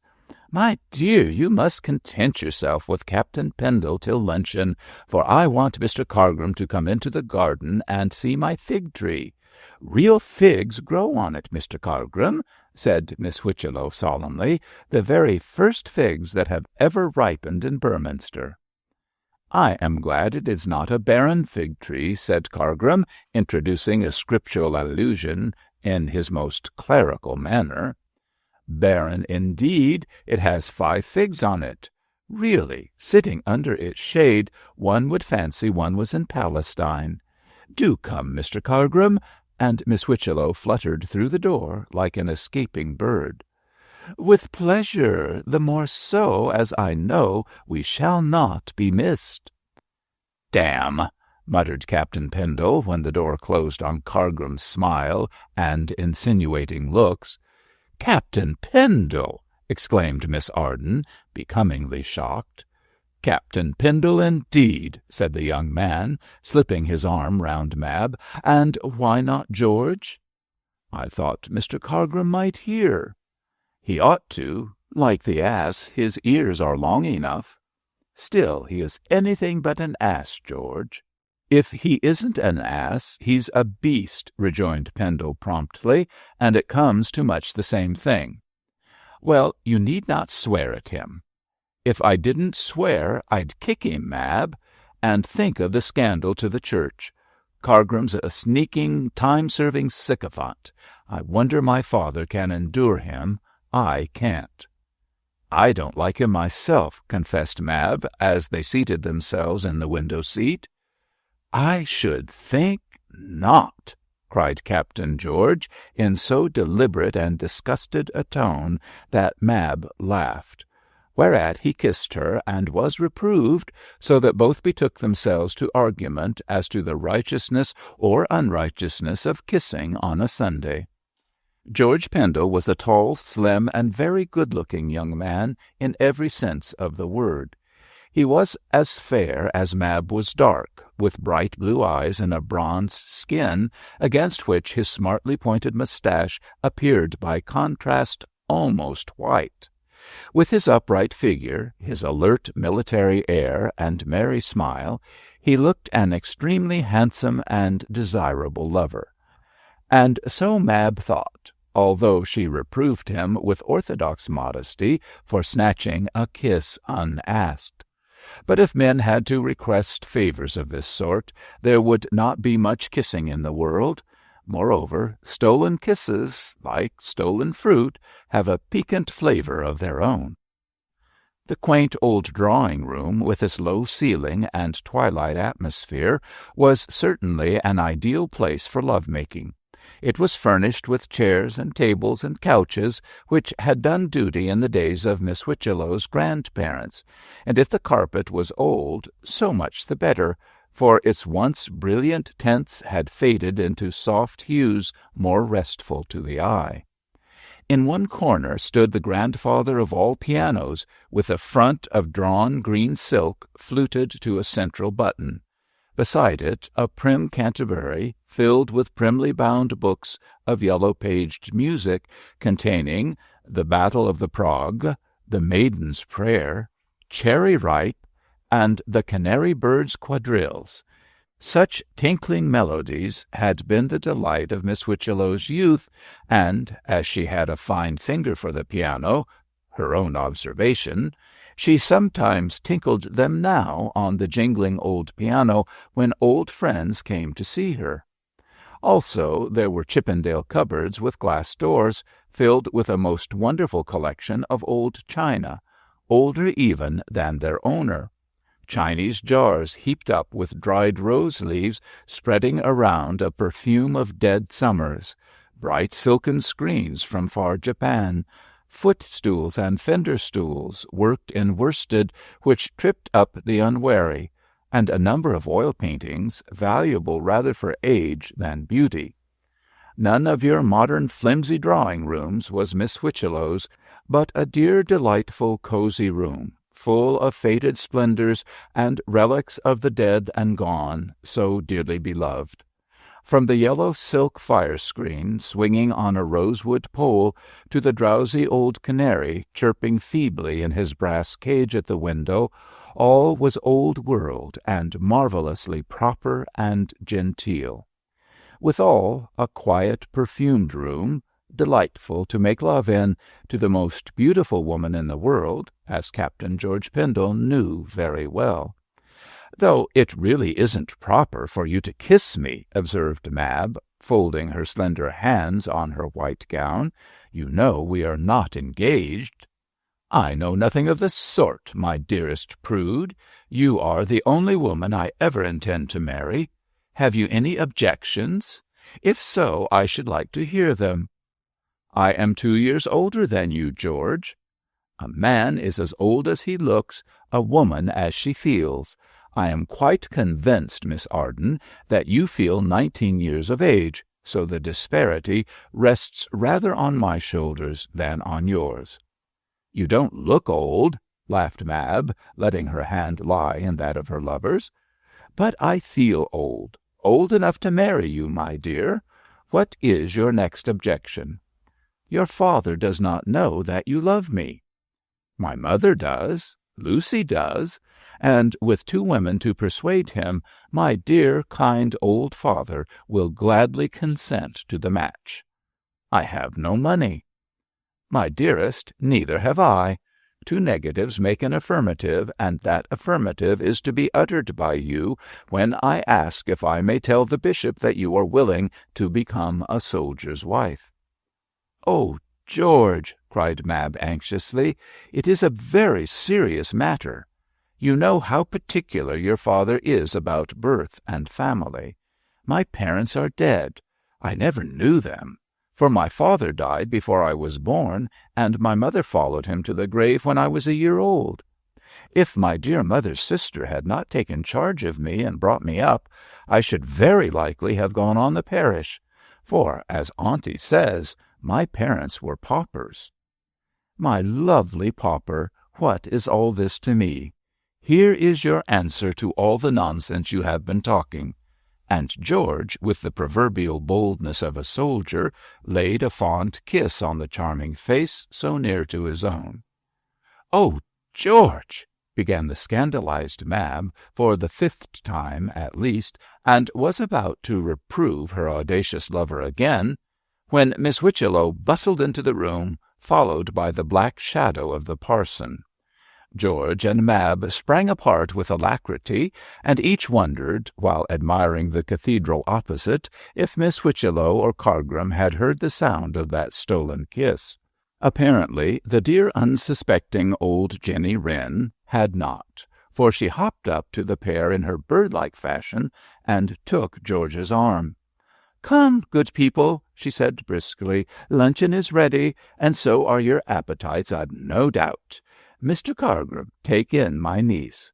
"My dear, you must content yourself with Captain Pendle till luncheon, for I want Mr. Cargrim to come into the garden and see my fig-tree. Real figs grow on it, Mr. Cargrim," said Miss Whitchello solemnly, "the very first figs that have ever ripened in Beorminster." "I am glad it is not a barren fig-tree," said Cargrim, introducing a scriptural allusion in his most clerical manner. "Barren indeed. It has 5 figs on it. Really, sitting under its shade, one would fancy one was in Palestine. Do come, Mr. Cargrim," and Miss Whitchello fluttered through the door like an escaping bird. "With pleasure, the more so as I know we shall not be missed." "Damn!" muttered Captain Pendle when the door closed on Cargrim's smile and insinuating looks. "Captain Pendle!" exclaimed Miss Arden, becomingly shocked. "Captain Pendle, indeed," said the young man, slipping his arm round Mab. "And why not George?" "I thought Mr. Cargrim might hear." "He ought to. Like the ass, his ears are long enough." "Still, he is anything but an ass, George." "If he isn't an ass, he's a beast," rejoined Pendle promptly, "and it comes to much the same thing." "Well, you need not swear at him." "If I didn't swear, I'd kick him, Mab. And think of the scandal to the church. Cargrim's a sneaking, time-serving sycophant. I wonder my father can endure him. I can't." "I don't like him myself," confessed Mab, as they seated themselves in the window-seat. "I should think not," cried Captain George, in so deliberate and disgusted a tone that Mab laughed, whereat he kissed her and was reproved, so that both betook themselves to argument as to the righteousness or unrighteousness of kissing on a Sunday. George Pendle was a tall, slim, and very good-looking young man in every sense of the word. He was as fair as Mab was dark, with bright blue eyes and a bronzed skin, against which his smartly pointed moustache appeared by contrast almost white. With his upright figure, his alert military air, and merry smile, he looked an extremely handsome and desirable lover. And so Mab thought, although she reproved him with orthodox modesty for snatching a kiss unasked. But if men had to request favors of this sort, there would not be much kissing in the world. Moreover, stolen kisses, like stolen fruit, have a piquant flavor of their own. The quaint old drawing-room, with its low ceiling and twilight atmosphere, was certainly an ideal place for love-making. It was furnished with chairs and tables and couches, which had done duty in the days of Miss Whitchello's grandparents, and if the carpet was old, so much the better, for its once brilliant tints had faded into soft hues more restful to the eye. In one corner stood the grandfather of all pianos, with a front of drawn green silk fluted to a central button. Beside it, a prim Canterbury, filled with primly bound books of yellow-paged music, containing The Battle of the Prague, The Maiden's Prayer, Cherry Ripe, and The Canary Bird's Quadrilles. Such tinkling melodies had been the delight of Miss Whitchello's youth, and, as she had a fine finger for the piano, her own observation, she sometimes tinkled them now on the jingling old piano when old friends came to see her. Also, there were Chippendale cupboards with glass doors, filled with a most wonderful collection of old china, older even than their owner. Chinese jars heaped up with dried rose-leaves, spreading around a perfume of dead summers, bright silken screens from far Japan, footstools and fender stools worked in worsted which tripped up the unwary, and a number of oil paintings, valuable rather for age than beauty. None of your modern flimsy drawing-rooms was Miss Whichelow's, but a dear, delightful, cozy room, full of faded splendors and relics of the dead and gone, so dearly beloved. From the yellow silk fire-screen swinging on a rosewood pole to the drowsy old canary chirping feebly in his brass cage at the window, all was old world and marvelously proper and genteel. Withal, a quiet, perfumed room, delightful to make love in to the most beautiful woman in the world, as Captain George Pendle knew very well. "Though it really isn't proper for you to kiss me," observed Mab, folding her slender hands on her white gown. "You know we are not engaged." "I know nothing of the sort, my dearest prude. You are the only woman I ever intend to marry. Have you any objections? If so, I should like to hear them." "I am 2 years older than you, George." "A man is as old as he looks, a woman as she feels. I am quite convinced, Miss Arden, that you feel 19 years of age, so the disparity rests rather on my shoulders than on yours." "You don't look old," laughed Mab, letting her hand lie in that of her lover's. "But I feel old enough to marry you, my dear. What is your next objection?" "Your father does not know that you love me." "My mother does. Lucy does. And with 2 women to persuade him, my dear, kind old father will gladly consent to the match." "I have no money." "My dearest, neither have I. 2 negatives make an affirmative, and that affirmative is to be uttered by you when I ask if I may tell the bishop that you are willing to become a soldier's wife." "Oh, George," cried Mab anxiously, "it is a very serious matter. You know how particular your father is about birth and family. My parents are dead. I never knew them, for my father died before I was born, and my mother followed him to the grave when I was a year old. If my dear mother's sister had not taken charge of me and brought me up, I should very likely have gone on the parish, for, as Auntie says, my parents were paupers." "My lovely pauper, what is all this to me? Here is your answer to all the nonsense you have been talking." And George, with the proverbial boldness of a soldier, laid a fond kiss on the charming face so near to his own. "Oh, George!" began the scandalized Mab, for the 5th time at least, and was about to reprove her audacious lover again, when Miss Whichelow bustled into the room, followed by the black shadow of the parson. George and Mab sprang apart with alacrity, and each wondered, while admiring the cathedral opposite, if Miss Whichelow or Cargram had heard the sound of that stolen kiss. Apparently the dear unsuspecting old Jenny Wren had not, for she hopped up to the pair in her bird-like fashion and took George's arm. "Come, good people," she said briskly, "luncheon is ready, and so are your appetites, I've no doubt. Mr. Cargram, take in my niece."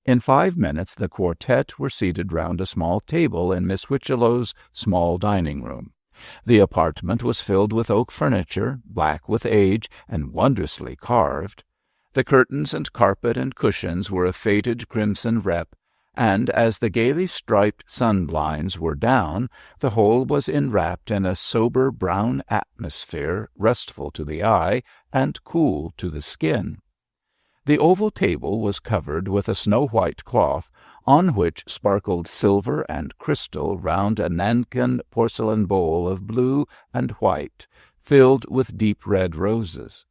In 5 minutes the quartet were seated round a small table in Miss Whichelow's small dining-room. The apartment was filled with oak furniture, black with age and wondrously carved. The curtains and carpet and cushions were of faded crimson rep, and as the gaily striped sun-blinds were down, the whole was enwrapped in a sober brown atmosphere, restful to the eye and cool to the skin. The oval table was covered with a snow-white cloth, on which sparkled silver and crystal round a Nankin porcelain bowl of blue and white, filled with deep red roses.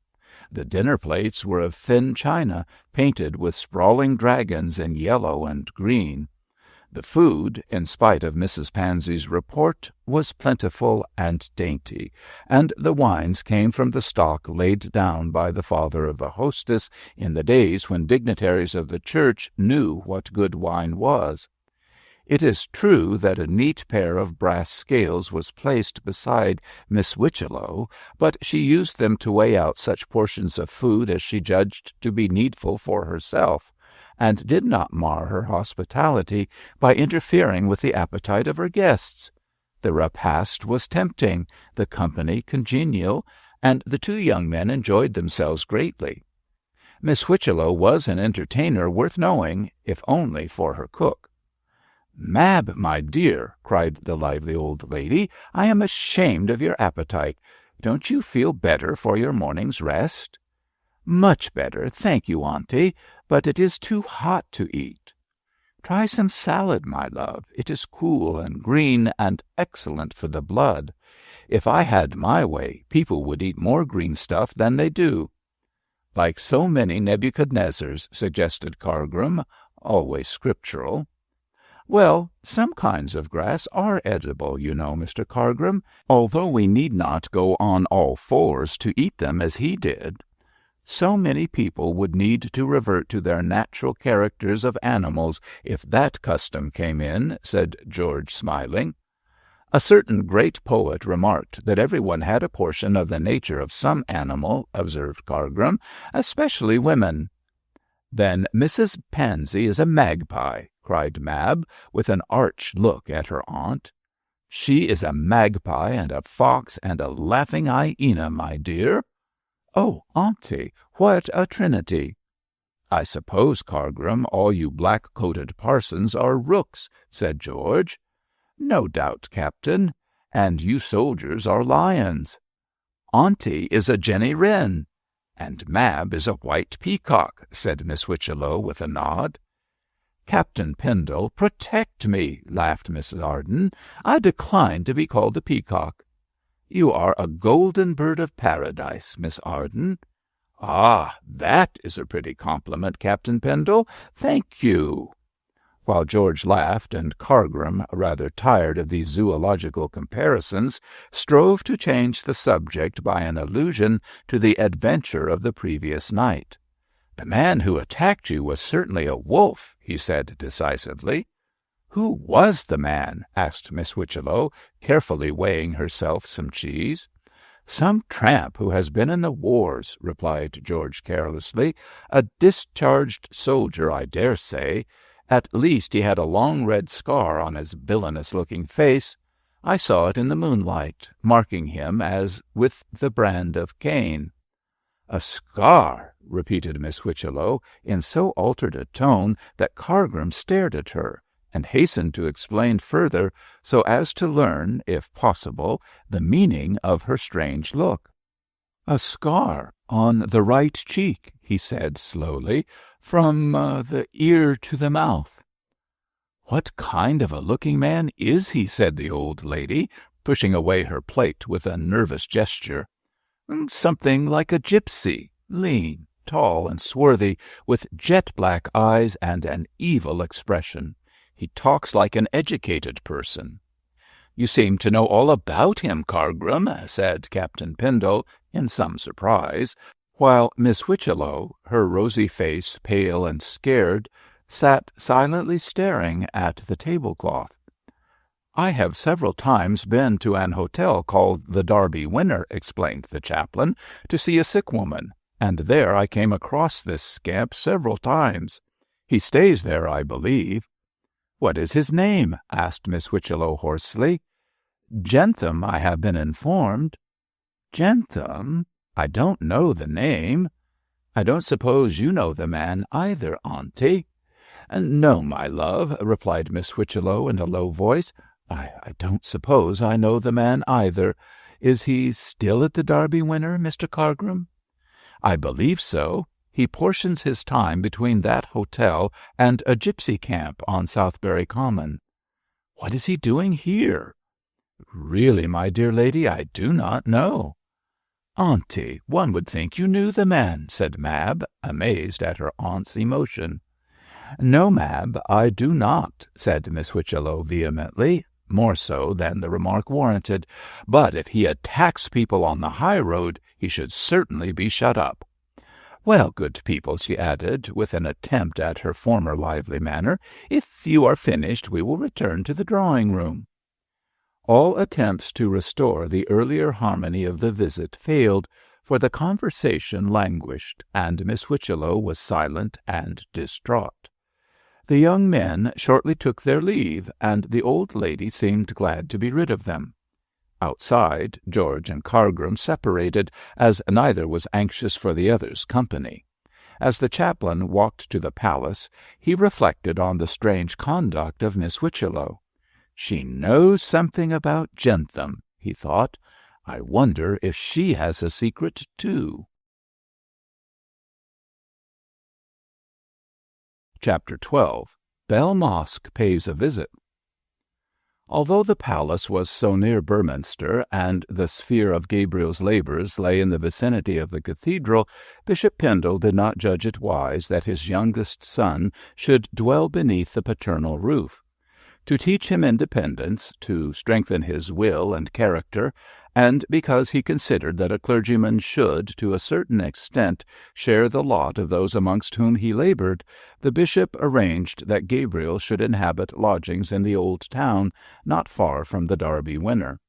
The dinner plates were of thin china, painted with sprawling dragons in yellow and green. The food, in spite of Mrs. Pansy's report, was plentiful and dainty, and the wines came from the stock laid down by the father of the hostess in the days when dignitaries of the church knew what good wine was. It is true that a neat pair of brass scales was placed beside Miss Whichelow, but she used them to weigh out such portions of food as she judged to be needful for herself, and did not mar her hospitality by interfering with the appetite of her guests. The repast was tempting, the company congenial, and the two young men enjoyed themselves greatly. Miss Whichelow was an entertainer worth knowing, if only for her cook. "Mab, my dear," cried the lively old lady, "I am ashamed of your appetite. Don't you feel better for your morning's rest?" "Much better, thank you, Auntie, but it is too hot to eat." "Try some salad, my love. It is cool and green and excellent for the blood. If I had my way, people would eat more green stuff than they do." "Like so many Nebuchadnezzars," suggested Cargrim, always scriptural. "Well, some kinds of grass are edible, you know, Mr. Cargrim, although we need not go on all fours to eat them as he did. So many people would need to revert to their natural characters of animals if that custom came in," said George, smiling. "A certain great poet remarked that everyone had a portion of the nature of some animal," observed Cargrim, "especially women." "Then Mrs. Pansy is a magpie," cried Mab, with an arch look at her aunt. "She is a magpie and a fox and a laughing hyena, my dear." "Oh, Auntie, what a trinity!" "I suppose, Cargrim, all you black-coated parsons are rooks," said George. "No doubt, Captain. And you soldiers are lions." "Auntie is a Jenny Wren." "And Mab is a white peacock," said Miss Whichelow with a nod. "Captain Pendle, protect me," laughed Mrs. Arden. "I decline to be called a peacock." "You are a golden bird of paradise, Miss Arden." "Ah, that is a pretty compliment, Captain Pendle. Thank you." While George laughed, and Cargrim, rather tired of these zoological comparisons, strove to change the subject by an allusion to the adventure of the previous night. "The man who attacked you was certainly a wolf," he said decisively. "Who was the man?" asked Miss Whichelow, carefully weighing herself some cheese. "Some tramp who has been in the wars," replied George carelessly. "A discharged soldier, I dare say. At least he had a long red scar on his villainous-looking face. I saw it in the moonlight, marking him as with the brand of Cain." "A scar," repeated Miss Whichelow, in so altered a tone that Cargrim stared at her, and hastened to explain further, so as to learn, if possible, the meaning of her strange look. "A scar on the right cheek," he said slowly, "from the ear to the mouth." "What kind of a looking man is he?" said the old lady, pushing away her plate with a nervous gesture. "Something like a gypsy, lean, tall, and swarthy, with jet-black eyes and an evil expression. He talks like an educated person." "You seem to know all about him, Cargrim," said Captain Pendle, in some surprise, while Miss Whichelow, her rosy face pale and scared, sat silently staring at the tablecloth. "I have several times been to an hotel called the Derby Winner," explained the chaplain, "to see a sick woman, and there I came across this scamp several times. He stays there, I believe." "What is his name?" asked Miss Whichelow hoarsely. "Jentham, I have been informed." "Jentham? I don't know the name." "I don't suppose you know the man either, Auntie." "No, my love," replied Miss Whichelow in a low voice. I don't suppose I know the man either. Is he still at the Derby Winner, Mr. Cargrim?" "I believe so. He portions his time between that hotel and a gypsy camp on Southbury Common." "What is he doing here?" "Really, my dear lady, I do not know." "Auntie, one would think you knew the man," said Mab, amazed at her aunt's emotion. "No, Mab, I do not," said Miss Whichelow vehemently, more so than the remark warranted. "But if he attacks people on the high road, he should certainly be shut up." "Well, good people," she added, with an attempt at her former lively manner, "if you are finished, we will return to the drawing-room." All attempts to restore the earlier harmony of the visit failed, for the conversation languished, and Miss Whitchello was silent and distraught. The young men shortly took their leave, and the old lady seemed glad to be rid of them. Outside, George and Cargrim separated, as neither was anxious for the other's company. As the chaplain walked to the palace, he reflected on the strange conduct of Miss Whitchello. "She knows something about Jentham," he thought. "I wonder if she has a secret, too." Chapter 12. Bell Mosque Pays a Visit. Although the palace was so near Beorminster, and the sphere of Gabriel's labours lay in the vicinity of the cathedral, Bishop Pendle did not judge it wise that his youngest son should dwell beneath the paternal roof. To teach him independence, to strengthen his will and character, and because he considered that a clergyman should, to a certain extent, share the lot of those amongst whom he laboured, the bishop arranged that Gabriel should inhabit lodgings in the old town, not far from the Derby Winner.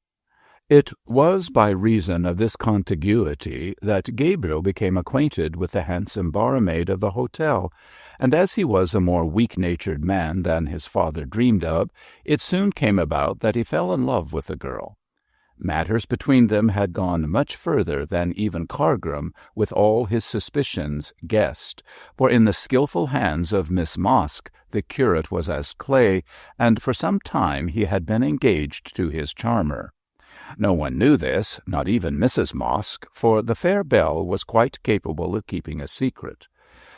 It was by reason of this contiguity that Gabriel became acquainted with the handsome barmaid of the hotel, and as he was a more weak-natured man than his father dreamed of, it soon came about that he fell in love with the girl. Matters between them had gone much further than even Cargrim, with all his suspicions, guessed, for in the skilful hands of Miss Mosk the curate was as clay, and for some time he had been engaged to his charmer. No one knew this, not even Mrs. Mosk, for the fair Bell was quite capable of keeping a secret.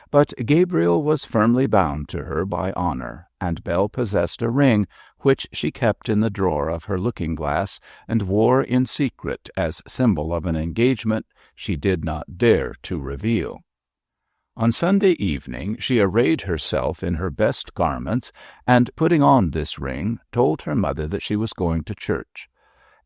But Gabriel was firmly bound to her by honour, and Bell possessed a ring which she kept in the drawer of her looking-glass, and wore in secret as symbol of an engagement she did not dare to reveal. On Sunday evening she arrayed herself in her best garments, and, putting on this ring, told her mother that she was going to church.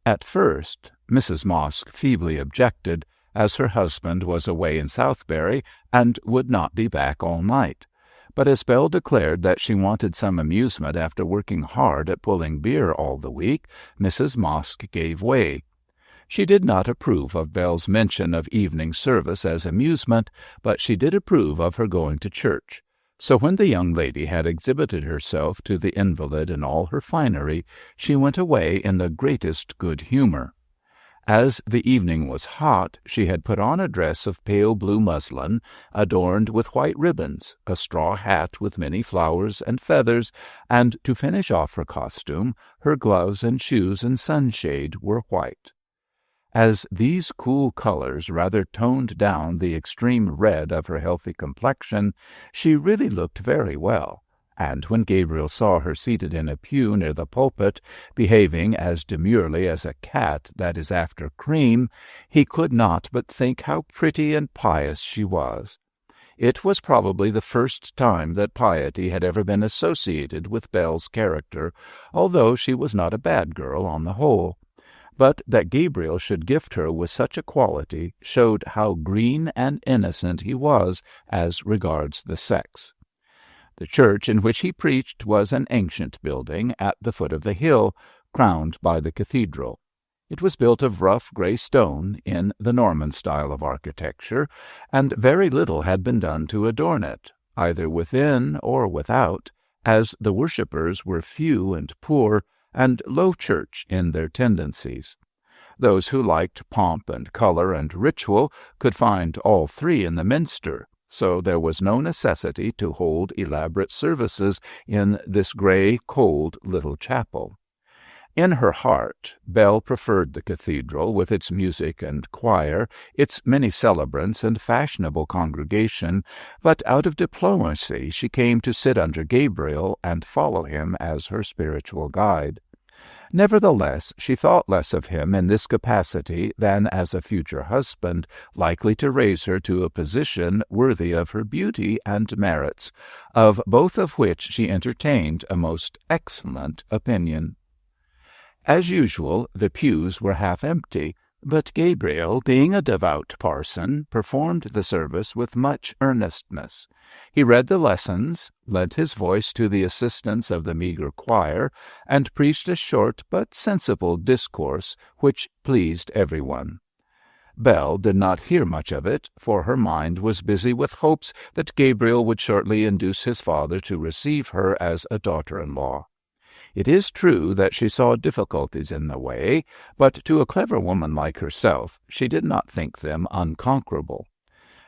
At first Mrs. Mosk feebly objected, as her husband was away in Southbury and would not be back all night. But as Bell declared that she wanted some amusement after working hard at pulling beer all the week, Mrs. Mosk gave way. She did not approve of Bell's mention of evening service as amusement, but she did approve of her going to church. So when the young lady had exhibited herself to the invalid in all her finery, she went away in the greatest good humour. As the evening was hot, she had put on a dress of pale blue muslin, adorned with white ribbons, a straw hat with many flowers and feathers, and, to finish off her costume, her gloves and shoes and sunshade were white. As these cool colours rather toned down the extreme red of her healthy complexion, she really looked very well, and when Gabriel saw her seated in a pew near the pulpit, behaving as demurely as a cat that is after cream, he could not but think how pretty and pious she was. It was probably the first time that piety had ever been associated with Bell's character, although she was not a bad girl on the whole. But that Gabriel should gift her with such a quality showed how green and innocent he was as regards the sex. The church in which he preached was an ancient building at the foot of the hill, crowned by the cathedral. It was built of rough grey stone in the Norman style of architecture, and very little had been done to adorn it, either within or without, as the worshippers were few and poor, and Low Church in their tendencies. Those who liked pomp and colour and ritual could find all three in the minster, so there was no necessity to hold elaborate services in this grey, cold little chapel. In her heart, Bell preferred the cathedral, with its music and choir, its many celebrants and fashionable congregation, but out of diplomacy she came to sit under Gabriel and follow him as her spiritual guide. Nevertheless, she thought less of him in this capacity than as a future husband, likely to raise her to a position worthy of her beauty and merits, of both of which she entertained a most excellent opinion. As usual, the pews were half empty, But Gabriel, being a devout parson, performed the service with much earnestness. He read the lessons, lent his voice to the assistance of the meagre choir, and preached a short but sensible discourse which pleased everyone. Belle did not hear much of it, for her mind was busy with hopes that Gabriel would shortly induce his father to receive her as a daughter-in-law. It is true that she saw difficulties in the way, but to a clever woman like herself she did not think them unconquerable.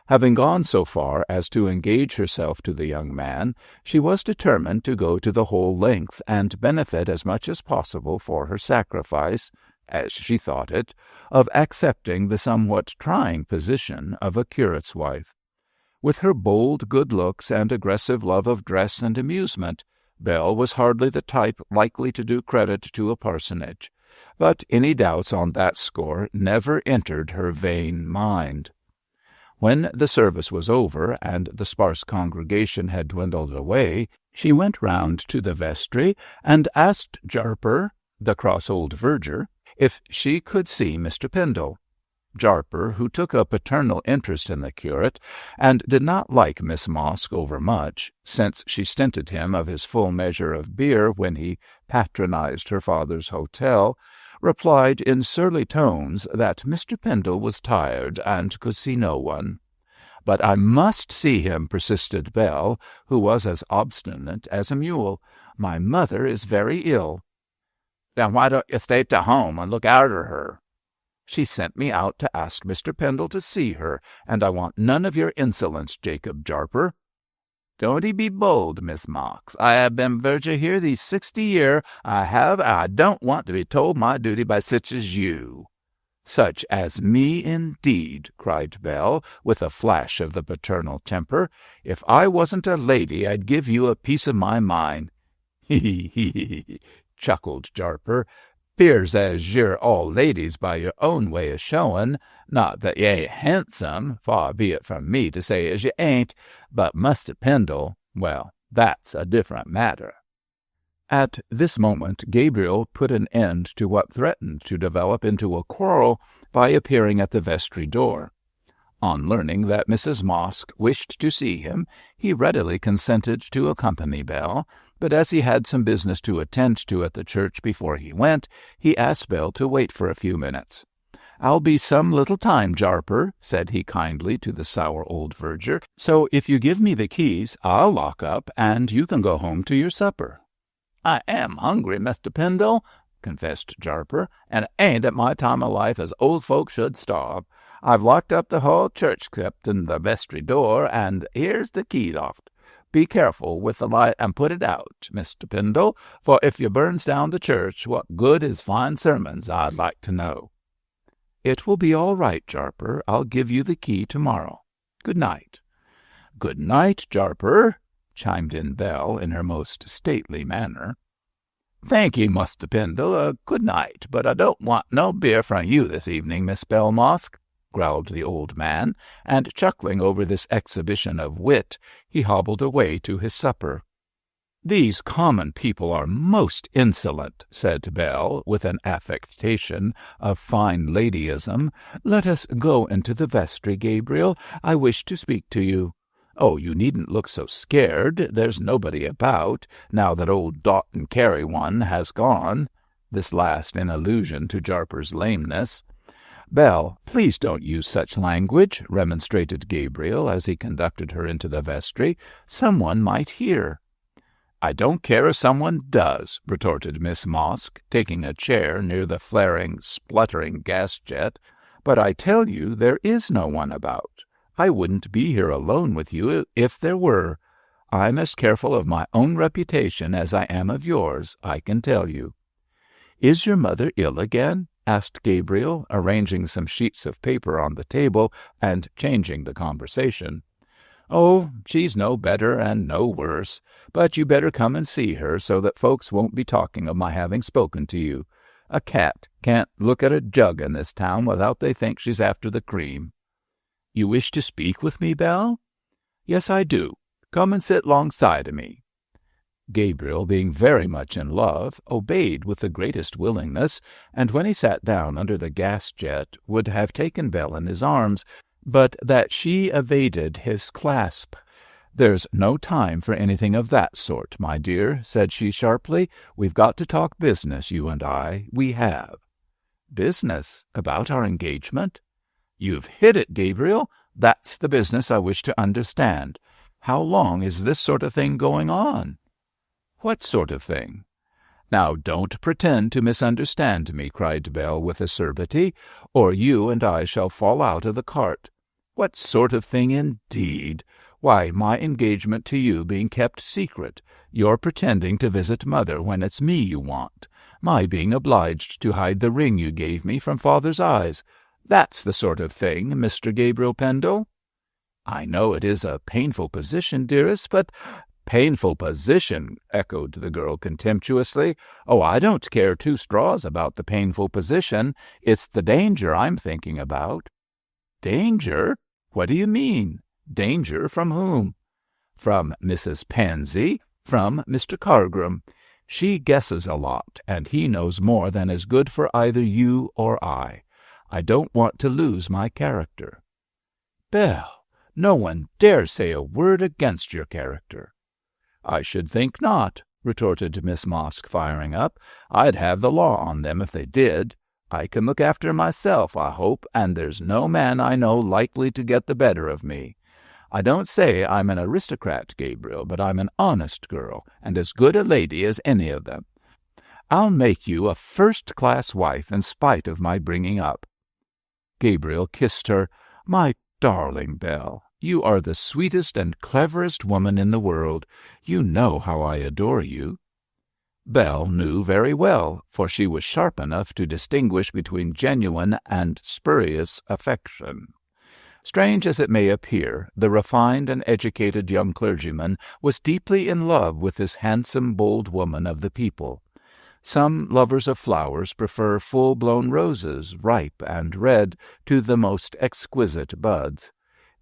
Having gone so far as to engage herself to the young man, she was determined to go to the whole length and benefit as much as possible for her sacrifice, as she thought it, of accepting the somewhat trying position of a curate's wife. With her bold good looks and aggressive love of dress and amusement, Belle was hardly the type likely to do credit to a parsonage, but any doubts on that score never entered her vain mind. When the service was over and the sparse congregation had dwindled away, she went round to the vestry and asked Jarper, the cross old verger, if she could see Mr. Pendle. Jarper, who took a paternal interest in the curate, and did not like Miss Mosk overmuch, since she stinted him of his full measure of beer when he patronized her father's hotel, replied in surly tones that Mr. Pendle was tired and could see no one. "But I must see him," persisted Belle, who was as obstinate as a mule. "My mother is very ill." "Then why don't you stay to home and look arter her?" "She sent me out to ask Mr. Pendle to see her, and I want none of your insolence, Jacob Jarper." "Don't 'ee be bold, Miss Marks. I have been verger here these 60 year, I have, and I don't want to be told my duty by sich as you." "Such as me, indeed!" cried Belle, with a flash of the paternal temper. "If I wasn't a lady, I'd give you a piece of my mind." "Hee, hee, hee," chuckled Jarper. "'Pears as you're all ladies by your own way of showing. Not that you ain't handsome, far be it from me to say as you ain't, but Muster Pendle, well, that's a different matter." At this moment Gabriel put an end to what threatened to develop into a quarrel by appearing at the vestry door. On learning that Mrs. Mosk wished to see him, he readily consented to accompany Belle, but as he had some business to attend to at the church before he went, he asked Belle to wait for a few minutes. "I'll be some little time, Jarper," said he kindly to the sour old verger, "so if you give me the keys, I'll lock up, and you can go home to your supper." "I am hungry, Mr. Pendle," confessed Jarper, "and it ain't at my time of life as old folk should starve. I've locked up the whole church excepting the vestry door, and here's the key oft. Be careful with the light and put it out, Mr. Pendle, for if you burns down the church, what good is fine sermons, I'd like to know." "It will be all right, Jarper. I'll give you the key tomorrow. Good night." "Good night, Jarper," chimed in Belle in her most stately manner. "Thank ye, Muster Pendle. Good night, but I don't want no beer from you this evening, Miss Belle Mosk," growled the old man, and chuckling over this exhibition of wit, he hobbled away to his supper. "These common people are most insolent," said Belle, with an affectation of fine ladyism. "Let us go into the vestry, Gabriel. I wish to speak to you." "Oh, you needn't look so scared. There's nobody about, now that old Doughton Carey one has gone," this last in allusion to Jarper's lameness. "Belle, please don't use such language," remonstrated Gabriel as he conducted her into the vestry. "Someone might hear." "I don't care if someone does," retorted Miss Mosk, taking a chair near the flaring, spluttering gas-jet. "But I tell you there is no one about. I wouldn't be here alone with you if there were. I'm as careful of my own reputation as I am of yours, I can tell you." "Is your mother ill again?" asked Gabriel, arranging some sheets of paper on the table and changing the conversation. "Oh, she's no better and no worse, but you better come and see her so that folks won't be talking of my having spoken to you. A cat can't look at a jug in this town without they think she's after the cream." "You wish to speak with me, Belle?" "Yes, I do. Come and sit 'longside of me." Gabriel, being very much in love, obeyed with the greatest willingness, and when he sat down under the gas-jet would have taken Belle in his arms, but that she evaded his clasp. "There's no time for anything of that sort, my dear," said she sharply. "We've got to talk business, you and I. We have." "Business? About our engagement?" "You've hit it, Gabriel. That's the business I wish to understand. How long is this sort of thing going on?" "What sort of thing?" "Now, don't pretend to misunderstand me," cried Belle with acerbity, "or you and I shall fall out of the cart." "What sort of thing, indeed? Why, my engagement to you being kept secret, your pretending to visit Mother when it's me you want, my being obliged to hide the ring you gave me from Father's eyes. That's the sort of thing, Mr. Gabriel Pendle." "I know it is a painful position, dearest, but—" "Painful position," echoed the girl contemptuously. "Oh, I don't care 2 straws about the painful position. It's the danger I'm thinking about." "Danger? What do you mean? Danger from whom?" "From Mrs. Pansy, from Mr. Cargrim. She guesses a lot, and he knows more than is good for either you or I. I don't want to lose my character." "Belle, no one dare say a word against your character." "I should think not," retorted Miss Mosk, firing up. "I'd have the law on them if they did. I can look after myself, I hope, and there's no man I know likely to get the better of me. I don't say I'm an aristocrat, Gabriel, but I'm an honest girl, and as good a lady as any of them. I'll make you a first-class wife in spite of my bringing up." Gabriel kissed her. "My darling Belle, you are the sweetest and cleverest woman in the world. You know how I adore you." Belle knew very well, for she was sharp enough to distinguish between genuine and spurious affection. Strange as it may appear, the refined and educated young clergyman was deeply in love with this handsome, bold woman of the people. Some lovers of flowers prefer full-blown roses, ripe and red, to the most exquisite buds.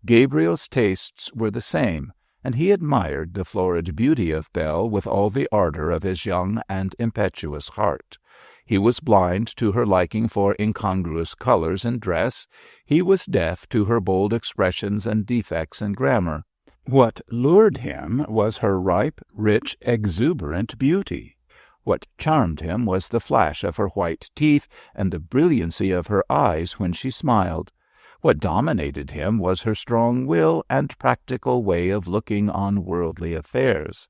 Gabriel's tastes were the same, and he admired the florid beauty of Belle with all the ardor of his young and impetuous heart. He was blind to her liking for incongruous colors in dress. He was deaf to her bold expressions and defects in grammar. What lured him was her ripe, rich, exuberant beauty. What charmed him was the flash of her white teeth and the brilliancy of her eyes when she smiled. What dominated him was her strong will and practical way of looking on worldly affairs.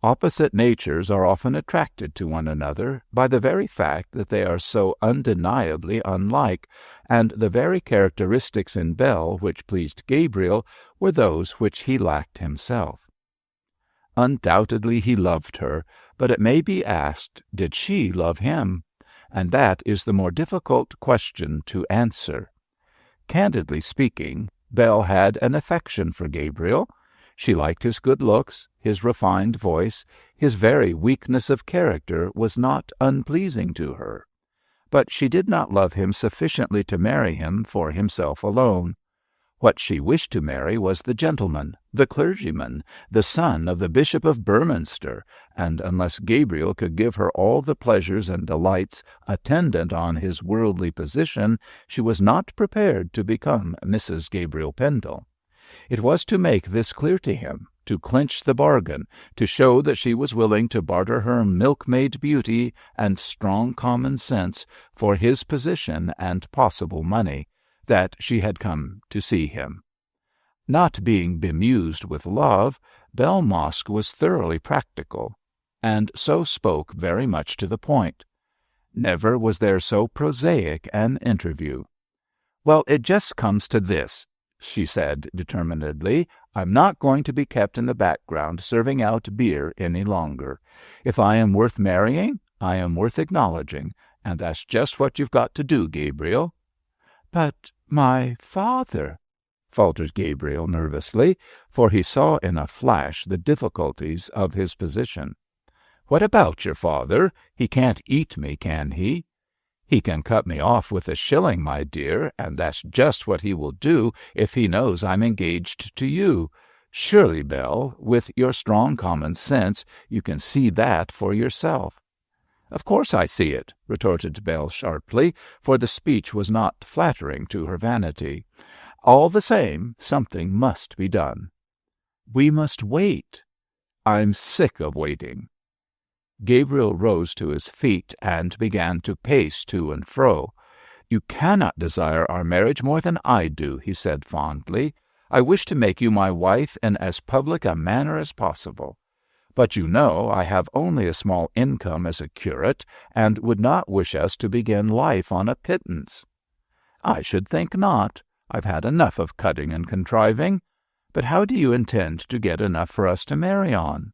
Opposite natures are often attracted to one another by the very fact that they are so undeniably unlike, and the very characteristics in Belle which pleased Gabriel were those which he lacked himself. Undoubtedly he loved her, but it may be asked, did she love him? And that is the more difficult question to answer. Candidly speaking, Belle had an affection for Gabriel. She liked his good looks, his refined voice, his very weakness of character was not unpleasing to her. But she did not love him sufficiently to marry him for himself alone. What she wished to marry was the gentleman, the clergyman, the son of the Bishop of Burminster, and unless Gabriel could give her all the pleasures and delights attendant on his worldly position, she was not prepared to become Mrs. Gabriel Pendle. It was to make this clear to him, to clinch the bargain, to show that she was willing to barter her milkmaid beauty and strong common sense for his position and possible money, that she had come to see him. Not being bemused with love, Belle Mosk was thoroughly practical, and so spoke very much to the point. Never was there so prosaic an interview. "Well, it just comes to this," she said determinedly. "I'm not going to be kept in the background serving out beer any longer. If I am worth marrying, I am worth acknowledging, and that's just what you've got to do, Gabriel." "But my father," faltered Gabriel nervously, for he saw in a flash the difficulties of his position. "What about your father? He can't eat me, can he?" "He can cut me off with a shilling, my dear, and that's just what he will do if he knows I'm engaged to you. Surely, Belle, with your strong common sense, you can see that for yourself. Of course I see it, retorted Belle sharply, for the speech was not flattering to her vanity. All the same, something must be done. We must wait. I'm sick of waiting. Gabriel rose to his feet and began to pace to and fro. You cannot desire our marriage more than I do, he said fondly. I wish to make you my wife in as public a manner as possible. But you know I have only a small income as a curate, and would not wish us to begin life on a pittance. I should think not. I've had enough of cutting and contriving. But how do you intend to get enough for us to marry on?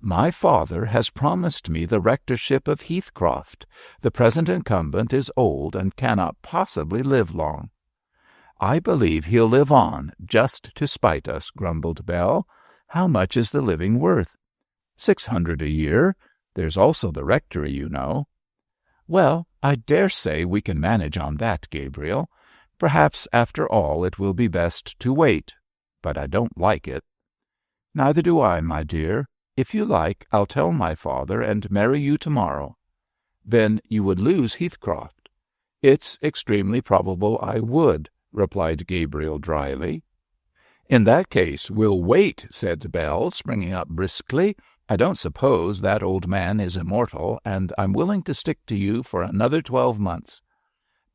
My father has promised me the rectorship of Heathcroft. The present incumbent is old and cannot possibly live long. I believe he'll live on, just to spite us, grumbled Belle. How much is the living worth? 600 a year. There's also the rectory, you know. Well, I dare say we can manage on that, Gabriel. Perhaps, after all, it will be best to wait. But I don't like it. Neither do I, my dear. If you like, I'll tell my father and marry you tomorrow. Then you would lose Heathcroft. It's extremely probable I would, replied Gabriel dryly. In that case, we'll wait, said Belle, springing up briskly. I don't suppose that old man is immortal, and I'm willing to stick to you for another 12 months.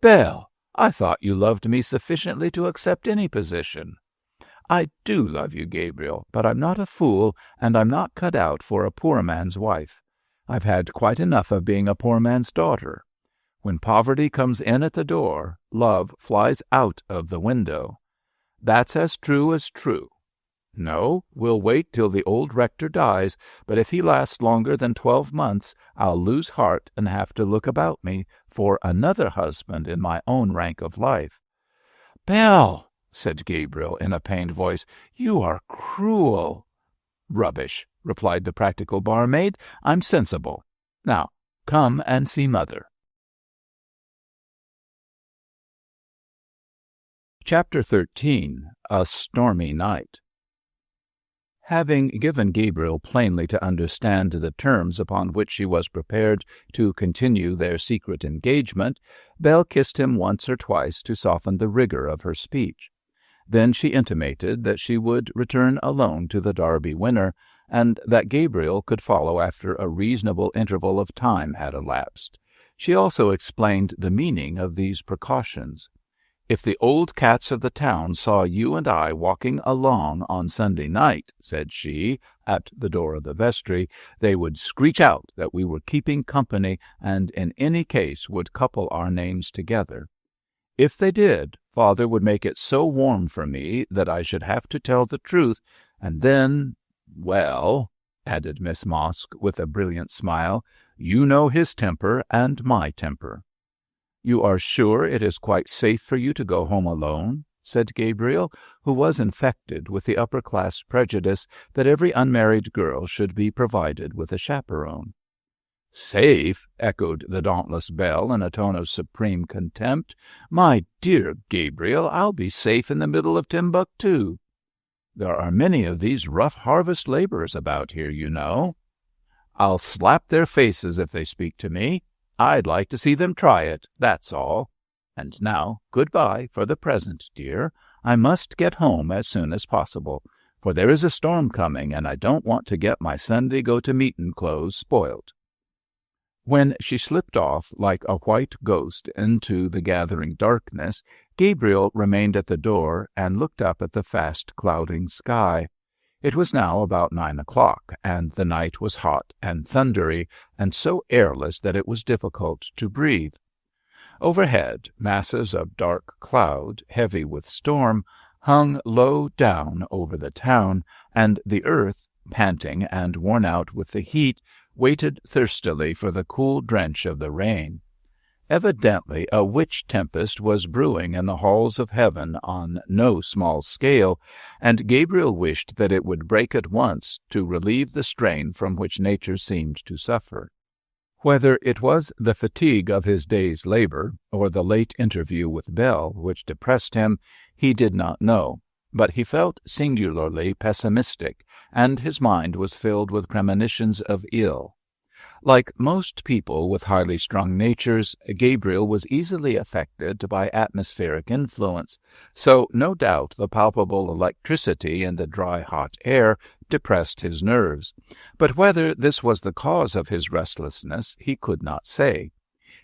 Belle, I thought you loved me sufficiently to accept any position. I do love you, Gabriel, but I'm not a fool, and I'm not cut out for a poor man's wife. I've had quite enough of being a poor man's daughter. When poverty comes in at the door, love flies out of the window. That's as true as true. No, we'll wait till the old rector dies, but if he lasts longer than 12 months, I'll lose heart and have to look about me for another husband in my own rank of life. Belle, said Gabriel in a pained voice, you are cruel. Rubbish, replied the practical barmaid. I'm sensible. Now, come and see Mother. Chapter 13. A Stormy Night. Having given Gabriel plainly to understand the terms upon which she was prepared to continue their secret engagement, Belle kissed him once or twice to soften the rigor of her speech. Then she intimated that she would return alone to the Derby winner, and that Gabriel could follow after a reasonable interval of time had elapsed. She also explained the meaning of these precautions. If the old cats of the town saw you and I walking along on Sunday night, said she, at the door of the vestry, they would screech out that we were keeping company, and in any case would couple our names together. If they did, Father would make it so warm for me that I should have to tell the truth, and then, well, added Miss Mosk with a brilliant smile, you know his temper and my temper. You are sure it is quite safe for you to go home alone? Said Gabriel, who was infected with the upper-class prejudice that every unmarried girl should be provided with a chaperone. Safe, echoed the dauntless Belle in a tone of supreme contempt. My dear Gabriel, I'll be safe in the middle of Timbuktu. There are many of these rough harvest laborers about here, you know. I'll slap their faces if they speak to me. I'd like to see them try it, that's all. And now, good-bye for the present, dear. I must get home as soon as possible, for there is a storm coming, and I don't want to get my Sunday go-to-meetin' clothes spoilt. When she slipped off like a white ghost into the gathering darkness, Gabriel remained at the door and looked up at the fast clouding sky. It was now about 9 o'clock, and the night was hot and thundery, and so airless that it was difficult to breathe. Overhead, masses of dark cloud, heavy with storm, hung low down over the town, and the earth, panting and worn out with the heat, waited thirstily for the cool drench of the rain. Evidently a witch tempest was brewing in the halls of heaven on no small scale, and Gabriel wished that it would break at once to relieve the strain from which nature seemed to suffer. Whether it was the fatigue of his day's labor or the late interview with Belle which depressed him, he did not know, but he felt singularly pessimistic, and his mind was filled with premonitions of ill. Like most people with highly strung natures, Gabriel was easily affected by atmospheric influence, so no doubt the palpable electricity in the dry, hot air depressed his nerves. But whether this was the cause of his restlessness, he could not say.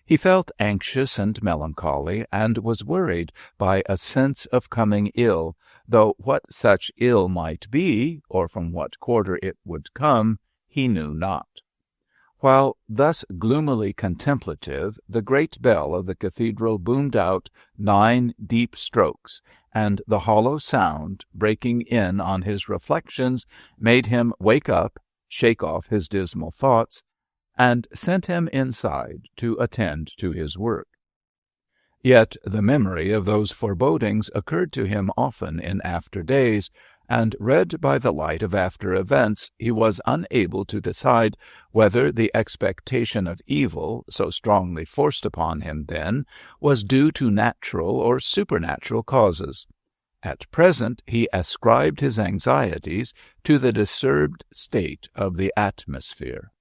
He felt anxious and melancholy, and was worried by a sense of coming ill, though what such ill might be, or from what quarter it would come, he knew not. While thus gloomily contemplative, the great bell of the cathedral boomed out 9 deep strokes, and the hollow sound, breaking in on his reflections, made him wake up, shake off his dismal thoughts, and sent him inside to attend to his work. Yet the memory of those forebodings occurred to him often in after days, and read by the light of after events, he was unable to decide whether the expectation of evil, so strongly forced upon him then, was due to natural or supernatural causes. At present he ascribed his anxieties to the disturbed state of the atmosphere.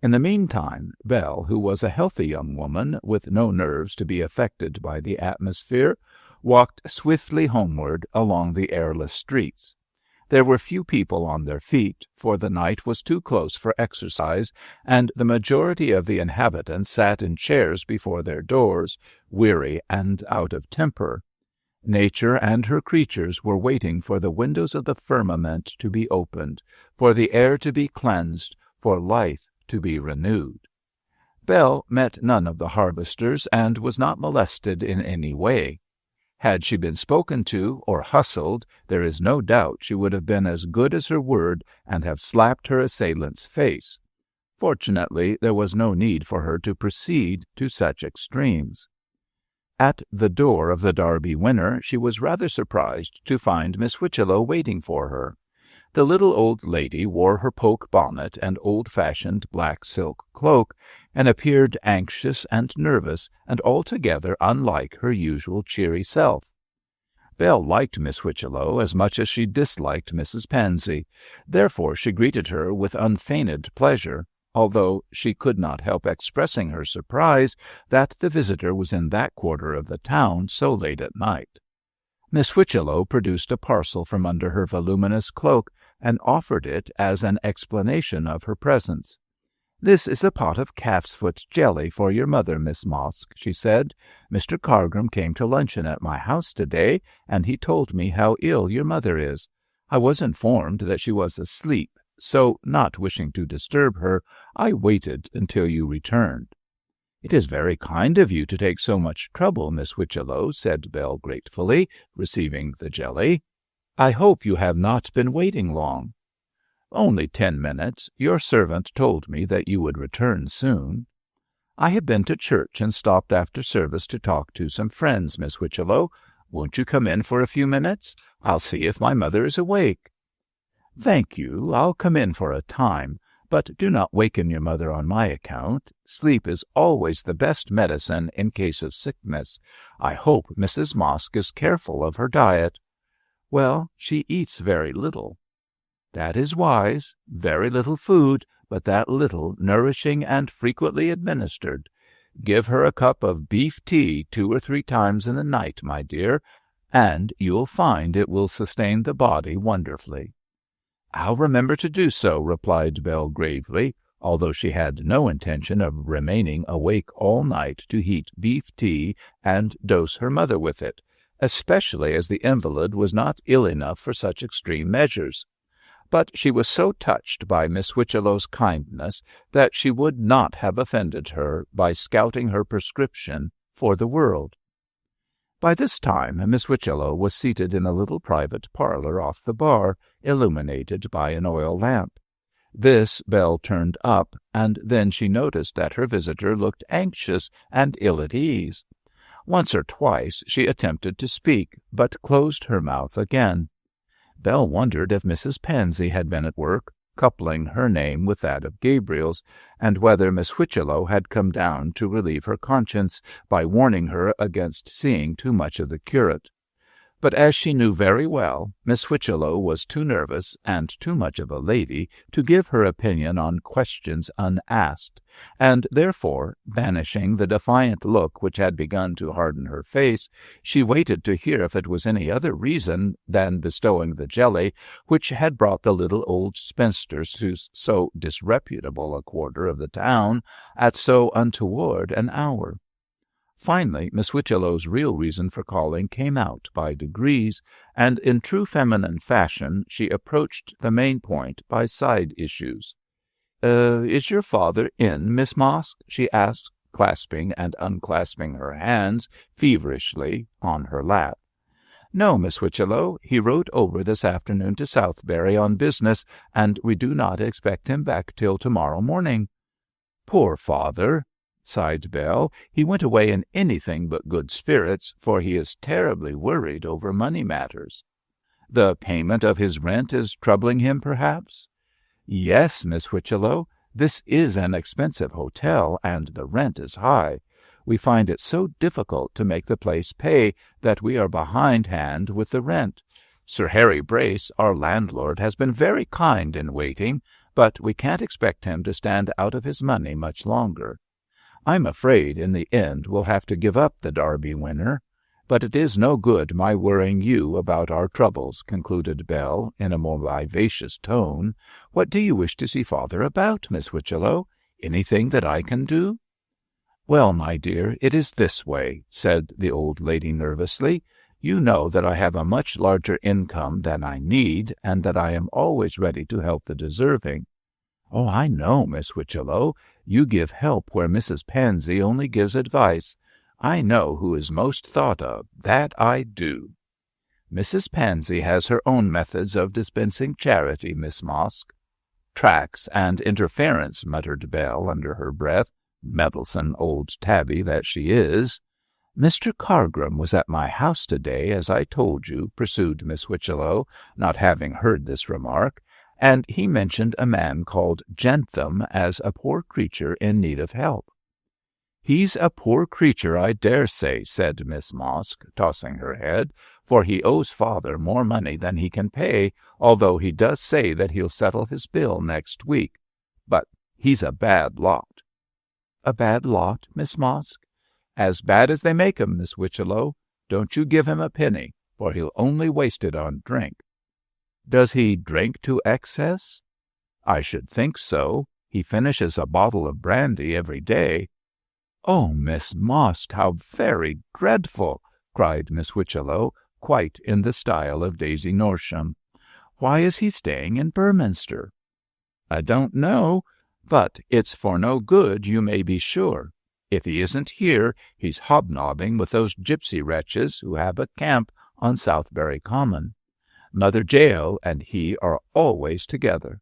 In the meantime, Belle, who was a healthy young woman with no nerves to be affected by the atmosphere, walked swiftly homeward along the airless streets. There were few people on their feet, for the night was too close for exercise, and the majority of the inhabitants sat in chairs before their doors, weary and out of temper. Nature and her creatures were waiting for the windows of the firmament to be opened, for the air to be cleansed, for life to be renewed. Belle met none of the harvesters, and was not molested in any way. Had she been spoken to or hustled, there is no doubt she would have been as good as her word and have slapped her assailant's face. Fortunately, there was no need for her to proceed to such extremes. At the door of the Derby winner, she was rather surprised to find Miss Whitchello waiting for her. The little old lady wore her poke bonnet and old-fashioned black silk cloak, and appeared anxious and nervous, and altogether unlike her usual cheery self. Belle liked Miss Whitchello as much as she disliked Mrs. Pansy. Therefore she greeted her with unfeigned pleasure, although she could not help expressing her surprise that the visitor was in that quarter of the town so late at night. Miss Whitchello produced a parcel from under her voluminous cloak, and offered it as an explanation of her presence. "This is a pot of calf's foot jelly for your mother, Miss Mosk," she said. "Mr. Cargrim came to luncheon at my house today, and he told me how ill your mother is. I was informed that she was asleep, so, not wishing to disturb her, I waited until you returned." "It is very kind of you to take so much trouble, Miss Whitchello," said Belle gratefully, receiving the jelly. "I hope you have not been waiting long." "Only 10 minutes. Your servant told me that you would return soon." "I have been to church and stopped after service to talk to some friends, Miss Whitchello. Won't you come in for a few minutes? I'll see if my mother is awake." "Thank you. I'll come in for a time, but do not waken your mother on my account. Sleep is always the best medicine in case of sickness. I hope Mrs. Mosk is careful of her diet." "Well, she eats very little." "That is wise. Very little food, but that little nourishing and frequently administered. Give her a cup of beef tea 2 or 3 times in the night, my dear, and you'll find it will sustain the body wonderfully." "I'll remember to do so," replied Belle gravely, although she had no intention of remaining awake all night to heat beef tea and dose her mother with it, especially as the invalid was not ill enough for such extreme measures. But she was so touched by Miss Whitchello's kindness that she would not have offended her by scouting her prescription for the world. By this time Miss Whitchello was seated in a little private parlour off the bar, illuminated by an oil lamp. This Belle turned up, and then she noticed that her visitor looked anxious and ill at ease. Once or twice she attempted to speak, but closed her mouth again. Belle wondered if Mrs. Pansy had been at work, coupling her name with that of Gabriel's, and whether Miss Whitchello had come down to relieve her conscience by warning her against seeing too much of the curate. But as she knew very well, Miss Whitchello was too nervous and too much of a lady to give her opinion on questions unasked, and therefore, banishing the defiant look which had begun to harden her face, she waited to hear if it was any other reason than bestowing the jelly which had brought the little old spinster to so disreputable a quarter of the town at so untoward an hour. Finally, Miss Whitchello's real reason for calling came out by degrees, and in true feminine fashion she approached the main point by side issues. "Is your father in, Miss Mosk?" she asked, clasping and unclasping her hands feverishly on her lap. "No, Miss Whitchello. He rode over this afternoon to Southberry on business, and we do not expect him back till tomorrow morning." "Poor father!" sighed Bell. "He went away in anything but good spirits, for he is terribly worried over money matters." "The payment of his rent is troubling him, perhaps?" "Yes, Miss Whitchello. This is an expensive hotel, and the rent is high. We find it so difficult to make the place pay that we are behindhand with the rent. Sir Harry Brace, our landlord, has been very kind in waiting, but we can't expect him to stand out of his money much longer. I'm afraid in the end we'll have to give up the Derby winner. But it is no good my worrying you about our troubles," concluded Bell in a more vivacious tone. "What do you wish to see father about, Miss Whitchello? Anything that I can do?" "Well, my dear, it is this way," said the old lady nervously. "You know that I have a much larger income than I need, and that I am always ready to help the deserving." "Oh, I know, Miss Whitchello. You give help where Mrs. Pansy only gives advice. I know who is most thought of, that I do." "Mrs. Pansy has her own methods of dispensing charity, Miss Mosk." "Tracts and interference," muttered Bell under her breath, meddlesome old tabby that she is. "Mr. Cargrim was at my house to-day, as I told you," pursued Miss Whitchello, not having heard this remark, "and he mentioned a man called Jentham as a poor creature in need of help." "He's a poor creature, I dare say," said Miss Mosk, tossing her head, "for he owes father more money than he can pay, although he does say that he'll settle his bill next week. But he's a bad lot." "A bad lot, Miss Mosk?" "As bad as they make 'em, Miss Whitchello. Don't you give him a penny, for he'll only waste it on drink." "Does he drink to excess?" "I should think so. He finishes a bottle of brandy every day." "Oh, Miss Mosk, how very dreadful!" cried Miss Whitchello, quite in the style of Daisy Norsham. "Why is he staying in Beorminster?" "I don't know, but it's for no good, you may be sure. If he isn't here, he's hobnobbing with those gipsy wretches who have a camp on Southberry Common. Mother Jael and he are always together."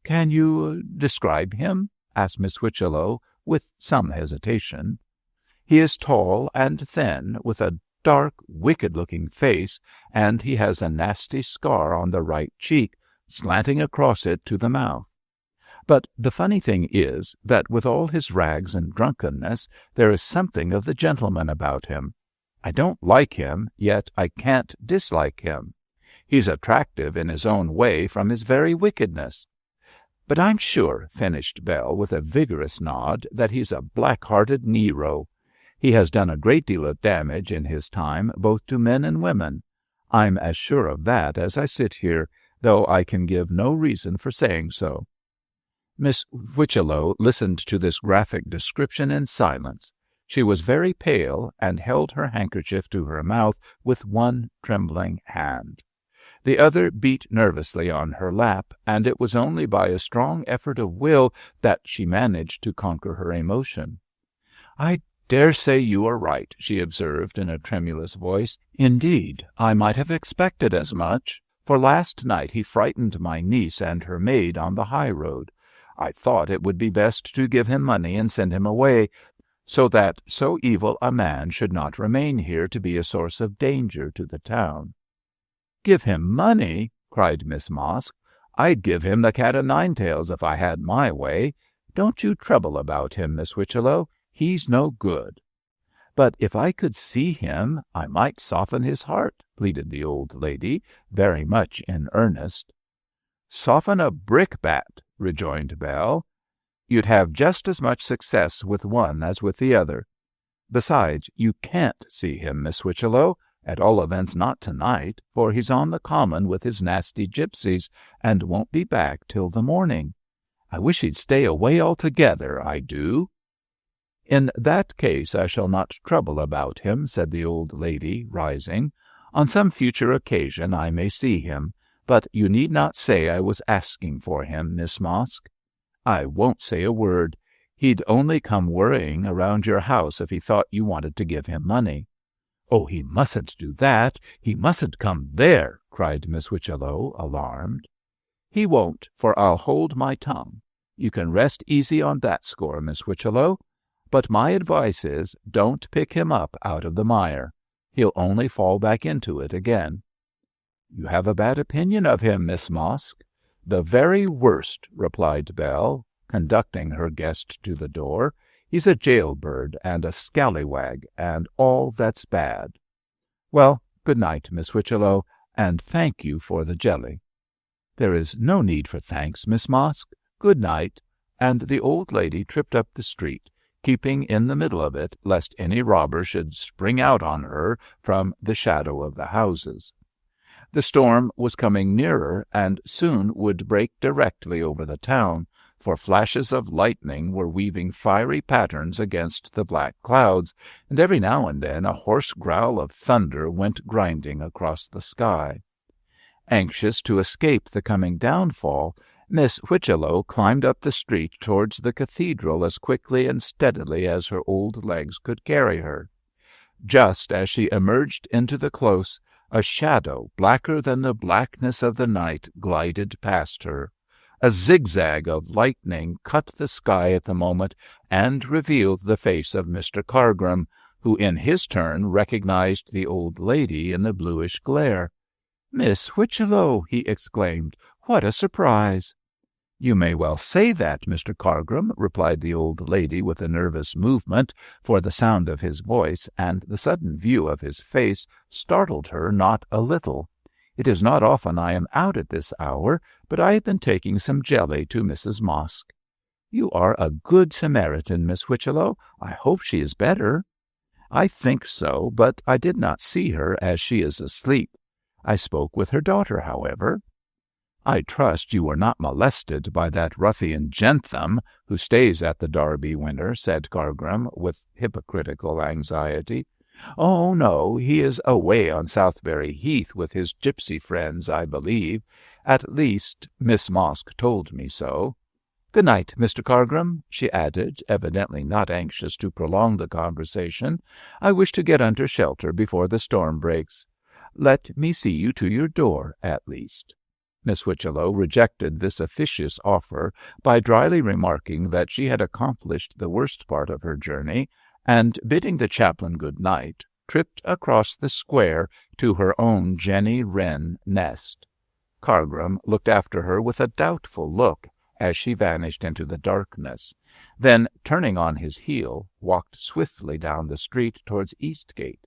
"Can you describe him?" asked Miss Whitchello, with some hesitation. "He is tall and thin, with a dark, wicked-looking face, and he has a nasty scar on the right cheek, slanting across it to the mouth. But the funny thing is that with all his rags and drunkenness, there is something of the gentleman about him. I don't like him, yet I can't dislike him. He's attractive in his own way from his very wickedness. But I'm sure," finished Bell with a vigorous nod, "that he's a black-hearted Nero. He has done a great deal of damage in his time, both to men and women. I'm as sure of that as I sit here, though I can give no reason for saying so." Miss Whitchello listened to this graphic description in silence. She was very pale, and held her handkerchief to her mouth with one trembling hand. The other beat nervously on her lap, and it was only by a strong effort of will that she managed to conquer her emotion. "I dare say you are right," she observed in a tremulous voice. "Indeed, I might have expected as much, for last night he frightened my niece and her maid on the high road. I thought it would be best to give him money and send him away, so that so evil a man should not remain here to be a source of danger to the town." "Give him money?" cried Miss Mosk. "I'd give him the cat-o'-nine-tails if I had my way. Don't you trouble about him, Miss Whitchello. He's no good." "But if I could see him, I might soften his heart," pleaded the old lady, very much in earnest. "Soften a brickbat," rejoined Bell. "You'd have just as much success with one as with the other. Besides, you can't see him, Miss Whitchello, at all events not tonight, for he's on the common with his nasty gypsies, and won't be back till the morning. I wish he'd stay away altogether, I do." "In that case I shall not trouble about him," said the old lady, rising. "On some future occasion I may see him, but you need not say I was asking for him, Miss Mosk. I won't say a word. He'd only come worrying around your house if he thought you wanted to give him money." "Oh, he mustn't do that. He mustn't come there," cried Miss Whitchello, alarmed. "He won't, for I'll hold my tongue. You can rest easy on that score, Miss Whitchello. But my advice is, don't pick him up out of the mire. He'll only fall back into it again." "You have a bad opinion of him, Miss Mosk." "The very worst," replied Bell, conducting her guest to the door. "He's a jailbird and a scallywag, and all that's bad. Well, good night, Miss Whitchello, and thank you for the jelly." "There is no need for thanks, Miss Mosk. Good night," and the old lady tripped up the street, keeping in the middle of it, lest any robber should spring out on her from the shadow of the houses. The storm was coming nearer, and soon would break directly over the town, for flashes of lightning were weaving fiery patterns against the black clouds, and every now and then a hoarse growl of thunder went grinding across the sky. Anxious to escape the coming downfall, Miss Whitchello climbed up the street towards the cathedral as quickly and steadily as her old legs could carry her. Just as she emerged into the close, a shadow blacker than the blackness of the night glided past her. A zigzag of lightning cut the sky at the moment and revealed the face of Mr. Cargrim, who in his turn recognized the old lady in the bluish glare. "Miss Whitchello!" he exclaimed. "What a surprise!" "You may well say that, Mr. Cargrim," replied the old lady with a nervous movement, for the sound of his voice and the sudden view of his face startled her not a little. "It is not often I am out at this hour, but I have been taking some jelly to Mrs. Mosk." "You are a good Samaritan, Miss Whitchello. I hope she is better." "I think so, but I did not see her as she is asleep. I spoke with her daughter, however." "I trust you were not molested by that ruffian Jentham, who stays at the Derby Winner," said Cargrim, with hypocritical anxiety. "Oh, no, he is away on Southberry Heath with his gypsy friends, I believe. At least, Miss Mosk told me so. Good night, Mr. Cargrim," she added, evidently not anxious to prolong the conversation. "I wish to get under shelter before the storm breaks. Let me see you to your door, at least." Miss Whitchello rejected this officious offer by dryly remarking that she had accomplished the worst part of her journey, and, bidding the chaplain good night, tripped across the square to her own Jenny Wren nest. Cargrim looked after her with a doubtful look as she vanished into the darkness, then, turning on his heel, walked swiftly down the street towards Eastgate.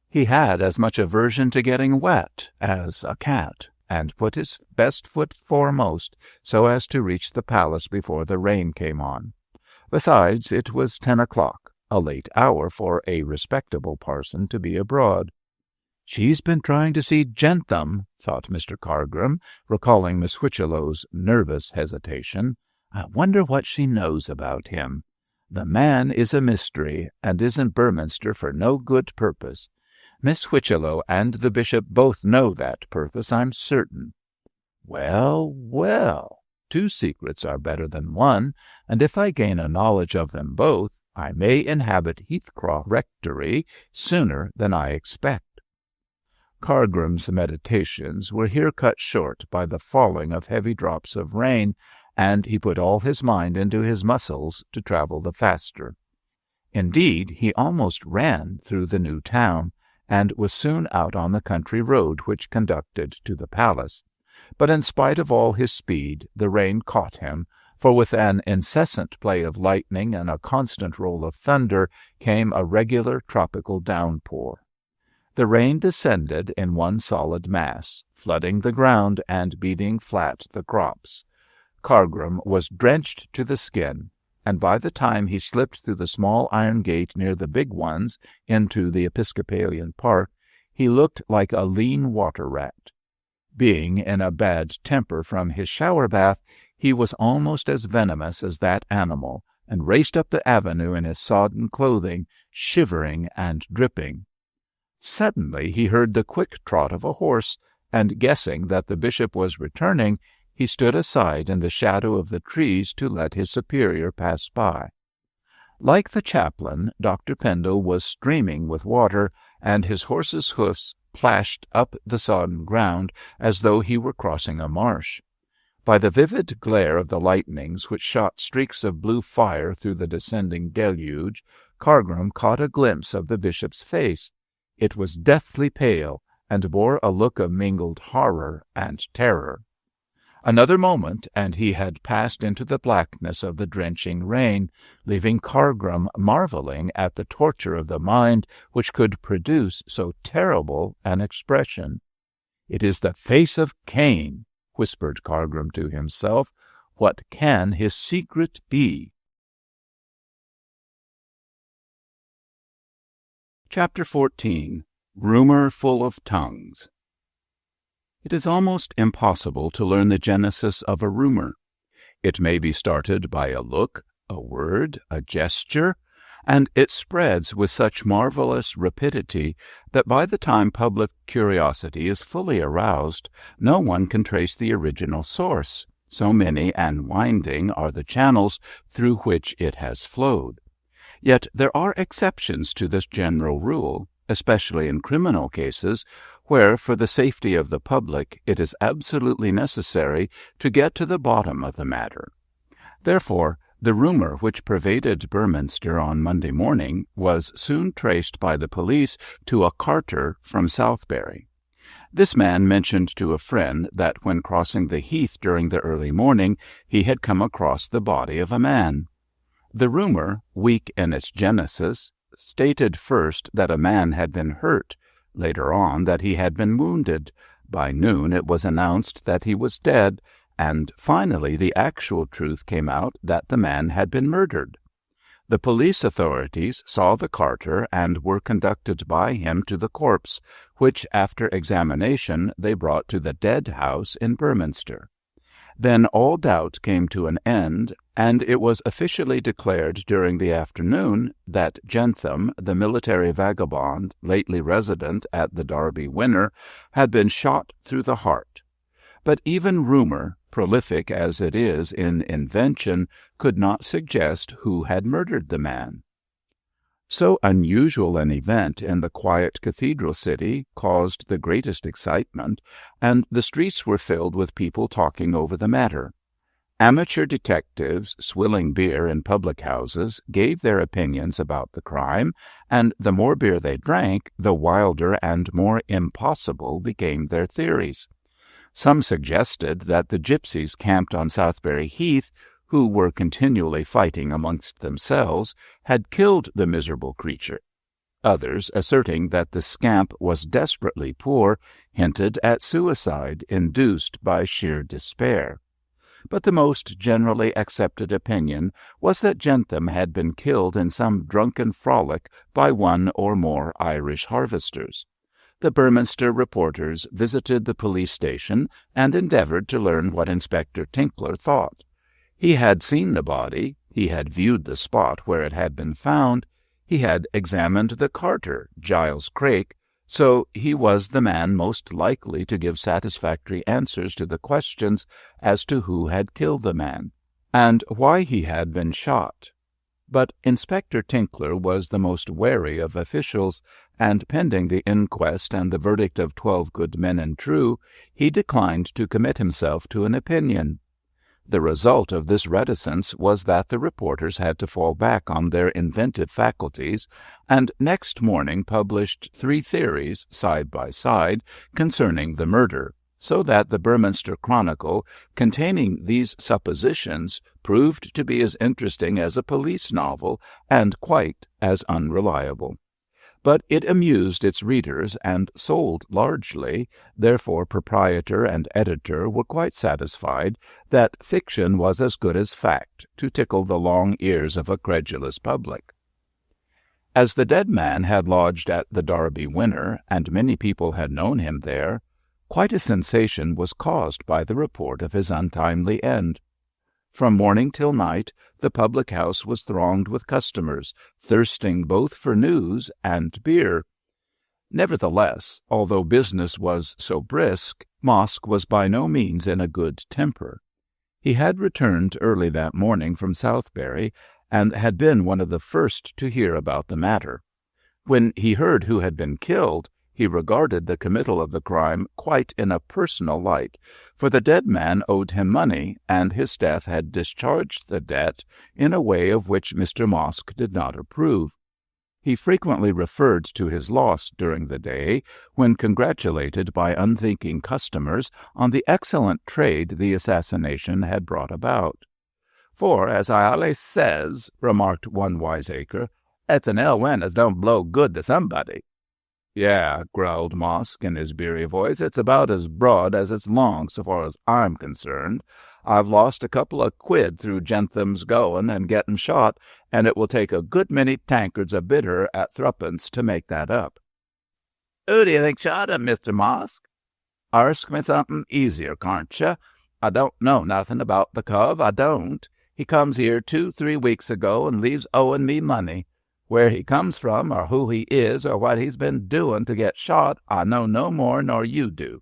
He had as much aversion to getting wet as a cat, and put his best foot foremost so as to reach the palace before the rain came on. Besides, it was 10 o'clock, a late hour for a respectable parson to be abroad. "She's been trying to see Jentham," thought Mr. Cargrim, recalling Miss Whitchello's nervous hesitation. "I wonder what she knows about him. The man is a mystery, and is in Beorminster for no good purpose. Miss Whitchello and the bishop both know that purpose, I'm certain. Well, well, 2 secrets are better than 1, and if I gain a knowledge of them both, I may inhabit Heathcroft rectory sooner than I expect." Cargrim's meditations were here cut short by the falling of heavy drops of rain, and he put all his mind into his muscles to travel the faster. Indeed, he almost ran through the new town, and was soon out on the country road which conducted to the palace. But in spite of all his speed, the rain caught him, for with an incessant play of lightning and a constant roll of thunder came a regular tropical downpour. The rain descended in one solid mass, flooding the ground and beating flat the crops. Cargrim was drenched to the skin, and by the time he slipped through the small iron gate near the big ones into the Episcopalian Park, he looked like a lean water-rat. Being in a bad temper from his shower bath, he was almost as venomous as that animal, and raced up the avenue in his sodden clothing, shivering and dripping. Suddenly he heard the quick trot of a horse, and guessing that the bishop was returning, he stood aside in the shadow of the trees to let his superior pass by. Like the chaplain, Dr. Pendle was streaming with water, and his horse's hoofs plashed up the sodden ground as though he were crossing a marsh. By the vivid glare of the lightnings which shot streaks of blue fire through the descending deluge, Cargrim caught a glimpse of the bishop's face. It was deathly pale, and bore a look of mingled horror and terror. Another moment, and he had passed into the blackness of the drenching rain, leaving Cargrim marvelling at the torture of the mind which could produce so terrible an expression. "It is the face of Cain," whispered Cargrim to himself. "What can his secret be?" Chapter 14. Rumor Full of Tongues. It is almost impossible to learn the genesis of a rumor. It may be started by a look, a word, a gesture, and it spreads with such marvelous rapidity that by the time public curiosity is fully aroused, no one can trace the original source. So many and winding are the channels through which it has flowed. Yet there are exceptions to this general rule, especially in criminal cases, where, for the safety of the public, it is absolutely necessary to get to the bottom of the matter. Therefore, the rumor which pervaded Beorminster on Monday morning was soon traced by the police to a carter from Southbury. This man mentioned to a friend that when crossing the heath during the early morning, he had come across the body of a man. The rumor, weak in its genesis, stated first that a man had been hurt, later on that he had been wounded. By noon it was announced that he was dead, and finally the actual truth came out that the man had been murdered. The police authorities saw the carter and were conducted by him to the corpse, which after examination they brought to the dead house in Beorminster. Then all doubt came to an end, and it was officially declared during the afternoon that Jentham, the military vagabond lately resident at the Derby Winner, had been shot through the heart. But even rumor, prolific as it is in invention, could not suggest who had murdered the man. So unusual an event in the quiet cathedral city caused the greatest excitement, and the streets were filled with people talking over the matter. Amateur detectives, swilling beer in public houses, gave their opinions about the crime, and the more beer they drank, the wilder and more impossible became their theories. Some suggested that the gypsies camped on Southbury Heath, who were continually fighting amongst themselves, had killed the miserable creature. Others, asserting that the scamp was desperately poor, hinted at suicide induced by sheer despair. But the most generally accepted opinion was that Jentham had been killed in some drunken frolic by one or more Irish harvesters. The Beorminster reporters visited the police station and endeavoured to learn what Inspector Tinkler thought. He had seen the body, he had viewed the spot where it had been found, he had examined the carter, Giles Crake, so he was the man most likely to give satisfactory answers to the questions as to who had killed the man, and why he had been shot. But Inspector Tinkler was the most wary of officials, and pending the inquest and the verdict of 12 good men and true, he declined to commit himself to an opinion. The result of this reticence was that the reporters had to fall back on their inventive faculties, and next morning published 3 theories, side by side, concerning the murder, so that the Beorminster Chronicle, containing these suppositions, proved to be as interesting as a police novel and quite as unreliable. But it amused its readers and sold largely, therefore proprietor and editor were quite satisfied that fiction was as good as fact to tickle the long ears of a credulous public. As the dead man had lodged at the Derby Winner, and many people had known him there, quite a sensation was caused by the report of his untimely end. From morning till night, the public-house was thronged with customers, thirsting both for news and beer. Nevertheless, although business was so brisk, Mosk was by no means in a good temper. He had returned early that morning from Southbury, and had been one of the first to hear about the matter. When he heard who had been killed, he regarded the committal of the crime quite in a personal light, for the dead man owed him money, and his death had discharged the debt in a way of which Mr. Mosk did not approve. He frequently referred to his loss during the day, when congratulated by unthinking customers on the excellent trade the assassination had brought about. "For, as I allays says," remarked one wiseacre, "it's an ill wind as don't blow good to somebody." "Yeah," growled Mosk in his beery voice, "it's about as broad as it's long, so far as I'm concerned. I've lost a couple of quid through Jentham's going and getting shot, and it will take a good many tankards of bitter at threepence to make that up." "Who do you think shot him, Mr. Mosk?" "Arsk me something easier, can't you? I don't know nothing about the cove, I don't. He comes here 2-3 weeks ago and leaves owing me money. Where he comes from, or who he is, or what he's been doing to get shot, I know no more nor you do.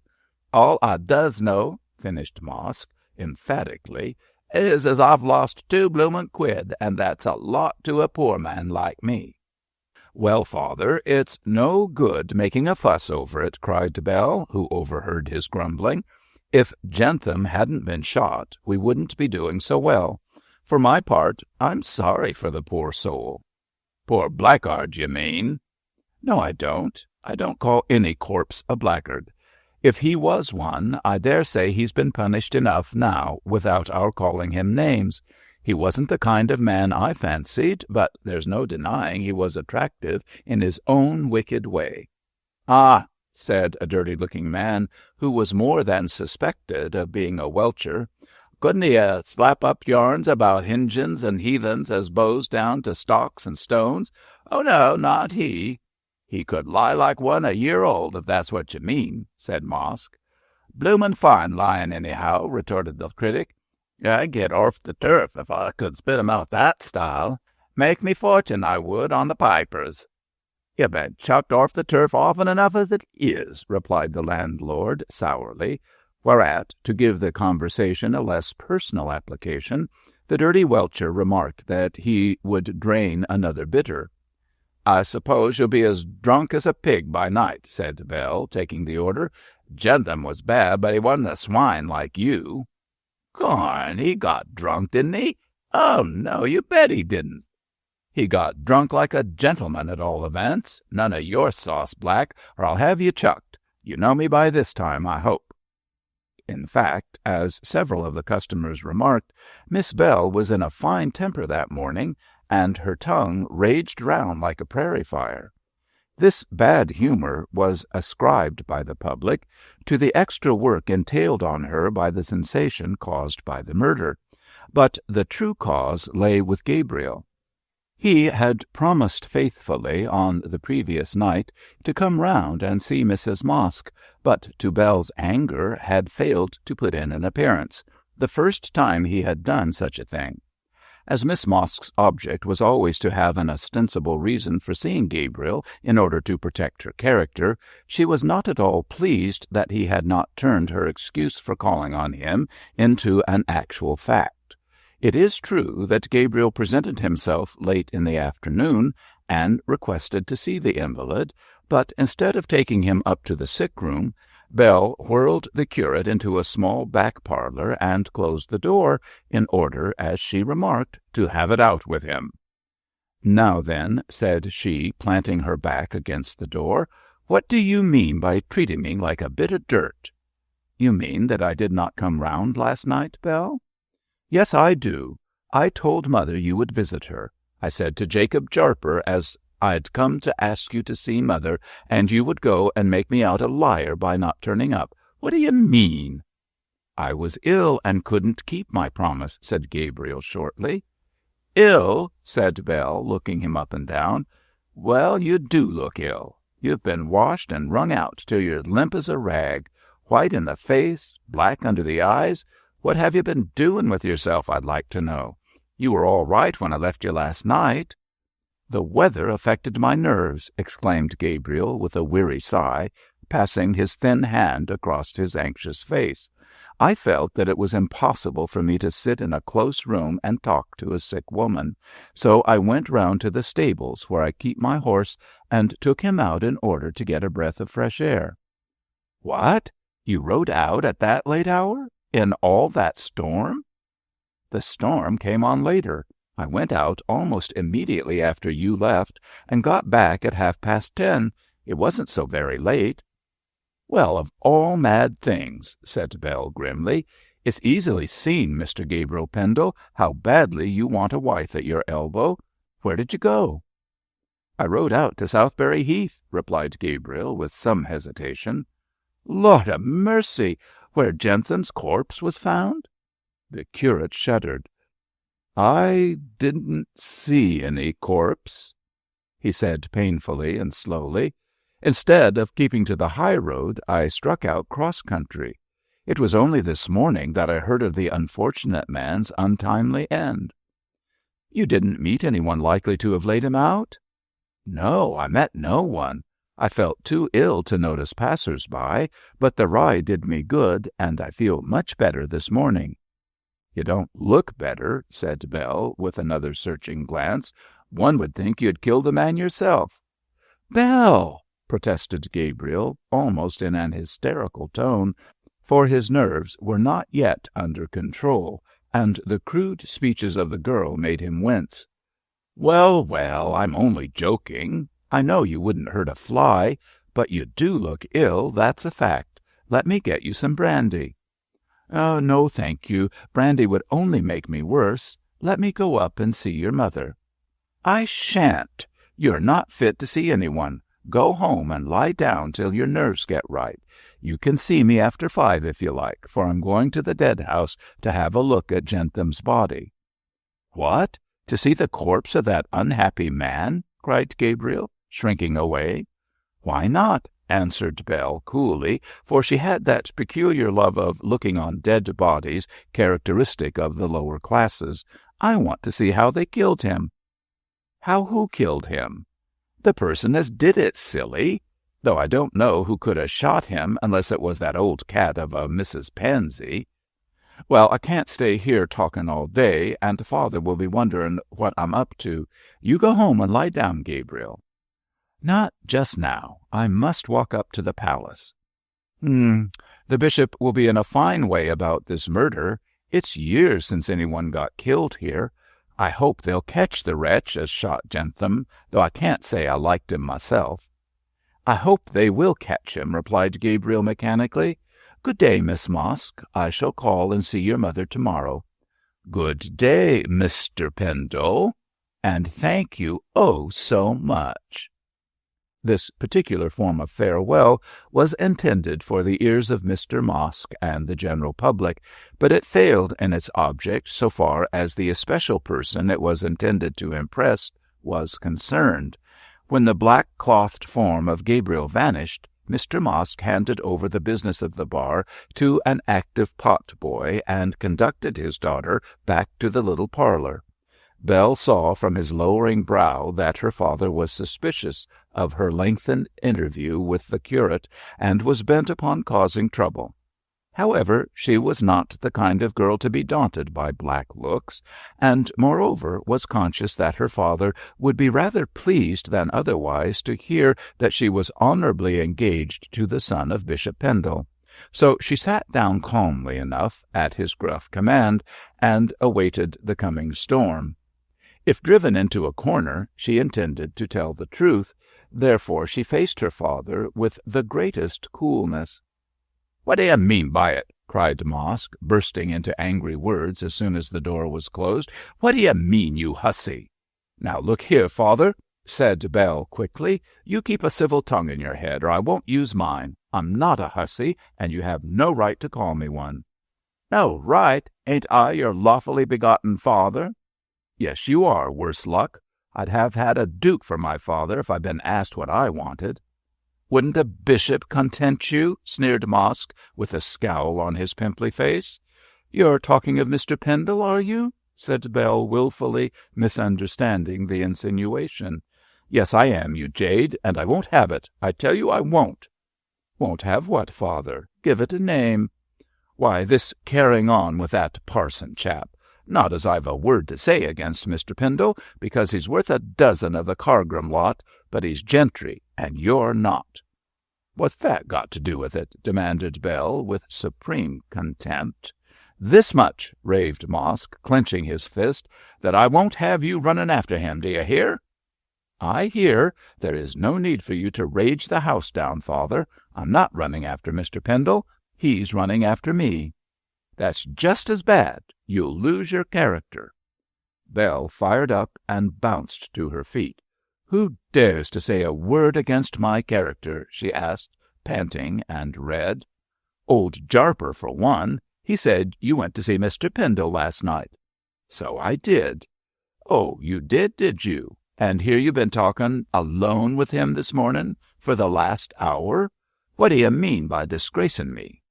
All I does know," finished Mosk emphatically, "is as I've lost 2 bloomin' quid, and that's a lot to a poor man like me." "Well, father, it's no good making a fuss over it," cried Bell, who overheard his grumbling. "If Jentham hadn't been shot, we wouldn't be doing so well. For my part, I'm sorry for the poor soul." "Poor blackguard, you mean?" "No, I don't. I don't call any corpse a blackguard. If he was one, I dare say he's been punished enough now without our calling him names. He wasn't the kind of man I fancied, but there's no denying he was attractive in his own wicked way." "Ah," said a dirty-looking man who was more than suspected of being a welcher, "couldn't he slap up yarns about Injuns and heathens as bows down to stocks and stones? Oh, no, not he." "He could lie like one a year old, if that's what you mean," said Mosk. "Bloomin' fine lying, anyhow," retorted the critic. "I'd get orf the turf if I could spit 'em out that style. Make me fortune, I would, on the pipers." "You've been chucked orf the turf often enough as it is," replied the landlord sourly. Whereat, to give the conversation a less personal application, the dirty welcher remarked that he would drain another bitter. "I suppose you'll be as drunk as a pig by night," said Bell, taking the order. "Jentham was bad, but he wasn't a swine like you." "Garn, he got drunk, didn't he?" "Oh, no, you bet he didn't." "He got drunk like a gentleman, at all events. None of your sauce, Black, or I'll have you chucked. You know me by this time, I hope." In fact, as several of the customers remarked, Miss Bell was in a fine temper that morning, and her tongue raged round like a prairie fire. This bad humor was ascribed by the public to the extra work entailed on her by the sensation caused by the murder, but the true cause lay with Gabriel. He had promised faithfully on the previous night to come round and see Mrs. Mosk, but to Bell's anger had failed to put in an appearance, the first time he had done such a thing. As Miss Mosk's object was always to have an ostensible reason for seeing Gabriel in order to protect her character, she was not at all pleased that he had not turned her excuse for calling on him into an actual fact. It is true that Gabriel presented himself late in the afternoon and requested to see the invalid, but instead of taking him up to the sick-room, Bell whirled the curate into a small back parlor and closed the door, in order, as she remarked, to have it out with him. "Now then," said she, planting her back against the door, "what do you mean by treating me like a bit of dirt?" "You mean that I did not come round last night, Bell?" "Yes, I do. I told Mother you would visit her. I said to Jacob Jarper as I'd come to ask you to see Mother, and you would go and make me out a liar by not turning up. What do you mean?" "I was ill and couldn't keep my promise," said Gabriel shortly. "Ill?" said Bell, looking him up and down. "Well, you do look ill. You've been washed and wrung out till you're limp as a rag, white in the face, black under the eyes. What have you been doing with yourself, I'd like to know? You were all right when I left you last night." "The weather affected my nerves," exclaimed Gabriel with a weary sigh, passing his thin hand across his anxious face. "I felt that it was impossible for me to sit in a close room and talk to a sick woman, so I went round to the stables where I keep my horse and took him out in order to get a breath of fresh air." "What? You rode out at that late hour? In all that storm?" "The storm came on later. I went out almost immediately after you left and got back at 10:30. It wasn't so very late." "Well, of all mad things," said Bell grimly, "it's easily seen, Mr. Gabriel Pendle, how badly you want a wife at your elbow. Where did you go?" "I rode out to Southberry Heath," replied Gabriel with some hesitation. "Lord a mercy! Where Jentham's corpse was found?" The curate shuddered. "I didn't see any corpse," he said painfully and slowly. "Instead of keeping to the high road, I struck out cross-country. It was only this morning that I heard of the unfortunate man's untimely end." "You didn't meet anyone likely to have laid him out?" "No, I met no one. I felt too ill to notice passers-by, but the ride did me good, and I feel much better this morning." "You don't look better," said Bell, with another searching glance. "One would think you had killed the man yourself." "Bell!" protested Gabriel, almost in an hysterical tone, for his nerves were not yet under control, and the crude speeches of the girl made him wince. "Well, well, I'm only joking. I know you wouldn't hurt a fly, but you do look ill, that's a fact. Let me get you some brandy." "Oh, no, thank you. Brandy would only make me worse. Let me go up and see your mother." "I shan't. You're not fit to see anyone. Go home and lie down till your nerves get right. You can see me after 5 if you like, for I'm going to the dead house to have a look at Jentham's body." "What? To see the corpse of that unhappy man?" cried Gabriel, shrinking away. "Why not?" answered Bell coolly, for she had that peculiar love of looking on dead bodies characteristic of the lower classes. "I want to see how they killed him." "How who killed him?" "The person as did it, silly. Though I don't know who could have shot him unless it was that old cat of a Mrs. Pansy." "Well, I can't stay here talking all day, and Father will be wondering what I'm up to. You go home and lie down, Gabriel." "Not just now. I must walk up to the palace." The bishop will be in a fine way about this murder. It's years since anyone got killed here. I hope they'll catch the wretch as shot Jentham, though I can't say I liked him myself." "I hope they will catch him," replied Gabriel mechanically. "Good day, Miss Mosk. I shall call and see your mother tomorrow." "Good day, Mr. Pendle, and thank you oh so much." This particular form of farewell was intended for the ears of Mr. Mosk and the general public, but it failed in its object so far as the especial person it was intended to impress was concerned. When the black-clothed form of Gabriel vanished, Mr. Mosk handed over the business of the bar to an active pot-boy and conducted his daughter back to the little parlour. Bell saw from his lowering brow that her father was suspicious of her lengthened interview with the curate and was bent upon causing trouble. However, she was not the kind of girl to be daunted by black looks, and, moreover, was conscious that her father would be rather pleased than otherwise to hear that she was honourably engaged to the son of Bishop Pendle. So she sat down calmly enough at his gruff command and awaited the coming storm. If driven into a corner, she intended to tell the truth. Therefore she faced her father with the greatest coolness. "What do you mean by it?" cried Mosk, bursting into angry words as soon as the door was closed. "What do you mean, you hussy?" "Now look here, father," said Bell quickly. "You keep a civil tongue in your head, or I won't use mine. I'm not a hussy, and you have no right to call me one." "No right? Ain't I your lawfully begotten father?" "Yes, you are, worse luck. I'd have had a duke for my father if I'd been asked what I wanted." "Wouldn't a bishop content you?" sneered Mosk, with a scowl on his pimply face. "You're talking of Mr. Pendle, are you?" said Bell, wilfully misunderstanding the insinuation. "Yes, I am, you jade, and I won't have it. I tell you I won't." "Won't have what, father? Give it a name." "Why, this carrying on with that parson chap. Not as I've a word to say against Mr. Pendle, because he's worth a dozen of the Cargram lot, but he's gentry, and you're not." "What's that got to do with it?" demanded Bell, with supreme contempt. "This much," raved Mosk, clenching his fist, "that I won't have you running after him, do you hear?" "I hear. There is no need for you to rage the house down, father. I'm not running after Mr. Pendle. He's running after me." "That's just as bad. You'll lose your character." Bell fired up and bounced to her feet. "Who dares to say a word against my character?" she asked, panting and red. "Old Jarper, for one. He said you went to see Mr. Pendle last night." "So I did." "Oh, you did you? And here you been talking alone with him this morning for the last hour? What do you mean by disgracing me?"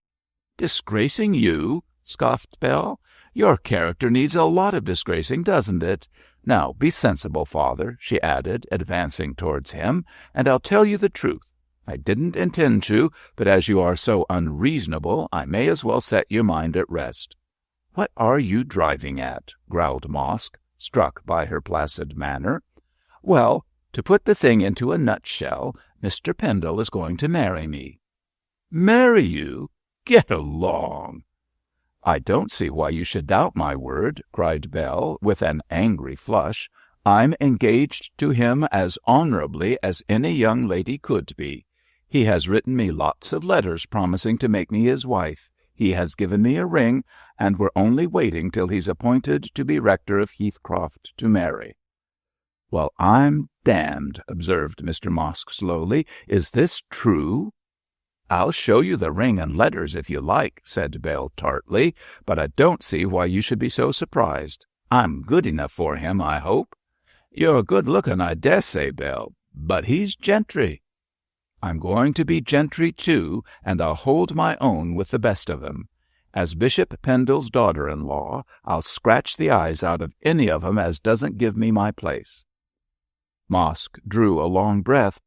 "Disgracing you?" scoffed Bell. "Your character needs a lot of disgracing, doesn't it? Now, be sensible, father," she added, advancing towards him, "and I'll tell you the truth. I didn't intend to, but as you are so unreasonable, I may as well set your mind at rest." "What are you driving at?" growled Mosk, struck by her placid manner. "Well, to put the thing into a nutshell, Mr. Pendle is going to marry me." "Marry you? Get along." "I don't see why you should doubt my word," cried Bell, with an angry flush. "I'm engaged to him as honorably as any young lady could be. He has written me lots of letters promising to make me his wife. He has given me a ring, and we're only waiting till he's appointed to be rector of Heathcroft to marry." "Well, I'm damned," observed Mr. Mosk slowly. "Is this true?" "I'll show you the ring and letters if you like," said Bell tartly, "but I don't see why you should be so surprised. I'm good enough for him, I hope." "You're good-looking, I dessay, Bell, but he's gentry." "I'm going to be gentry, too, and I'll hold my own with the best of them. As Bishop Pendle's daughter-in-law, I'll scratch the eyes out of any of 'em as doesn't give me my place." Mosk drew a long breath.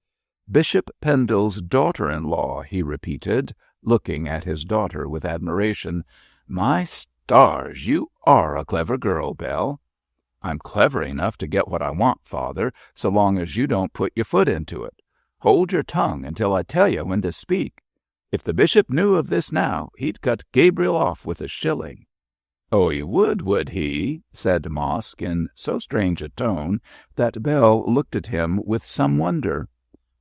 "Bishop Pendle's daughter-in-law," he repeated, looking at his daughter with admiration. "My stars, you are a clever girl, Bell." "I'm clever enough to get what I want, father, so long as you don't put your foot into it. Hold your tongue until I tell you when to speak. If the bishop knew of this now, he'd cut Gabriel off with a shilling." "Oh, he would he?" said Mosk in so strange a tone that Bell looked at him with some wonder.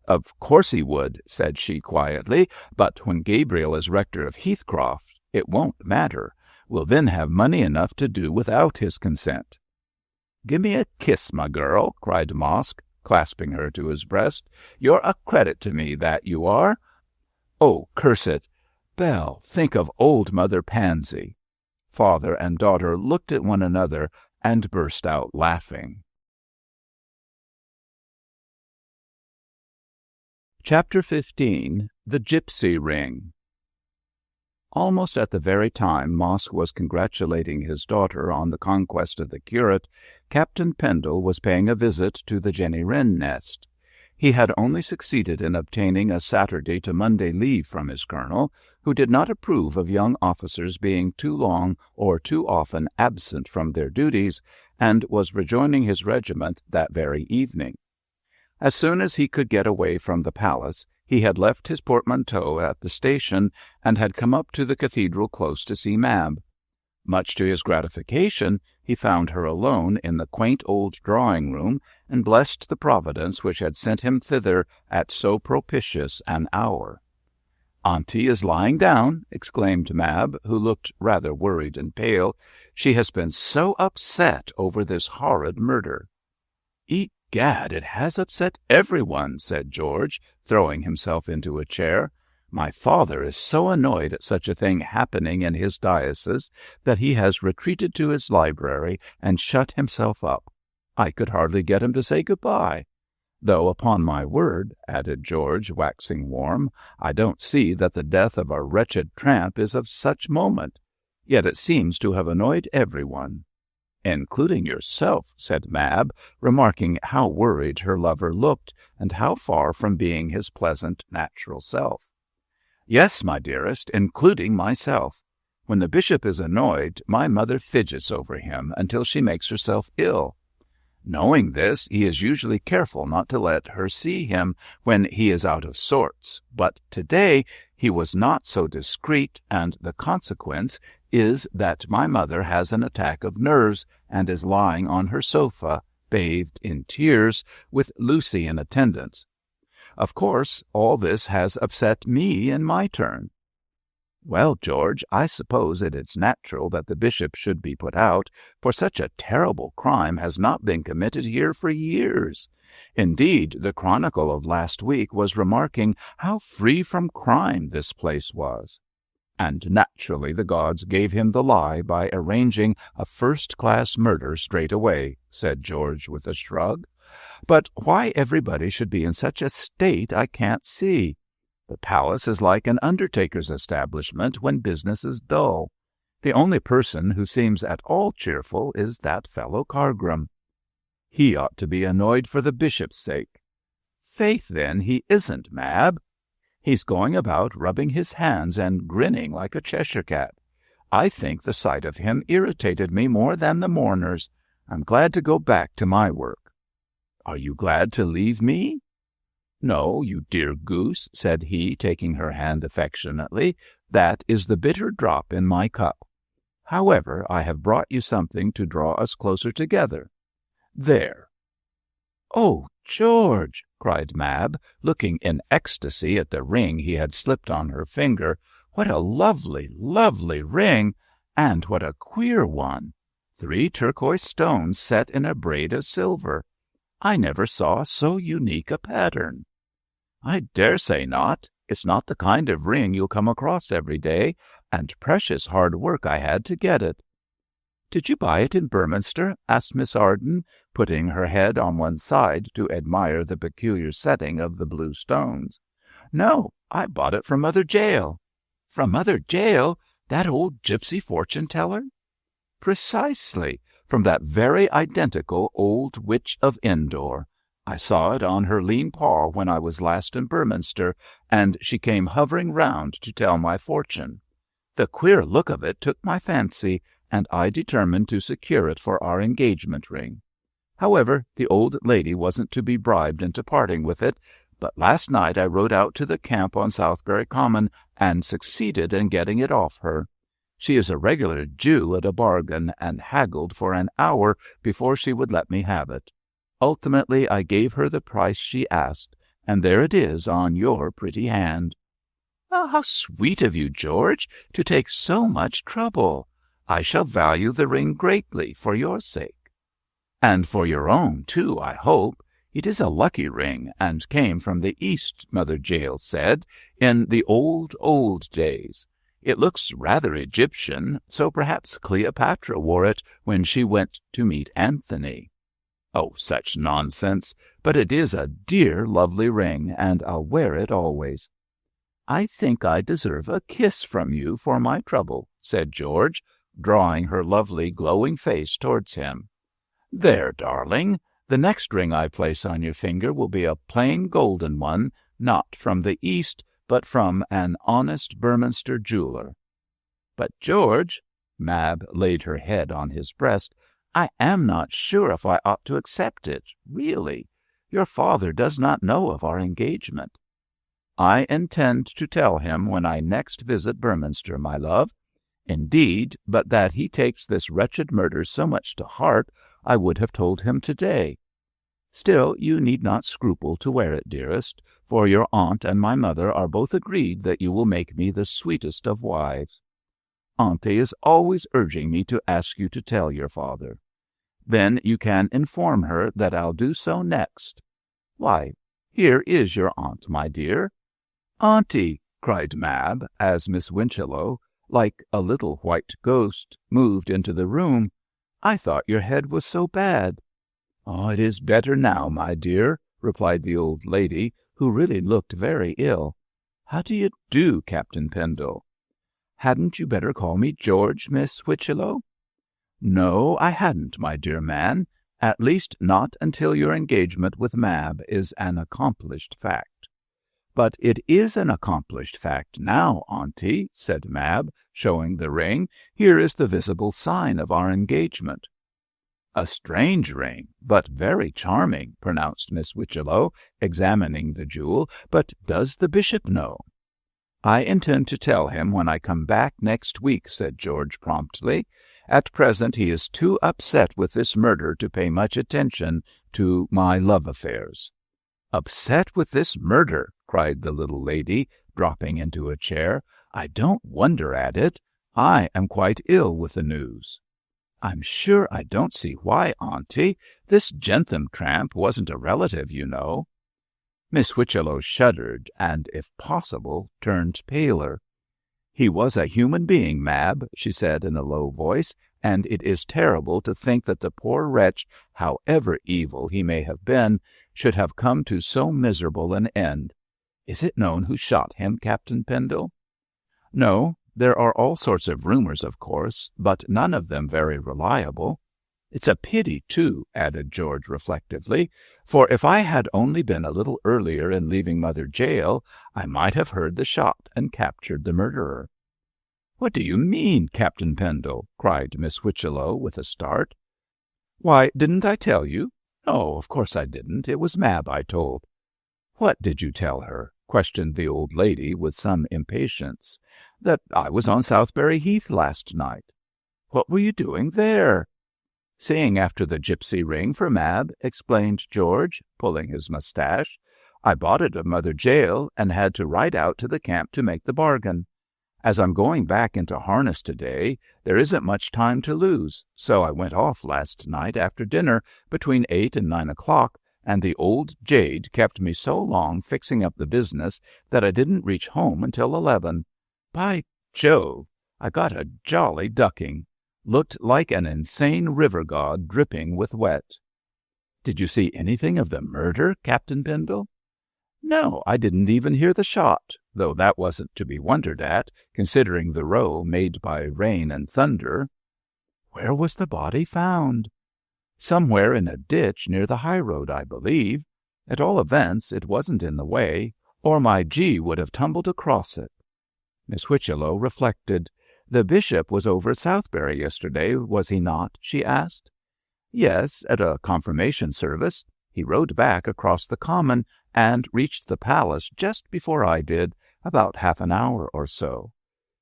"Of course he would," said she quietly, "but when Gabriel is rector of Heathcroft, it won't matter. We'll then have money enough to do without his consent." "Give me a kiss, my girl," cried Mosk, clasping her to his breast. "You're a credit to me, that you are." "Oh, curse it! Bell, think of old Mother Pansy." Father and daughter looked at one another and burst out laughing. Chapter 15. The Gypsy Ring. Almost at the very time Mosk was congratulating his daughter on the conquest of the curate, Captain Pendle was paying a visit to the Jenny Wren nest. He had only succeeded in obtaining a Saturday to Monday leave from his colonel, who did not approve of young officers being too long or too often absent from their duties, and was rejoining his regiment that very evening. As soon as he could get away from the palace, he had left his portmanteau at the station and had come up to the cathedral close to see Mab. Much to his gratification, he found her alone in the quaint old drawing-room, and blessed the providence which had sent him thither at so propitious an hour. "Auntie is lying down," exclaimed Mab, who looked rather worried and pale. "She has been so upset over this horrid murder." "Egad, it has upset everyone," said George, throwing himself into a chair. "My father is so annoyed at such a thing happening in his diocese that he has retreated to his library and shut himself up. I could hardly get him to say good-bye. Though, upon my word," added George, waxing warm, "I don't see that the death of a wretched tramp is of such moment. Yet it seems to have annoyed everyone." "Including yourself," said Mab, remarking how worried her lover looked, and how far from being his pleasant, natural self. "Yes, my dearest, including myself. When the bishop is annoyed, my mother fidgets over him until she makes herself ill. Knowing this, he is usually careful not to let her see him when he is out of sorts, but today he was not so discreet, and the consequence is that my mother has an attack of nerves and is lying on her sofa, bathed in tears, with Lucy in attendance. Of course, all this has upset me in my turn." "Well, George, I suppose it is natural that the bishop should be put out, for such a terrible crime has not been committed here for years. Indeed, the Chronicle of last week was remarking how free from crime this place was." "And naturally the gods gave him the lie by arranging a first-class murder straight away," said George with a shrug. "But why everybody should be in such a state I can't see. The palace is like an undertaker's establishment when business is dull. The only person who seems at all cheerful is that fellow Cargrim. He ought to be annoyed for the bishop's sake." "Faith, then, he isn't, Mab. He's going about rubbing his hands and grinning like a Cheshire cat. I think the sight of him irritated me more than the mourners. I'm glad to go back to my work." "Are you glad to leave me?" "No, you dear goose," said he, taking her hand affectionately. "That is the bitter drop in my cup. However, I have brought you something to draw us closer together. There." "Oh, George!" cried Mab, looking in ecstasy at the ring he had slipped on her finger. "What a lovely, lovely ring! And what a queer one! 3 turquoise stones set in a braid of silver. I never saw so unique a pattern." "I dare say not. It's not the kind of ring you'll come across every day, and precious hard work I had to get it." "Did you buy it in Berminster?" asked Miss Arden, putting her head on one side to admire the peculiar setting of the blue stones. "No, I bought it from Mother Jael." "From Mother Jael? That old gypsy fortune-teller?" "Precisely, from that very identical old witch of Endor. I saw it on her lean paw when I was last in Berminster, and she came hovering round to tell my fortune. The queer look of it took my fancy, and I determined to secure it for our engagement ring. However, the old lady wasn't to be bribed into parting with it, but last night I rode out to the camp on Southbury Common and succeeded in getting it off her. She is a regular Jew at a bargain, and haggled for an hour before she would let me have it. Ultimately, I gave her the price she asked, and there it is on your pretty hand." "Oh, how sweet of you, George, to take so much trouble. I shall value the ring greatly for your sake." "And for your own, too, I hope. It is a lucky ring, and came from the East, Mother Jael said, in the old, old days. It looks rather Egyptian, so perhaps Cleopatra wore it when she went to meet Anthony." "Oh, such nonsense! But it is a dear, lovely ring, and I'll wear it always." "I think I deserve a kiss from you for my trouble," said George, drawing her lovely, glowing face towards him. "There, darling, the next ring I place on your finger will be a plain golden one, not from the East, but from an honest Berminster jeweller." "But, George," Mab laid her head on his breast, "I am not sure if I ought to accept it, really. Your father does not know of our engagement." "I intend to tell him when I next visit Berminster, my love. Indeed, but that he takes this wretched murder so much to heart, I would have told him to-day." Still, you need not scruple to wear it, dearest, for your aunt and my mother are both agreed that you will make me the sweetest of wives. Auntie is always urging me to ask you to tell your father. Then you can inform her that I'll do so next. Why, here is your aunt, my dear." "Auntie!" cried Mab, as Miss Winchellow, like a little white ghost, moved into the room. "I thought your head was so bad." "Oh, it is better now, my dear," replied the old lady, who really looked very ill. "How do you do, Captain Pendle?" "Hadn't you better call me George, Miss Winchellow?" "No, I hadn't, my dear man, at least not until your engagement with Mab is an accomplished fact." "But it is an accomplished fact now, Auntie," said Mab, showing the ring. "Here is the visible sign of our engagement." "A strange ring, but very charming," pronounced Miss Winchellow, examining the jewel. "But does the bishop know?" "I intend to tell him when I come back next week," said George promptly. "At present he is too upset with this murder to pay much attention to my love affairs." "Upset with this murder!" cried the little lady, dropping into a chair. "I don't wonder at it. I am quite ill with the news." "I'm sure I don't see why, Auntie. This Jentham tramp wasn't a relative, you know." Miss Winchellow shuddered, and, if possible, turned paler. "He was a human being, Mab," she said in a low voice, "and it is terrible to think that the poor wretch, however evil he may have been, should have come to so miserable an end. Is it known who shot him, Captain Pendle?" "No. There are all sorts of rumors, of course, but none of them very reliable. It's a pity, too," added George reflectively, "for if I had only been a little earlier in leaving Mother Jael, I might have heard the shot and captured the murderer." "What do you mean, Captain Pendle?" cried Miss Winchellow with a start. "Why, didn't I tell you?" "No, of course I didn't. It was Mab I told." "What did you tell her?" questioned the old lady with some impatience. "That I was on Southberry Heath last night." "What were you doing there?" "Seeing after the gypsy ring for Mab," explained George, pulling his mustache. "I bought it of Mother Jael and had to ride out to the camp to make the bargain. As I'm going back into harness today, there isn't much time to lose, so I went off last night after dinner between 8 and 9 o'clock, and the old jade kept me so long fixing up the business that I didn't reach home until 11. By Jove, I got a jolly ducking. Looked like an insane river god dripping with wet." "Did you see anything of the murder, Captain Pendle?" "No, I didn't even hear the shot, though that wasn't to be wondered at, considering the row made by rain and thunder." "Where was the body found?" "Somewhere in a ditch near the high road, I believe. At all events, it wasn't in the way, or my G would have tumbled across it." Miss Winchellow reflected. "The bishop was over at Southberry yesterday, was he not?" she asked. "Yes, at a confirmation service. He rode back across the common and reached the palace just before I did, about half an hour or so."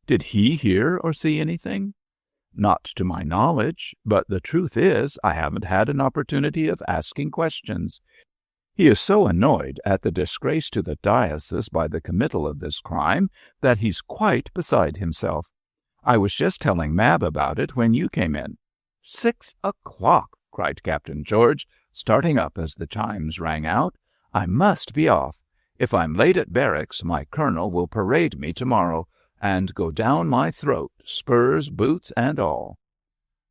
"Did he hear or see anything?" "Not to my knowledge, but the truth is I haven't had an opportunity of asking questions. He is so annoyed at the disgrace to the diocese by the committal of this crime that he's quite beside himself. I was just telling Mab about it when you came in." 6 o'clock!" cried Captain George, starting up as the chimes rang out. "I must be off. If I'm late at barracks, my colonel will parade me tomorrow, and go down my throat, spurs, boots, and all."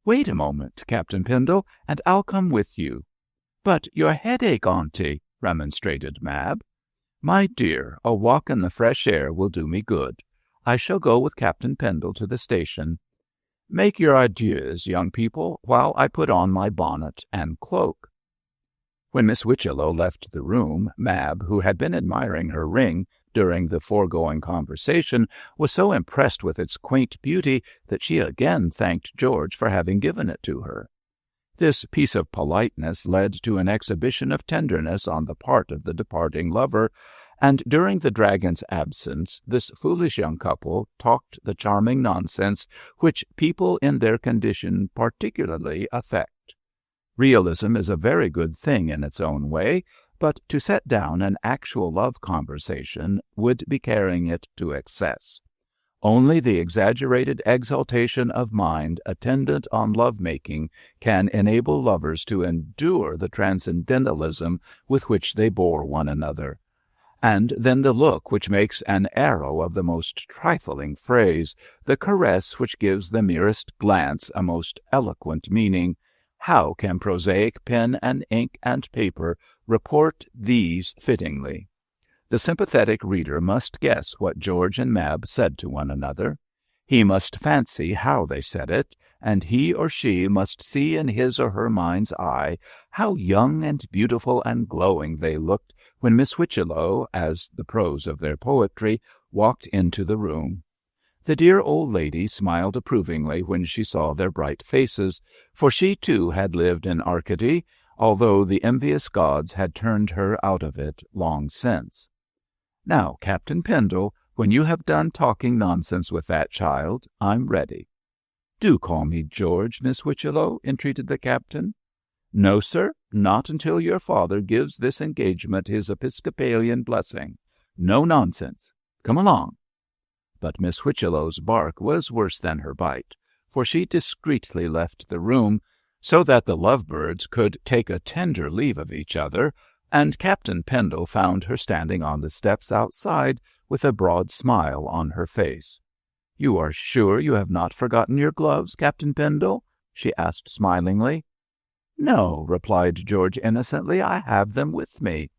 "Wait a moment, Captain Pendle, and I'll come with you." "But your headache, Auntie," remonstrated Mab. "My dear, a walk in the fresh air will do me good. I shall go with Captain Pendle to the station. Make your adieus, young people, while I put on my bonnet and cloak." When Miss Winchellow left the room, Mab, who had been admiring her ring during the foregoing conversation, was so impressed with its quaint beauty that she again thanked George for having given it to her. This piece of politeness led to an exhibition of tenderness on the part of the departing lover, and during the dragon's absence this foolish young couple talked the charming nonsense which people in their condition particularly affect. Realism is a very good thing in its own way, but to set down an actual love conversation would be carrying it to excess. Only the exaggerated exaltation of mind attendant on love-making can enable lovers to endure the transcendentalism with which they bore one another. And then the look which makes an arrow of the most trifling phrase, the caress which gives the merest glance a most eloquent meaning. How can prosaic pen and ink and paper report these fittingly? The sympathetic reader must guess what George and Mab said to one another. He must fancy how they said it, and he or she must see in his or her mind's eye how young and beautiful and glowing they looked when Miss Whitchello, as the prose of their poetry, walked into the room. The dear old lady smiled approvingly when she saw their bright faces, for she too had lived in Arcady, although the envious gods had turned her out of it long since. "Now, Captain Pendle, when you have done talking nonsense with that child, I'm ready." "Do call me George, Miss Whitchello," entreated the captain. "No, sir, not until your father gives this engagement his Episcopalian blessing. No nonsense. Come along." But Miss Whitchello's bark was worse than her bite, for she discreetly left the room, so that the lovebirds could take a tender leave of each other, and Captain Pendle found her standing on the steps outside with a broad smile on her face. "You are sure you have not forgotten your gloves, Captain Pendle?" she asked smilingly. "No," replied George innocently, "I have them with me."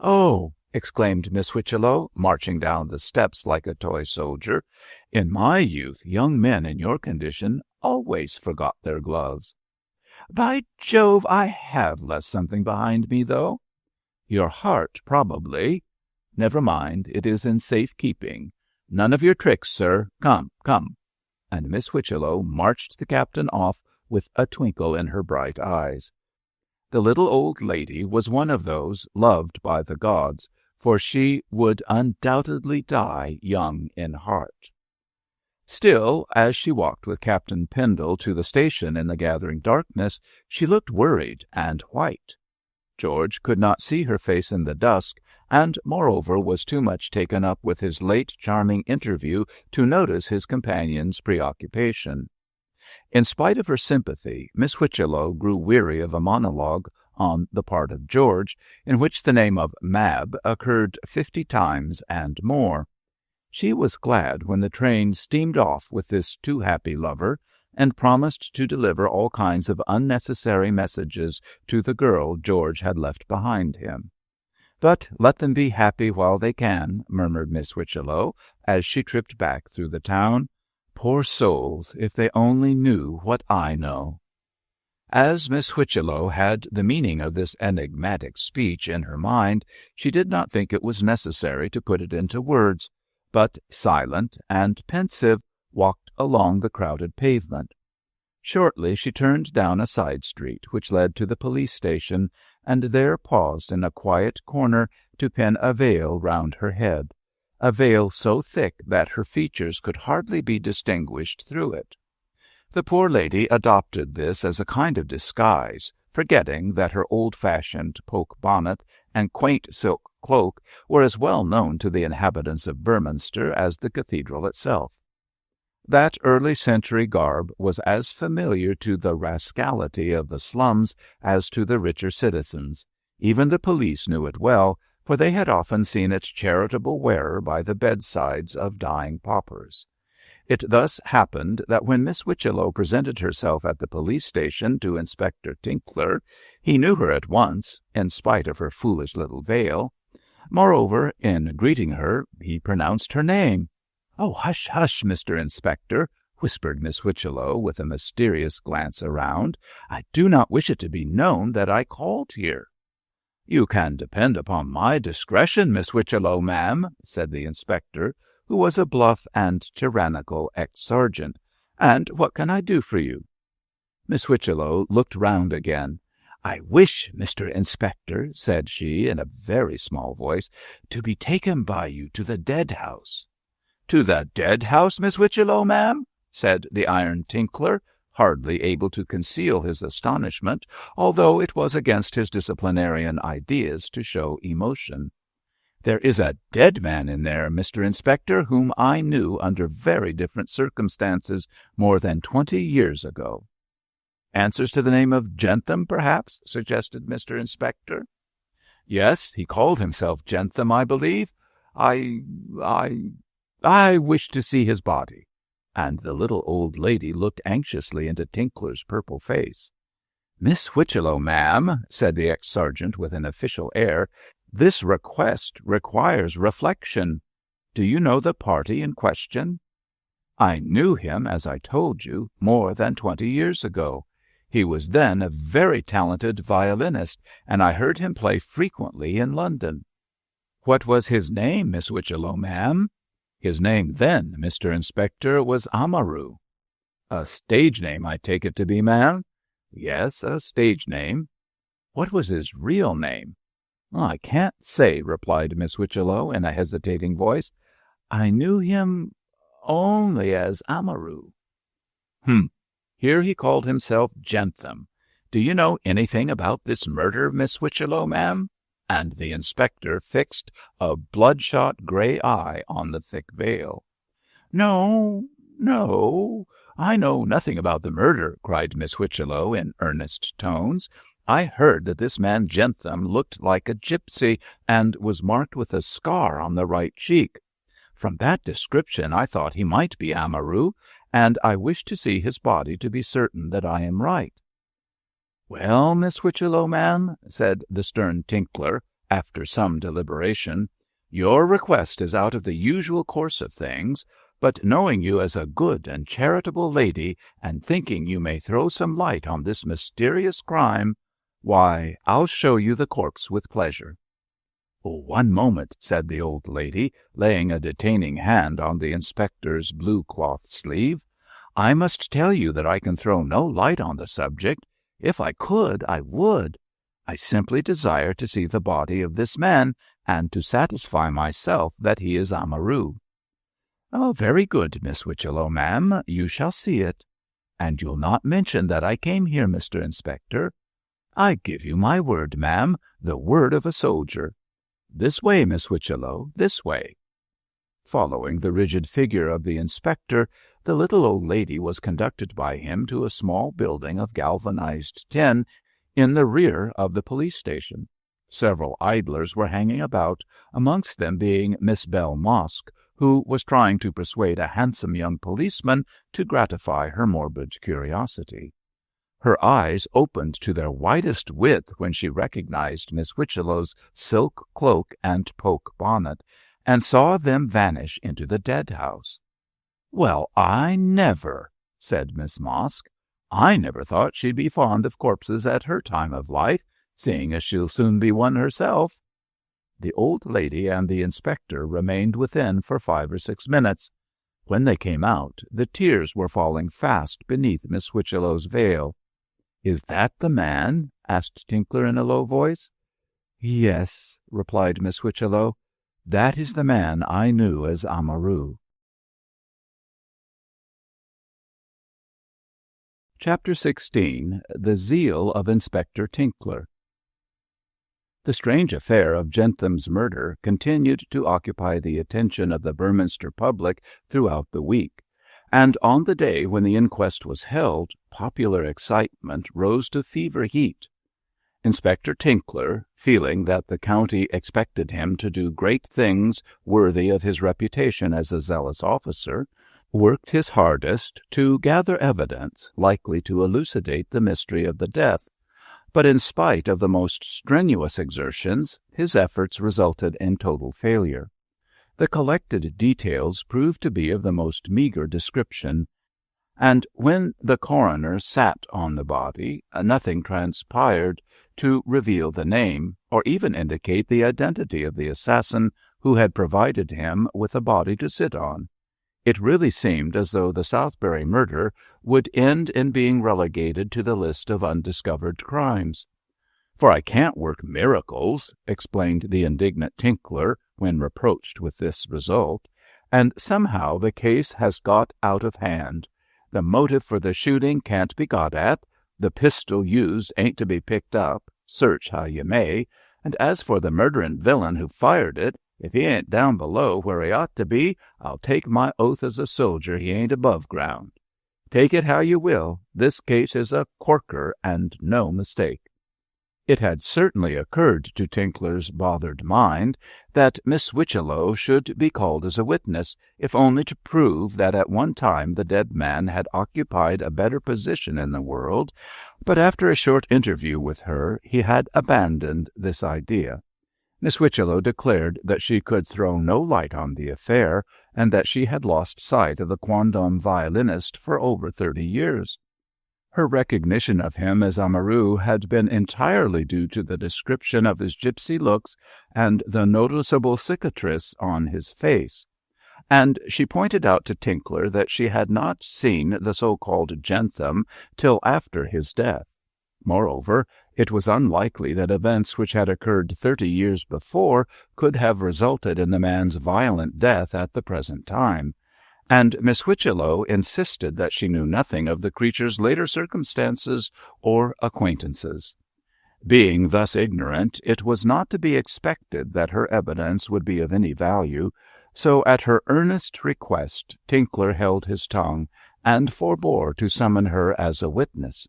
"Oh!" exclaimed Miss Whitchello, marching down the steps like a toy soldier. "In my youth, young men in your condition always forgot their gloves." "By Jove, I have left something behind me, though." "Your heart, probably." "Never mind, it is in safe keeping. None of your tricks, sir. Come, come." And Miss Whitchello marched the captain off with a twinkle in her bright eyes. The little old lady was one of those loved by the gods, for she would undoubtedly die young in heart. Still, as she walked with Captain Pendle to the station in the gathering darkness, she looked worried and white. George could not see her face in the dusk, and moreover was too much taken up with his late charming interview to notice his companion's preoccupation. In spite of her sympathy, Miss Whitchello grew weary of a monologue on the part of George, in which the name of Mab occurred 50 times and more. She was glad when the train steamed off with this too happy lover, and promised to deliver all kinds of unnecessary messages to the girl George had left behind him. "But let them be happy while they can," murmured Miss Whitchello, as she tripped back through the town. "Poor souls, if they only knew what I know." As Miss Whitchello had the meaning of this enigmatic speech in her mind, she did not think it was necessary to put it into words, but, silent and pensive, walked along the crowded pavement. Shortly she turned down a side street which led to the police station, and there paused in a quiet corner to pin a veil round her head, a veil so thick that her features could hardly be distinguished through it. The poor lady adopted this as a kind of disguise, forgetting that her old-fashioned poke bonnet and quaint silk cloak were as well known to the inhabitants of Beorminster as the cathedral itself. That early-century garb was as familiar to the rascality of the slums as to the richer citizens. Even the police knew it well, for they had often seen its charitable wearer by the bedsides of dying paupers. It thus happened that when Miss Whitchello presented herself at the police station to Inspector Tinkler, he knew her at once, in spite of her foolish little veil. Moreover, in greeting her, he pronounced her name. "Oh, hush, hush, Mr. Inspector," whispered Miss Whitchello with a mysterious glance around. "I do not wish it to be known that I called here." "You can depend upon my discretion, Miss Whitchello, ma'am," said the inspector, who was a bluff and tyrannical ex-sergeant. "And what can I do for you?" Miss Whitchello looked round again. "I wish, Mr. Inspector," said she in a very small voice, "to be taken by you to the dead house." "To the dead house, Miss Whitchello, ma'am?" said the iron Tinkler, hardly able to conceal his astonishment, although it was against his disciplinarian ideas to show emotion. "There is a dead man in there, Mr. Inspector, whom I knew under very different circumstances more than 20 years ago." "Answers to the name of Jentham, perhaps?" suggested Mr. Inspector. "Yes, he called himself Jentham, I believe. I wish to see his body." And the little old lady looked anxiously into Tinkler's purple face. "Miss Whitchello, ma'am," said the ex-sergeant with an official air, "this request requires reflection. Do you know the party in question?" "I knew him, as I told you, more than 20 years ago. He was then a very talented violinist, and I heard him play frequently in London." "What was his name, Miss Whitchello, ma'am?" "His name then, Mr. Inspector, was Amaru." "A stage name, I take it to be, ma'am?" "Yes, a stage name." "What was his real name?" "I can't say," replied Miss Whitchello in a hesitating voice. "I knew him only as Amaru." Here he called himself Jentham. "Do you know anything about this murder, Miss Whitchello, ma'am?" And the inspector fixed a bloodshot gray eye on the thick veil. No, I know nothing about the murder," cried Miss Whitchello in earnest tones. "I heard that this man Jentham looked like a gypsy, and was marked with a scar on the right cheek. From that description I thought he might be Amaru, and I wish to see his body to be certain that I am right." "Well, Miss Whitchello, ma'am," said the stern Tinkler, after some deliberation, "your request is out of the usual course of things, but knowing you as a good and charitable lady, and thinking you may throw some light on this mysterious crime, why, I'll show you the corpse with pleasure." "One moment," said the old lady, laying a detaining hand on the inspector's blue cloth sleeve. "I must tell you that I can throw no light on the subject. If I could, I would. I simply desire to see the body of this man, and to satisfy myself that he is Amaru." "Oh, very good, Miss Whitchello, ma'am. You shall see it. And you'll not mention that I came here, Mr. Inspector?" "I give you my word, ma'am, the word of a soldier. This way, Miss Whitchello, this way." Following the rigid figure of the inspector, the little old lady was conducted by him to a small building of galvanized tin in the rear of the police station. Several idlers were hanging about, amongst them being Miss Belle Mosk, who was trying to persuade a handsome young policeman to gratify her morbid curiosity. Her eyes opened to their widest width when she recognized Miss Whitchello's silk cloak and poke bonnet, and saw them vanish into the dead house. "Well, I never," said Miss Mosk. "I never thought she'd be fond of corpses at her time of life, seeing as she'll soon be one herself." The old lady and the inspector remained within for 5 or 6 minutes. When they came out, the tears were falling fast beneath Miss Whitchello's veil. "Is that the man?" asked Tinkler in a low voice. "Yes," replied Miss Whitchello. "That is the man I knew as Amaru." Chapter 16. The Zeal of Inspector Tinkler. The strange affair of Jentham's murder continued to occupy the attention of the Beorminster public throughout the week, and on the day when the inquest was held, popular excitement rose to fever heat. Inspector Tinkler, feeling that the county expected him to do great things worthy of his reputation as a zealous officer, worked his hardest to gather evidence likely to elucidate the mystery of the death, but in spite of the most strenuous exertions, his efforts resulted in total failure. The collected details proved to be of the most meagre description, and when the coroner sat on the body, nothing transpired to reveal the name, or even indicate the identity of the assassin who had provided him with a body to sit on. It really seemed as though the Southbury murder would end in being relegated to the list of undiscovered crimes. "For I can't work miracles," explained the indignant Tinkler when reproached with this result, "and somehow the case has got out of hand. The motive for the shooting can't be got at. The pistol used ain't to be picked up, search how you may. And as for the murderin' villain who fired it, if he ain't down below where he ought to be, I'll take my oath as a soldier he ain't above ground. Take it how you will, this case is a corker and no mistake. It had certainly occurred to Tinkler's bothered mind that Miss Whichelow should be called as a witness, if only to prove that at one time the dead man had occupied a better position in the world, but after a short interview with her he had abandoned this idea. Miss Whichelow declared that she could throw no light on the affair, and that she had lost sight of the quondam violinist for over 30 years. Her recognition of him as Amaru had been entirely due to the description of his gypsy looks and the noticeable cicatrice on his face, and she pointed out to Tinkler that she had not seen the so-called Jentham till after his death. Moreover, it was unlikely that events which had occurred 30 years before could have resulted in the man's violent death at the present time, and Miss Whichelow insisted that she knew nothing of the creature's later circumstances or acquaintances. Being thus ignorant, it was not to be expected that her evidence would be of any value, so at her earnest request Tinkler held his tongue, and forbore to summon her as a witness.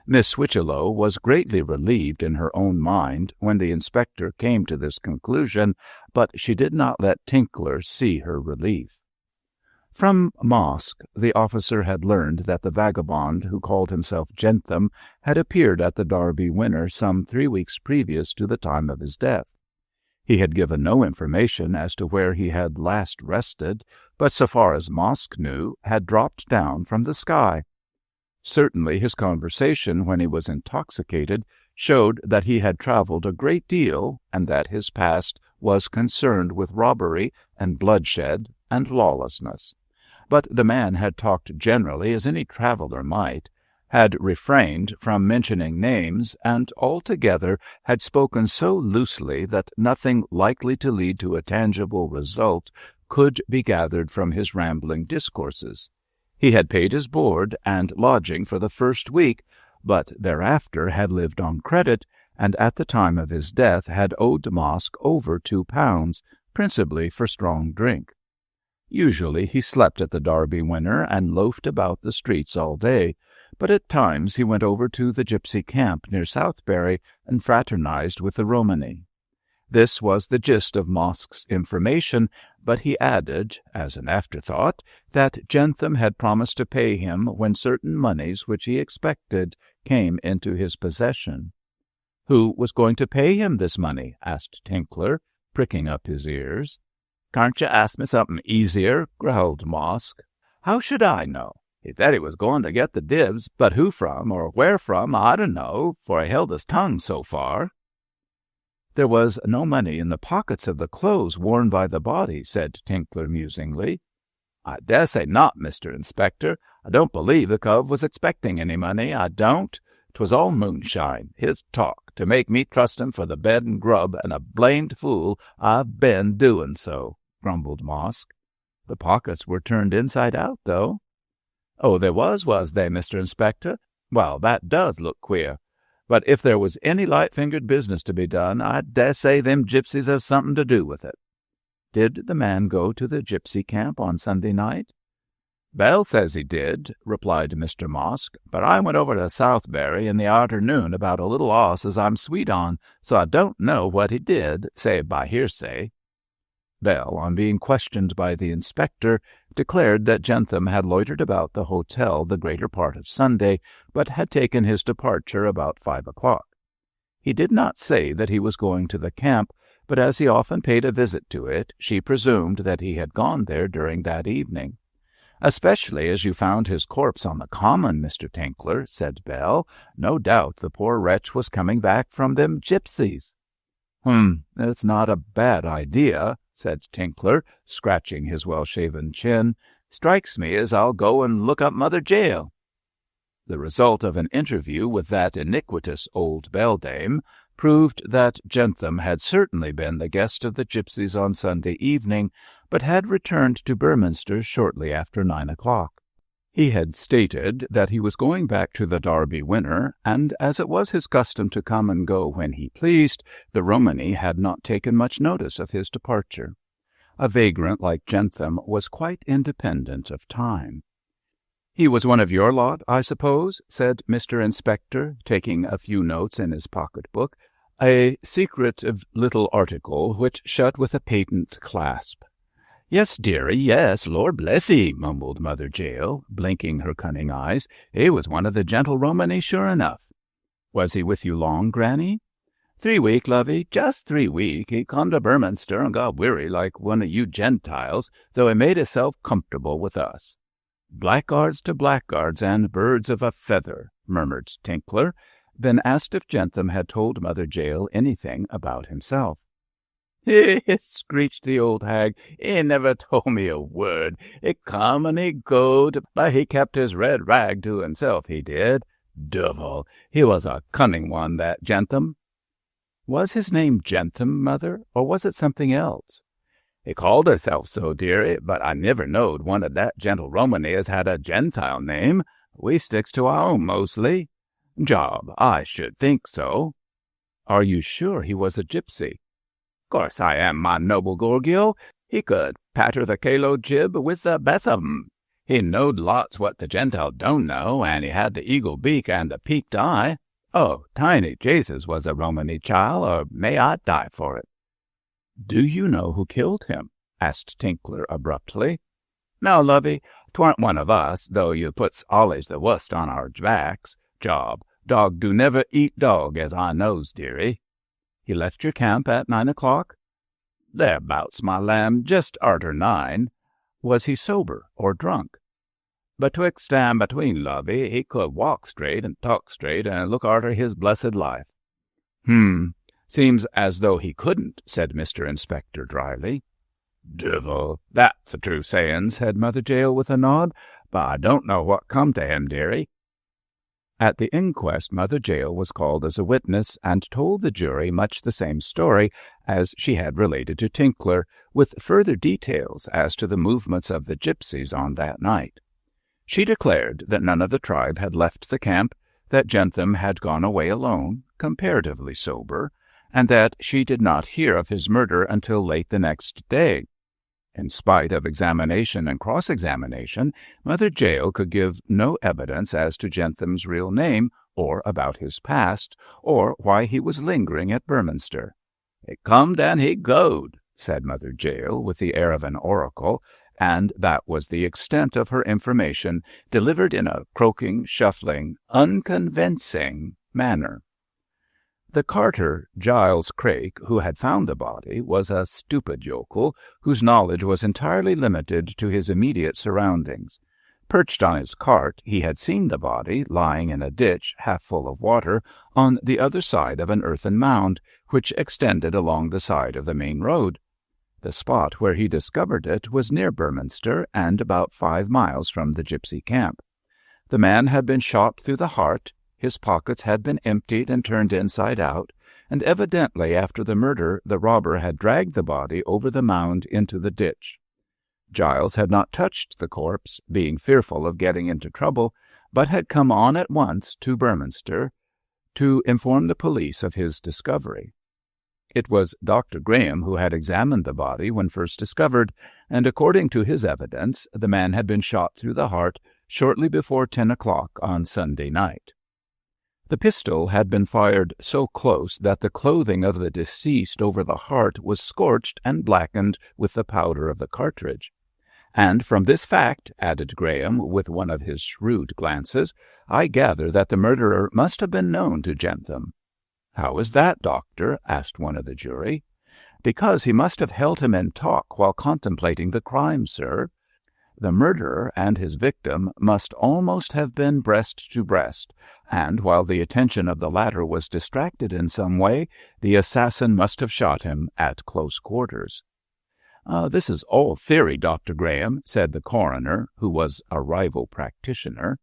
Miss Whichelow was greatly relieved in her own mind when the inspector came to this conclusion, but she did not let Tinkler see her relief. From Mosk, the officer had learned that the vagabond who called himself Jentham had appeared at the Derby Winner some 3 weeks previous to the time of his death. He had given no information as to where he had last rested, but so far as Mosk knew, had dropped down from the sky. Certainly his conversation when he was intoxicated showed that he had travelled a great deal, and that his past was concerned with robbery and bloodshed and lawlessness. But the man had talked generally as any traveller might, had refrained from mentioning names, and altogether had spoken so loosely that nothing likely to lead to a tangible result could be gathered from his rambling discourses. He had paid his board and lodging for the first week, but thereafter had lived on credit, and at the time of his death had owed Mosk over £2, principally for strong drink. Usually he slept at the Derby Winner and loafed about the streets all day, but at times he went over to the gypsy camp near Southbury and fraternized with the Romany. This was the gist of Mosk's information, but he added, as an afterthought, that Jentham had promised to pay him when certain moneys which he expected came into his possession. Who was going to pay him this money? Asked Tinkler, pricking up his ears. "Can't you ask me something easier?" growled Mosk. "How should I know? He said he was going to get the divs, but who from or where from I don't know, for he held his tongue so far." "There was no money in the pockets of the clothes worn by the body," said Tinkler musingly. "I dessay not, Mr. Inspector. I don't believe the cove was expecting any money, I don't. 'Twas all moonshine, his talk, to make me trust him for the bed and grub, and a blamed fool I've been doing so," grumbled Mosk. "The pockets were turned inside out, though." "Oh, they was they, Mr. Inspector? Well, that does look queer. But if there was any light-fingered business to be done, I dessay them gypsies have something to do with it." "Did the man go to the gypsy camp on Sunday night?" "Bell says he did," replied Mr. Mosk, "but I went over to Southbury in the arternoon about a little hoss as I'm sweet on, so I don't know what he did, save by hearsay." Bell, on being questioned by the inspector, declared that Jentham had loitered about the hotel the greater part of Sunday, but had taken his departure about 5 o'clock. He did not say that he was going to the camp, but as he often paid a visit to it, she presumed that he had gone there during that evening. "Especially as you found his corpse on the common, Mr. Tinkler," said Bell. "No doubt the poor wretch was coming back from them gypsies." "It's not a bad idea," said Tinkler, scratching his well-shaven chin. "Strikes me as I'll go and look up Mother Jael." The result of an interview with that iniquitous old beldame proved that Jentham had certainly been the guest of the gypsies on Sunday evening, but had returned to Beorminster shortly after 9 o'clock. He had stated that he was going back to the Derby winner, and as it was his custom to come and go when he pleased, the Romany had not taken much notice of his departure. A vagrant like Jentham was quite independent of time. "He was one of your lot, I suppose?" said Mr. Inspector, taking a few notes in his pocket-book, a secretive little article which shut with a patent clasp. "Yes, dearie, yes, Lord bless 'ee," mumbled Mother Jael, blinking her cunning eyes. "He was one of the gentle Romany, sure enough." "Was he with you long, Granny?" "3 week, lovey, just 3 week. He come to Berminster and got weary like one of you Gentiles, though he made hisself comfortable with us." "Blackguards to blackguards and birds of a feather," murmured Tinkler, then asked if Jentham had told Mother Jael anything about himself. "He," screeched the old hag, "he never told me a word. He come and he goed, but he kept his red rag to himself, he did. Devil! He was a cunning one, that Jentham." "Was his name Jentham, Mother, or was it something else?" "He called hisself so, dearie, but I never knowed one of that gentle Romany as had a Gentile name. We sticks to our own mostly. Job, I should think so." "Are you sure he was a gypsy?" "Course I am, my noble Gorgio. He could patter the calo jib with the best of 'em. He knowed lots what the Gentile don't know, and he had the eagle beak and the peaked eye. Oh, tiny Jesus was a Romany child, or may I die for it." "Do you know who killed him?" asked Tinkler abruptly. "No, lovey, 'twarn't one of us, though you puts allays the wust on our backs. Job, dog do never eat dog, as I knows, dearie." "He left your camp at 9 o'clock?" "Thereabouts, my lamb, just arter 9. "Was he sober or drunk?" "Betwixt and between, lovey, he could walk straight and talk straight and look arter his blessed life." Seems as though he couldn't," said Mr. Inspector dryly. "Divil, that's a true sayin'," said Mother Jael with a nod, "but I don't know what come to him, dearie." At the inquest, Mother Jael was called as a witness and told the jury much the same story as she had related to Tinkler, with further details as to the movements of the gypsies on that night. She declared that none of the tribe had left the camp, that Jentham had gone away alone, comparatively sober, and that she did not hear of his murder until late the next day. In spite of examination and cross-examination, Mother Jael could give no evidence as to Jentham's real name, or about his past, or why he was lingering at Berminster. "He comed and he goed," said Mother Jael with the air of an oracle, and that was the extent of her information, delivered in a croaking, shuffling, unconvincing manner. The carter, Giles Craik, who had found the body, was a stupid yokel, whose knowledge was entirely limited to his immediate surroundings. Perched on his cart, he had seen the body lying in a ditch half full of water on the other side of an earthen mound, which extended along the side of the main road. The spot where he discovered it was near Berminster and about 5 miles from the gypsy camp. The man had been shot through the heart. His pockets had been emptied and turned inside out, and evidently after the murder the robber had dragged the body over the mound into the ditch. Giles had not touched the corpse, being fearful of getting into trouble, but had come on at once to Berminster to inform the police of his discovery. It was Dr. Graham who had examined the body when first discovered, and according to his evidence, the man had been shot through the heart shortly before 10 o'clock on Sunday night. The pistol had been fired so close that the clothing of the deceased over the heart was scorched and blackened with the powder of the cartridge. And from this fact, added Graham with one of his shrewd glances, I gather that the murderer must have been known to Jentham. "How is that, doctor?" asked one of the jury. "Because he must have held him in talk while contemplating the crime, sir. The murderer and his victim must almost have been breast to breast, and while the attention of the latter was distracted in some way, the assassin must have shot him at close quarters." "This is all theory, Dr. Graham," said the coroner, who was a rival practitioner.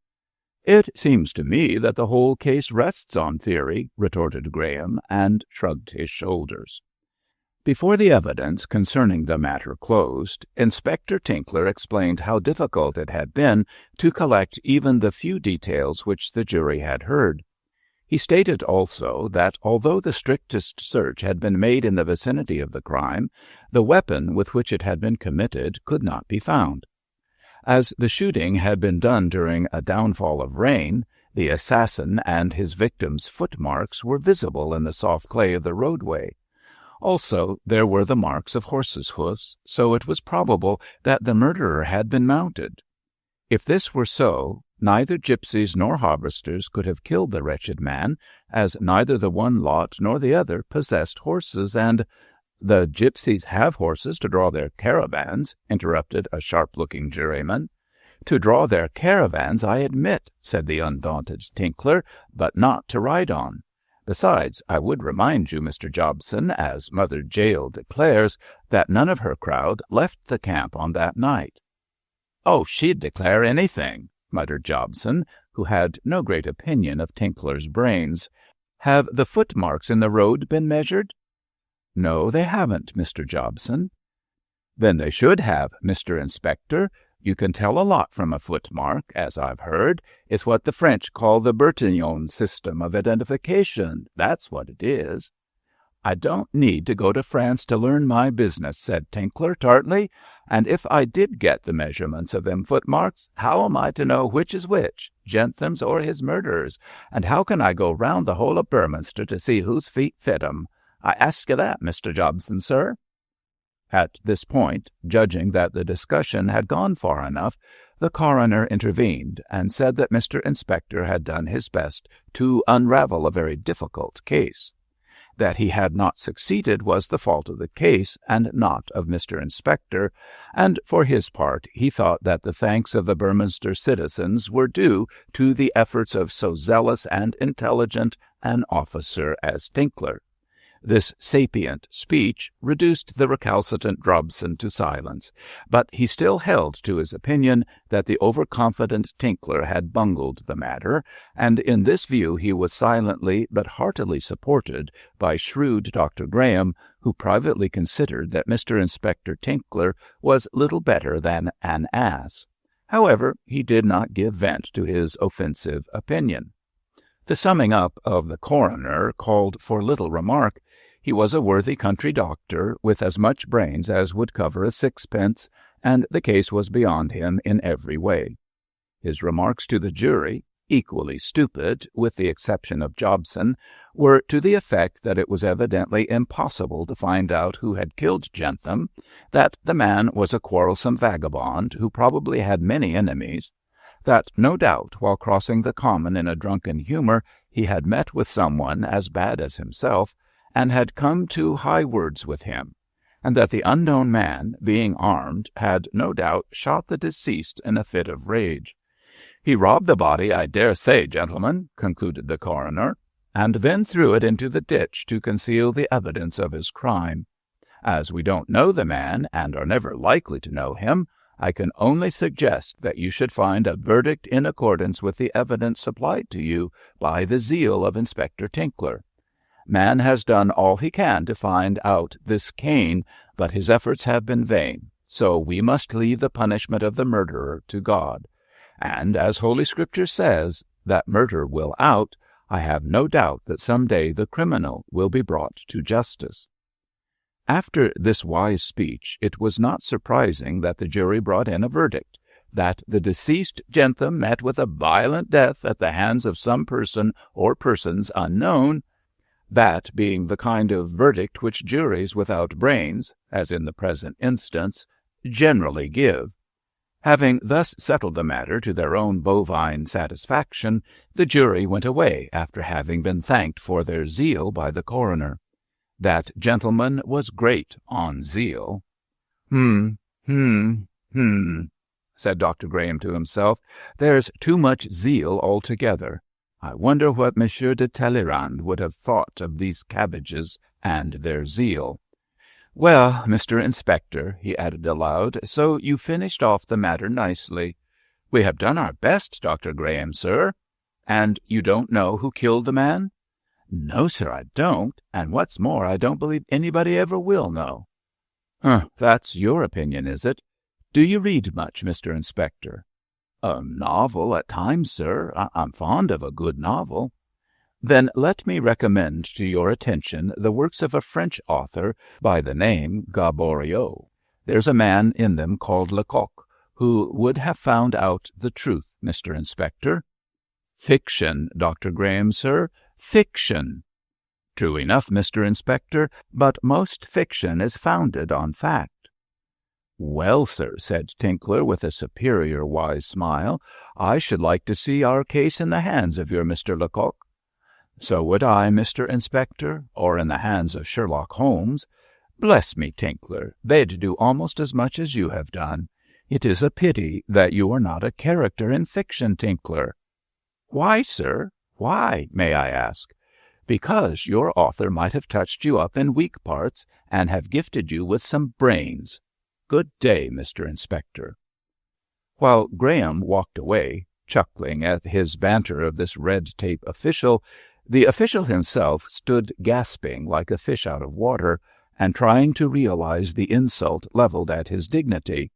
"It seems to me that the whole case rests on theory," retorted Graham, and shrugged his shoulders. Before the evidence concerning the matter closed, Inspector Tinkler explained how difficult it had been to collect even the few details which the jury had heard. He stated also that although the strictest search had been made in the vicinity of the crime, the weapon with which it had been committed could not be found. As the shooting had been done during a downfall of rain, the assassin and his victim's footmarks were visible in the soft clay of the roadway. Also, there were the marks of horses' hoofs, so it was probable that the murderer had been mounted. If this were so, neither gypsies nor harvesters could have killed the wretched man, as neither the one lot nor the other possessed horses, and— "The gypsies have horses to draw their caravans," interrupted a sharp-looking juryman. "To draw their caravans, I admit," said the undaunted Tinkler, "but not to ride on. Besides, I would remind you, Mr. Jobson, as Mother Jael declares, that none of her crowd left the camp on that night." "Oh, she'd declare anything," muttered Jobson, who had no great opinion of Tinkler's brains. "Have the footmarks in the road been measured?" "No, they haven't, Mr. Jobson." "Then they should have, Mr. Inspector. You can tell a lot from a footmark, as I've heard. It's what the French call the Bertillon system of identification. That's what it is." "I don't need to go to France to learn my business," said Tinkler tartly. "And if I did get the measurements of them footmarks, how am I to know which is which, Jentham's or his murderer's? And how can I go round the whole of Beorminster to see whose feet fit 'em? I ask you that, Mr. Jobson, sir." At this point, judging that the discussion had gone far enough, the coroner intervened and said that Mr. Inspector had done his best to unravel a very difficult case. That he had not succeeded was the fault of the case and not of Mr. Inspector, and for his part he thought that the thanks of the Beorminster citizens were due to the efforts of so zealous and intelligent an officer as Tinkler. This sapient speech reduced the recalcitrant Jobson to silence, but he still held to his opinion that the overconfident Tinkler had bungled the matter, and in this view he was silently but heartily supported by shrewd Dr. Graham, who privately considered that Mr. Inspector Tinkler was little better than an ass. However, he did not give vent to his offensive opinion. The summing up of the coroner called for little remark. He was a worthy country doctor, with as much brains as would cover a sixpence, and the case was beyond him in every way. His remarks to the jury, equally stupid, with the exception of Jobson, were to the effect that it was evidently impossible to find out who had killed Jentham, that the man was a quarrelsome vagabond who probably had many enemies, that no doubt while crossing the common in a drunken humour he had met with someone as bad as himself, and had come to high words with him, and that the unknown man, being armed, had no doubt shot the deceased in a fit of rage. "He robbed the body, I dare say, gentlemen," concluded the coroner, "and then threw it into the ditch to conceal the evidence of his crime. As we don't know the man, and are never likely to know him, I can only suggest that you should find a verdict in accordance with the evidence supplied to you by the zeal of Inspector Tinkler. Man has done all he can to find out this Cain, but his efforts have been vain, so we must leave the punishment of the murderer to God. And as Holy Scripture says, that murder will out, I have no doubt that some day the criminal will be brought to justice." After this wise speech, it was not surprising that the jury brought in a verdict, that the deceased Jentham met with a violent death at the hands of some person or persons unknown, that being the kind of verdict which juries without brains, as in the present instance, generally give. Having thus settled the matter to their own bovine satisfaction, the jury went away after having been thanked for their zeal by the coroner. That gentleman was great on zeal. Said Dr. Graham to himself. "There's too much zeal altogether. I wonder what Monsieur de Talleyrand would have thought of these cabbages and their zeal. Well, Mr. Inspector," he added aloud, "so you finished off the matter nicely." "We have done our best, Dr. Graham, sir." "And you don't know who killed the man?" "No, sir, I don't, and what's more, I don't believe anybody ever will know." That's your opinion, is it? Do you read much, Mr. Inspector?" "A novel at times, sir. I'm fond of a good novel." "Then let me recommend to your attention the works of a French author by the name Gaboriau. There's a man in them called Lecoq, who would have found out the truth, Mr. Inspector." "Fiction, Dr. Graham, sir, fiction." "True enough, Mr. Inspector, but most fiction is founded on fact." "Well, sir," said Tinkler with a superior wise smile, "I should like to see our case in the hands of your Mr. Lecoq." "So would I, Mr. Inspector, or in the hands of Sherlock Holmes. Bless me, Tinkler, they'd do almost as much as you have done. It is a pity that you are not a character in fiction, Tinkler." "Why, sir? Why, may I ask?" "Because your author might have touched you up in weak parts and have gifted you with some brains. Good day, Mr. Inspector." While Graham walked away, chuckling at his banter of this red-tape official, the official himself stood gasping like a fish out of water and trying to realize the insult leveled at his dignity.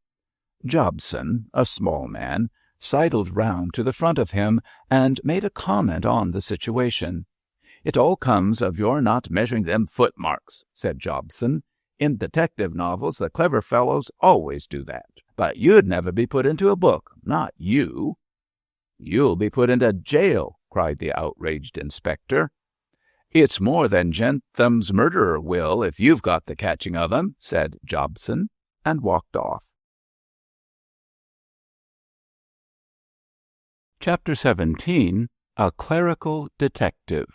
Jobson, a small man, sidled round to the front of him and made a comment on the situation. "It all comes of your not measuring them footmarks," said Jobson. "In detective novels the clever fellows always do that. But you'd never be put into a book, not you." "You'll be put into jail," cried the outraged inspector. "It's more than Jentham's murderer will, if you've got the catching of him," said Jobson, and walked off. Chapter 17. A Clerical Detective.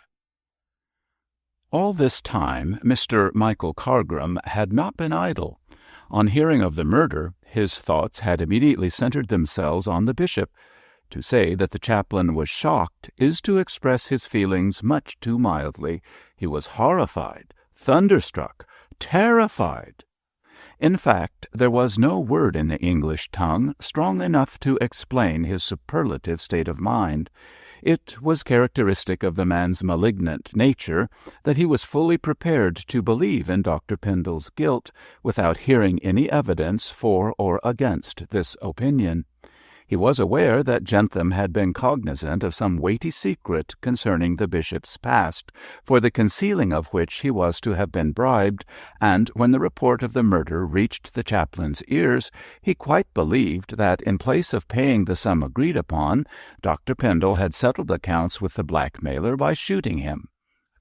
All this time Mr. Michael Cargrim had not been idle. On hearing of the murder, his thoughts had immediately centered themselves on the bishop. To say that the chaplain was shocked is to express his feelings much too mildly. He was horrified, thunderstruck, terrified. In fact, there was no word in the English tongue strong enough to explain his superlative state of mind. It was characteristic of the man's malignant nature that he was fully prepared to believe in Dr. Pendle's guilt without hearing any evidence for or against this opinion. He was aware that Jentham had been cognizant of some weighty secret concerning the bishop's past, for the concealing of which he was to have been bribed, and when the report of the murder reached the chaplain's ears, he quite believed that in place of paying the sum agreed upon, Dr. Pendle had settled accounts with the blackmailer by shooting him.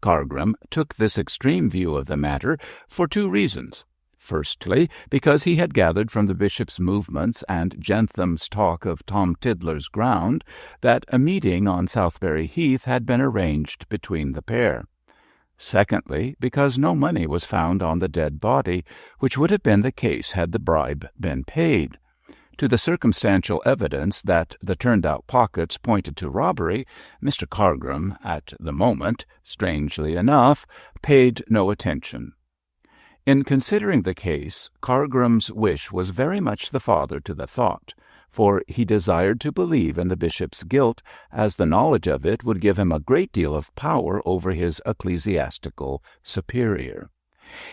Cargrim took this extreme view of the matter for two reasons. Firstly, because he had gathered from the bishop's movements and Jentham's talk of Tom Tiddler's ground that a meeting on Southberry Heath had been arranged between the pair. Secondly, because no money was found on the dead body, which would have been the case had the bribe been paid. To the circumstantial evidence that the turned-out pockets pointed to robbery, Mr. Cargrim, at the moment, strangely enough, paid no attention. In considering the case, Cargrim's wish was very much the father to the thought, for he desired to believe in the bishop's guilt, as the knowledge of it would give him a great deal of power over his ecclesiastical superior.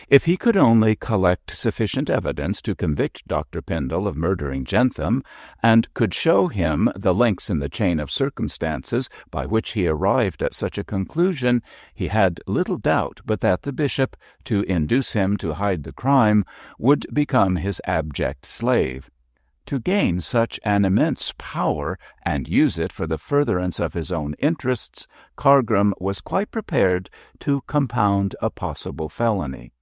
If he could only collect sufficient evidence to convict Dr. Pendle of murdering Jentham, and could show him the links in the chain of circumstances by which he arrived at such a conclusion, he had little doubt but that the bishop, to induce him to hide the crime, would become his abject slave. To gain such an immense power and use it for the furtherance of his own interests, Cargrim was quite prepared to compound a possible felony.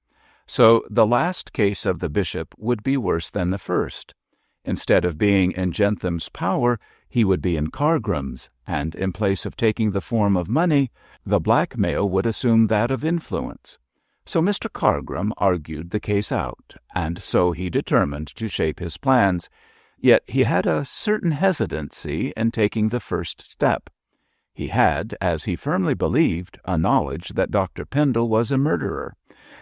So the last case of the bishop would be worse than the first. Instead of being in Jentham's power, he would be in Cargrim's, and in place of taking the form of money, the blackmail would assume that of influence. So Mr. Cargrim argued the case out, and so he determined to shape his plans. Yet he had a certain hesitancy in taking the first step. He had, as he firmly believed, a knowledge that Dr. Pendle was a murderer,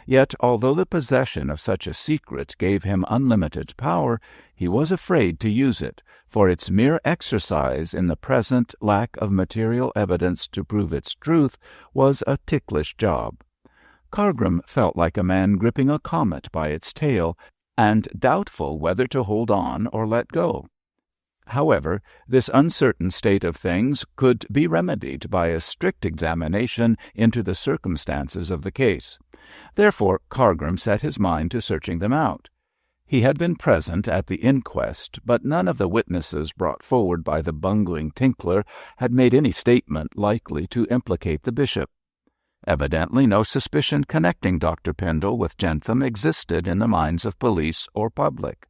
Yet, although the possession of such a secret gave him unlimited power, he was afraid to use it, for its mere exercise in the present lack of material evidence to prove its truth was a ticklish job. Cargrim felt like a man gripping a comet by its tail, and doubtful whether to hold on or let go. However, this uncertain state of things could be remedied by a strict examination into the circumstances of the case. Therefore Cargrim set his mind to searching them out. He had been present at the inquest, but none of the witnesses brought forward by the bungling Tinkler had made any statement likely to implicate the bishop. Evidently no suspicion connecting Dr. Pendle with Jentham existed in the minds of police or public.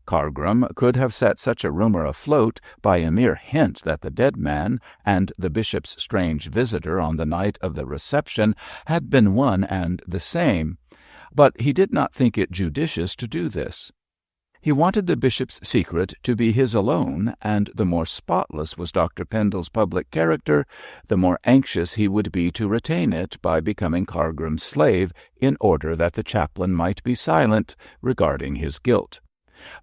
Cargrim could have set such a rumour afloat by a mere hint that the dead man and the bishop's strange visitor on the night of the reception had been one and the same, but he did not think it judicious to do this. He wanted the bishop's secret to be his alone, and the more spotless was Dr. Pendle's public character, the more anxious he would be to retain it by becoming Cargrim's slave, in order that the chaplain might be silent regarding his guilt.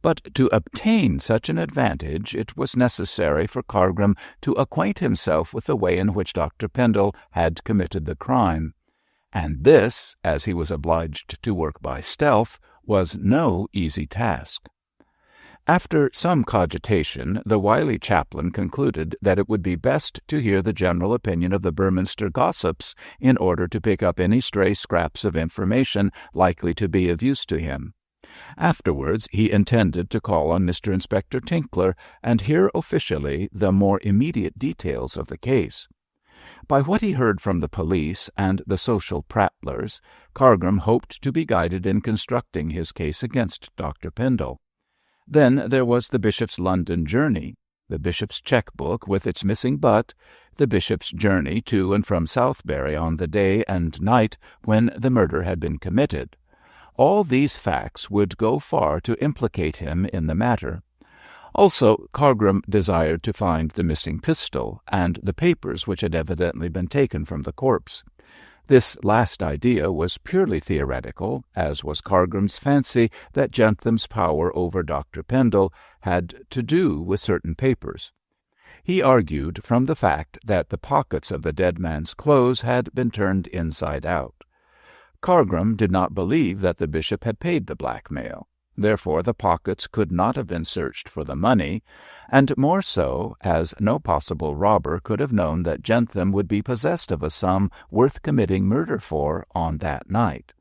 But to obtain such an advantage it was necessary for Cargrim to acquaint himself with the way in which Dr. Pendle had committed the crime, and this, as he was obliged to work by stealth, was no easy task. After some cogitation, the wily chaplain concluded that it would be best to hear the general opinion of the Burminster gossips in order to pick up any stray scraps of information likely to be of use to him. Afterwards he intended to call on Mr. Inspector Tinkler and hear officially the more immediate details of the case. By what he heard from the police and the social prattlers, Cargrim hoped to be guided in constructing his case against Dr. Pendle. Then there was the bishop's London journey, the bishop's cheque-book with its missing butt, the bishop's journey to and from Southbury on the day and night when the murder had been committed. All these facts would go far to implicate him in the matter. Also, Cargrim desired to find the missing pistol and the papers which had evidently been taken from the corpse. This last idea was purely theoretical, as was Cargrim's fancy that Jentham's power over Dr. Pendle had to do with certain papers. He argued from the fact that the pockets of the dead man's clothes had been turned inside out. Cargrim did not believe that the bishop had paid the blackmail. Therefore the pockets could not have been searched for the money, and more so, as no possible robber could have known that Jentham would be possessed of a sum worth committing murder for on that night.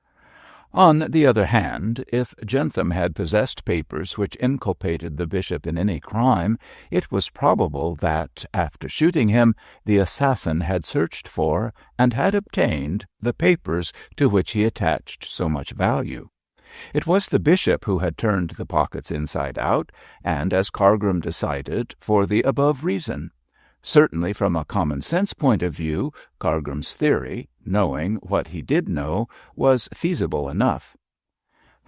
On the other hand, if Jentham had possessed papers which inculpated the bishop in any crime, it was probable that, after shooting him, the assassin had searched for, and had obtained, the papers to which he attached so much value. It was the bishop who had turned the pockets inside out, and, as Cargrim decided, for the above reason. Certainly from a common-sense point of view, Cargrim's theory, knowing what he did know, was feasible enough.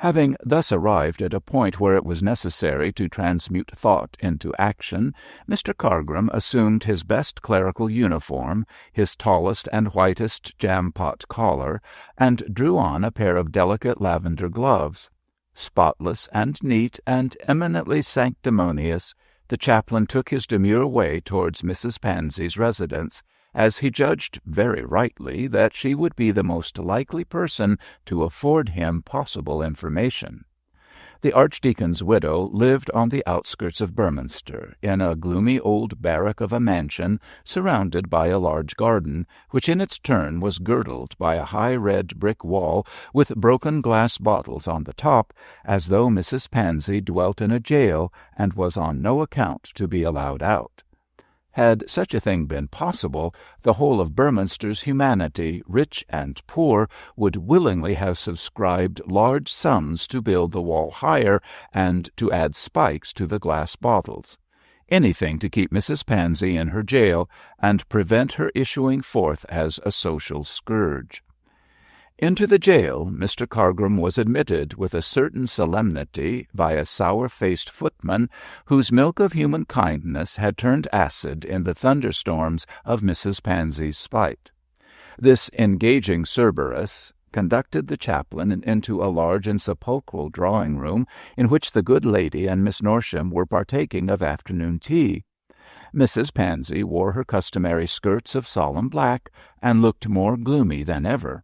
Having thus arrived at a point where it was necessary to transmute thought into action, Mr. Cargrim assumed his best clerical uniform, his tallest and whitest jam-pot collar, and drew on a pair of delicate lavender gloves. Spotless and neat and eminently sanctimonious, the chaplain took his demure way towards Mrs. Pansy's residence, as he judged very rightly that she would be the most likely person to afford him possible information. The archdeacon's widow lived on the outskirts of Burminster, in a gloomy old barrack of a mansion surrounded by a large garden, which in its turn was girdled by a high red brick wall with broken glass bottles on the top, as though Mrs. Pansy dwelt in a jail and was on no account to be allowed out. Had such a thing been possible, the whole of Burminster's humanity, rich and poor, would willingly have subscribed large sums to build the wall higher and to add spikes to the glass bottles. Anything to keep Mrs. Pansy in her jail and prevent her issuing forth as a social scourge. Into the jail Mr. Cargrim was admitted with a certain solemnity by a sour-faced footman whose milk of human kindness had turned acid in the thunderstorms of Mrs. Pansy's spite. This engaging Cerberus, conducted the chaplain into a large and sepulchral drawing-room in which the good lady and Miss Norsham were partaking of afternoon tea. Mrs. Pansy wore her customary skirts of solemn black and looked more gloomy than ever.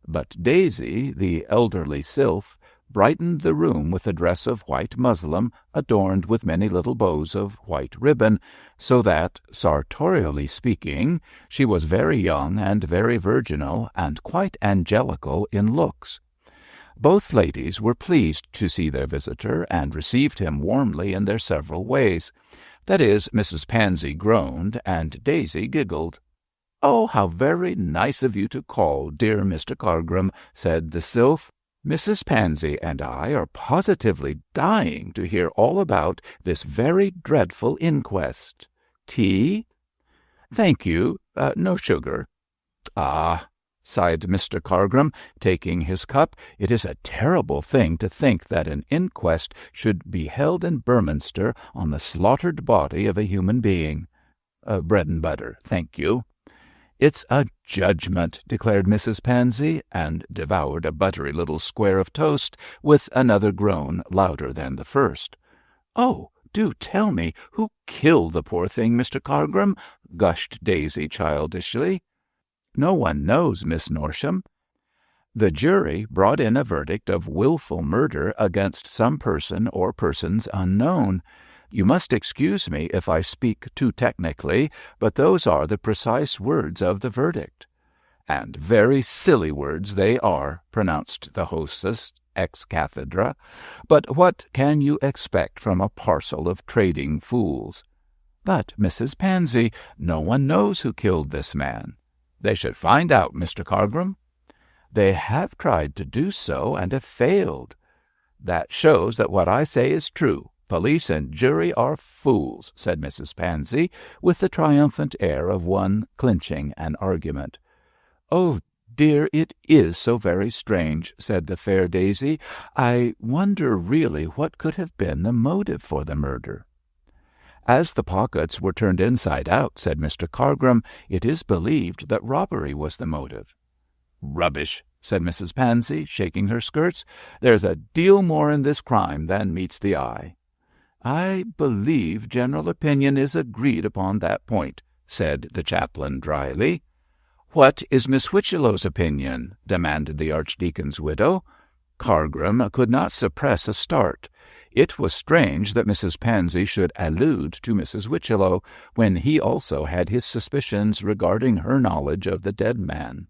But Daisy, the elderly sylph, brightened the room with a dress of white muslin adorned with many little bows of white ribbon, so that, sartorially speaking, she was very young and very virginal and quite angelical in looks. Both ladies were pleased to see their visitor and received him warmly in their several ways. That is, Mrs. Pansy groaned and Daisy giggled. "Oh, how very nice of you to call, dear Mr. Cargram," said the sylph. "Mrs. Pansy and I are positively dying to hear all about this very dreadful inquest. Tea?" "Thank you. No sugar." "Ah," sighed Mr. Cargram, taking his cup, "it is a terrible thing to think that an inquest should be held in Beorminster on the slaughtered body of a human being. Bread and butter, thank you." "It's a judgment," declared Mrs. Pansy, and devoured a buttery little square of toast with another groan louder than the first. "Oh, do tell me, who killed the poor thing, Mr. Cargram?" gushed Daisy childishly. "No one knows, Miss Norsham. The jury brought in a verdict of wilful murder against some person or persons unknown. You must excuse me if I speak too technically, but those are the precise words of the verdict." "And very silly words they are," pronounced the hostess ex cathedra. "But what can you expect from a parcel of trading fools?" "But, Mrs. Pansy, no one knows who killed this man." "They should find out, Mr. Cargram." "They have tried to do so, and have failed." "That shows that what I say is true. Police and jury are fools," said Mrs. Pansy, with the triumphant air of one clinching an argument. "Oh, dear, it is so very strange," said the fair Daisy. "I wonder really what could have been the motive for the murder." "As the pockets were turned inside out," said Mr. Cargram, "it is believed that robbery was the motive." "Rubbish," said Mrs. Pansy, shaking her skirts. "There's a deal more in this crime than meets the eye." "I believe general opinion is agreed upon that point," said the chaplain dryly. "What is Miss Whichelow's opinion?" demanded the Archdeacon's widow. Cargram could not suppress a start. It was strange that Mrs. Pansy should allude to Mrs. Whichelow, when he also had his suspicions regarding her knowledge of the dead man.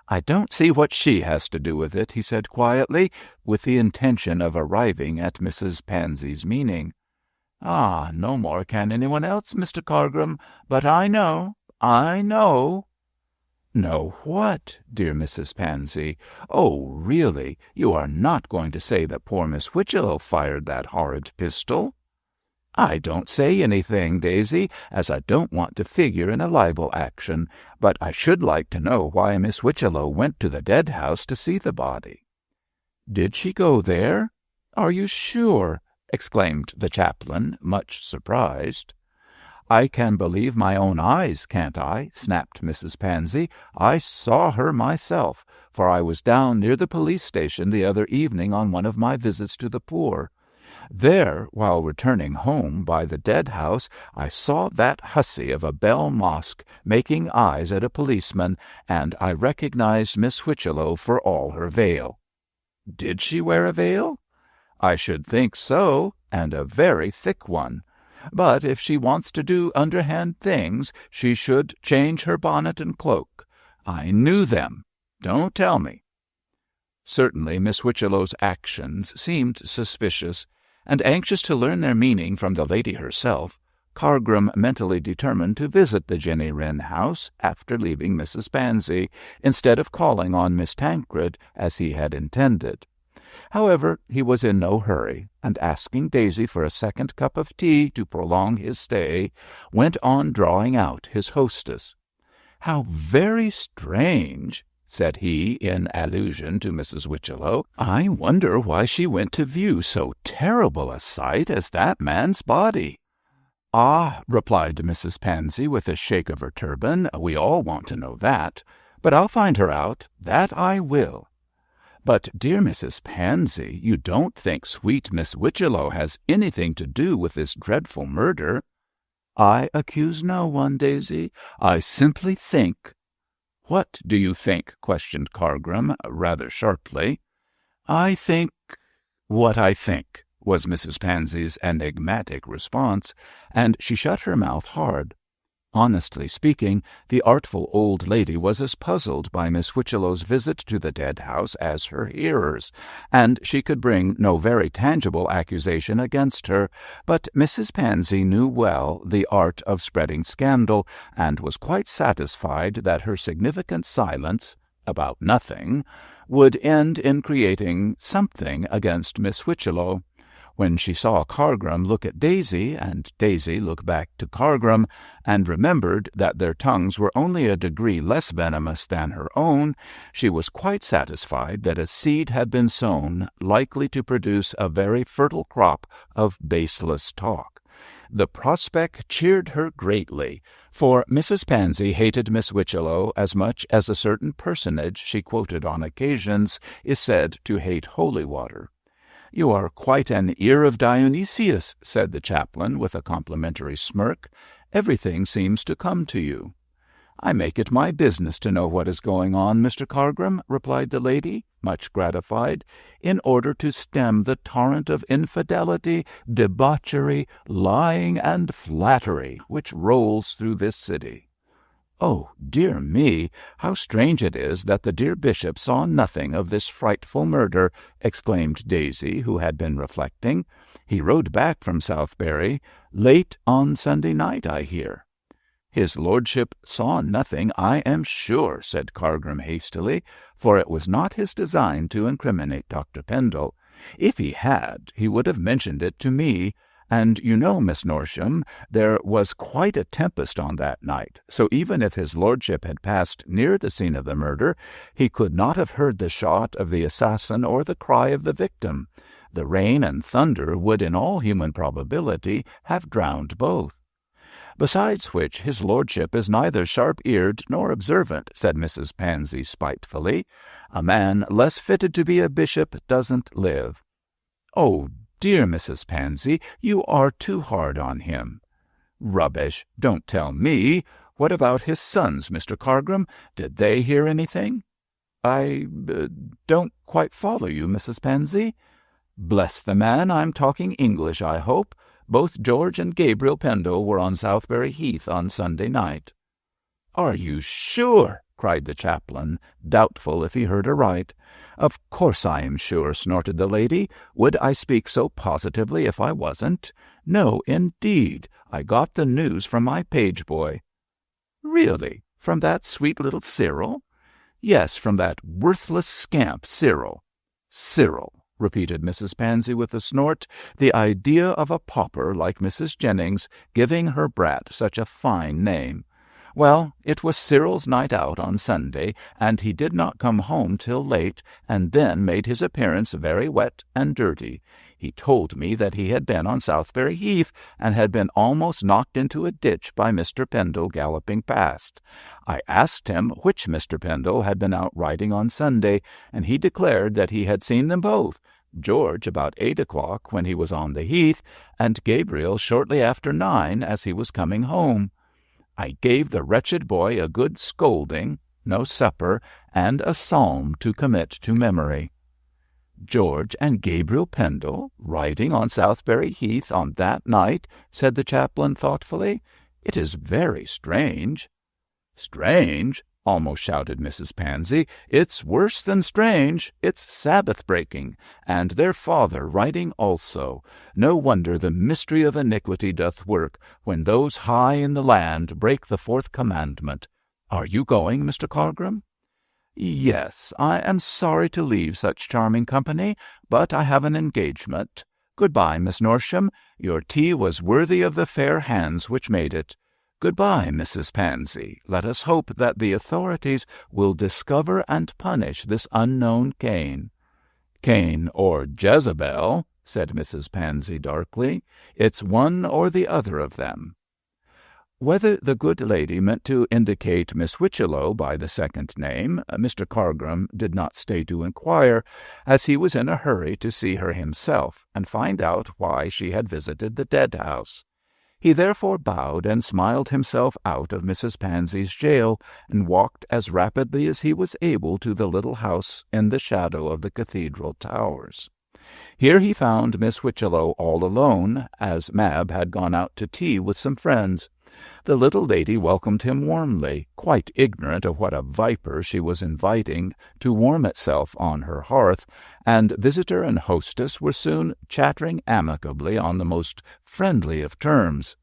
"I don't see what she has to do with it," he said quietly, with the intention of arriving at Mrs. Pansy's meaning. "Ah, no more can anyone else, Mr. Cargram, but I know. "Know what, dear Mrs. Pansy? Oh, really, you are not going to say that poor Miss Whichelow fired that horrid pistol?" "I don't say anything, Daisy, as I don't want to figure in a libel action, but I should like to know why Miss Whichelow went to the dead house to see the body." "Did she go there? Are you sure?" exclaimed the chaplain, much surprised. "I can believe my own eyes, can't I?" snapped Mrs. Pansy. "I saw her myself, for I was down near the police station the other evening on one of my visits to the poor. There, while returning home by the dead house, I saw that hussy of a Bell Mosque making eyes at a policeman, and I recognized Miss Whichelow for all her veil." "Did she wear a veil?" "I should think so, and a very thick one. But if she wants to do underhand things, she should change her bonnet and cloak. I knew them. Don't tell me." Certainly Miss Whichelow's actions seemed suspicious, and anxious to learn their meaning from the lady herself, Cargram mentally determined to visit the Jenny Wren house after leaving Mrs. Pansy, instead of calling on Miss Tancred as he had intended. However, he was in no hurry, and asking Daisy for a second cup of tea to prolong his stay, went on drawing out his hostess. "How very strange," said he in allusion to Mrs. Whichelow. "I wonder why she went to view so terrible a sight as that man's body." "Ah," replied Mrs. Pansy with a shake of her turban, "we all want to know that. But I'll find her out, that I will." But, dear Mrs. Pansy, you don't think sweet Miss Whitchello has anything to do with this dreadful murder?" "I accuse no one, Daisy. I simply think—" "What do you think?" questioned Cargrim, rather sharply. "I think what I think," was Mrs. Pansy's enigmatic response, and she shut her mouth hard. Honestly speaking, the artful old lady was as puzzled by Miss Whitchello's visit to the dead house as her hearers, and she could bring no very tangible accusation against her, but Mrs. Pansy knew well the art of spreading scandal, and was quite satisfied that her significant silence about nothing would end in creating something against Miss Whitchello. When she saw Cargrim look at Daisy, and Daisy look back to Cargrim, and remembered that their tongues were only a degree less venomous than her own, she was quite satisfied that a seed had been sown likely to produce a very fertile crop of baseless talk. The prospect cheered her greatly, for Mrs. Pansy hated Miss Whitchello as much as a certain personage she quoted on occasions is said to hate holy water. "You are quite an ear of Dionysius," said the chaplain with a complimentary smirk. "Everything seems to come to you." "I make it my business to know what is going on, Mr. Cargrim," replied the lady, much gratified, "in order to stem the torrent of infidelity, debauchery, lying, and flattery which rolls through this city." "Oh, dear me, how strange it is that the dear bishop saw nothing of this frightful murder," exclaimed Daisy, who had been reflecting. "He rode back from Southberry late on Sunday night, I hear." "His lordship saw nothing, I am sure," said Cargrim hastily, for it was not his design to incriminate Dr. Pendle. "If he had, he would have mentioned it to me. And you know, Miss Norsham, there was quite a tempest on that night, so even if his lordship had passed near the scene of the murder, he could not have heard the shot of the assassin or the cry of the victim. The rain and thunder would in all human probability have drowned both." "Besides which, his lordship is neither sharp-eared nor observant," said Mrs. Pansy spitefully. "A man less fitted to be a bishop doesn't live." "Oh, dear Mrs. Pansy, you are too hard on him." "Rubbish! Don't tell me. What about his sons, Mr. Cargrim? Did they hear anything?" "I don't quite follow you, Mrs. Pansy." "Bless the man, I'm talking English, I hope. Both George and Gabriel Pendle were on Southberry Heath on Sunday night." "Are you sure?" cried the chaplain, doubtful if he heard aright. "Of course I am sure," snorted the lady. "Would I speak so positively if I wasn't? No, indeed. I got the news from my page boy." "Really? From that sweet little Cyril?" "Yes, from that worthless scamp Cyril." "Cyril," repeated Mrs. Pansy with a snort. "The idea of a pauper like Mrs. Jennings giving her brat such a fine name. Well, it was Cyril's night out on Sunday, and he did not come home till late, and then made his appearance very wet and dirty. He told me that he had been on Southberry Heath, and had been almost knocked into a ditch by Mr. Pendle galloping past. I asked him which Mr. Pendle had been out riding on Sunday, and he declared that he had seen them both, George about 8 o'clock when he was on the heath, and Gabriel shortly after 9 as he was coming home. I gave the wretched boy a good scolding, no supper, and a psalm to commit to memory." "George and Gabriel Pendle riding on Southberry Heath on that night?" said the chaplain thoughtfully. "It is very strange." "Strange!" almost shouted Mrs. Pansy. "It's worse than strange. It's Sabbath-breaking, and their father riding also. No wonder the mystery of iniquity doth work, when those high in the land break the 4th commandment. Are you going, Mr. Cargrim?" "Yes, I am sorry to leave such charming company, but I have an engagement. Good-bye, Miss Norsham. Your tea was worthy of the fair hands which made it. Good-bye, Mrs. Pansy. Let us hope that the authorities will discover and punish this unknown Cain." "Cain or Jezebel," said Mrs. Pansy darkly. "It's one or the other of them." Whether the good lady meant to indicate Miss Whichelow by the second name, Mr. Cargrim did not stay to inquire, as he was in a hurry to see her himself and find out why she had visited the dead house. He therefore bowed and smiled himself out of Mrs. Pansy's jail, and walked as rapidly as he was able to the little house in the shadow of the cathedral towers. Here he found Miss Whichelow all alone, as Mab had gone out to tea with some friends. The little lady welcomed him warmly, quite ignorant of what a viper she was inviting to warm itself on her hearth, and visitor and hostess were soon chattering amicably on the most friendly of terms.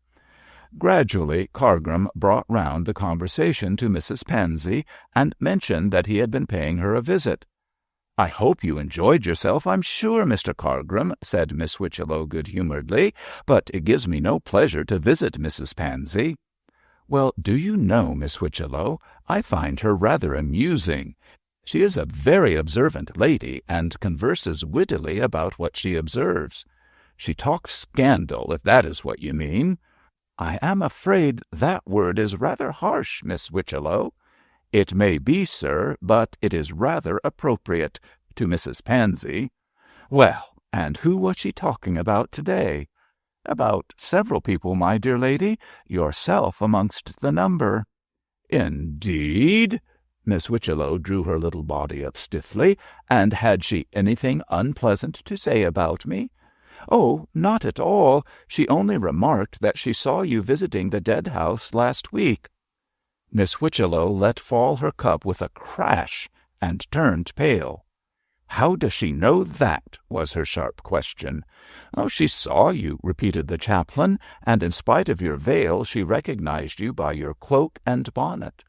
Gradually Cargrim brought round the conversation to Mrs. Pansy, and mentioned that he had been paying her a visit. "I hope you enjoyed yourself, I'm sure, Mr. Cargrim," said Miss Whichelow good-humouredly, "but it gives me no pleasure to visit Mrs. Pansy." "Well, do you know, Miss Whichelow, I find her rather amusing. She is a very observant lady, and converses wittily about what she observes. She talks scandal, if that is what you mean." "I am afraid that word is rather harsh, Miss Whichelow." "It may be, sir, but it is rather appropriate to Mrs. Pansy." "Well, and who was she talking about to-day?" "About several people, my dear lady, yourself amongst the number." "Indeed?" Miss Whichelow drew her little body up stiffly. "And had she anything unpleasant to say about me?" "Oh, not at all. She only remarked that she saw you visiting the dead house last week." Miss Whichelow let fall her cup with a crash, and turned pale. "How does she know that?" was her sharp question. "Oh, she saw you," repeated the chaplain, "and in spite of your veil she recognized you by your cloak and bonnet."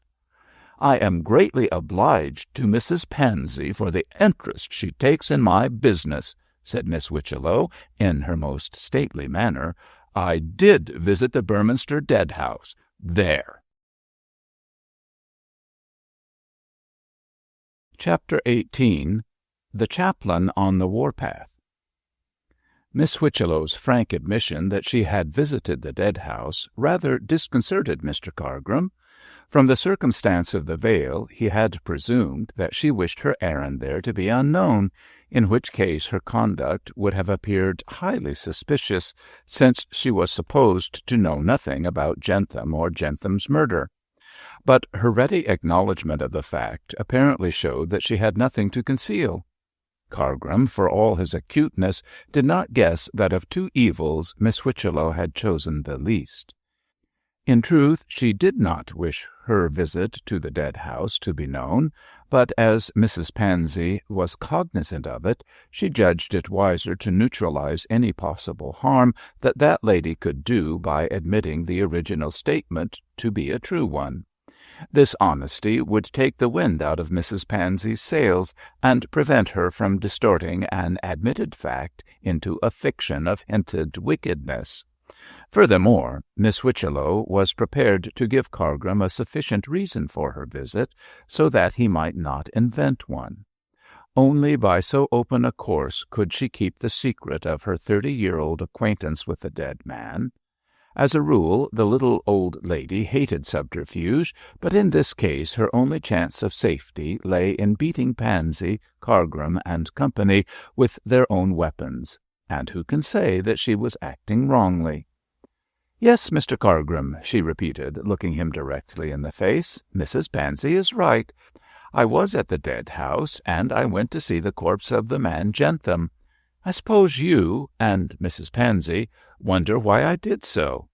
"I am greatly obliged to Mrs. Pansy for the interest she takes in my business," said Miss Whichelow, in her most stately manner. "I did visit the Berminster dead house. There." Chapter 18. The Chaplain on the Warpath. Miss Whichelow's frank admission that she had visited the dead house rather disconcerted Mr. Cargrim. From the circumstance of the veil, he had presumed that she wished her errand there to be unknown, in which case her conduct would have appeared highly suspicious, since she was supposed to know nothing about Jentham or Jentham's murder. But her ready acknowledgment of the fact apparently showed that she had nothing to conceal. Cargrim, for all his acuteness, did not guess that of two evils Miss Whichelow had chosen the least. In truth, she did not wish her visit to the dead house to be known, but as Mrs. Pansy was cognizant of it, she judged it wiser to neutralize any possible harm that lady could do by admitting the original statement to be a true one. This honesty would take the wind out of Mrs. Pansy's sails, and prevent her from distorting an admitted fact into a fiction of hinted wickedness. Furthermore, Miss Whichelow was prepared to give Cargrim a sufficient reason for her visit, so that he might not invent one. Only by so open a course could she keep the secret of her 30-year-old acquaintance with the dead man. As a rule, the little old lady hated subterfuge, but in this case her only chance of safety lay in beating Pansy, Cargrim, and company with their own weapons. And who can say that she was acting wrongly? "Yes, Mr. Cargrim," she repeated, looking him directly in the face, "Mrs. Pansy is right. I was at the dead house, and I went to see the corpse of the man Jentham. I suppose you, and Mrs. Pansy, wonder why I did so."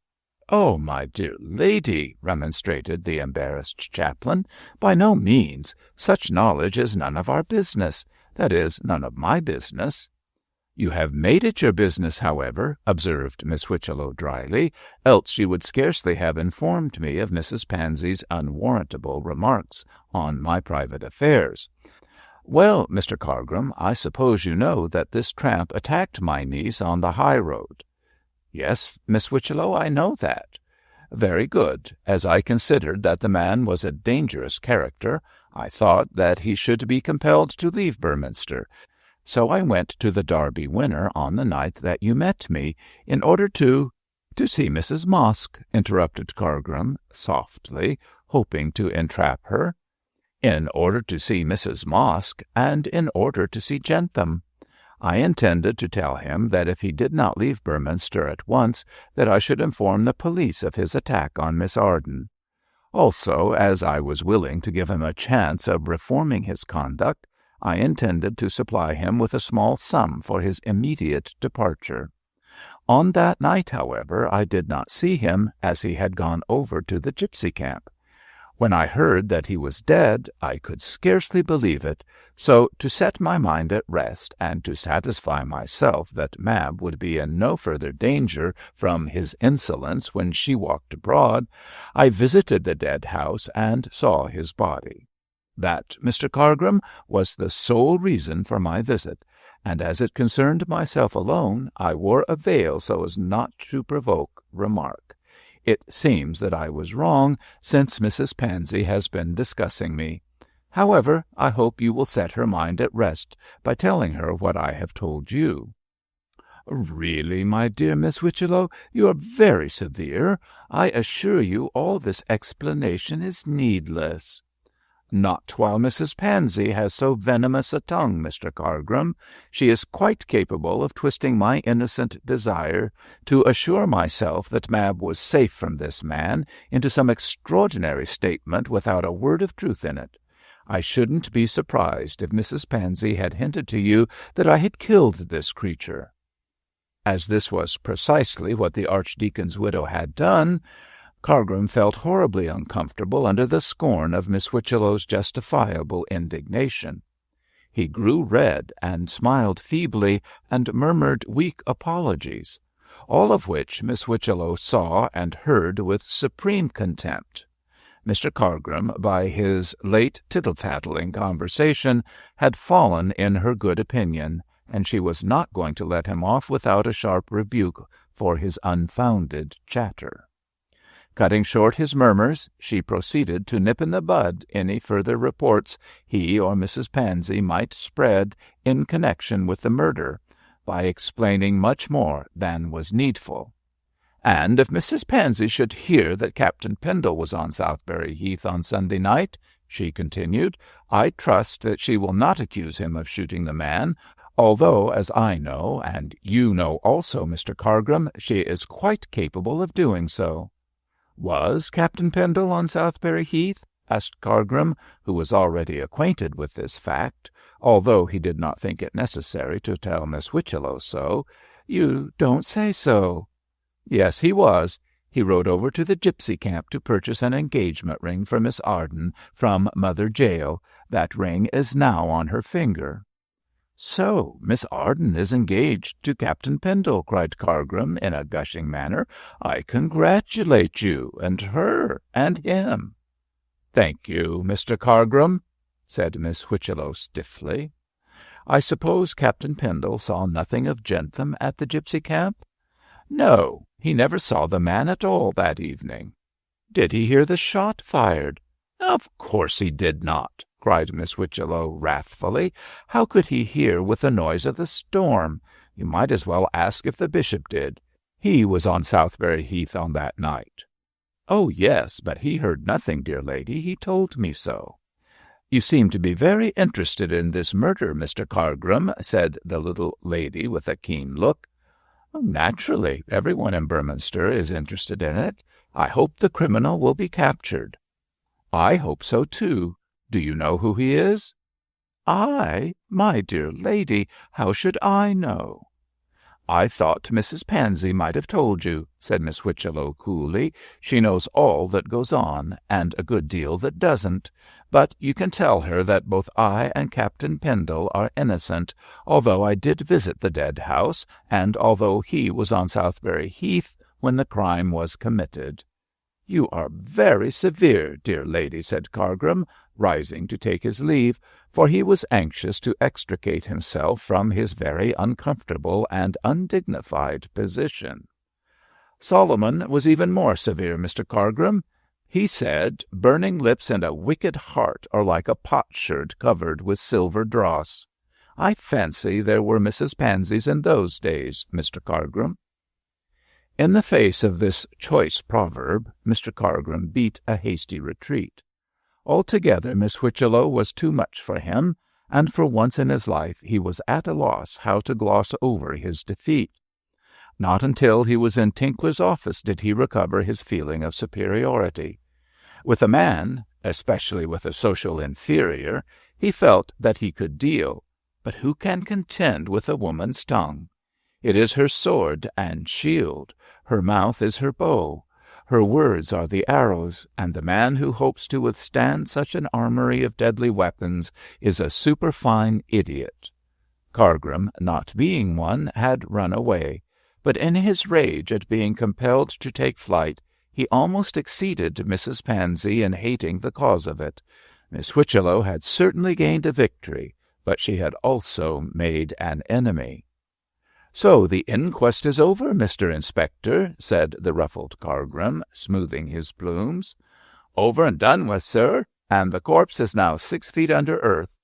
"Oh, my dear lady," remonstrated the embarrassed chaplain, "by no means. Such knowledge is none of our business. That is, none of my business." "You have made it your business, however," observed Miss Whichelow dryly, "else you would scarcely have informed me of Mrs. Pansy's unwarrantable remarks on my private affairs. Well, Mr. Cargrim, I suppose you know that this tramp attacked my niece on the high road." "Yes, Miss Whichelow, I know that." "Very good. As I considered that the man was a dangerous character, I thought that he should be compelled to leave Berminster. So I went to the Derby winner on the night that you met me, in order to "To see Mrs. Mosk," interrupted Cargrim softly, hoping to entrap her. "In order to see Mrs. Mosk, and in order to see Jentham. I intended to tell him that if he did not leave Beorminster at once, that I should inform the police of his attack on Miss Arden. Also, as I was willing to give him a chance of reforming his conduct, I intended to supply him with a small sum for his immediate departure. On that night, however, I did not see him, as he had gone over to the gipsy camp. When I heard that he was dead, I could scarcely believe it, so to set my mind at rest, and to satisfy myself that Mab would be in no further danger from his insolence when she walked abroad, I visited the dead house and saw his body. That, Mr. Cargrim, was the sole reason for my visit, and as it concerned myself alone, I wore a veil so as not to provoke remark. It seems that I was wrong, since Mrs. Pansy has been discussing me. However, I hope you will set her mind at rest by telling her what I have told you." "Really, my dear Miss Whitchelo, you are very severe. I assure you all this explanation is needless." "Not while Mrs. Pansy has so venomous a tongue, Mr. Cargrim. She is quite capable of twisting my innocent desire to assure myself that Mab was safe from this man into some extraordinary statement without a word of truth in it. I shouldn't be surprised if Mrs. Pansy had hinted to you that I had killed this creature." As this was precisely what the Archdeacon's widow had done, Cargrim felt horribly uncomfortable under the scorn of Miss Whitchello's justifiable indignation. He grew red and smiled feebly and murmured weak apologies, all of which Miss Whitchello saw and heard with supreme contempt. Mr. Cargrim, by his late tittle-tattling conversation, had fallen in her good opinion, and she was not going to let him off without a sharp rebuke for his unfounded chatter. Cutting short his murmurs, she proceeded to nip in the bud any further reports he or Mrs. Pansy might spread in connection with the murder, by explaining much more than was needful. "And if Mrs. Pansy should hear that Captain Pendle was on Southberry Heath on Sunday night," she continued, "I trust that she will not accuse him of shooting the man, although, as I know, and you know also, Mr. Cargrim, she is quite capable of doing so." "Was Captain Pendle on Southberry Heath?" asked Cargrim, who was already acquainted with this fact, although he did not think it necessary to tell Miss Whitchello so. "You don't say so." "Yes, he was. He rode over to the gipsy camp to purchase an engagement ring for Miss Arden from Mother Jael. That ring is now on her finger." "So Miss Arden is engaged to Captain Pendle," cried Cargrim in a gushing manner. "I congratulate you, and her, and him." "Thank you, Mr. Cargrim," said Miss Whitchello stiffly. "I suppose Captain Pendle saw nothing of Jentham at the gipsy camp?" "No, he never saw the man at all that evening." "Did he hear the shot fired?" "Of course he did not," cried Miss Whitchello wrathfully. "How could he hear with the noise of the storm? You might as well ask if the bishop did. He was on Southberry Heath on that night." "Oh, yes, but he heard nothing, dear lady. He told me so." "You seem to be very interested in this murder, Mr. Cargrim," said the little lady with a keen look. "Naturally. Everyone in Beorminster is interested in it. I hope the criminal will be captured." "I hope so, too. Do you know who he is?" "I? My dear lady, how should I know?" "I thought Mrs. Pansy might have told you," said Miss Whitchello coolly. "She knows all that goes on, and a good deal that doesn't. But you can tell her that both I and Captain Pendle are innocent, although I did visit the dead house, and although he was on Southberry Heath when the crime was committed." "You are very severe, dear lady," said Cargrim, rising to take his leave, for he was anxious to extricate himself from his very uncomfortable and undignified position. "Solomon was even more severe, Mr. Cargrim. He said, 'Burning lips and a wicked heart are like a potsherd covered with silver dross.' I fancy there were Mrs. Pansies in those days, Mr. Cargrim." In the face of this choice proverb, Mr. Cargrim beat a hasty retreat. Altogether, Miss Whitchello was too much for him, and for once in his life he was at a loss how to gloss over his defeat. Not until he was in Tinkler's office did he recover his feeling of superiority. With a man, especially with a social inferior, he felt that he could deal, but who can contend with a woman's tongue? It is her sword and shield, her mouth is her bow, her words are the arrows, and the man who hopes to withstand such an armory of deadly weapons is a superfine idiot. Cargrim, not being one, had run away, but in his rage at being compelled to take flight, he almost exceeded Mrs. Pansy in hating the cause of it. Miss Whitchello had certainly gained a victory, but she had also made an enemy. "So the inquest is over, Mr. Inspector," said the ruffled Cargrim, smoothing his plumes. "Over and done with, sir, and the corpse is now 6 feet under earth."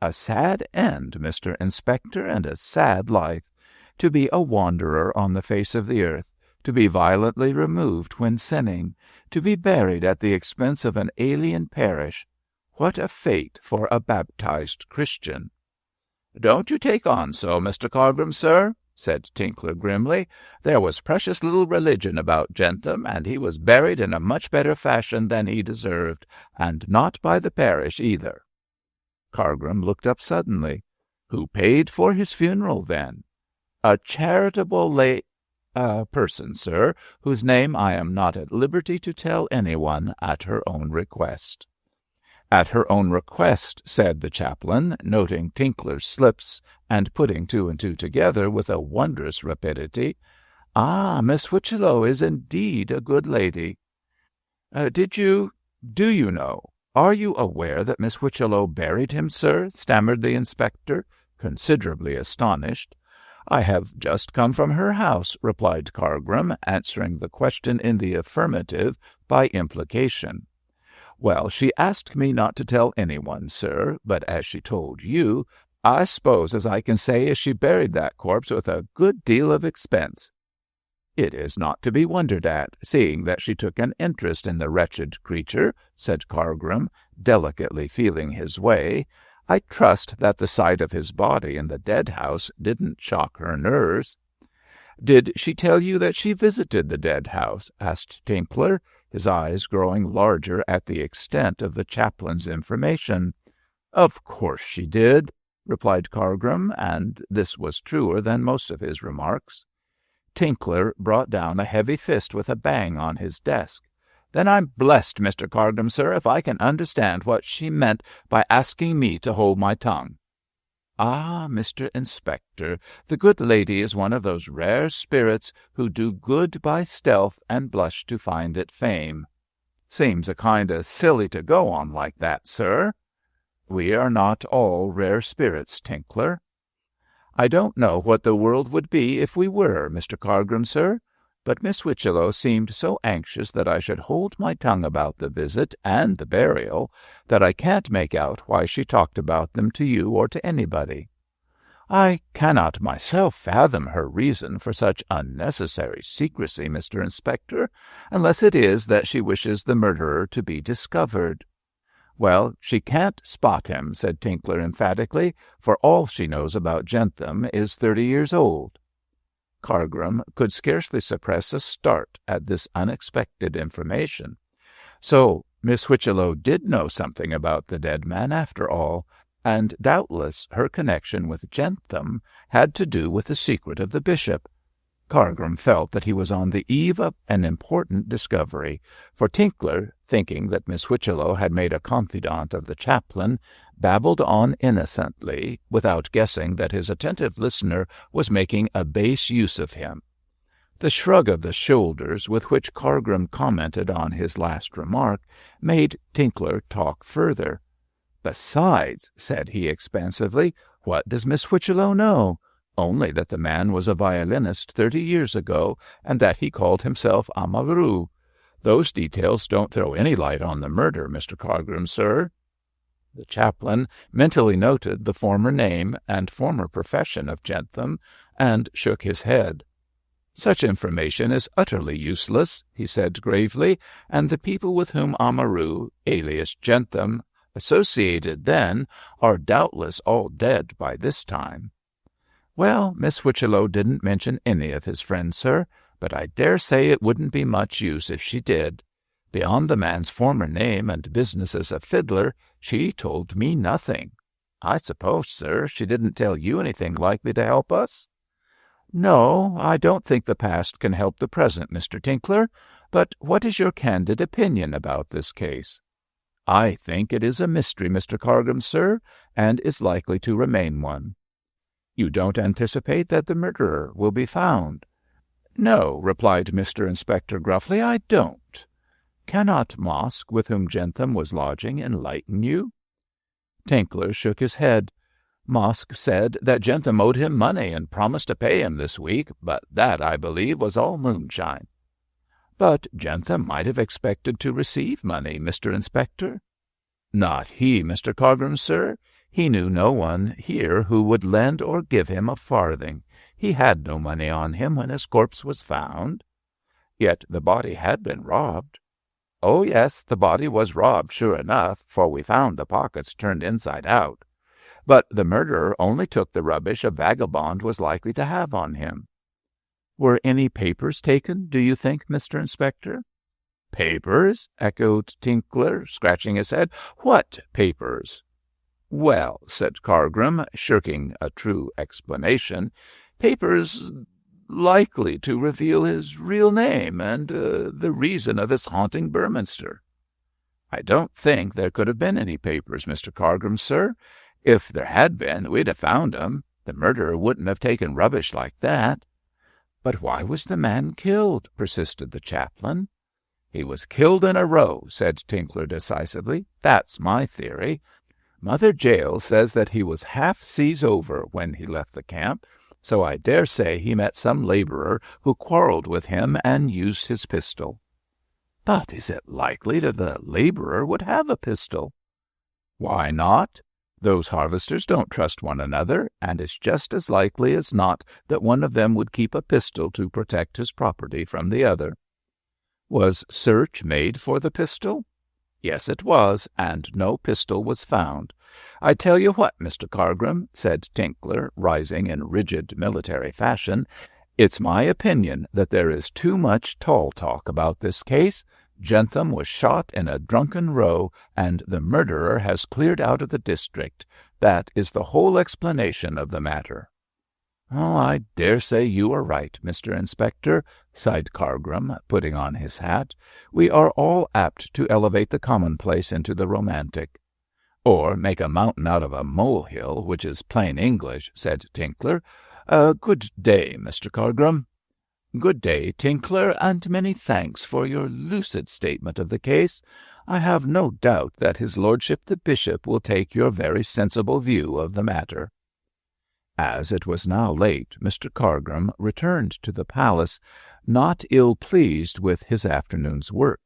"A sad end, Mr. Inspector, and a sad life. To be a wanderer on the face of the earth, to be violently removed when sinning, to be buried at the expense of an alien parish. What a fate for a baptized Christian!" "Don't you take on so, Mr. Cargrim, sir," said Tinkler grimly. "There was precious little religion about Jentham, and he was buried in a much better fashion than he deserved, and not by the parish either." Cargrim looked up suddenly. "Who paid for his funeral, then?" "A charitable person, sir, whose name I am not at liberty to tell anyone, at her own request." "At her own request," said the chaplain, noting Tinkler's slips and putting two and two together with a wondrous rapidity. "Ah, Miss Whitchello is indeed a good lady." Do you know, are you aware that Miss Whitchello buried him, sir?" stammered the inspector, considerably astonished. "I have just come from her house," replied Cargrim, answering the question in the affirmative by implication. "Well, she asked me not to tell anyone, sir, but as she told you, I suppose as I can say as she buried that corpse with a good deal of expense." "It is not to be wondered at, seeing that she took an interest in the wretched creature," said Cargrim, delicately feeling his way. "I trust that the sight of his body in the dead house didn't shock her nerves." "Did she tell you that she visited the dead house?" asked Tinkler, his eyes growing larger at the extent of the chaplain's information. "Of course she did," replied Cargrim, and this was truer than most of his remarks. Tinkler brought down a heavy fist with a bang on his desk. "Then I'm blessed, Mr. Cargrim, sir, if I can understand what she meant by asking me to hold my tongue." "Ah, Mr. Inspector, the good lady is one of those rare spirits who do good by stealth and blush to find it fame." "Seems a kind of silly to go on like that, sir." "We are not all rare spirits, Tinkler." "I don't know what the world would be if we were, Mr. Cargrim, sir. But Miss Whitchello seemed so anxious that I should hold my tongue about the visit and the burial that I can't make out why she talked about them to you or to anybody." "I cannot myself fathom her reason for such unnecessary secrecy, Mr. Inspector, unless it is that she wishes the murderer to be discovered." "Well, she can't spot him," said Tinkler emphatically, "for all she knows about Jentham is 30 years old." Cargrim could scarcely suppress a start at this unexpected information. So Miss Whitchello did know something about the dead man after all, and doubtless her connection with Jentham had to do with the secret of the bishop. Cargrim felt that he was on the eve of an important discovery, for Tinkler, thinking that Miss Whitchello had made a confidant of the chaplain, babbled on innocently, without guessing that his attentive listener was making a base use of him. The shrug of the shoulders with which Cargrim commented on his last remark made Tinkler talk further. "Besides," said he expansively, "what does Miss Whitchello know? Only that the man was a violinist 30 years ago, and that he called himself Amaru. Those details don't throw any light on the murder, Mr. Cargrim, sir." The chaplain mentally noted the former name and former profession of Jentham, and shook his head. "Such information is utterly useless," he said gravely, "and the people with whom Amaru, alias Jentham, associated then, are doubtless all dead by this time." "Well, Miss Whitchello didn't mention any of his friends, sir, but I dare say it wouldn't be much use if she did. Beyond the man's former name and business as a fiddler, she told me nothing. I suppose, sir, she didn't tell you anything likely to help us?" "No, I don't think the past can help the present, Mr. Tinkler. But what is your candid opinion about this case?" "I think it is a mystery, Mr. Cargrim, sir, and is likely to remain one." "You don't anticipate that the murderer will be found?" "No," replied Mr. Inspector gruffly, "I don't." "Cannot Mosk, with whom Jentham was lodging, enlighten you?" Tinkler shook his head. "Mosk said that Jentham owed him money and promised to pay him this week, but that, I believe, was all moonshine." "But Jentham might have expected to receive money, Mr. Inspector." "Not he, Mr. Cargrim, sir. He knew no one here who would lend or give him a farthing. He had no money on him when his corpse was found." "Yet the body had been robbed." "Oh, yes, the body was robbed, sure enough, for we found the pockets turned inside out. But the murderer only took the rubbish a vagabond was likely to have on him." "Were any papers taken, do you think, Mr. Inspector?" "Papers?" echoed Tinkler, scratching his head. "What papers?" "Well," said Cargrim, shirking a true explanation, "papers likely to reveal his real name and the reason of his haunting Burminster." "I don't think there could have been any papers, Mr. Cargrim, sir. If there had been, we'd have found 'em. The murderer wouldn't have taken rubbish like that." "But why was the man killed?" persisted the chaplain. "He was killed in a row," said Tinkler decisively. "That's my theory. Mother Jael says that he was half seas over when he left the camp, so I dare say he met some labourer who quarrelled with him and used his pistol." "But is it likely that the labourer would have a pistol?" "Why not? Those harvesters don't trust one another, and it's just as likely as not that one of them would keep a pistol to protect his property from the other." "Was search made for the pistol?" "Yes, it was, and no pistol was found. I tell you what, Mr. Cargrim," said Tinkler, rising in rigid military fashion, "it's my opinion that there is too much tall talk about this case. Jentham was shot in a drunken row, and the murderer has cleared out of the district. That is the whole explanation of the matter." "Oh, I dare say you are right, Mr. Inspector," sighed Cargrim, putting on his hat. "We are all apt to elevate the commonplace into the romantic." "Or make a mountain out of a molehill, which is plain English," said Tinkler. "Good day, Mr. Cargrim." "Good day, Tinkler, and many thanks for your lucid statement of the case. I have no doubt that his lordship the bishop will take your very sensible view of the matter." As it was now late, Mr. Cargrim returned to the palace, not ill-pleased with his afternoon's work.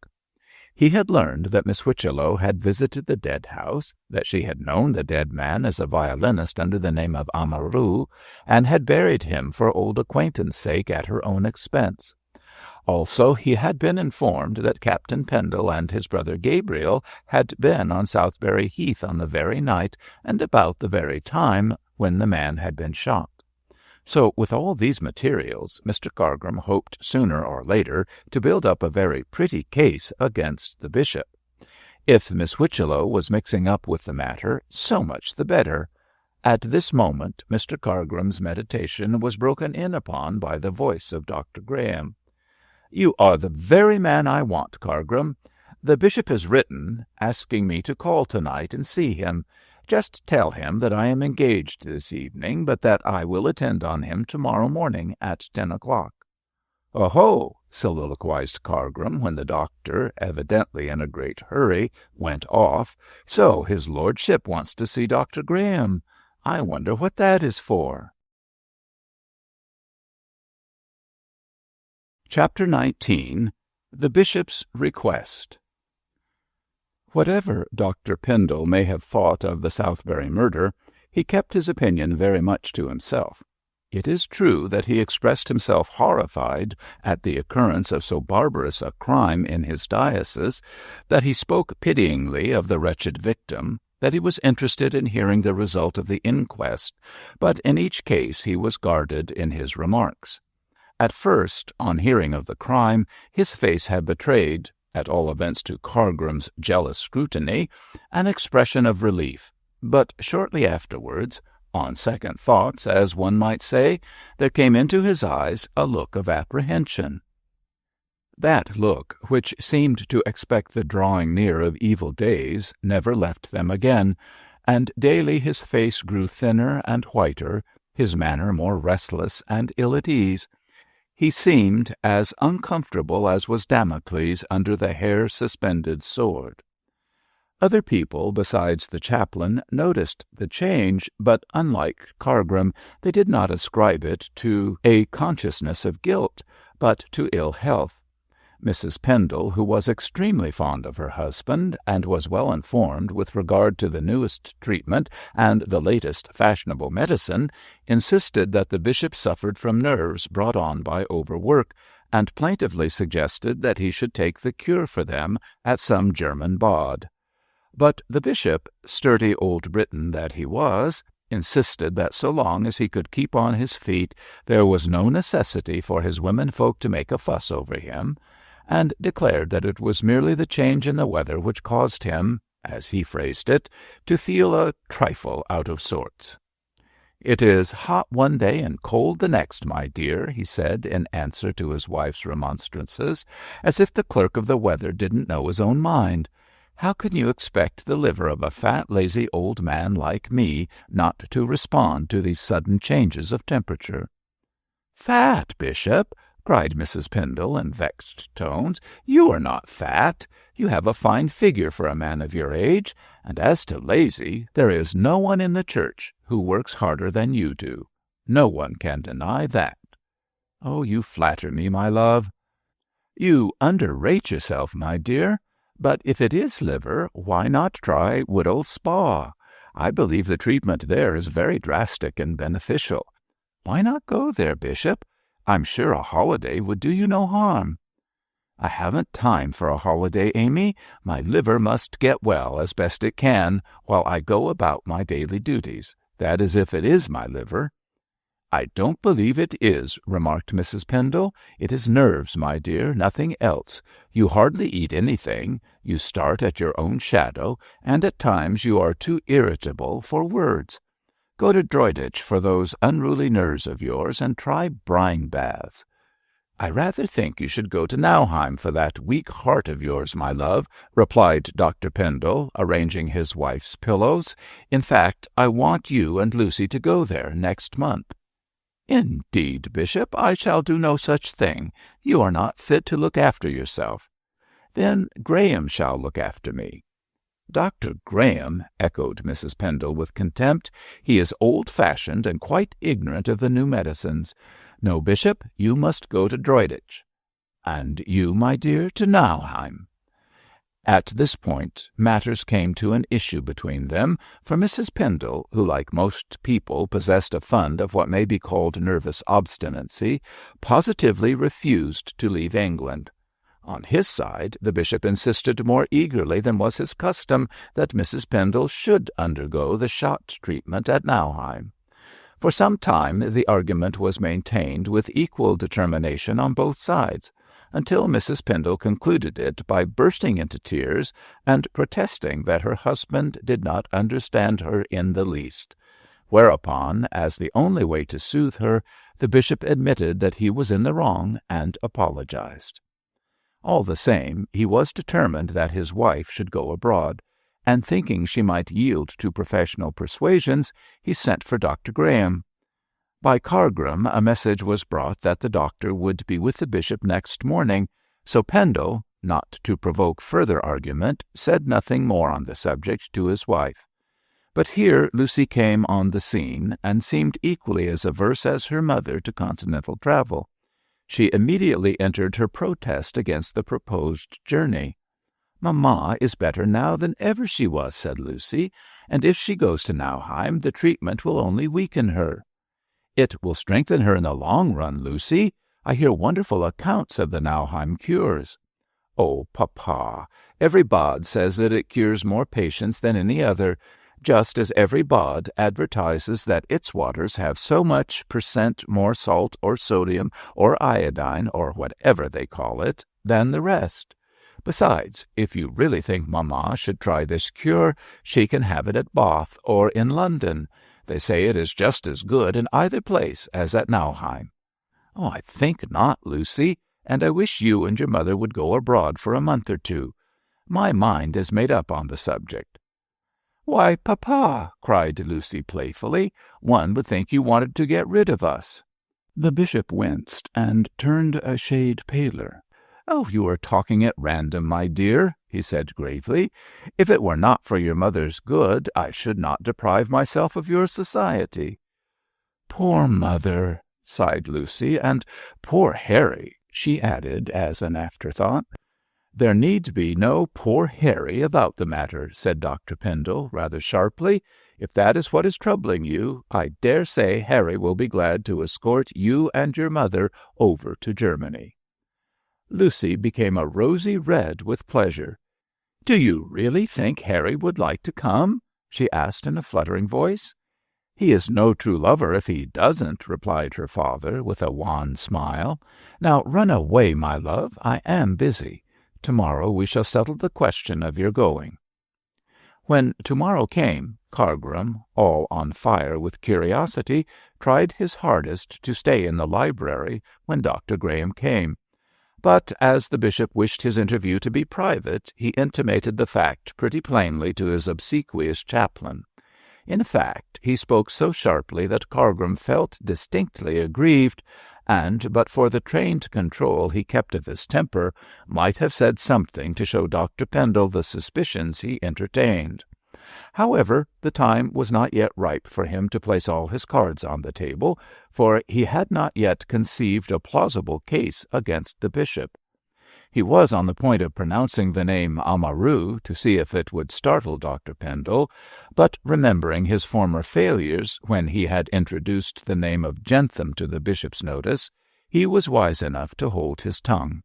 He had learned that Miss Whitchello had visited the dead house, that she had known the dead man as a violinist under the name of Amaru, and had buried him for old acquaintance' sake at her own expense. Also, he had been informed that Captain Pendle and his brother Gabriel had been on Southberry Heath on the very night and about the very time when the man had been shot. So, with all these materials, Mr. Cargrim hoped sooner or later to build up a very pretty case against the bishop. If Miss Whitchello was mixing up with the matter, so much the better. At this moment, Mr. Cargrim's meditation was broken in upon by the voice of Dr. Graham. "You are the very man I want, Cargrim. The bishop has written, asking me to call tonight and see him. Just tell him that I am engaged this evening, but that I will attend on him tomorrow morning at 10 o'clock. "Oh-ho!" soliloquized Cargrim, when the doctor, evidently in a great hurry, went off. "So his lordship wants to see Dr. Graham. I wonder what that is for." Chapter 19. The Bishop's Request. Whatever Dr. Pendle may have thought of the Southberry murder, he kept his opinion very much to himself. It is true that he expressed himself horrified at the occurrence of so barbarous a crime in his diocese, that he spoke pityingly of the wretched victim, that he was interested in hearing the result of the inquest, but in each case he was guarded in his remarks. At first, on hearing of the crime, his face had betrayed, at all events to Cargrim's jealous scrutiny, an expression of relief, but shortly afterwards, on second thoughts, as one might say, there came into his eyes a look of apprehension. That look, which seemed to expect the drawing near of evil days, never left them again, and daily his face grew thinner and whiter, his manner more restless and ill at ease. He seemed as uncomfortable as was Damocles under the hair-suspended sword. Other people besides the chaplain noticed the change, but unlike Cargrim, they did not ascribe it to a consciousness of guilt, but to ill health. Mrs. Pendle, who was extremely fond of her husband, and was well informed with regard to the newest treatment and the latest fashionable medicine, insisted that the bishop suffered from nerves brought on by overwork, and plaintively suggested that he should take the cure for them at some German bawd. But the bishop, sturdy old Briton that he was, insisted that so long as he could keep on his feet there was no necessity for his womenfolk to make a fuss over him, and declared that it was merely the change in the weather which caused him, as he phrased it, to feel a trifle out of sorts. "It is hot one day and cold the next, my dear," he said in answer to his wife's remonstrances, as if the clerk of the weather didn't know his own mind. "How can you expect the liver of a fat, lazy old man like me not to respond to these sudden changes of temperature?" "Fat, Bishop!" cried Mrs. Pendle in vexed tones. "You are not fat. You have a fine figure for a man of your age, and as to lazy, there is no one in the church who works harder than you do. No one can deny that." "Oh, you flatter me, my love." "You underrate yourself, my dear. But if it is liver, why not try Woodhall Spa? I believe the treatment there is very drastic and beneficial. Why not go there, Bishop? I'm sure a holiday would do you no harm." "I haven't time for a holiday, Amy. My liver must get well as best it can while I go about my daily duties. That is if it is my liver." "I don't believe it is," remarked Mrs. Pendle. "It is nerves, my dear, nothing else. You hardly eat anything, you start at your own shadow, and at times you are too irritable for words. Go to Droitwich for those unruly nerves of yours, and try brine baths." "I rather think you should go to Nauheim for that weak heart of yours, my love," replied Dr. Pendle, arranging his wife's pillows. "In fact, I want you and Lucy to go there next month." "Indeed, Bishop, I shall do no such thing. You are not fit to look after yourself." "Then Graham shall look after me." "Dr. Graham!" echoed Mrs. Pendle with contempt. "He is old-fashioned and quite ignorant of the new medicines. No, Bishop, you must go to Droitwich." "And you, my dear, to Nauheim." At this point matters came to an issue between them, for Mrs. Pendle, who like most people possessed a fund of what may be called nervous obstinacy, positively refused to leave England. On his side, the bishop insisted more eagerly than was his custom that Mrs. Pendle should undergo the shot treatment at Nauheim. For some time the argument was maintained with equal determination on both sides, until Mrs. Pendle concluded it by bursting into tears and protesting that her husband did not understand her in the least, whereupon, as the only way to soothe her, the bishop admitted that he was in the wrong and apologized. All the same, he was determined that his wife should go abroad, and thinking she might yield to professional persuasions, he sent for Dr. Graham. By Cargrim a message was brought that the doctor would be with the bishop next morning, so Pendle, not to provoke further argument, said nothing more on the subject to his wife. But here Lucy came on the scene, and seemed equally as averse as her mother to continental travel. She immediately entered her protest against the proposed journey. "Mamma is better now than ever she was," said Lucy, "and if she goes to Nauheim the treatment will only weaken her." It will strengthen her in the long run, Lucy. I hear wonderful accounts of the Nauheim cures." "Oh, Papa, every bod says that it cures more patients than any other, just as every bod advertises that its waters have so much % more salt or sodium or iodine, or whatever they call it, than the rest. Besides, if you really think Mamma should try this cure, she can have it at Bath or in London. They say it is just as good in either place as at Nauheim." "Oh, I think not, Lucy, and I wish you and your mother would go abroad for a month or two. My mind is made up on the subject." "Why, Papa," cried Lucy playfully, "one would think you wanted to get rid of us." The bishop winced and turned a shade paler. "Oh, you are talking at random, my dear," he said gravely. "If it were not for your mother's good, I should not deprive myself of your society." "Poor mother," sighed Lucy, "and poor Harry," she added as an afterthought. "There need be no poor Harry about the matter," said Dr. Pendle, rather sharply. "If that is what is troubling you, I dare say Harry will be glad to escort you and your mother over to Germany." Lucy became a rosy red with pleasure. "Do you really think Harry would like to come?" she asked in a fluttering voice. "He is no true lover if he doesn't," replied her father with a wan smile. "Now run away, my love. I am busy. Tomorrow we shall settle the question of your going." When tomorrow came, Cargrim, all on fire with curiosity, tried his hardest to stay in the library when Dr. Graham came. But as the bishop wished his interview to be private, he intimated the fact pretty plainly to his obsequious chaplain. In fact, he spoke so sharply that Cargrim felt distinctly aggrieved, and, but for the trained control he kept of his temper, might have said something to show Dr. Pendle the suspicions he entertained. However, the time was not yet ripe for him to place all his cards on the table, for he had not yet conceived a plausible case against the bishop. He was on the point of pronouncing the name Amaru to see if it would startle Dr. Pendle, but remembering his former failures when he had introduced the name of Jentham to the bishop's notice, he was wise enough to hold his tongue.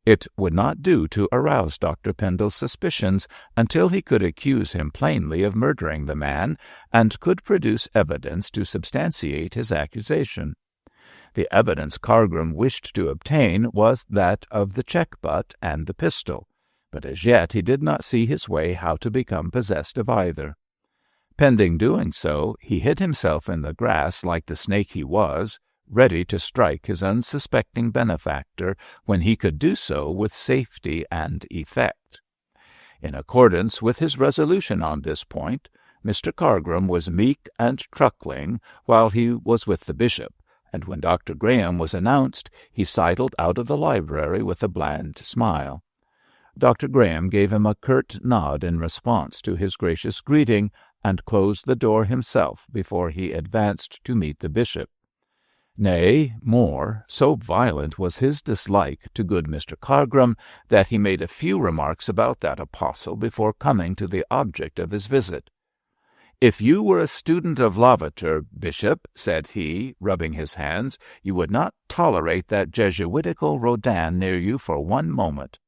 It would not do to arouse Dr. Pendle's suspicions until he could accuse him plainly of murdering the man, and could produce evidence to substantiate his accusation. The evidence Cargrim wished to obtain was that of the check-butt and the pistol, but as yet he did not see his way how to become possessed of either. Pending doing so, he hid himself in the grass like the snake he was, ready to strike his unsuspecting benefactor when he could do so with safety and effect. In accordance with his resolution on this point, Mr. Cargrim was meek and truckling while he was with the bishop, and when Dr. Graham was announced, he sidled out of the library with a bland smile. Dr. Graham gave him a curt nod in response to his gracious greeting, and closed the door himself before he advanced to meet the bishop. Nay, more, so violent was his dislike to good Mr. Cargrim that he made a few remarks about that apostle before coming to the object of his visit. "If you were a student of Lavater, Bishop," said he, rubbing his hands, "you would not tolerate that Jesuitical Rodin near you for one moment."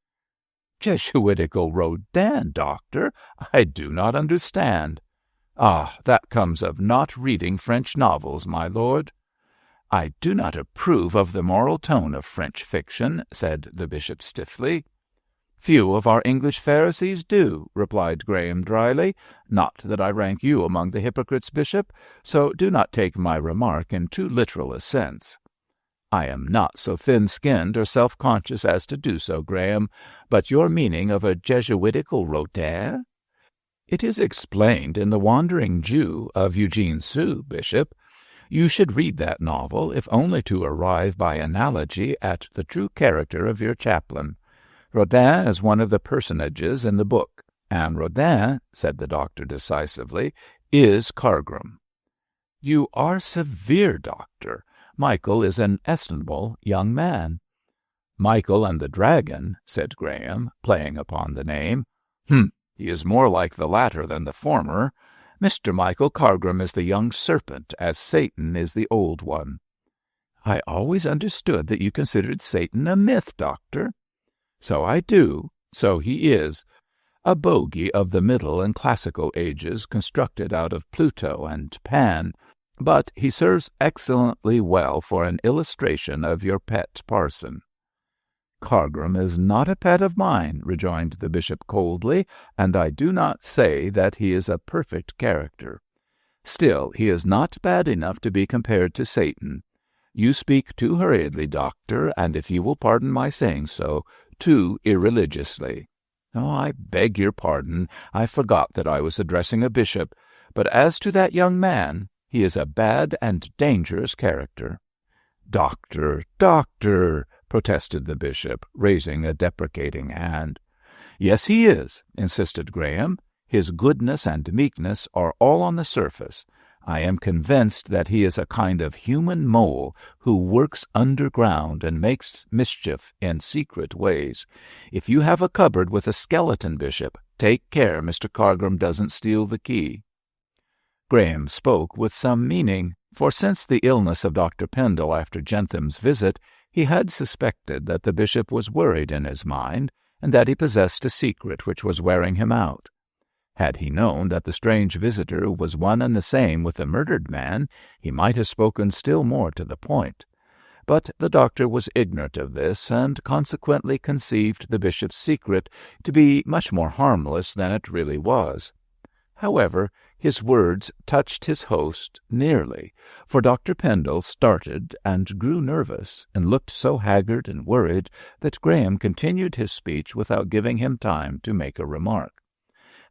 "Jesuitical Rodin, Doctor? I do not understand." "Ah, that comes of not reading French novels, my lord." "I do not approve of the moral tone of French fiction," said the bishop stiffly. "Few of our English Pharisees do," replied Graham dryly. "Not that I rank you among the hypocrites, Bishop, so do not take my remark in too literal a sense." "I am not so thin-skinned or self-conscious as to do so, Graham, but your meaning of a Jesuitical Rodin?" "It is explained in The Wandering Jew of Eugene Sue, Bishop. You should read that novel, if only to arrive by analogy at the true character of your chaplain. Rodin is one of the personages in the book, and Rodin," said the doctor decisively, "is Cargrim." "You are severe, Doctor. Michael is an estimable young man." "Michael and the Dragon," said Graham, playing upon the name. "He is more like the latter than the former. Mr. Michael Cargrim is the young serpent, as Satan is the old one." "I always understood that you considered Satan a myth, Doctor." "So I do. So he is. A bogey of the Middle and Classical ages, constructed out of Pluto and Pan. But he serves excellently well for an illustration of your pet parson." "Cargrim is not a pet of mine," rejoined the bishop coldly, "and I do not say that he is a perfect character. Still, he is not bad enough to be compared to Satan. You speak too hurriedly, Doctor, and if you will pardon my saying so, too irreligiously." "Oh, I beg your pardon. I forgot that I was addressing a bishop. But as to that young man, he is a bad and dangerous character." "Doctor, Doctor," protested the bishop, raising a deprecating hand. "Yes, he is," insisted Graham. "His goodness and meekness are all on the surface. I am convinced that he is a kind of human mole who works underground and makes mischief in secret ways. If you have a cupboard with a skeleton, Bishop, take care Mr. Cargrim doesn't steal the key." Graham spoke with some meaning, for since the illness of Dr. Pendle after Jentham's visit, he had suspected that the bishop was worried in his mind, and that he possessed a secret which was wearing him out. Had he known that the strange visitor was one and the same with the murdered man, he might have spoken still more to the point. But the doctor was ignorant of this, and consequently conceived the bishop's secret to be much more harmless than it really was. However, his words touched his host nearly, for Dr. Pendle started and grew nervous, and looked so haggard and worried that Graham continued his speech without giving him time to make a remark.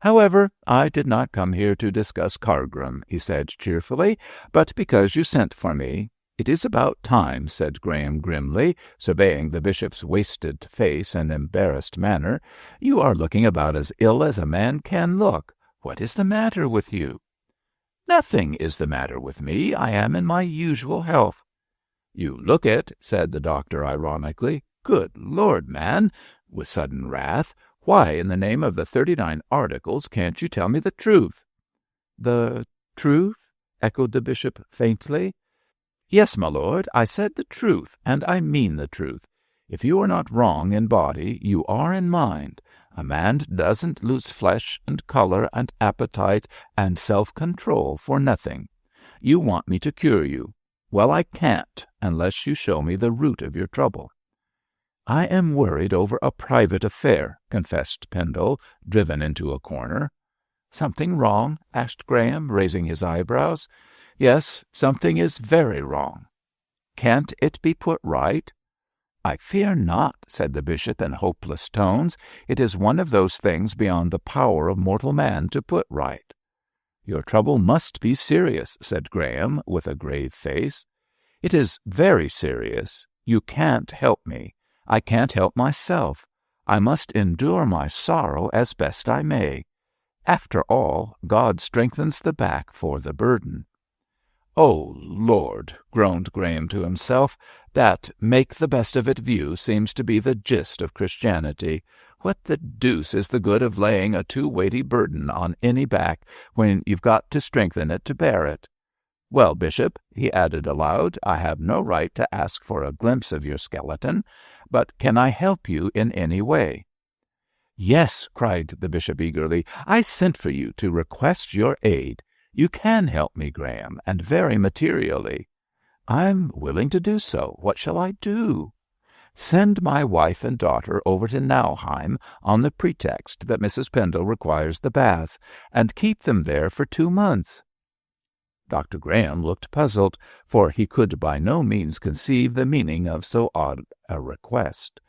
"However, I did not come here to discuss Cargrim," he said cheerfully, "but because you sent for me." "It is about time," said Graham grimly, surveying the bishop's wasted face and embarrassed manner. "You are looking about as ill as a man can look. What is the matter with you?" "Nothing is the matter with me. I am in my usual health." "You look it," said the doctor ironically. "Good Lord, man," with sudden wrath, "why in the name of the 39 Articles can't you tell me the truth?" "The truth?" echoed the bishop faintly. "Yes, my lord, I said the truth, and I mean the truth. If you are not wrong in body, you are in mind. A man doesn't lose flesh and color and appetite and self-control for nothing. You want me to cure you. Well, I can't, unless you show me the root of your trouble." "I am worried over a private affair," confessed Pendle, driven into a corner. "Something wrong?" asked Graham, raising his eyebrows. "Yes, something is very wrong." "Can't it be put right?" "I fear not," said the bishop in hopeless tones. "It is one of those things beyond the power of mortal man to put right." "Your trouble must be serious," said Graham, with a grave face. "It is very serious. You can't help me. I can't help myself. I must endure my sorrow as best I may. After all, God strengthens the back for the burden." "Oh, Lord," groaned Graham to himself, "that make-the-best-of-it view seems to be the gist of Christianity. What the deuce is the good of laying a too weighty burden on any back when you've got to strengthen it to bear it? Well, Bishop," he added aloud, "I have no right to ask for a glimpse of your skeleton, but can I help you in any way?" "Yes," cried the bishop eagerly, "I sent for you to request your aid. You can help me, Graham, and very materially." "I'm willing to do so. What shall I do?" "Send my wife and daughter over to Nauheim on the pretext that Mrs. Pendle requires the baths, and keep them there for 2 months." Dr. Graham looked puzzled, for he could by no means conceive the meaning of so odd a request.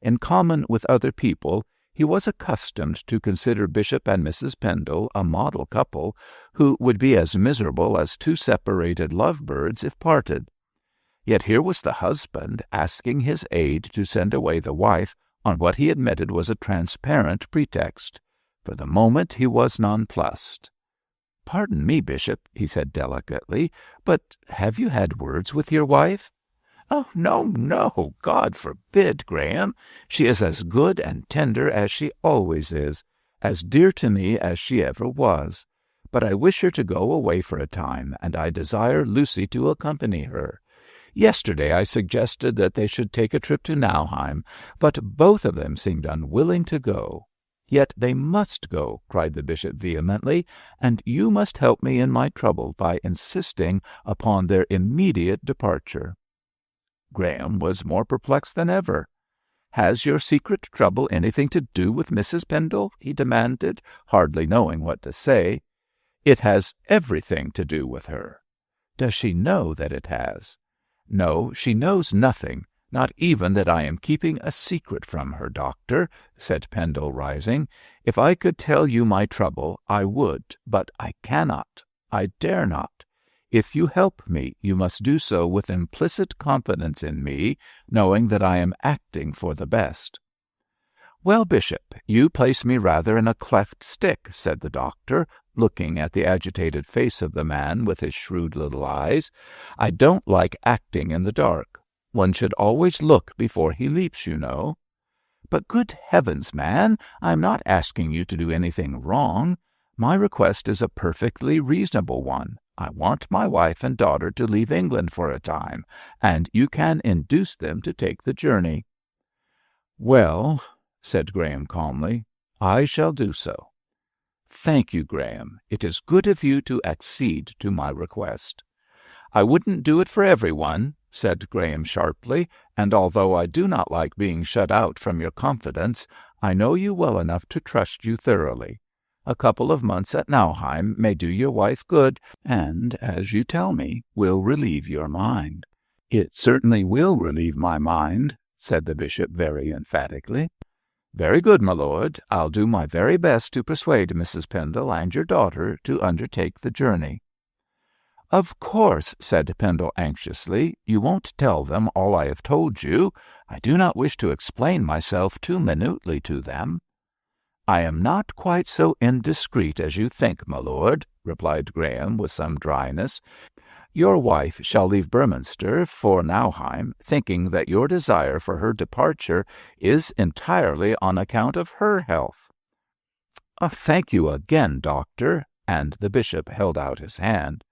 In common with other people, he was accustomed to consider Bishop and Mrs. Pendle a model couple who would be as miserable as 2 separated lovebirds if parted. Yet here was the husband asking his aid to send away the wife on what he admitted was a transparent pretext. For the moment he was nonplussed. "Pardon me, Bishop," he said delicately, "but have you had words with your wife?" "Oh, no, God forbid, Graham. She is as good and tender as she always is, as dear to me as she ever was. but I wish her to go away for a time, and I desire Lucy to accompany her. Yesterday I suggested that they should take a trip to Nauheim, but both of them seemed unwilling to go. Yet they must go, cried the bishop vehemently, and you must help me in my trouble by insisting upon their immediate departure. Graham was more perplexed than ever. "Has your secret trouble anything to do with Mrs. Pendle?" he demanded, hardly knowing what to say. "It has everything to do with her." "Does she know that it has?" "No, she knows nothing, not even that I am keeping a secret from her, doctor," said Pendle, rising. "If I could tell you my trouble, I would, but I cannot. I dare not. If you help me, you must do so with implicit confidence in me, knowing that I am acting for the best." "Well, Bishop, you place me rather in a cleft stick," said the doctor, looking at the agitated face of the man with his shrewd little eyes. "I don't like acting in the dark. One should always look before he leaps, you know." "But good heavens, man, I am not asking you to do anything wrong. My request is a perfectly reasonable one. I want my wife and daughter to leave England for a time, and you can induce them to take the journey." "Well," said Graham calmly, "I shall do so." "Thank you, Graham. It is good of you to accede to my request." "I wouldn't do it for everyone," said Graham sharply, "and although I do not like being shut out from your confidence, I know you well enough to trust you thoroughly. A couple of months at Nauheim may do your wife good, and, as you tell me, will relieve your mind." "It certainly will relieve my mind," said the bishop very emphatically. "Very good, my lord. I'll do my very best to persuade Mrs. Pendle and your daughter to undertake the journey." "Of course," said Pendle anxiously, "you won't tell them all I have told you. I do not wish to explain myself too minutely to them." "I am not quite so indiscreet as you think, my lord," replied Graham with some dryness. "Your wife shall leave Berminster for Nauheim, thinking that your desire for her departure is entirely on account of her health." "Thank you again, doctor," and the bishop held out his hand.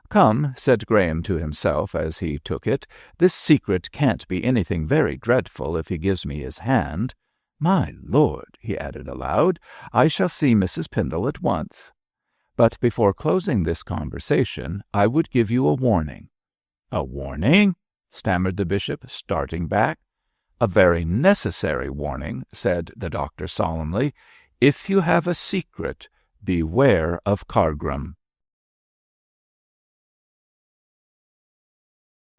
"Come," said Graham to himself as he took it, "this secret can't be anything very dreadful if he gives me his hand. My lord," he added aloud, "I shall see Mrs. Pendle at once. But before closing this conversation, I would give you a warning." "A warning?" stammered the bishop, starting back. "A very necessary warning," said the doctor solemnly. "If you have a secret, beware of Cargram."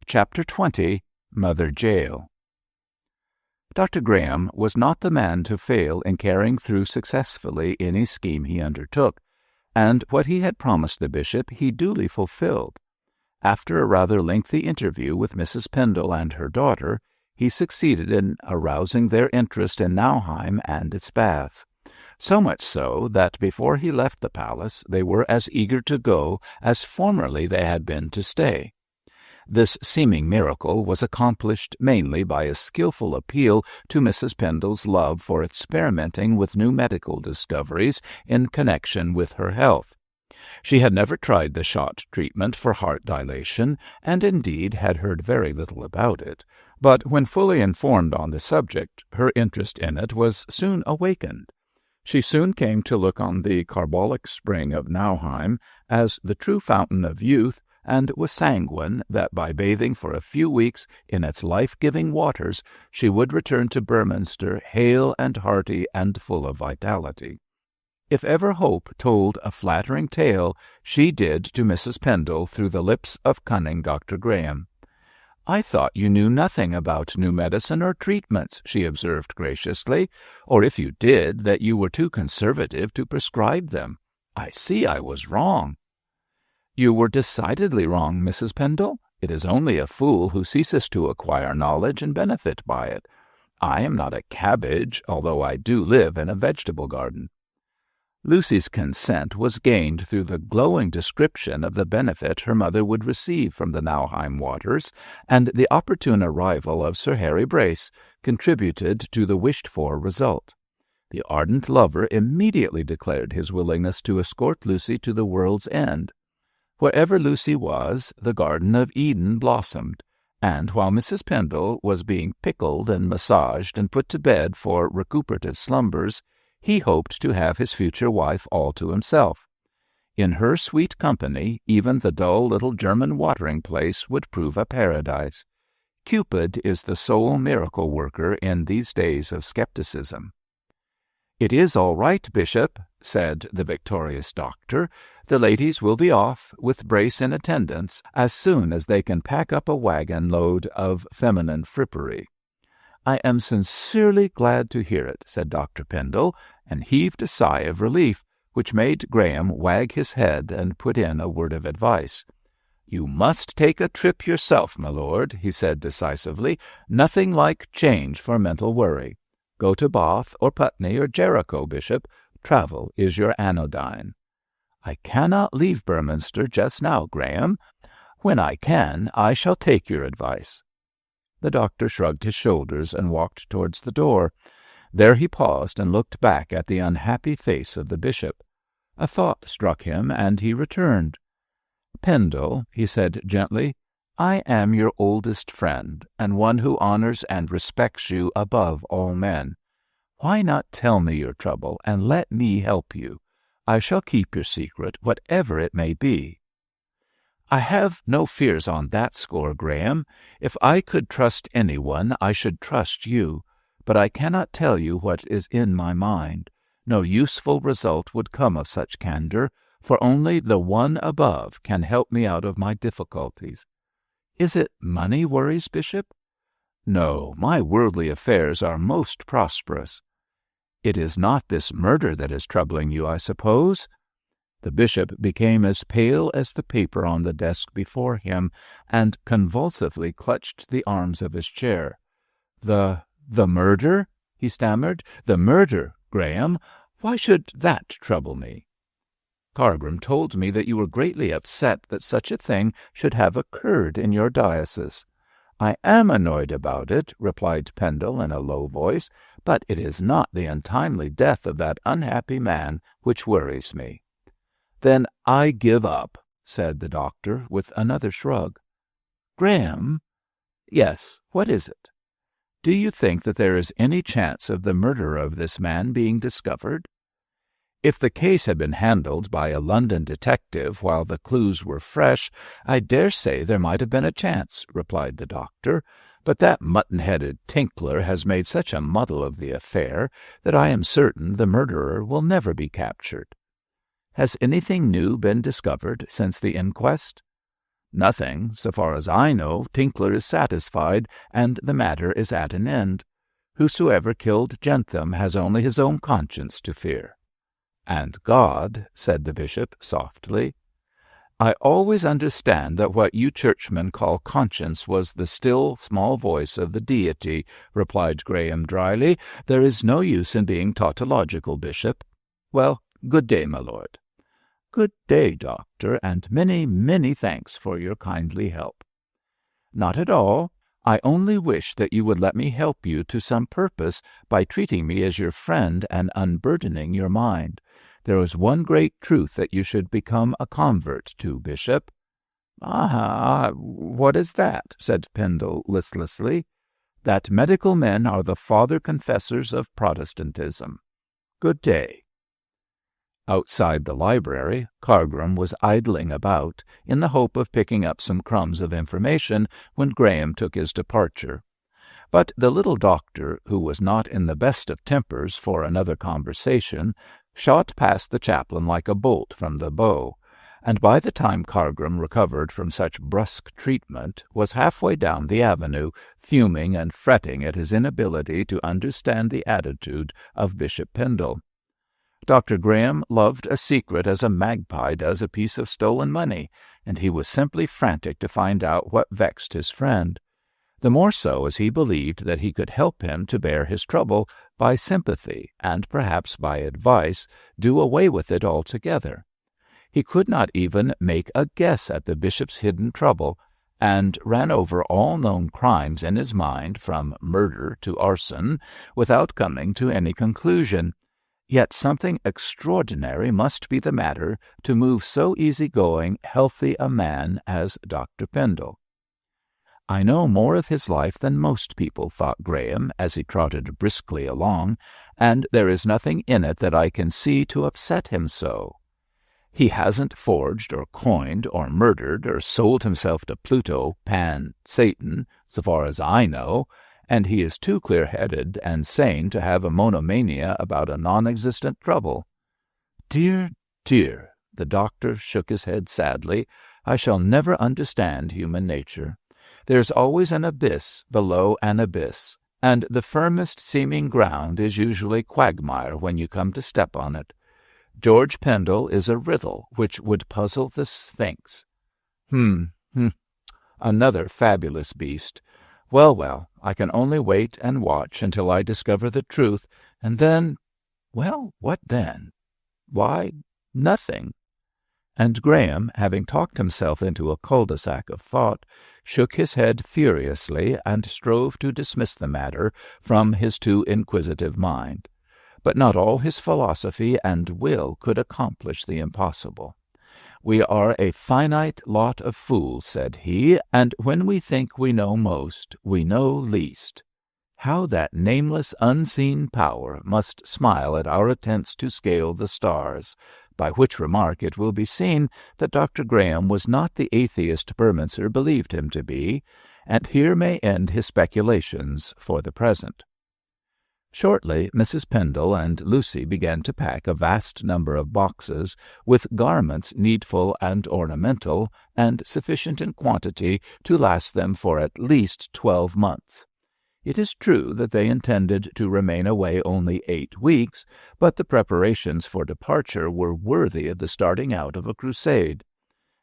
Chapter 20. Mother Jael. Dr. Graham was not the man to fail in carrying through successfully any scheme he undertook, and what he had promised the bishop he duly fulfilled. After a rather lengthy interview with Mrs. Pendle and her daughter, he succeeded in arousing their interest in Nauheim and its baths, so much so that before he left the palace they were as eager to go as formerly they had been to stay. This seeming miracle was accomplished mainly by a skilful appeal to Mrs. Pendle's love for experimenting with new medical discoveries in connection with her health. She had never tried the shot treatment for heart dilation, and indeed had heard very little about it, but when fully informed on the subject, her interest in it was soon awakened. She soon came to look on the carbolic spring of Nauheim as the true fountain of youth, and was sanguine that by bathing for a few weeks in its life-giving waters she would return to Berminster hale and hearty and full of vitality. If ever hope told a flattering tale, she did to Mrs. Pendle through the lips of cunning Dr. Graham. "I thought you knew nothing about new medicine or treatments," she observed graciously, "or if you did, that you were too conservative to prescribe them. I see I was wrong." "You were decidedly wrong, Mrs. Pendle. It is only a fool who ceases to acquire knowledge and benefit by it. I am not a cabbage, although I do live in a vegetable garden." Lucy's consent was gained through the glowing description of the benefit her mother would receive from the Nauheim waters, and the opportune arrival of Sir Harry Brace contributed to the wished-for result. The ardent lover immediately declared his willingness to escort Lucy to the world's end. Wherever Lucy was, the Garden of Eden blossomed, and while Mrs. Pendle was being pickled and massaged and put to bed for recuperative slumbers, he hoped to have his future wife all to himself. In her sweet company, even the dull little German watering place would prove a paradise. Cupid is the sole miracle worker in these days of skepticism. "It is all right, Bishop," said the victorious doctor. "The ladies will be off, with Brace in attendance, as soon as they can pack up a wagon load of feminine frippery." "I am sincerely glad to hear it," said Dr. Pendle, and heaved a sigh of relief, which made Graham wag his head and put in a word of advice. "You must take a trip yourself, my lord," he said decisively. "Nothing like change for mental worry. Go to Bath or Putney or Jericho, Bishop. Travel is your anodyne." "I cannot leave Beorminster just now, Graham. When I can, I shall take your advice." The doctor shrugged his shoulders and walked towards the door. There he paused and looked back at the unhappy face of the bishop. A thought struck him, and he returned. "Pendle," he said gently, "I am your oldest friend, and one who honors and respects you above all men. Why not tell me your trouble, and let me help you? I shall keep your secret, whatever it may be." "I have no fears on that score, Graham. If I could trust anyone, I should trust you. But I cannot tell you what is in my mind. No useful result would come of such candor, for only the One above can help me out of my difficulties." "Is it money worries, Bishop?" "No, my worldly affairs are most prosperous." "It is not this murder that is troubling you, I suppose?" The bishop became as pale as the paper on the desk before him, and convulsively clutched the arms of his chair. The murder?" he stammered. "The murder, Graham. Why should that trouble me?" "Cargrim told me that you were greatly upset that such a thing should have occurred in your diocese." "I am annoyed about it," replied Pendle in a low voice, "but it is not the untimely death of that unhappy man which worries me." "Then I give up," said the doctor, with another shrug. "Graham?" "Yes, what is it?" "Do you think that there is any chance of the murderer of this man being discovered?" "If the case had been handled by a London detective while the clues were fresh, I dare say there might have been a chance," replied the doctor. "But that mutton-headed Tinkler has made such a muddle of the affair that I am certain the murderer will never be captured." "Has anything new been discovered since the inquest?" "Nothing. So far as I know, Tinkler is satisfied, and the matter is at an end. Whosoever killed Jentham has only his own conscience to fear." "And God," said the bishop softly. "I always understand that what you churchmen call conscience was the still small voice of the deity," replied Graham dryly. "There is no use in being tautological, Bishop. Well, good day, my lord." "Good day, doctor, and many, many thanks for your kindly help." "Not at all. I only wish that you would let me help you to some purpose by treating me as your friend and unburdening your mind. There is one great truth that you should become a convert to, Bishop." "Ah, what is that?" said Pendle listlessly. "That medical men are the father confessors of Protestantism. Good day." Outside the library, Cargrim was idling about, in the hope of picking up some crumbs of information when Graham took his departure. But the little doctor, who was not in the best of tempers for another conversation, shot past the chaplain like a bolt from the bow, and by the time Cargrim recovered from such brusque treatment, was halfway down the avenue, fuming and fretting at his inability to understand the attitude of Bishop Pendle. Dr. Graham loved a secret as a magpie does a piece of stolen money, and he was simply frantic to find out what vexed his friend. The more so as he believed that he could help him to bear his trouble by sympathy, and perhaps by advice, do away with it altogether. He could not even make a guess at the bishop's hidden trouble, and ran over all known crimes in his mind from murder to arson, without coming to any conclusion, Yet something extraordinary must be the matter to move so easy-going, healthy a man as Dr. Pendle. "I know more of his life than most people," thought Graham, as he trotted briskly along, "and there is nothing in it that I can see to upset him so. He hasn't forged or coined or murdered or sold himself to Pluto, Pan, Satan, so far as I know, and he is too clear-headed and sane to have a monomania about a non-existent trouble. Dear, dear," the doctor shook his head sadly, "I shall never understand human nature. There's always an abyss below an abyss, and the firmest seeming ground is usually quagmire when you come to step on it. George Pendle is a riddle which would puzzle the Sphinx. Another fabulous beast. Well, well, I can only wait and watch until I discover the truth, and then— well, what then? Why, nothing." And Graham, having talked himself into a cul-de-sac of thought, shook his head furiously and strove to dismiss the matter from his too inquisitive mind. But not all his philosophy and will could accomplish the impossible. "We are a finite lot of fools," said he, "and when we think we know most, we know least. How that nameless, unseen power must smile at our attempts to scale the stars," by which remark it will be seen that Dr. Graham was not the atheist Berminster believed him to be, and here may end his speculations for the present. Shortly, Mrs. Pendle and Lucy began to pack a vast number of boxes with garments needful and ornamental, and sufficient in quantity to last them for at least 12 months. It is true that they intended to remain away only 8 weeks, but the preparations for departure were worthy of the starting out of a crusade.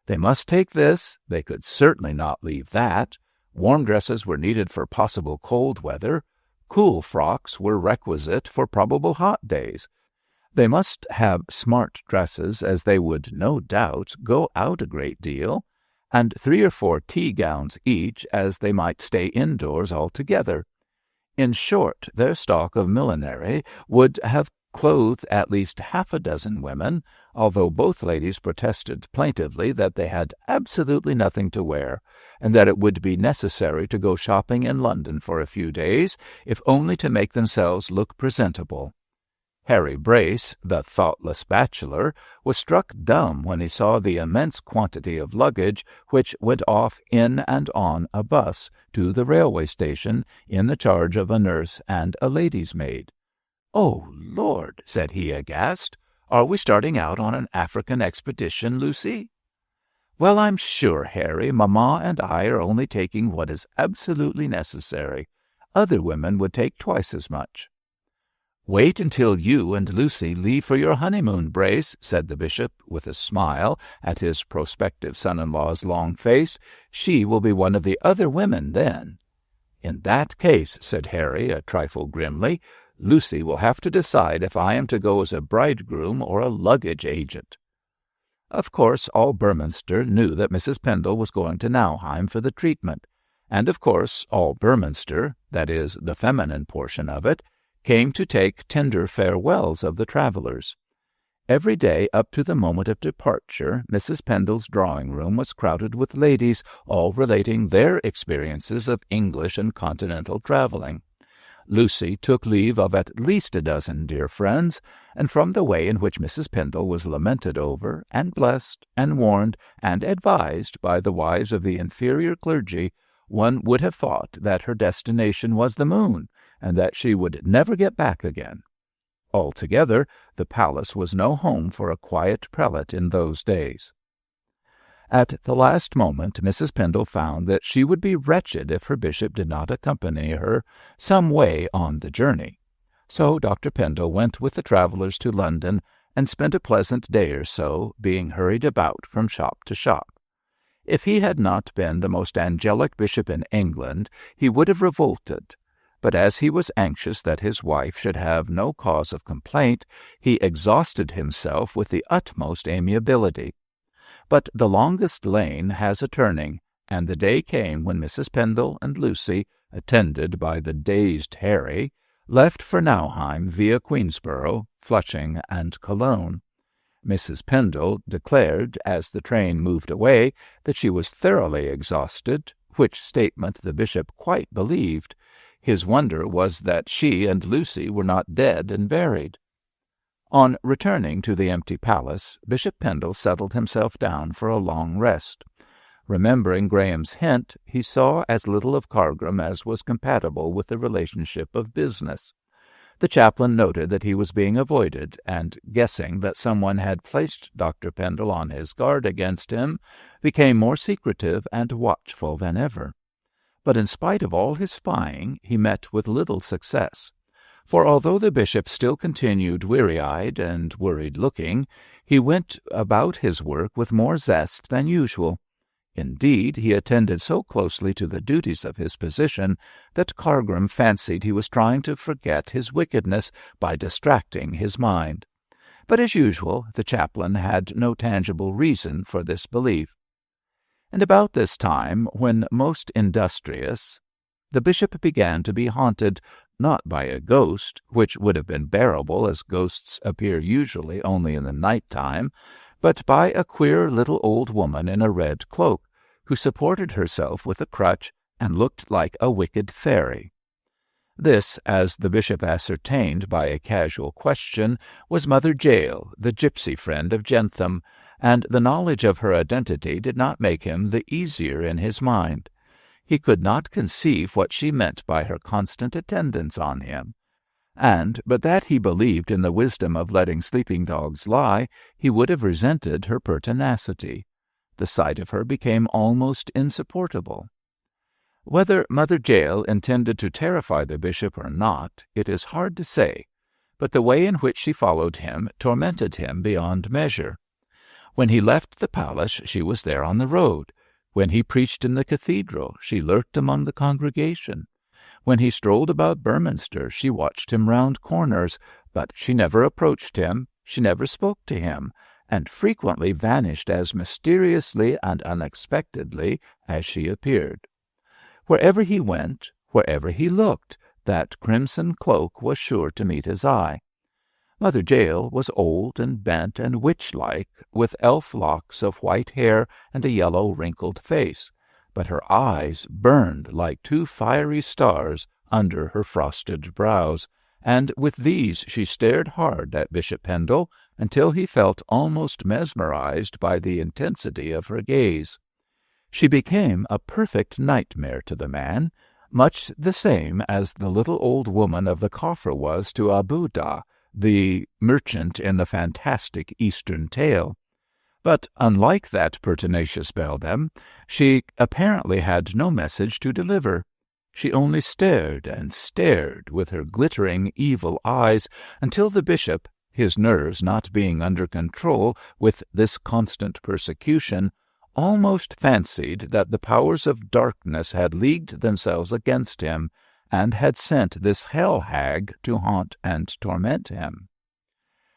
They must take this, they could certainly not leave that. Warm dresses were needed for possible cold weather. Cool frocks were requisite for probable hot days. They must have smart dresses, as they would, no doubt, go out a great deal, and 3 or 4 tea gowns each, as they might stay indoors altogether. In short, their stock of millinery would have clothed at least 6 women, although both ladies protested plaintively that they had absolutely nothing to wear, and that it would be necessary to go shopping in London for a few days, if only to make themselves look presentable. Harry Brace, the thoughtless bachelor, was struck dumb when he saw the immense quantity of luggage which went off in and on a bus to the railway station in the charge of a nurse and a lady's maid. "Oh, Lord," said he aghast, "are we starting out on an African expedition, Lucy?" "Well, I'm sure, Harry, Mamma and I are only taking what is absolutely necessary. Other women would take twice as much." "Wait until you and Lucy leave for your honeymoon, Brace," said the bishop, with a smile at his prospective son-in-law's long face. "She will be one of the other women then." "In that case," said Harry, a trifle grimly, "Lucy will have to decide if I am to go as a bridegroom or a luggage agent." Of course, all Berminster knew that Mrs. Pendle was going to Nauheim for the treatment, and of course all Berminster, that is, the feminine portion of it, came to take tender farewells of the travellers. Every day up to the moment of departure, Mrs. Pendle's drawing-room was crowded with ladies, all relating their experiences of English and continental travelling. Lucy took leave of at least 12 dear friends, and from the way in which Mrs. Pendle was lamented over, and blessed, and warned, and advised by the wives of the inferior clergy, one would have thought that her destination was the moon, and that she would never get back again. Altogether, the palace was no home for a quiet prelate in those days. At the last moment, Mrs. Pendle found that she would be wretched if her bishop did not accompany her some way on the journey. So Dr. Pendle went with the travellers to London, and spent a pleasant day or so, being hurried about from shop to shop. If he had not been the most angelic bishop in England, he would have revolted. But as he was anxious that his wife should have no cause of complaint, he exhausted himself with the utmost amiability. But the longest lane has a turning, and the day came when Mrs. Pendle and Lucy, attended by the dazed Harry, left for Nauheim via Queensborough, Flushing, and Cologne. Mrs. Pendle declared, as the train moved away, that she was thoroughly exhausted, which statement the bishop quite believed. His wonder was that she and Lucy were not dead and buried. On returning to the empty palace, Bishop Pendle settled himself down for a long rest. Remembering Graham's hint, he saw as little of Cargram as was compatible with the relationship of business. The chaplain noted that he was being avoided, and, guessing that someone had placed Dr. Pendle on his guard against him, became more secretive and watchful than ever. But in spite of all his spying, he met with little success. For although the bishop still continued weary-eyed and worried-looking, he went about his work with more zest than usual. Indeed, he attended so closely to the duties of his position that Cargram fancied he was trying to forget his wickedness by distracting his mind. But as usual, the chaplain had no tangible reason for this belief. And about this time, when most industrious, the bishop began to be haunted not by a ghost, which would have been bearable as ghosts appear usually only in the night-time, but by a queer little old woman in a red cloak, who supported herself with a crutch and looked like a wicked fairy. This, as the bishop ascertained by a casual question, was Mother Jael, the gypsy friend of Jentham, and the knowledge of her identity did not make him the easier in his mind. He could not conceive what she meant by her constant attendance on him, and but that he believed in the wisdom of letting sleeping dogs lie, he would have resented her pertinacity. The sight of her became almost insupportable. Whether Mother Jael intended to terrify the bishop or not, it is hard to say, but the way in which she followed him tormented him beyond measure. When he left the palace, she was there on the road. When he preached in the cathedral, she lurked among the congregation. When he strolled about Beorminster, she watched him round corners, but she never approached him, she never spoke to him, and frequently vanished as mysteriously and unexpectedly as she appeared. Wherever he went, wherever he looked, that crimson cloak was sure to meet his eye. Mother Jael was old and bent and witch-like, with elf locks of white hair and a yellow wrinkled face, but her eyes burned like two fiery stars under her frosted brows, and with these she stared hard at Bishop Pendle until he felt almost mesmerized by the intensity of her gaze. She became a perfect nightmare to the man, much the same as the little old woman of the coffer was to Abu Dah, the merchant in the fantastic Eastern tale. But unlike that pertinacious beldam, she apparently had no message to deliver. She only stared and stared with her glittering evil eyes until the bishop, his nerves not being under control with this constant persecution, almost fancied that the powers of darkness had leagued themselves against him, and had sent this hell-hag to haunt and torment him.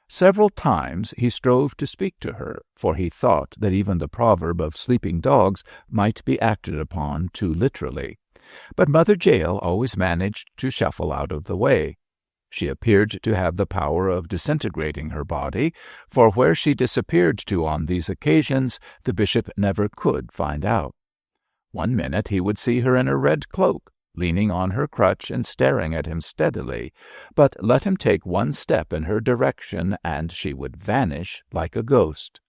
Several times he strove to speak to her, for he thought that even the proverb of sleeping dogs might be acted upon too literally. But Mother Jael always managed to shuffle out of the way. She appeared to have the power of disintegrating her body, for where she disappeared to on these occasions the bishop never could find out. One minute he would see her in a red cloak, leaning on her crutch and staring at him steadily, but let him take one step in her direction and she would vanish like a ghost.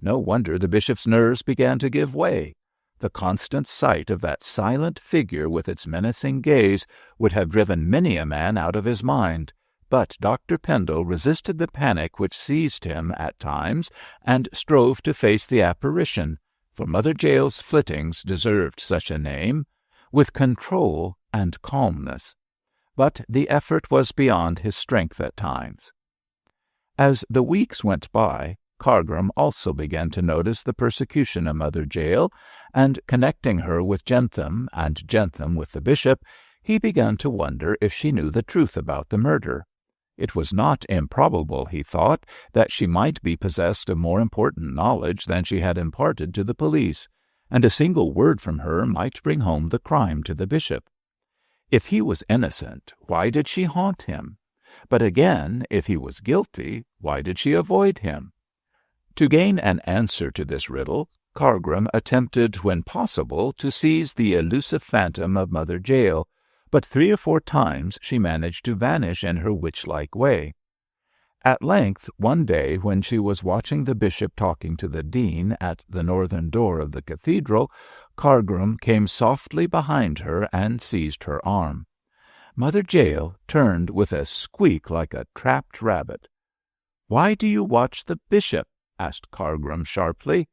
No wonder the bishop's nerves began to give way. The constant sight of that silent figure with its menacing gaze would have driven many a man out of his mind, but Dr. Pendle resisted the panic which seized him at times and strove to face the apparition, for Mother Jael's flittings deserved such a name, with control and calmness. But the effort was beyond his strength at times. As the weeks went by, Cargram also began to notice the persecution of Mother Jael, and connecting her with Jentham, and Jentham with the bishop, he began to wonder if she knew the truth about the murder. It was not improbable, he thought, that she might be possessed of more important knowledge than she had imparted to the police, and a single word from her might bring home the crime to the bishop. If he was innocent, why did she haunt him? But again, if he was guilty, why did she avoid him? To gain an answer to this riddle, Cargram attempted, when possible, to seize the elusive phantom of Mother Jael, but 3 or 4 times she managed to vanish in her witch-like way. At length, one day, when she was watching the bishop talking to the dean at the northern door of the cathedral, Cargram came softly behind her and seized her arm. Mother Jael turned with a squeak like a trapped rabbit. "Why do you watch the bishop?" asked Cargram sharply.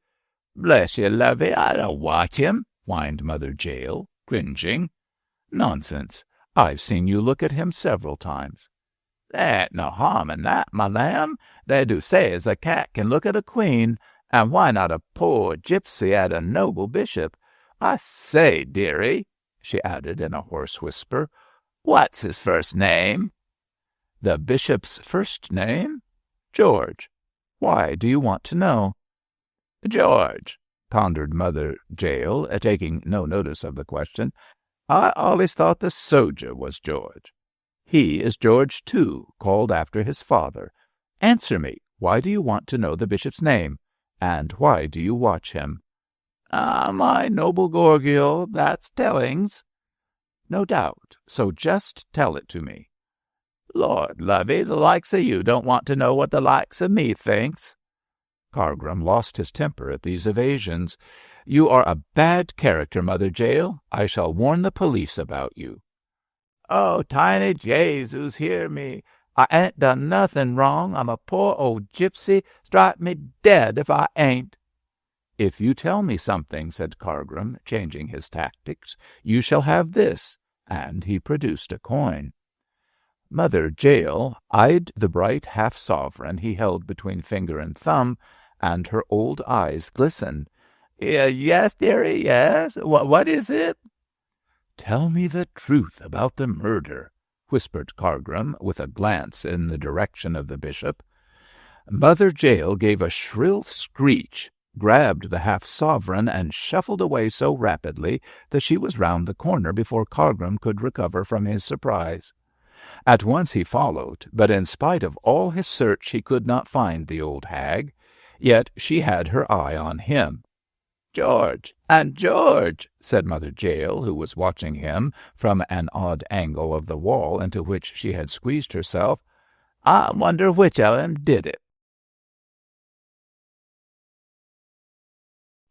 "Bless you, lovey, I don't watch him," whined Mother Jael, cringing. "Nonsense. I've seen you look at him several times." "There ain't no harm in that, my lamb. They do say as a cat can look at a queen, and why not a poor gypsy at a noble bishop? I say, dearie," she added in a hoarse whisper, "what's his first name?" "The bishop's first name? George. Why do you want to know?" "George," pondered Mother Jael, taking no notice of the question. "I always thought the soldier was George." "He is George, too, called after his father. Answer me, why do you want to know the bishop's name? And why do you watch him?" "Ah, my noble Gorgio, that's tellings." "No doubt, so just tell it to me." "Lord, lovey, the likes of you don't want to know what the likes of me thinks." Cargram lost his temper at these evasions. "You are a bad character, Mother Jael. I shall warn the police about you." "Oh, tiny Jesus, hear me. I ain't done nothing wrong. I'm a poor old gypsy. Strike me dead if I ain't." "If you tell me something," said Cargram, changing his tactics, "you shall have this," and he produced a coin. Mother Jael eyed the bright half-sovereign he held between finger and thumb, and her old eyes glistened. "Yes, dearie, yes. What is it?" "Tell me the truth about the murder," whispered Cargram, with a glance in the direction of the bishop. Mother Jael gave a shrill screech, grabbed the half-sovereign, and shuffled away so rapidly that she was round the corner before Cargram could recover from his surprise. At once he followed, but in spite of all his search he could not find the old hag. Yet she had her eye on him. "George, and George," said Mother Jael, who was watching him from an odd angle of the wall into which she had squeezed herself. "I wonder which of 'em did it."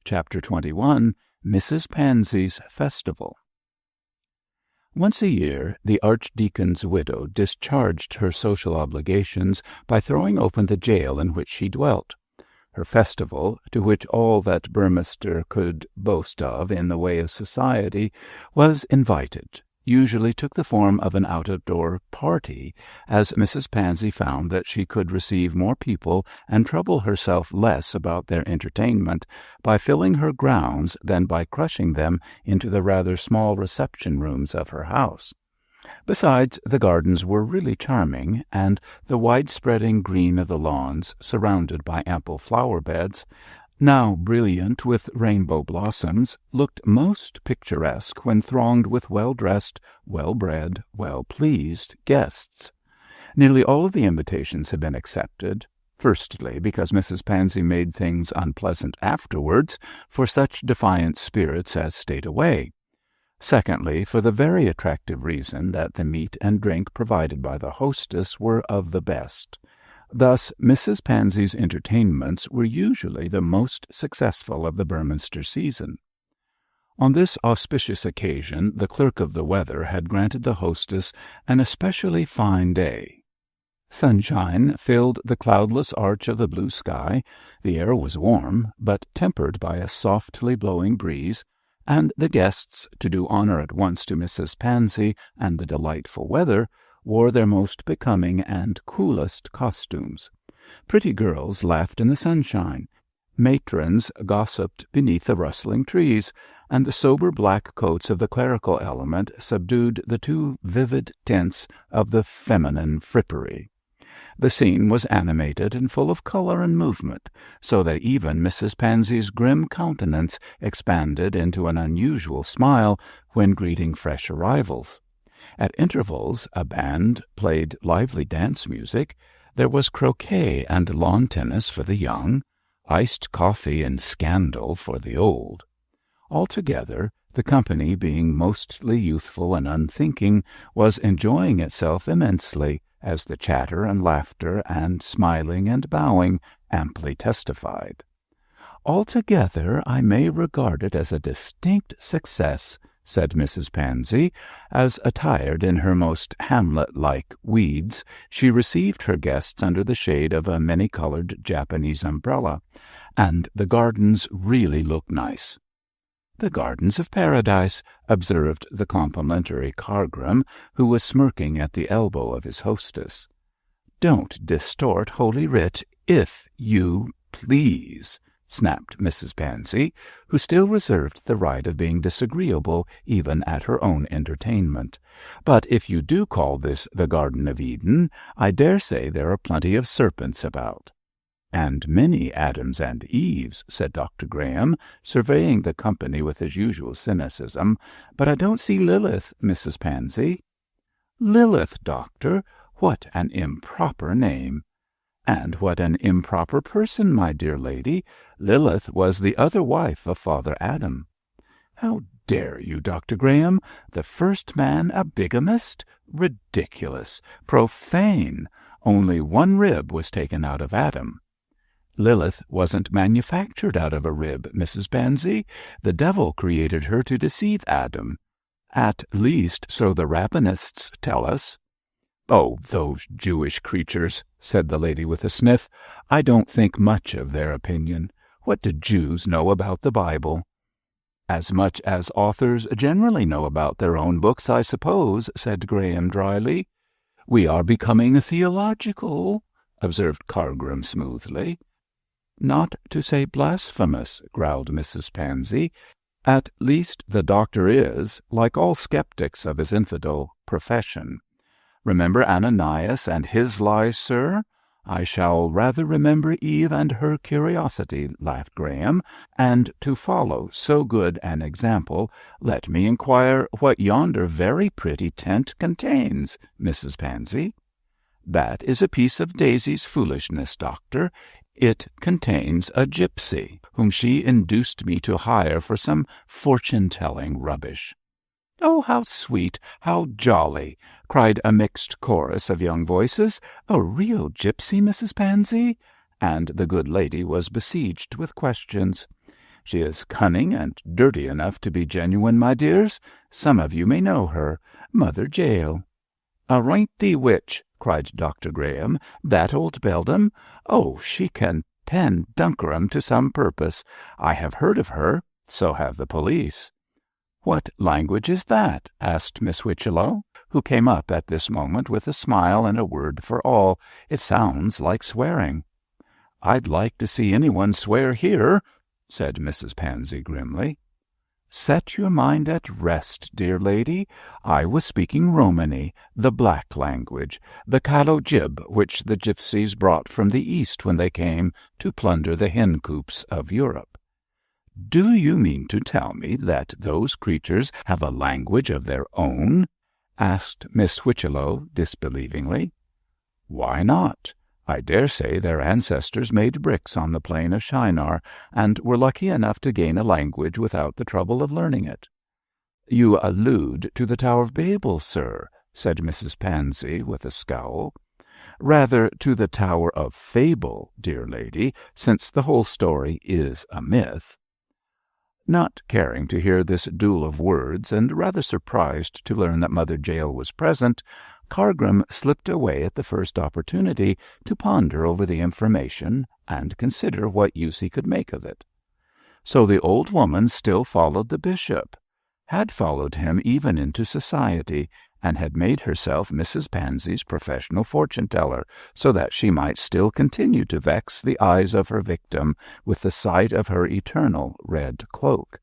Chapter 21. Mrs. Pansy's Festival. Once a year, the archdeacon's widow discharged her social obligations by throwing open the jail in which she dwelt. Her festival, to which all that Burmester could boast of in the way of society was invited, usually took the form of an out-of-door party, as Mrs. Pansy found that she could receive more people and trouble herself less about their entertainment by filling her grounds than by crushing them into the rather small reception rooms of her house. Besides, the gardens were really charming, and the wide-spreading green of the lawns, surrounded by ample flower-beds, now brilliant with rainbow blossoms, looked most picturesque when thronged with well-dressed, well-bred, well-pleased guests. Nearly all of the invitations had been accepted, firstly because Mrs. Pansy made things unpleasant afterwards for such defiant spirits as stayed away. Secondly, for the very attractive reason that the meat and drink provided by the hostess were of the best. Thus, Mrs. Pansy's entertainments were usually the most successful of the Burmester season. On this auspicious occasion, the clerk of the weather had granted the hostess an especially fine day. Sunshine filled the cloudless arch of the blue sky, the air was warm, but tempered by a softly blowing breeze, and the guests, to do honor at once to Mrs. Pansy and the delightful weather, wore their most becoming and coolest costumes. Pretty girls laughed in the sunshine, matrons gossiped beneath the rustling trees, and the sober black coats of the clerical element subdued the too vivid tints of the feminine frippery. The scene was animated and full of color and movement, so that even Mrs. Pansy's grim countenance expanded into an unusual smile when greeting fresh arrivals. At intervals, a band played lively dance music. There was croquet and lawn tennis for the young, iced coffee and scandal for the old. Altogether, the company, being mostly youthful and unthinking, was enjoying itself immensely, as the chatter and laughter and smiling and bowing amply testified. "Altogether, I may regard it as a distinct success," said Mrs. Pansy, as, attired in her most Hamlet-like weeds, she received her guests under the shade of a many-colored Japanese umbrella, "and the gardens really look nice." "The gardens of paradise," observed the complimentary Cargrim, who was smirking at the elbow of his hostess. "Don't distort Holy Writ, if you please," snapped Mrs. Pansy, who still reserved the right of being disagreeable even at her own entertainment. "But if you do call this the Garden of Eden, I dare say there are plenty of serpents about." "And many Adams and Eves," said Dr. Graham, surveying the company with his usual cynicism. "But I don't see Lilith, Mrs. Pansy." "Lilith, doctor? What an improper name!" "And what an improper person, my dear lady. Lilith was the other wife of Father Adam." "How dare you, Dr. Graham? The first man a bigamist? Ridiculous! Profane! Only one rib was taken out of Adam." "Lilith wasn't manufactured out of a rib, Mrs. Pansy. The devil created her to deceive Adam. At least, so the Rabbinists tell us." "Oh, those Jewish creatures," said the lady with a sniff. "I don't think much of their opinion. What do Jews know about the Bible?" "As much as authors generally know about their own books, I suppose," said Graham dryly. "We are becoming theological," observed Cargrim smoothly. "Not to say blasphemous," growled Mrs. Pansy. "At least the doctor is, like all skeptics of his infidel profession. Remember Ananias and his lies, sir? I shall rather remember Eve and her curiosity," laughed Graham. "And to follow so good an example, let me inquire what yonder very pretty tent contains, Mrs. Pansy." "That is a piece of Daisy's foolishness, doctor. It contains a gypsy, whom she induced me to hire for some fortune-telling rubbish." "Oh, how sweet, how jolly!" cried a mixed chorus of young voices. "A real gypsy, Mrs. Pansy?" And the good lady was besieged with questions. "She is cunning and dirty enough to be genuine, my dears. Some of you may know her, Mother Jael." "Aroint thee witch!" cried Dr. Graham. "That old beldam? Oh, she can pen Dunkerum to some purpose. I have heard of her. So have the police." "What language is that?" asked Miss Whichelow, who came up at this moment with a smile and a word for all. "It sounds like swearing." "I'd like to see anyone swear here," said Mrs. Pansy grimly. "Set your mind at rest, dear lady. I was speaking Romany, the black language, the callow jib which the gypsies brought from the East when they came to plunder the hen-coops of Europe." "Do you mean to tell me that those creatures have a language of their own?" asked Miss Whichelow disbelievingly. "Why not? I dare say their ancestors made bricks on the plain of Shinar, and were lucky enough to gain a language without the trouble of learning it." "You allude to the Tower of Babel, sir," said Mrs. Pansy with a scowl. "Rather to the Tower of Fable, dear lady, since the whole story is a myth." Not caring to hear this duel of words, and rather surprised to learn that Mother Jael was present, Cargrim slipped away at the first opportunity to ponder over the information and consider what use he could make of it. So the old woman still followed the bishop, had followed him even into society, and had made herself Mrs. Pansy's professional fortune-teller, so that she might still continue to vex the eyes of her victim with the sight of her eternal red cloak.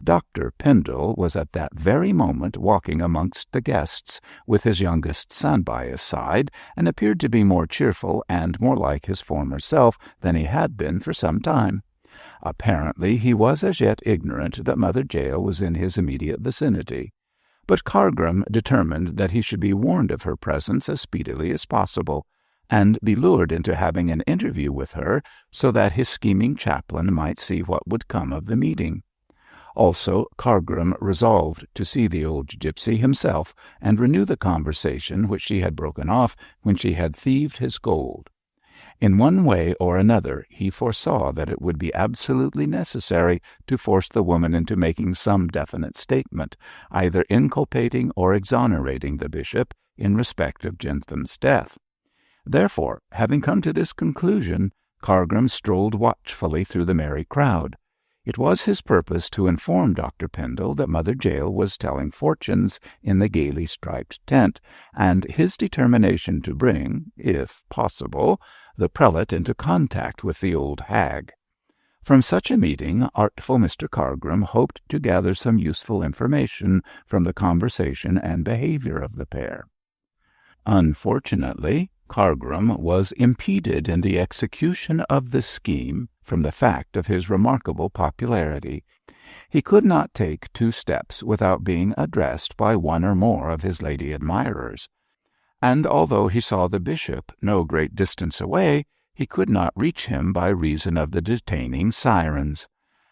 Dr. Pendle was at that very moment walking amongst the guests, with his youngest son by his side, and appeared to be more cheerful and more like his former self than he had been for some time. Apparently he was as yet ignorant that Mother Jael was in his immediate vicinity. but Cargrim determined that he should be warned of her presence as speedily as possible, and be lured into having an interview with her so that his scheming chaplain might see what would come of the meeting. Also, Cargrim resolved to see the old gipsy himself and renew the conversation which she had broken off when she had thieved his gold. In one way or another, he foresaw that it would be absolutely necessary to force the woman into making some definite statement, either inculpating or exonerating the bishop in respect of Jentham's death. Therefore, having come to this conclusion, Cargrim strolled watchfully through the merry crowd. It was his purpose to inform Dr. Pendle that Mother Jael was telling fortunes in the gaily striped tent, and his determination to bring, if possible, the prelate into contact with the old hag. From such a meeting, artful Mr. Cargrim hoped to gather some useful information from the conversation and behavior of the pair. Unfortunately, Cargrim was impeded in the execution of the scheme from the fact of his remarkable popularity. He could not take 2 steps without being addressed by one or more of his lady admirers, and although he saw the bishop no great distance away, he could not reach him by reason of the detaining sirens.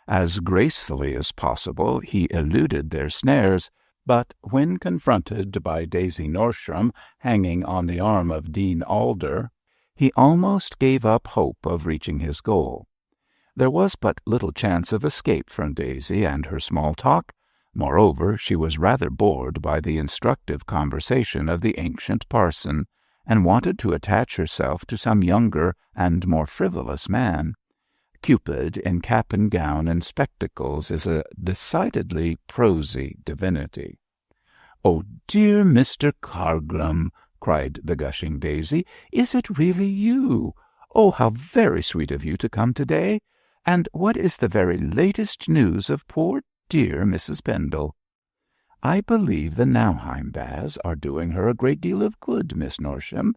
As gracefully as possible he eluded their snares, but when confronted by Daisy Norsham hanging on the arm of Dean Alder, he almost gave up hope of reaching his goal. There was but little chance of escape from Daisy and her small talk. Moreover, she was rather bored by the instructive conversation of the ancient parson, and wanted to attach herself to some younger and more frivolous man. Cupid in cap and gown and spectacles is a decidedly prosy divinity. "Oh, dear Mr. Cargrim," cried the gushing Daisy, "is it really you? Oh, how very sweet of you to come today! And what is the very latest news of poor dear Mrs. Pendle?" "I believe the Nauheim baths are doing her a great deal of good, Miss Norsham.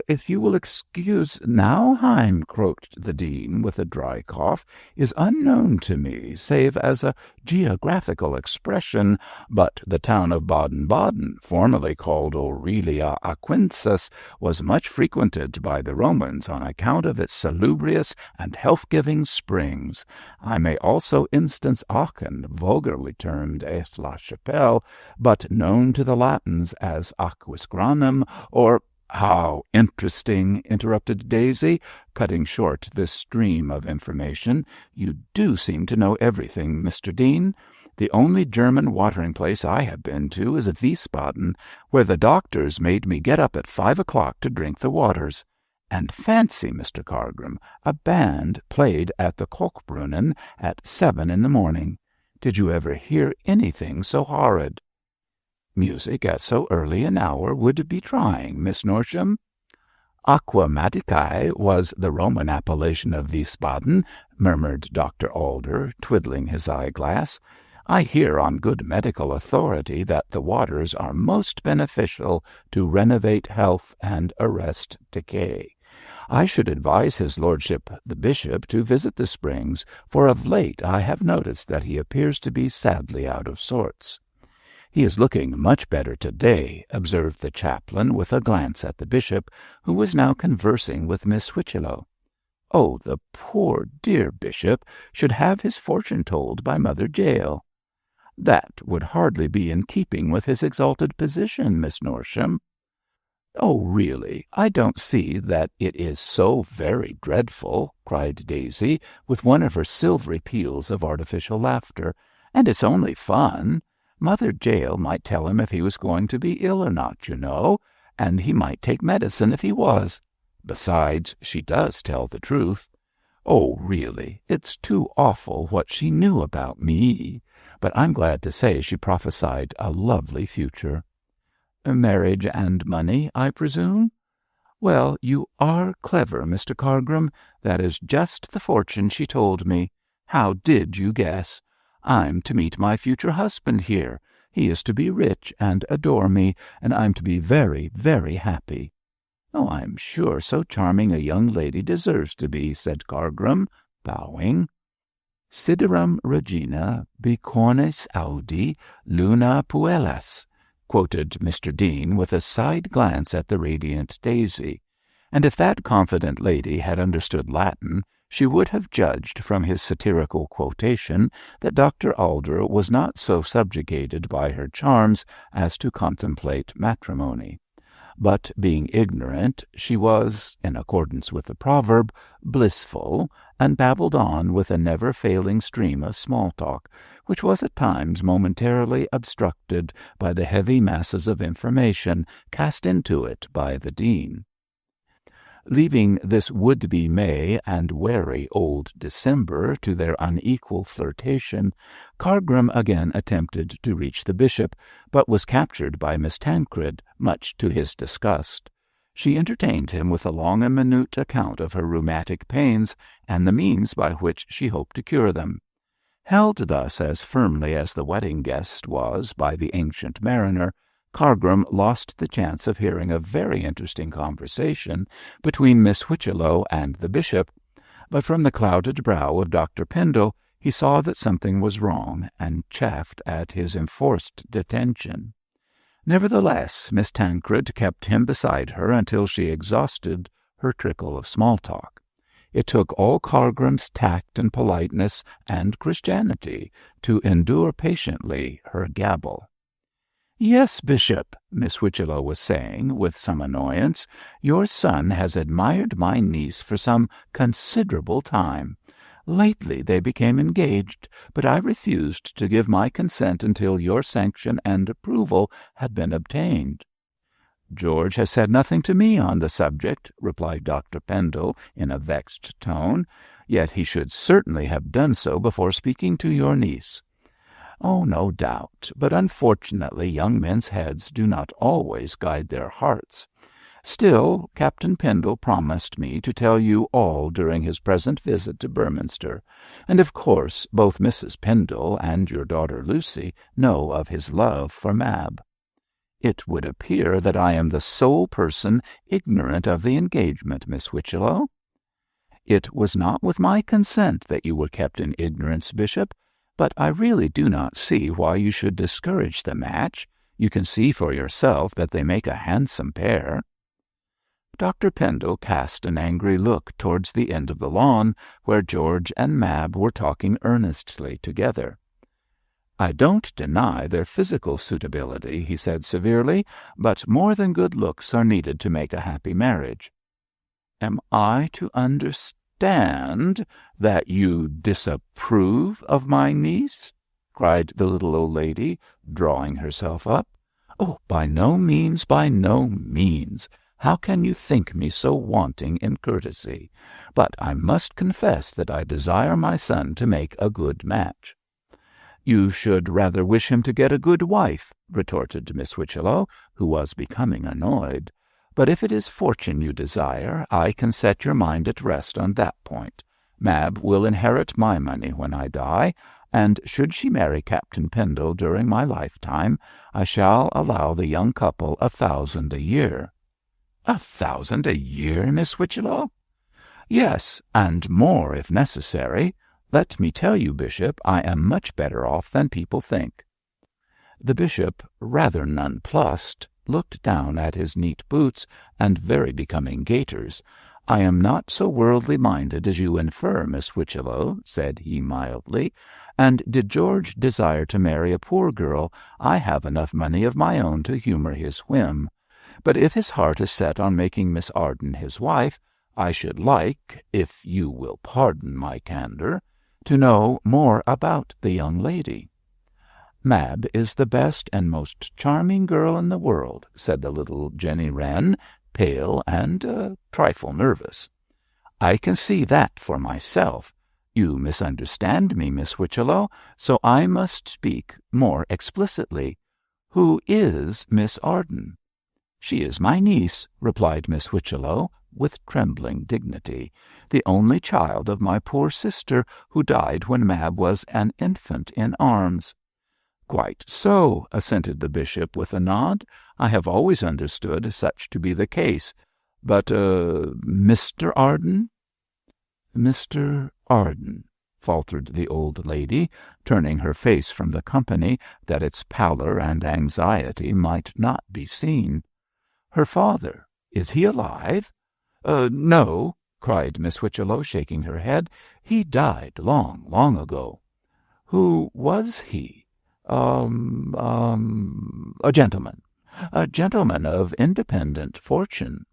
If you will excuse—" "Nauheim," croaked the dean with a dry cough, "is unknown to me, save as a geographical expression, but the town of Baden-Baden, formerly called Aurelia Aquensis, was much frequented by the Romans on account of its salubrious and health-giving springs. I may also instance Aachen, vulgarly termed Aix-la-Chapelle, but known to the Latins as Aquisgranum, or—" "How interesting!" interrupted Daisy, cutting short this stream of information. "You do seem to know everything, Mr. Dean. The only German watering place I have been to is Wiesbaden, where the doctors made me get up at 5 o'clock to drink the waters. And fancy, Mr. Cargrim, a band played at the Kochbrunnen at 7 in the morning. Did you ever hear anything so horrid?" "Music at so early an hour would be trying, Miss Norsham." "Aqua Maticae was the Roman appellation of Wiesbaden," murmured Dr. Alder, twiddling his eyeglass. "I hear on good medical authority that the waters are most beneficial to renovate health and arrest decay. I should advise his lordship the bishop to visit the springs, for of late I have noticed that he appears to be sadly out of sorts." "He is looking much better to-day," observed the chaplain with a glance at the bishop, who was now conversing with Miss Whitchello. "Oh, the poor dear bishop should have his fortune told by Mother Jael." "That would hardly be in keeping with his exalted position, Miss Norsham." "Oh, really, I don't see that it is so very dreadful," cried Daisy, with one of her silvery peals of artificial laughter. "And it's only fun. Mother Jael might tell him if he was going to be ill or not, you know, and he might take medicine if he was. Besides, she does tell the truth. Oh, really, it's too awful what she knew about me. But I'm glad to say she prophesied a lovely future." "Marriage and money, I presume?" "Well, you are clever, Mr. Cargrim. That is just the fortune she told me. How did you guess? I'm to meet my future husband here. He is to be rich and adore me, and I'm to be very, very happy." "Oh, I'm sure so charming a young lady deserves to be," said Cargrim, bowing. Siderum regina bicornis audi luna puellas, quoted Mr. Dean with a side glance at the radiant Daisy, and if that confident lady had understood Latin, she would have judged from his satirical quotation that Dr. Alder was not so subjugated by her charms as to contemplate matrimony. But being ignorant, she was, in accordance with the proverb, blissful, and babbled on with a never-failing stream of small talk, which was at times momentarily obstructed by the heavy masses of information cast into it by the dean. Leaving this would-be May and wary old December to their unequal flirtation, Cargrim again attempted to reach the bishop, but was captured by Miss Tancred, much to his disgust. She entertained him with a long and minute account of her rheumatic pains and the means by which she hoped to cure them. Held thus as firmly as the wedding guest was by the ancient mariner, Cargrim lost the chance of hearing a very interesting conversation between Miss Whichelow and the bishop, but from the clouded brow of Dr. Pendle he saw that something was wrong, and chafed at his enforced detention. Nevertheless, Miss Tancred kept him beside her until she exhausted her trickle of small talk. It took all Cargrim's tact and politeness and Christianity to endure patiently her gabble. "Yes, Bishop," Miss Whichelow was saying, with some annoyance, "your son has admired my niece for some considerable time. Lately they became engaged, but I refused to give my consent until your sanction and approval had been obtained." "George has said nothing to me on the subject," replied Dr. Pendle in a vexed tone, "yet he should certainly have done so before speaking to your niece." "Oh, no doubt, but unfortunately young men's heads do not always guide their hearts. Still, Captain Pendle promised me to tell you all during his present visit to Beorminster, and of course both Mrs. Pendle and your daughter Lucy know of his love for Mab." "It would appear that I am the sole person ignorant of the engagement, Miss Whichelow." "It was not with my consent that you were kept in ignorance, Bishop, but I really do not see why you should discourage the match. You can see for yourself that they make a handsome pair." Dr. Pendle cast an angry look towards the end of the lawn, where George and Mab were talking earnestly together. "I don't deny their physical suitability," he said severely, "but more than good looks are needed to make a happy marriage." "Am I to understand that you disapprove of my niece?" cried the little old lady, drawing herself up. "Oh, by no means, by no means. How can you think me so wanting in courtesy? But I must confess that I desire my son to make a good match." "You should rather wish him to get a good wife," retorted Miss Whichelow, who was becoming annoyed. "But if it is fortune you desire, I can set your mind at rest on that point. Mab will inherit my money when I die, and should she marry Captain Pendle during my lifetime, I shall allow the young couple 1,000 a year." "1,000 a year, Miss Whichelow?" "Yes, and more if necessary. Let me tell you, Bishop, I am much better off than people think." The bishop, rather nonplussed, looked down at his neat boots and very becoming gaiters. "I am not so worldly minded as you infer, Miss Whichelow," said he mildly, "and did George desire to marry a poor girl, I have enough money of my own to humour his whim. But if his heart is set on making Miss Arden his wife, I should like, if you will pardon my candour, to know more about the young lady." "Mab is the best and most charming girl in the world," said the little Jenny Wren, pale and a trifle nervous. "I can see that for myself. You misunderstand me, Miss Whichelow, so I must speak more explicitly. Who is Miss Arden?" "She is my niece," replied Miss Whichelow, with trembling dignity, "the only child of my poor sister, who died when Mab was an infant in arms." "Quite so," assented the bishop with a nod. "I have always understood such to be the case. But, Mr. Arden?" "Mr. Arden," faltered the old lady, turning her face from the company that its pallor and anxiety might not be seen. "Her father, is he alive?" "No," cried Miss Whitchello, shaking her head. "He died long, long ago." "Who was he?" A gentleman. A gentleman of independent fortune."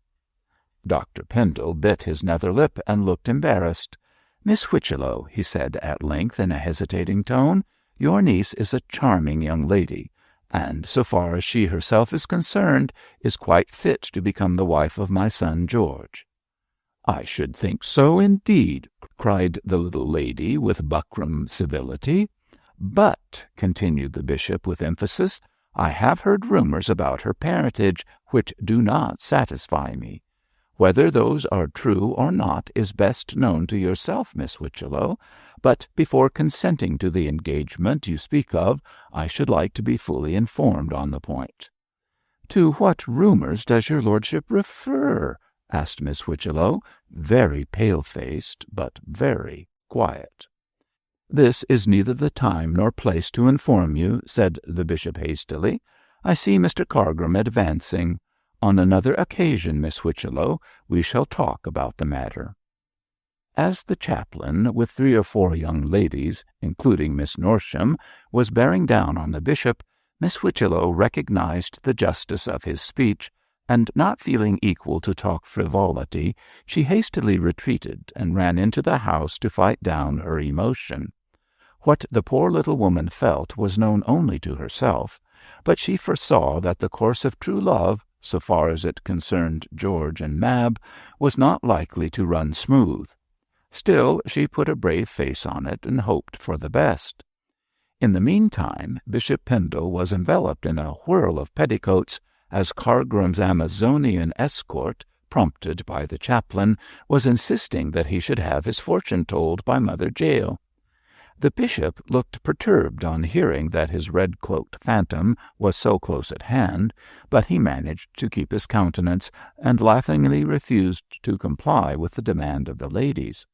Dr. Pendle bit his nether lip and looked embarrassed. "Miss Whitchello," he said at length in a hesitating tone, "your niece is a charming young lady, and, so far as she herself is concerned, is quite fit to become the wife of my son George." "I should think so, indeed," cried the little lady with buckram civility. "But," continued the bishop with emphasis, "I have heard rumours about her parentage which do not satisfy me. Whether those are true or not is best known to yourself, Miss Whitchello, but before consenting to the engagement you speak of, I should like to be fully informed on the point." "To what rumours does your lordship refer?" asked Miss Whitchello, very pale-faced, but very quiet. "This is neither the time nor place to inform you," said the bishop hastily. "I see Mr. Cargrim advancing. On another occasion, Miss Whitchello, we shall talk about the matter." As the chaplain, with 3 or 4 young ladies, including Miss Norsham, was bearing down on the bishop, Miss Whitchello recognized the justice of his speech, and not feeling equal to talk frivolity, she hastily retreated and ran into the house to fight down her emotion. What the poor little woman felt was known only to herself, but she foresaw that the course of true love, so far as it concerned George and Mab, was not likely to run smooth. Still, she put a brave face on it and hoped for the best. In the meantime, Bishop Pendle was enveloped in a whirl of petticoats as Cargrim's Amazonian escort, prompted by the chaplain, was insisting that he should have his fortune told by Mother Jael. The bishop looked perturbed on hearing that his red-cloaked phantom was so close at hand, but he managed to keep his countenance, and laughingly refused to comply with the demand of the ladies.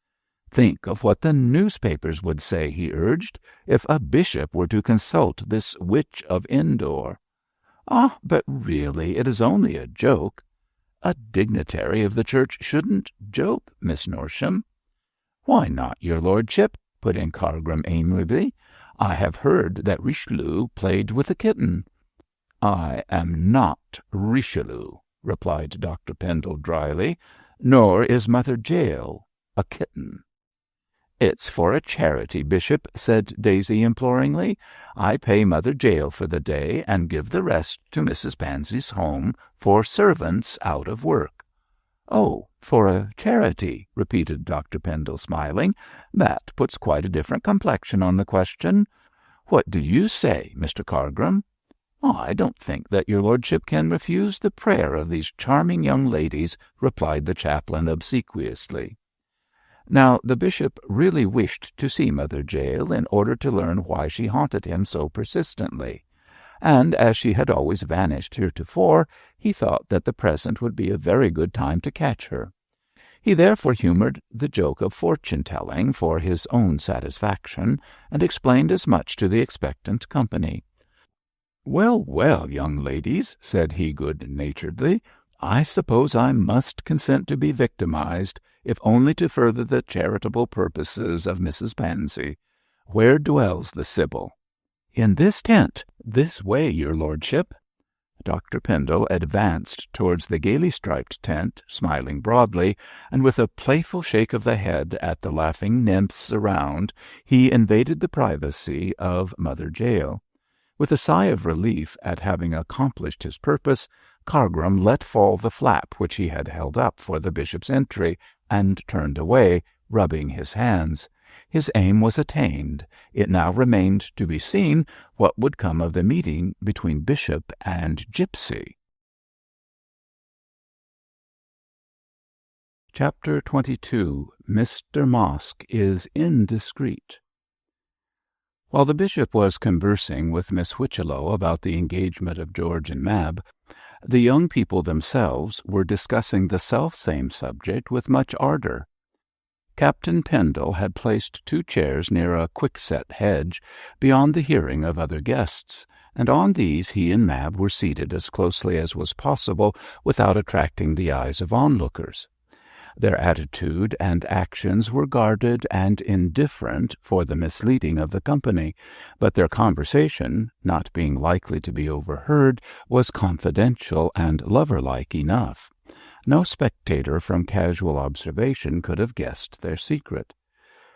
"Think of what the newspapers would say," he urged, "if a bishop were to consult this witch of Endor." "Ah, but really it is only a joke." "A dignitary of the church shouldn't joke, Miss Norsham." "Why not, your lordship?" put in Cargrim amiably. "I have heard that Richelieu played with a kitten." "I am not Richelieu," replied Dr. Pendle dryly, "nor is Mother Jael a kitten." "It's for a charity, Bishop," said Daisy imploringly. "I pay Mother Jael for the day, and give the rest to Mrs. Pansy's home for servants out of work." "Oh, for a charity," repeated Dr. Pendle, smiling. "That puts quite a different complexion on the question. What do you say, Mr. Cargrim?" "I don't think that your lordship can refuse the prayer of these charming young ladies," replied the chaplain obsequiously. Now the bishop really wished to see Mother Jael in order to learn why she haunted him so persistently, and as she had always vanished heretofore, he thought that the present would be a very good time to catch her. He therefore humoured the joke of fortune-telling for his own satisfaction, and explained as much to the expectant company. "Well, well, young ladies," said he good-naturedly, "I suppose I must consent to be victimized, if only to further the charitable purposes of Mrs. Pansy. Where dwells the Sibyl?" "In this tent. This way, your lordship." Dr. Pendle advanced towards the gaily-striped tent, smiling broadly, and with a playful shake of the head at the laughing nymphs around, he invaded the privacy of Mother Jael. With a sigh of relief at having accomplished his purpose, Cargrim let fall the flap which he had held up for the bishop's entry, and turned away, rubbing his hands. His aim was attained. It now remained to be seen what would come of the meeting between bishop and gipsy. Chapter 22. Mr. Mosk is indiscreet. While the bishop was conversing with Miss Whitchello about the engagement of George and Mab, the young people themselves were discussing the self-same subject with much ardour. Captain Pendle had placed 2 chairs near a quickset hedge, beyond the hearing of other guests, and on these he and Mab were seated as closely as was possible without attracting the eyes of onlookers. Their attitude and actions were guarded and indifferent for the misleading of the company, but their conversation, not being likely to be overheard, was confidential and lover-like enough. No spectator from casual observation could have guessed their secret.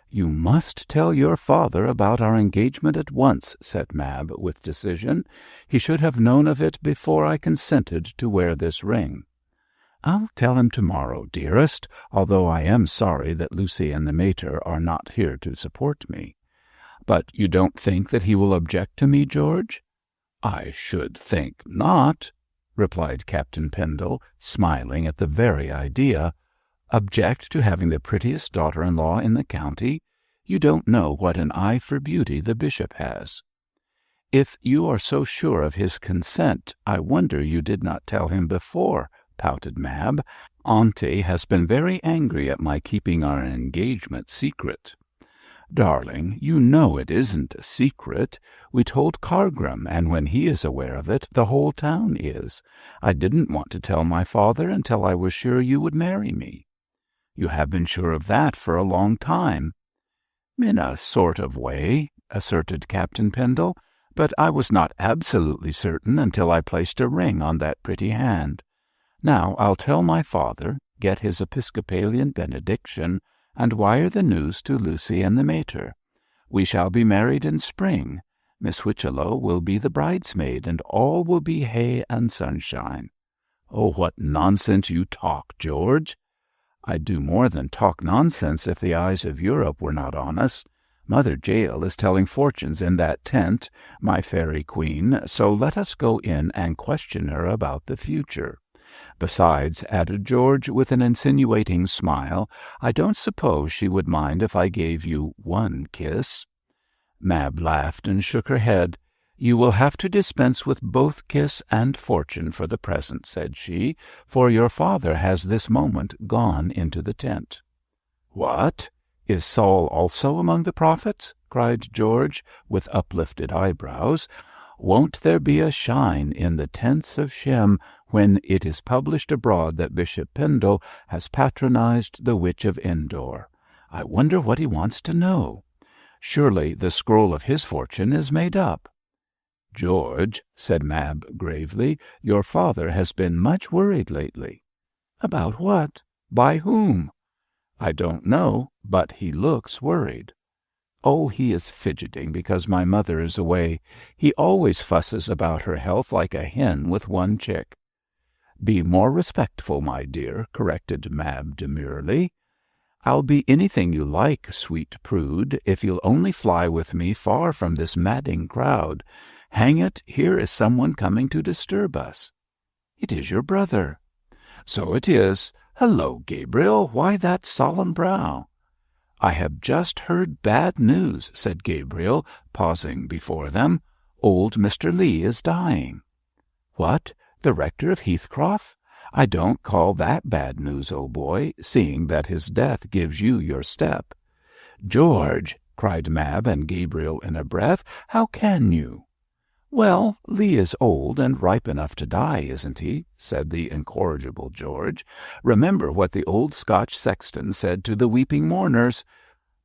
"You must tell your father about our engagement at once," said Mab with decision. "He should have known of it before I consented to wear this ring." "I'll tell him tomorrow, dearest, although I am sorry that Lucy and the mater are not here to support me." "But you don't think that he will object to me, George?" "I should think not," replied Captain Pendle, smiling at the very idea. "Object to having the prettiest daughter-in-law in the county? You don't know what an eye for beauty the bishop has." "If you are so sure of his consent, I wonder you did not tell him before," pouted Mab. "Auntie has been very angry at my keeping our engagement secret." "Darling, you know it isn't a secret. We told Cargram, and when he is aware of it, the whole town is. I didn't want to tell my father until I was sure you would marry me." "You have been sure of that for a long time." "In a sort of way," asserted Captain Pendle, "but I was not absolutely certain until I placed a ring on that pretty hand. Now I'll tell my father, get his Episcopalian benediction, and wire the news to Lucy and the mater. We shall be married in spring. Miss Whichelow will be the bridesmaid, and all will be hay and sunshine." "Oh, what nonsense you talk, George!" "I do more than talk nonsense if the eyes of Europe were not on us. Mother Jael is telling fortunes in that tent, my fairy queen, so let us go in and question her about the future. Besides," added George, with an insinuating smile, "I don't suppose she would mind if I gave you 1 kiss." Mab laughed and shook her head. "You will have to dispense with both kiss and fortune for the present," said she, "for your father has this moment gone into the tent." "What? Is Saul also among the prophets?" cried George, with uplifted eyebrows. "Won't there be a shine in the tents of Shem when it is published abroad that Bishop Pendle has patronized the witch of Endor? I wonder what he wants to know. Surely the scroll of his fortune is made up." "George," said Mab gravely, "your father has been much worried lately." "About what? By whom?" "I don't know, but he looks worried." "Oh, he is fidgeting because my mother is away. He always fusses about her health like a hen with 1 chick." "Be more respectful, my dear," corrected Mab demurely. "I'll be anything you like, sweet prude, if you'll only fly with me far from this madding crowd. Hang it, here is someone coming to disturb us." "It is your brother." "So it is. Hello, Gabriel, why that solemn brow?" "I have just heard bad news," said Gabriel, pausing before them. "Old Mr. Lee is dying." "What? The rector of Heathcroft? I don't call that bad news, old boy, seeing that his death gives you your step." "George!" cried Mab and Gabriel in a breath. "How can you?" "Well, Lee is old and ripe enough to die, isn't he?" said the incorrigible George. "Remember what the old Scotch sexton said to the weeping mourners.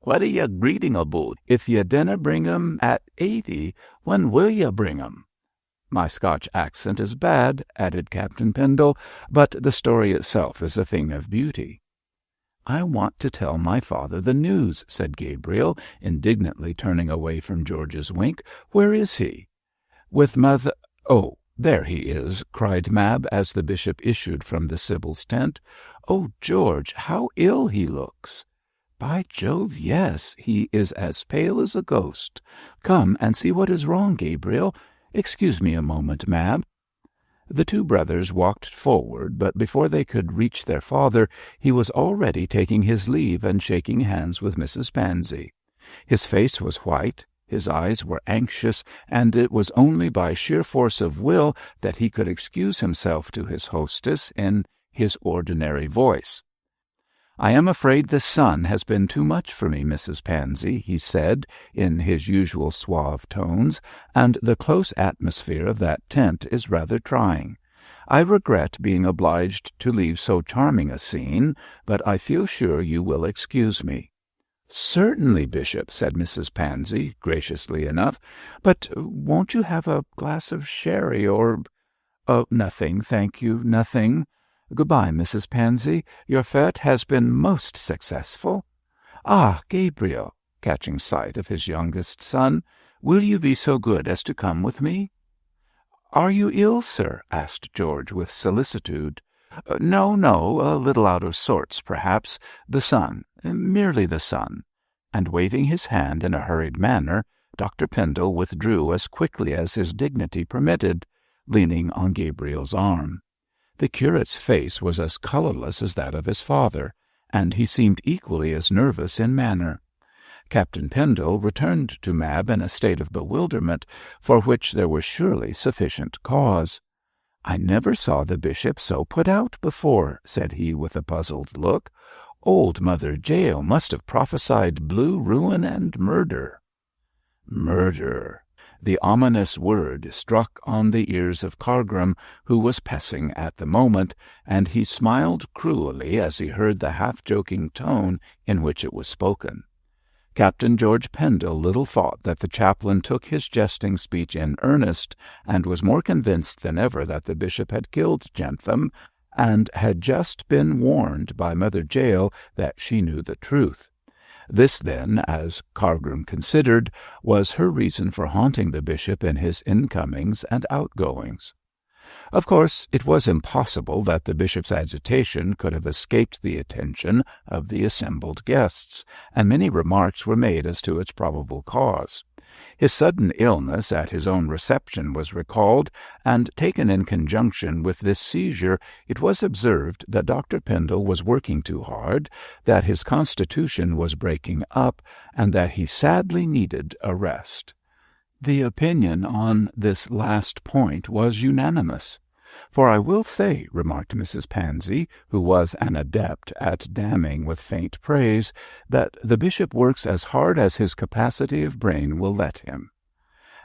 'What are ye greeting aboot? If ye dinna bring 'em at 80, when will ye bring 'em?'" "My Scotch accent is bad," added Captain Pendle, "but the story itself is a thing of beauty." "I want to tell my father the news," said Gabriel, indignantly turning away from George's wink. "Where is he?" "With mother— Oh, there he is," cried Mab as the bishop issued from the Sibyl's tent. "Oh, George, how ill he looks!" "By Jove, yes, he is as pale as a ghost. Come and see what is wrong, Gabriel. Excuse me a moment, Mab." The 2 brothers walked forward, but before they could reach their father, he was already taking his leave and shaking hands with Mrs. Pansy. His face was white, his eyes were anxious, and it was only by sheer force of will that he could excuse himself to his hostess in his ordinary voice. "I am afraid the sun has been too much for me, Mrs. Pansy," he said, in his usual suave tones, "and the close atmosphere of that tent is rather trying. I regret being obliged to leave so charming a scene, but I feel sure you will excuse me." "Certainly, Bishop," said Mrs. Pansy, graciously enough, "but won't you have a glass of sherry or—" "Oh, nothing, thank you, nothing. Good-bye, Mrs. Pansy. Your fête has been most successful. Ah, Gabriel," catching sight of his youngest son, "will you be so good as to come with me?" "Are you ill, sir?" asked George with solicitude. No, a little out of sorts, perhaps. The sun, merely the sun." And waving his hand in a hurried manner, Dr. Pendle withdrew as quickly as his dignity permitted, leaning on Gabriel's arm. The curate's face was as colourless as that of his father, and he seemed equally as nervous in manner. Captain Pendle returned to Mab in a state of bewilderment, for which there was surely sufficient cause. "I never saw the bishop so put out before," said he with a puzzled look. "Old Mother Jael must have prophesied blue ruin and murder." Murder! The ominous word struck on the ears of Cargrim, who was passing at the moment, and he smiled cruelly as he heard the half-joking tone in which it was spoken. Captain George Pendle little thought that the chaplain took his jesting speech in earnest, and was more convinced than ever that the bishop had killed Jentham, and had just been warned by Mother Jael that she knew the truth. This, then, as Cargrim considered, was her reason for haunting the bishop in his incomings and outgoings. Of course, it was impossible that the bishop's agitation could have escaped the attention of the assembled guests, and many remarks were made as to its probable cause. His sudden illness at his own reception was recalled, and taken in conjunction with this seizure, it was observed that Dr. Pendle was working too hard, that his constitution was breaking up, and that he sadly needed a rest. The opinion on this last point was unanimous. "For I will say," remarked Mrs. Pansy, who was an adept at damning with faint praise, "that the bishop works as hard as his capacity of brain will let him."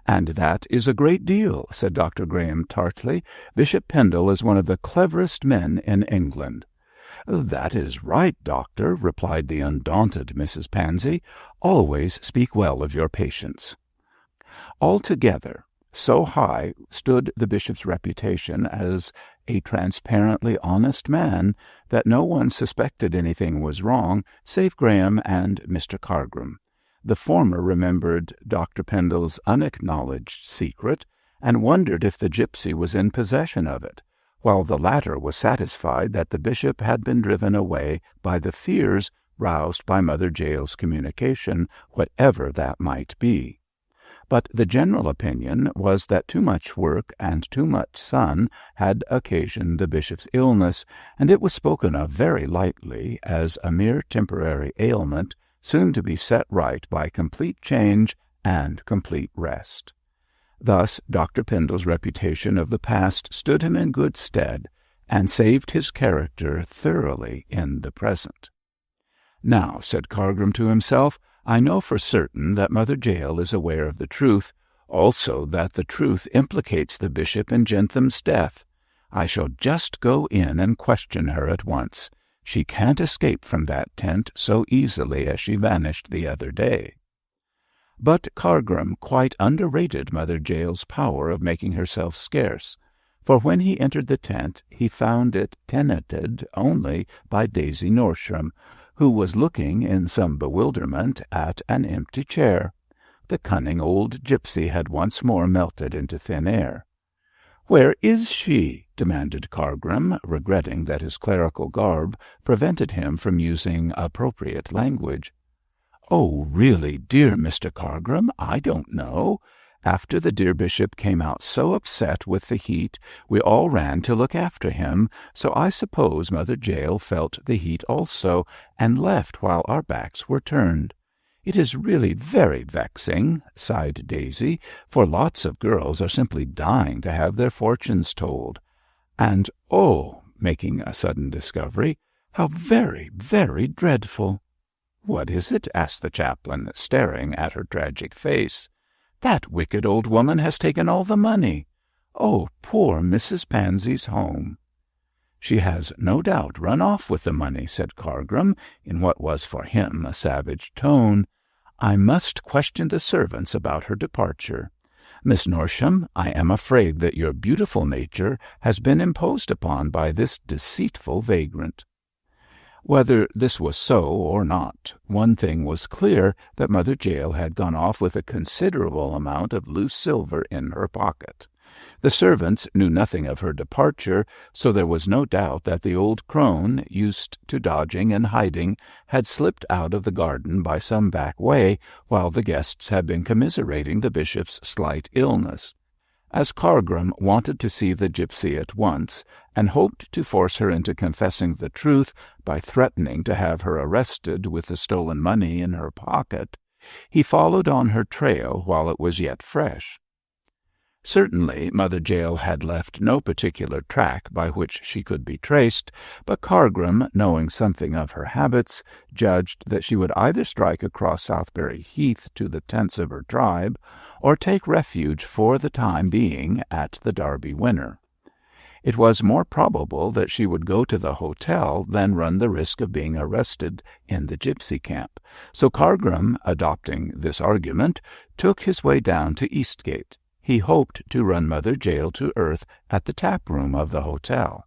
"And that is a great deal," said Dr. Graham tartly. "Bishop Pendle is one of the cleverest men in England." "That is right, doctor," replied the undaunted Mrs. Pansy. "Always speak well of your patients." Altogether, so high stood the bishop's reputation as a transparently honest man that no one suspected anything was wrong save Graham and Mr. Cargrim. The former remembered Dr. Pendle's unacknowledged secret, and wondered if the gipsy was in possession of it, while the latter was satisfied that the bishop had been driven away by the fears roused by Mother Jael's communication, whatever that might be. But the general opinion was that too much work and too much sun had occasioned the bishop's illness, and it was spoken of very lightly as a mere temporary ailment, soon to be set right by complete change and complete rest. Thus Dr. Pendle's reputation of the past stood him in good stead, and saved his character thoroughly in the present. "Now," said Cargrim to himself, "I know for certain that Mother Jael is aware of the truth, also that the truth implicates the bishop in Jentham's death. I shall just go in and question her at once. She can't escape from that tent so easily as she vanished the other day." But Cargrim quite underrated Mother Jael's power of making herself scarce, for when he entered the tent he found it tenanted only by Daisy Norsham, who was looking in some bewilderment at an empty chair. The cunning old gipsy had once more melted into thin air. "Where is she?" demanded Cargrim, regretting that his clerical garb prevented him from using appropriate language. "Oh, really, dear Mr. Cargrim, I don't know. After the dear bishop came out so upset with the heat, we all ran to look after him, so I suppose Mother Jael felt the heat also, and left while our backs were turned. It is really very vexing," sighed Daisy, "for lots of girls are simply dying to have their fortunes told. And, oh," making a sudden discovery, How very, very dreadful!" "What is it?" asked the chaplain, staring at her tragic face. "That wicked old woman has taken all the money. Oh, poor Mrs. Pansy's home!" "She has no doubt run off with the money," said Cargrim, in what was for him a savage tone. "I must question the servants about her departure. Miss Norsham, I am afraid that your beautiful nature has been imposed upon by this deceitful vagrant." Whether this was so or not, one thing was clear, that Mother Jael had gone off with a considerable amount of loose silver in her pocket. The servants knew nothing of her departure, so there was no doubt that the old crone, used to dodging and hiding, had slipped out of the garden by some back way, while the guests had been commiserating the bishop's slight illness. As Cargrim wanted to see the gipsy at once, and hoped to force her into confessing the truth by threatening to have her arrested with the stolen money in her pocket, he followed on her trail while it was yet fresh. Certainly Mother Jael had left no particular track by which she could be traced, but Cargrim, knowing something of her habits, judged that she would either strike across Southberry Heath to the tents of her tribe, or take refuge for the time being at the Derby Winner. It was more probable that she would go to the hotel than run the risk of being arrested in the gipsy camp, so Cargrim, adopting this argument, took his way down to Eastgate. He hoped to run Mother Jael to earth at the tap-room of the hotel.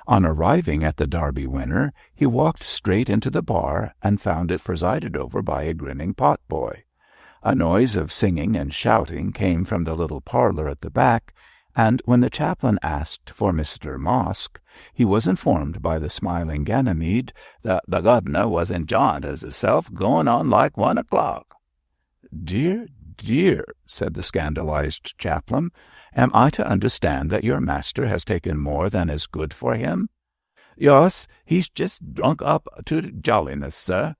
On arriving at the Derby Winner, he walked straight into the bar and found it presided over by a grinning pot-boy. A noise of singing and shouting came from the little parlour at the back, and when the chaplain asked for Mr. Mosk, he was informed by the smiling Ganymede that the governor was enjoying hisself, going on like 1 o'clock. "Dear, dear," said the scandalized chaplain, "am I to understand that your master has taken more than is good for him?" "Yus, he's just drunk up to jolliness, sir."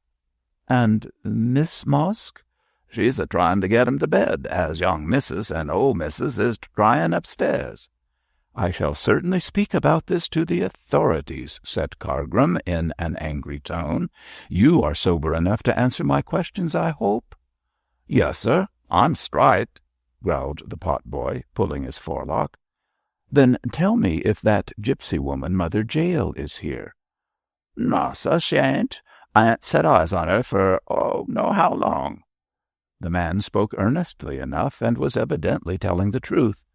"And Miss Mosk?" "She's a-trying to get him to bed, as young missus and old missus is trying upstairs." "I shall certainly speak about this to the authorities," said Cargrim in an angry tone. "You are sober enough to answer my questions, I hope?" "Yes, sir, I'm straight," growled the pot-boy, pulling his forelock. "Then tell me if that gipsy woman, Mother Jael, is here." "No, sir, she ain't. I ain't set eyes on her for, know how long." The man spoke earnestly enough, and was evidently telling the truth.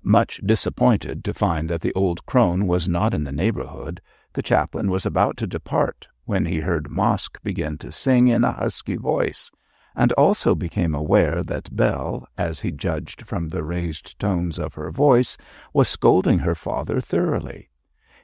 Much disappointed to find that the old crone was not in the neighbourhood, the chaplain was about to depart, when he heard Mosk begin to sing in a husky voice, and also became aware that Belle, as he judged from the raised tones of her voice, was scolding her father thoroughly.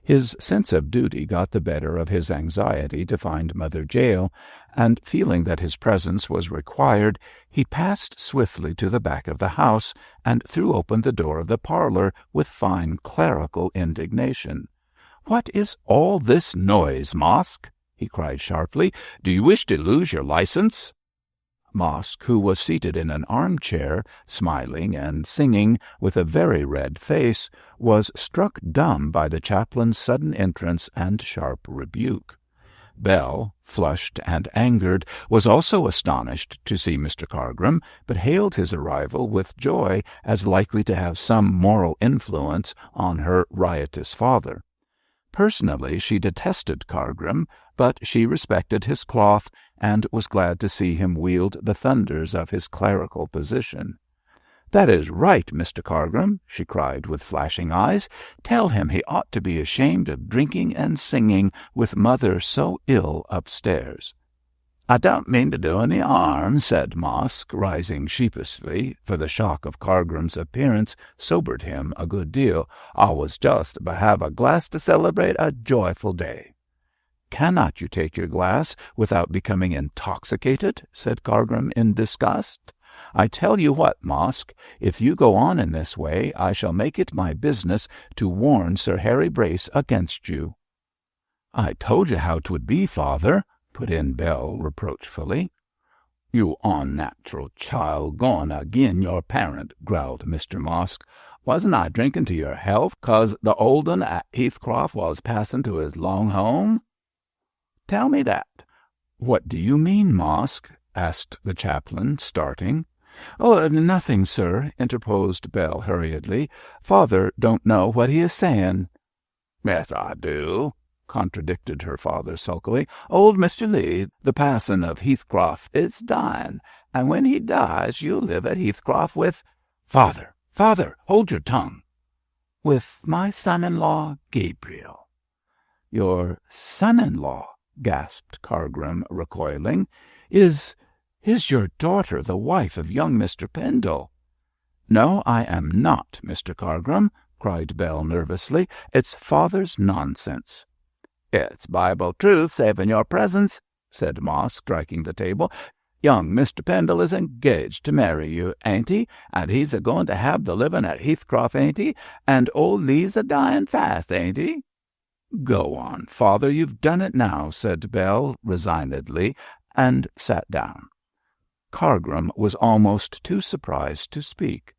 His sense of duty got the better of his anxiety to find Mother Jael, and feeling that his presence was required, he passed swiftly to the back of the house and threw open the door of the parlour with fine clerical indignation. "What is all this noise, Mosk?" he cried sharply. "Do you wish to lose your licence?" Mosk, who was seated in an armchair, smiling and singing, with a very red face, was struck dumb by the chaplain's sudden entrance and sharp rebuke. Belle, flushed and angered, was also astonished to see Mr. Cargrim, but hailed his arrival with joy as likely to have some moral influence on her riotous father. Personally, she detested Cargrim, but she respected his cloth, and was glad to see him wield the thunders of his clerical position. "That is right, Mr. Cargrim," she cried with flashing eyes. "Tell him he ought to be ashamed of drinking and singing with mother so ill upstairs." "I don't mean to do any harm," said Mosk, rising sheepishly, for the shock of Cargrim's appearance sobered him a good deal. "I was just to have a glass to celebrate a joyful day." "Cannot you take your glass without becoming intoxicated?" said Cargrim in disgust. "I tell you what, Mosk, if you go on in this way, I shall make it my business to warn Sir Harry Brace against you." "I told you how 'twould be, father," put in Belle reproachfully. "You unnatural child, going agin your parent," growled Mr. Mosk. "Wasn't I drinking to your health, 'cause the old un at Heathcroft was passing to his long home?" Tell me that." "What do you mean, Mosk?" asked the chaplain, starting. "Oh, nothing, sir," interposed Bell hurriedly. "Father don't know what he is saying." "Yes, I do," contradicted her father sulkily. "Old Mr. Lee, "The parson of Heathcroft is dying, and when he dies you'll live at Heathcroft with—" "Father, hold your tongue." "With my son-in-law, Gabriel." "Your son-in-law?" gasped Cargrim, recoiling. Is your daughter the wife of young Mr. Pendle?" "No, I am not, Mr. Cargrim," cried Bell nervously. "It's father's nonsense." "It's Bible truth, saving your presence," said Moss, striking the table. "Young Mr. Pendle is engaged to marry you, ain't he? And he's a-going to have the living at Heathcroft, ain't he? And old Lee's a-dying fast, ain't he?" "Go on, father, you've done it now," said Bell resignedly, and sat down. Cargrim was almost too surprised to speak.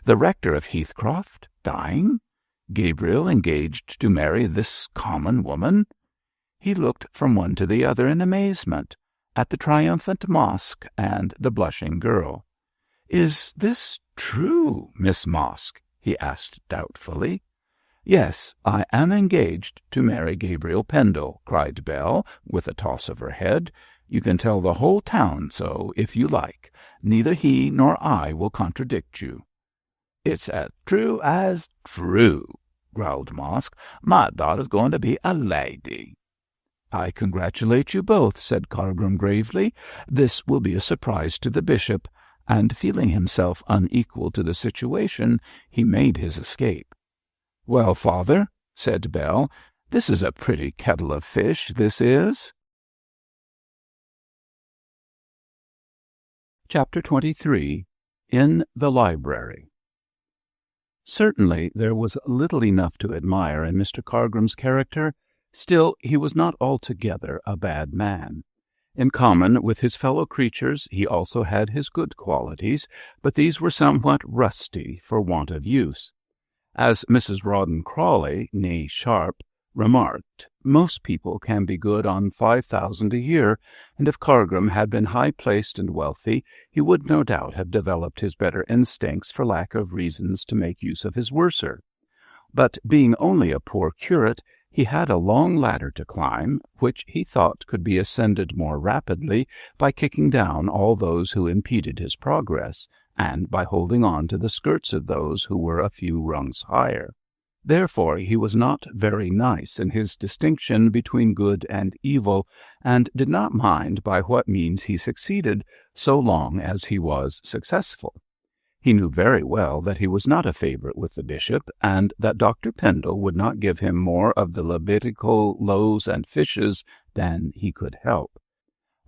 The rector of Heathcroft dying? Gabriel engaged to marry this common woman? He looked from one to the other in amazement, at the triumphant Mosk and the blushing girl. "Is this true, Miss Mosk?" he asked doubtfully. "Yes, I am engaged to marry Gabriel Pendle," cried Bell, with a toss of her head. "You can tell the whole town so, if you like. Neither he nor I will contradict you." "It's as true," growled Mosk. "My daughter's going to be a lady." "I congratulate you both," said Cargrim gravely. "This will be a surprise to the bishop," and feeling himself unequal to the situation, he made his escape. "Well, father," said Bell, "this is a pretty kettle of fish, this is." Chapter 23. In the Library. Certainly there was little enough to admire in Mr. Cargrim's character. Still, he was not altogether a bad man. In common with his fellow creatures, he also had his good qualities, but these were somewhat rusty for want of use. As Mrs. Rawdon Crawley, née Sharp, remarked, most people can be good on 5,000 a year, and if Cargrim had been high-placed and wealthy, he would no doubt have developed his better instincts for lack of reasons to make use of his worser. But being only a poor curate, he had a long ladder to climb, which he thought could be ascended more rapidly by kicking down all those who impeded his progress, and by holding on to the skirts of those who were a few rungs higher. Therefore he was not very nice in his distinction between good and evil, and did not mind by what means he succeeded, so long as he was successful. He knew very well that he was not a favourite with the bishop, and that Dr. Pendle would not give him more of the Levitical loaves and fishes than he could help.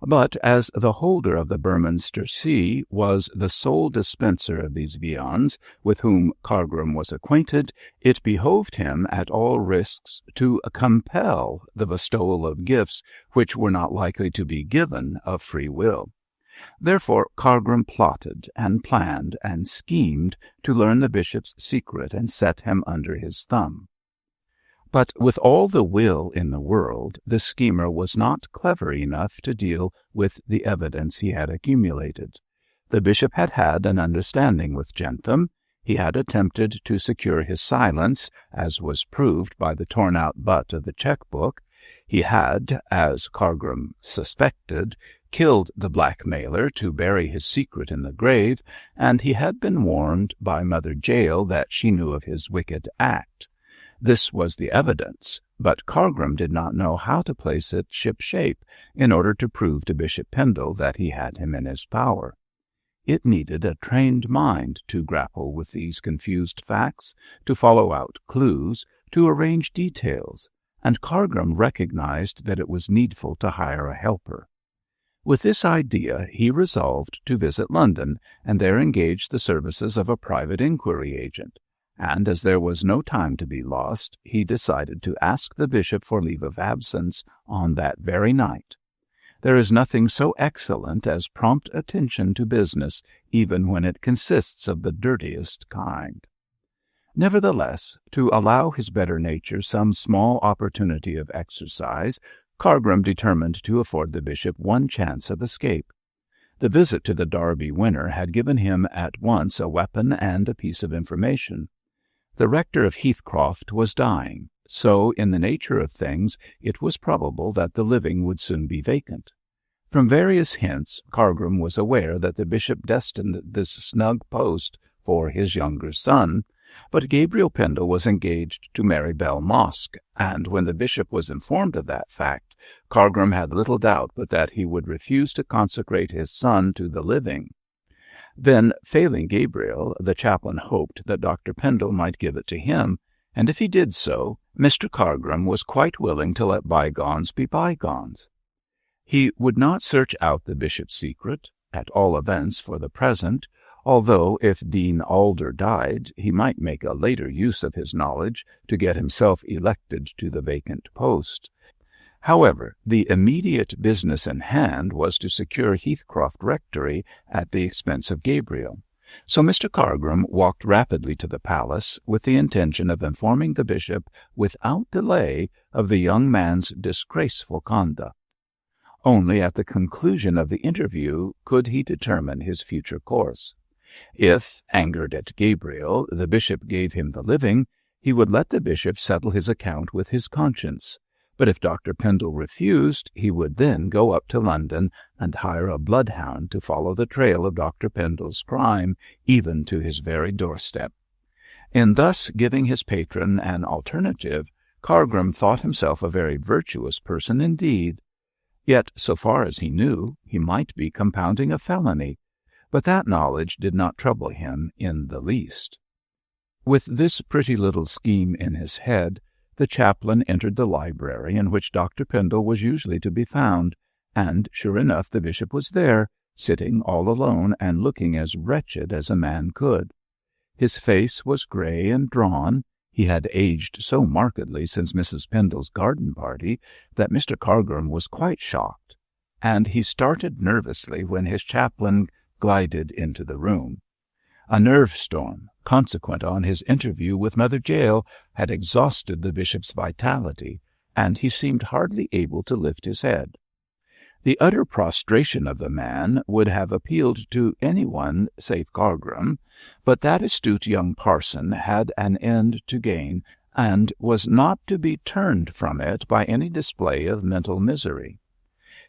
But as the holder of the Berminster See was the sole dispenser of these viands with whom Cargrim was acquainted, it behoved him at all risks to compel the bestowal of gifts which were not likely to be given of free will. Therefore Cargrim plotted and planned and schemed to learn the bishop's secret and set him under his thumb. But with all the will in the world, the schemer was not clever enough to deal with the evidence he had accumulated. The bishop had had an understanding with Jentham. He had attempted to secure his silence, as was proved by the torn-out butt of the cheque-book. He had, as Cargrim suspected, killed the blackmailer to bury his secret in the grave, and he had been warned by Mother Jael that she knew of his wicked act. This was the evidence, but Cargrim did not know how to place it ship-shape in order to prove to Bishop Pendle that he had him in his power. It needed a trained mind to grapple with these confused facts, to follow out clues, to arrange details, and Cargrim recognized that it was needful to hire a helper. With this idea he resolved to visit London, and there engage the services of a private inquiry agent. And as there was no time to be lost, he decided to ask the bishop for leave of absence on that very night. There is nothing so excellent as prompt attention to business, even when it consists of the dirtiest kind. Nevertheless, to allow his better nature some small opportunity of exercise, Cargrim determined to afford the bishop one chance of escape. The visit to the Derby winner had given him at once a weapon and a piece of information. The rector of Heathcroft was dying, so in the nature of things it was probable that the living would soon be vacant. From various hints, Cargrim was aware that the bishop destined this snug post for his younger son, but Gabriel Pendle was engaged to marry Belle Mosk, and when the bishop was informed of that fact, Cargrim had little doubt but that he would refuse to consecrate his son to the living. Then, failing Gabriel, the chaplain hoped that Dr. Pendle might give it to him, and if he did so, Mr. Cargrim was quite willing to let bygones be bygones. He would not search out the bishop's secret, at all events for the present, although if Dean Alder died, he might make a later use of his knowledge to get himself elected to the vacant post. However, the immediate business in hand was to secure Heathcroft Rectory at the expense of Gabriel. So Mr. Cargrim walked rapidly to the palace with the intention of informing the bishop without delay of the young man's disgraceful conduct. Only at the conclusion of the interview could he determine his future course. If, angered at Gabriel, the bishop gave him the living, he would let the bishop settle his account with his conscience. But if Dr. Pendle refused, he would then go up to London and hire a bloodhound to follow the trail of Dr. Pendle's crime, even to his very doorstep. In thus giving his patron an alternative, Cargrim thought himself a very virtuous person indeed. Yet, so far as he knew, he might be compounding a felony, but that knowledge did not trouble him in the least. With this pretty little scheme in his head, the chaplain entered the library in which Dr. Pendle was usually to be found, and sure enough the bishop was there, sitting all alone and looking as wretched as a man could. His face was grey and drawn. He had aged so markedly since Mrs. Pendle's garden party that Mr. Cargrim was quite shocked, and he started nervously when his chaplain glided into the room. A nerve storm, consequent on his interview with Mother Jael, had exhausted the bishop's vitality, and he seemed hardly able to lift his head. The utter prostration of the man would have appealed to anyone save Cargrim, but that astute young parson had an end to gain, and was not to be turned from it by any display of mental misery.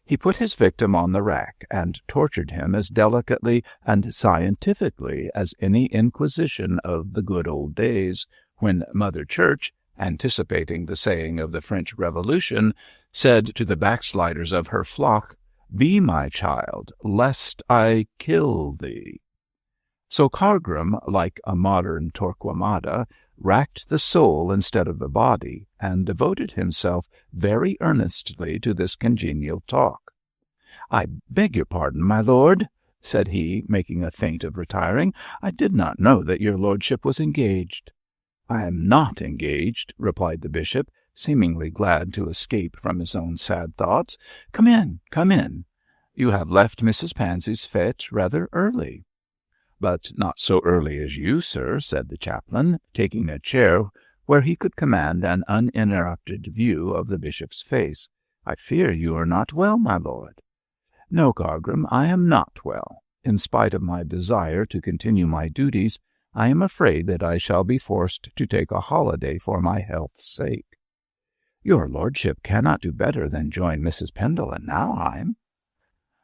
He put his victim on the rack and tortured him as delicately and scientifically as any inquisition of the good old days, when Mother Church, anticipating the saying of the French Revolution, said to the backsliders of her flock, "Be my child, lest I kill thee." So Cargrim, like a modern Torquemada, racked the soul instead of the body, and devoted himself very earnestly to this congenial talk. "I beg your pardon, my lord," said he, making a feint of retiring. "I did not know that your lordship was engaged." "I am not engaged," replied the bishop, seemingly glad to escape from his own sad thoughts. Come in, come in. You have left Mrs. Pansy's fete rather early." "But not so early as you, sir," said the chaplain, taking a chair where he could command an uninterrupted view of the bishop's face. "I fear you are not well, my lord." "No, Cargrim, I am not well. In spite of my desire to continue my duties, I am afraid that I shall be forced to take a holiday for my health's sake." "Your lordship cannot do better than join Mrs. Pendle in Nauheim."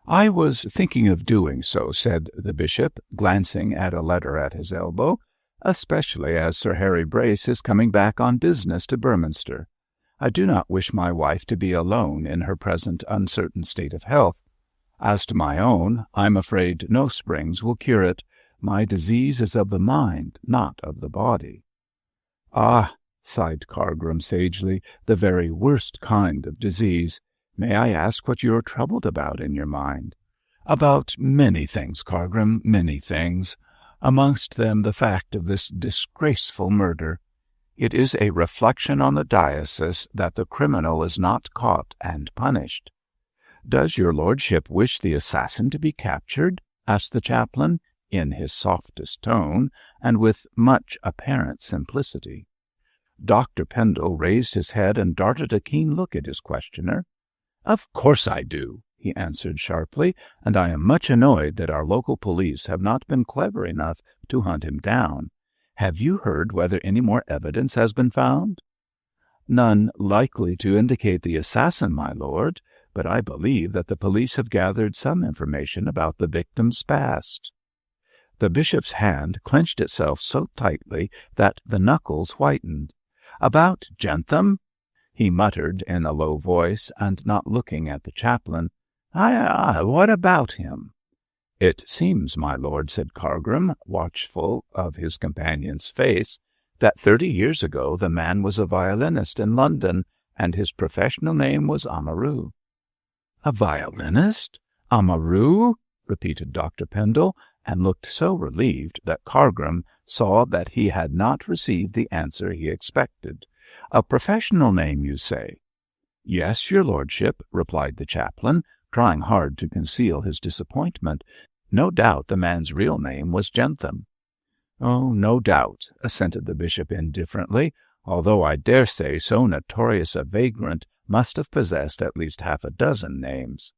"I was thinking of doing so," said the bishop, glancing at a letter at his elbow, "especially as Sir Harry Brace is coming back on business to Berminster. I do not wish my wife to be alone in her present uncertain state of health. As to my own, I'm afraid no springs will cure it. My disease is of the mind, not of the body." "Ah," sighed Cargrim sagely, "the very worst kind of disease. May I ask what you are troubled about in your mind?" "About many things, Cargrim, many things. Amongst them the fact of this disgraceful murder. It is a reflection on the diocese that the criminal is not caught and punished." "Does your lordship wish the assassin to be captured?" asked the chaplain, in his softest tone, and with much apparent simplicity. Dr. Pendle raised his head and darted a keen look at his questioner. "Of course I do," he answered sharply, "and I am much annoyed that our local police have not been clever enough to hunt him down. Have you heard whether any more evidence has been found?" "None likely to indicate the assassin, my lord, but I believe that the police have gathered some information about the victim's past." The bishop's hand clenched itself so tightly that the knuckles whitened. "About Jentham?" he muttered in a low voice, and not looking at the chaplain. "Aye, what about him?" "It seems, my lord," said Cargrim, watchful of his companion's face, "that 30 years ago the man was a violinist in London, and his professional name was Amaru." "A violinist? Amaru?" repeated Dr. Pendle, and looked so relieved that Cargrim saw that he had not received the answer he expected. "A professional name, you say?" "Yes, your lordship," replied the chaplain, trying hard to conceal his disappointment. "No doubt the man's real name was Jentham." "Oh, no doubt," assented the bishop indifferently, "although I dare say so notorious a vagrant must have possessed at least half a dozen names."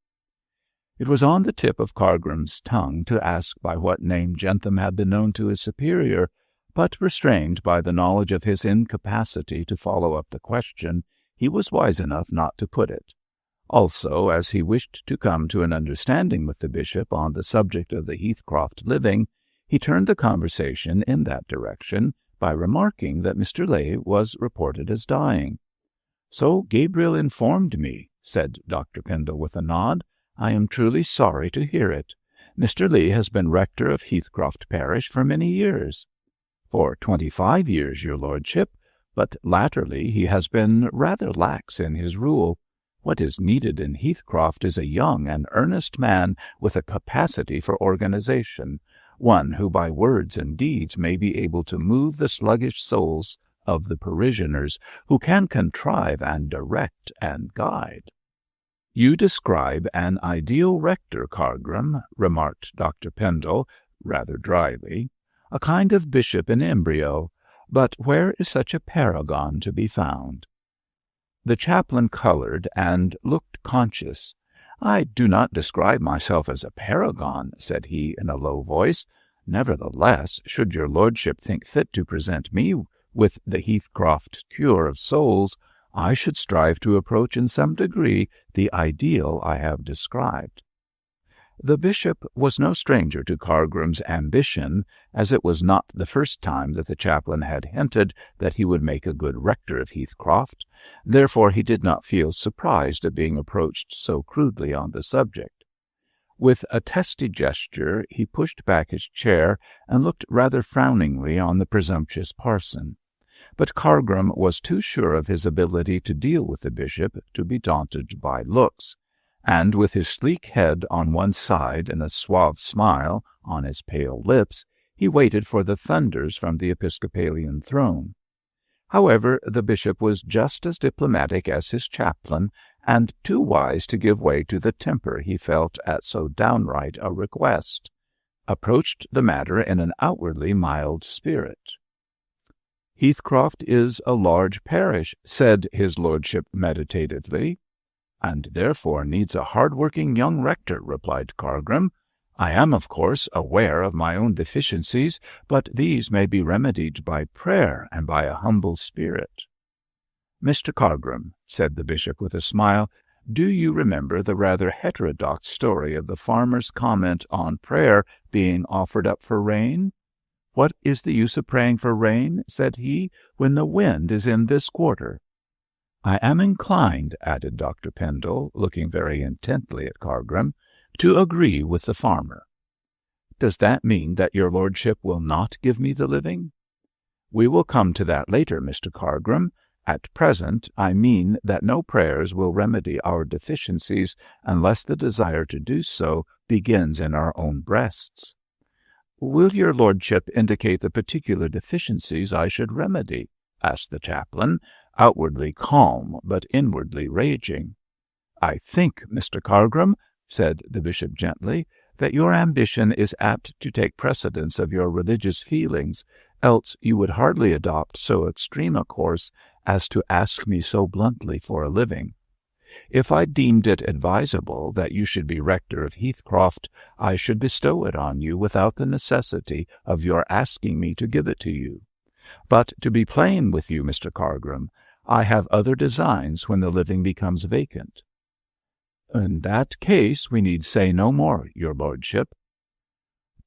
It was on the tip of Cargrim's tongue to ask by what name Jentham had been known to his superior, but restrained by the knowledge of his incapacity to follow up the question, he was wise enough not to put it. Also, as he wished to come to an understanding with the bishop on the subject of the Heathcroft living, he turned the conversation in that direction by remarking that Mr. Lay was reported as dying. "So Gabriel informed me," said Dr. Pendle with a nod. "I am truly sorry to hear it. Mr. Lee has been rector of Heathcroft parish for many years." "For 25 years, your lordship, but latterly he has been rather lax in his rule. What is needed in Heathcroft is a young and earnest man with a capacity for organization, one who by words and deeds may be able to move the sluggish souls of the parishioners, who can contrive and direct and guide." "You describe an ideal rector, Cargrim," remarked Dr. Pendle, rather dryly, "a kind of bishop in embryo, but where is such a paragon to be found?" The chaplain coloured and looked conscious. "I do not describe myself as a paragon," said he in a low voice. "Nevertheless, should your lordship think fit to present me with the Heathcroft cure of souls, I should strive to approach in some degree the ideal I have described." The bishop was no stranger to Cargrim's ambition, as it was not the first time that the chaplain had hinted that he would make a good rector of Heathcroft. Therefore he did not feel surprised at being approached so crudely on the subject. With a testy gesture he pushed back his chair and looked rather frowningly on the presumptuous parson. But Cargrim was too sure of his ability to deal with the bishop to be daunted by looks, and with his sleek head on one side and a suave smile on his pale lips, he waited for the thunders from the Episcopalian throne. However, the bishop was just as diplomatic as his chaplain, and too wise to give way to the temper he felt at so downright a request, approached the matter in an outwardly mild spirit. "Heathcroft is a large parish," said his lordship meditatively. "And therefore needs a hard-working young rector," replied Cargrim. "I am, of course, aware of my own deficiencies, but these may be remedied by prayer and by a humble spirit." "Mr. Cargrim," said the bishop with a smile, "do you remember the rather heterodox story of the farmer's comment on prayer being offered up for rain? 'What is the use of praying for rain,' said he, 'when the wind is in this quarter?'" "I am inclined," added Dr. Pendle, looking very intently at Cargrim, "to agree with the farmer." "Does that mean that your lordship will not give me the living?" "We will come to that later, Mr. Cargrim. At present, I mean that no prayers will remedy our deficiencies unless the desire to do so begins in our own breasts." "Will your lordship indicate the particular deficiencies I should remedy?" asked the chaplain, outwardly calm but inwardly raging. "I think, Mr. Cargrim," said the bishop gently, "that your ambition is apt to take precedence of your religious feelings, else you would hardly adopt so extreme a course as to ask me so bluntly for a living. If I deemed it advisable that you should be rector of Heathcroft, I should bestow it on you without the necessity of your asking me to give it to you. But to be plain with you, Mr. Cargrim, I have other designs when the living becomes vacant." "In that case we need say no more, your lordship."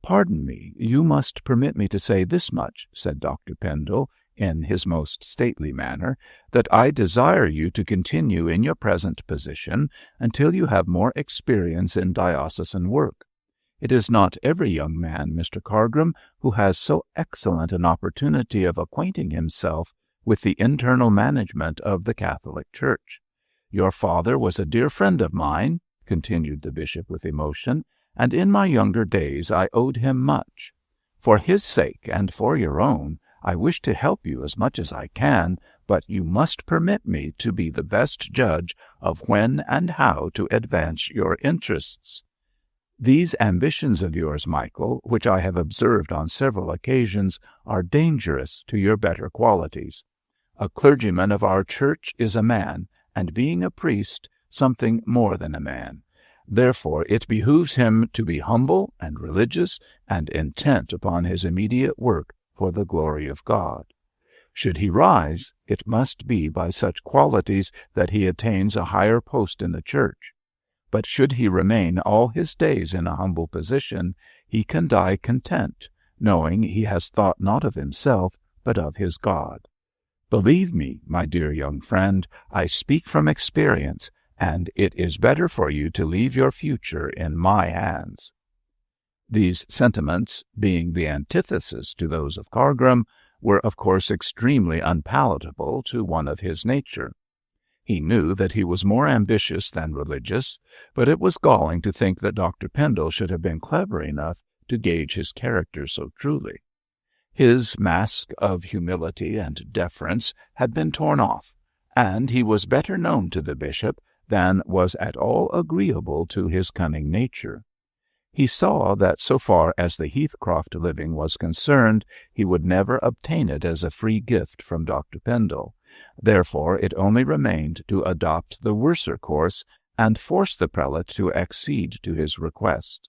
"Pardon me, you must permit me to say this much," said Dr. Pendle, in his most stately manner, "that I desire you to continue in your present position until you have more experience in diocesan work. It is not every young man, Mr. Cargrim, who has so excellent an opportunity of acquainting himself with the internal management of the Catholic Church. Your father was a dear friend of mine," continued the bishop with emotion, "and in my younger days I owed him much. For his sake, and for your own, I wish to help you as much as I can, but you must permit me to be the best judge of when and how to advance your interests. These ambitions of yours, Michael, which I have observed on several occasions, are dangerous to your better qualities. A clergyman of our church is a man, and being a priest, something more than a man. Therefore it behooves him to be humble and religious and intent upon his immediate work for the glory of God. Should he rise, it must be by such qualities that he attains a higher post in the church. But should he remain all his days in a humble position, he can die content, knowing he has thought not of himself, but of his God. Believe me, my dear young friend, I speak from experience, and it is better for you to leave your future in my hands." These sentiments, being the antithesis to those of Cargrim, were of course extremely unpalatable to one of his nature. He knew that he was more ambitious than religious, but it was galling to think that Dr. Pendle should have been clever enough to gauge his character so truly. His mask of humility and deference had been torn off, and he was better known to the bishop than was at all agreeable to his cunning nature. He saw that so far as the Heathcroft living was concerned, he would never obtain it as a free gift from Dr. Pendle. Therefore it only remained to adopt the worser course and force the prelate to accede to his request.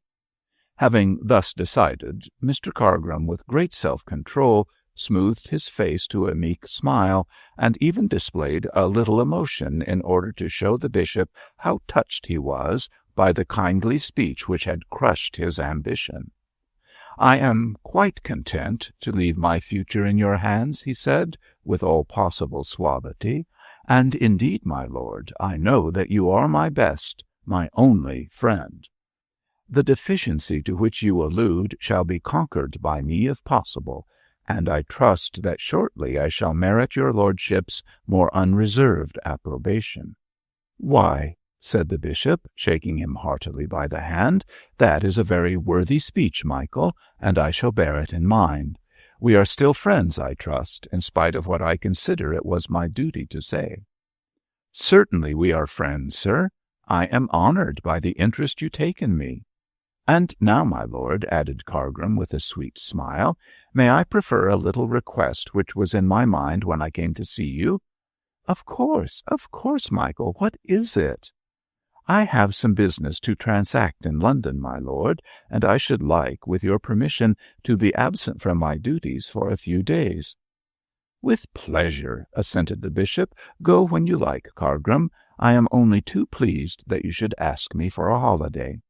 Having thus decided, Mr. Cargrim, with great self-control, smoothed his face to a meek smile, and even displayed a little emotion in order to show the bishop how touched he was by the kindly speech which had crushed his ambition. "I am quite content to leave my future in your hands," he said, with all possible suavity, "and indeed, my lord, I know that you are my best, my only friend. The deficiency to which you allude shall be conquered by me if possible, and I trust that shortly I shall merit your lordship's more unreserved approbation." "Why," said the bishop, shaking him heartily by the hand, "that is a very worthy speech, Michael, and I shall bear it in mind. We are still friends, I trust, in spite of what I consider it was my duty to say." "Certainly we are friends, sir. I am honored by the interest you take in me. And now, my lord," added Cargrim with a sweet smile, "may I prefer a little request which was in my mind when I came to see you?" Of course, Michael. What is it?" "I have some business to transact in London, my lord, and I should like, with your permission, to be absent from my duties for a few days." "With pleasure," assented the bishop. "Go when you like, Cargrim. I am only too pleased that you should ask me for a holiday."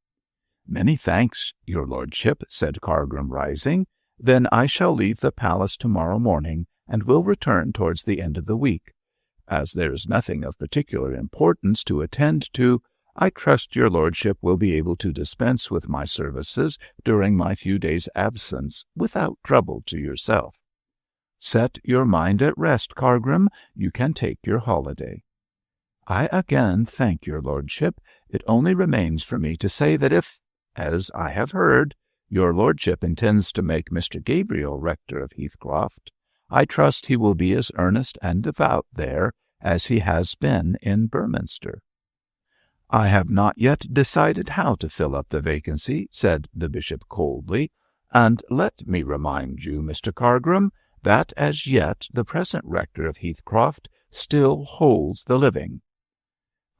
"Many thanks, your lordship," said Cargrim, rising. "Then I shall leave the palace tomorrow morning, and will return towards the end of the week. As there is nothing of particular importance to attend to, I trust your lordship will be able to dispense with my services during my few days' absence without trouble to yourself. Set your mind at rest, Cargrim. You can take your holiday." "I again thank your lordship. It only remains for me to say that if, as I have heard, your lordship intends to make Mr. Gabriel rector of Heathcroft, I trust he will be as earnest and devout there as he has been in Burminster." "I have not yet decided how to fill up the vacancy," said the bishop coldly, "and let me remind you, Mr. Cargrim, that as yet the present rector of Heathcroft still holds the living."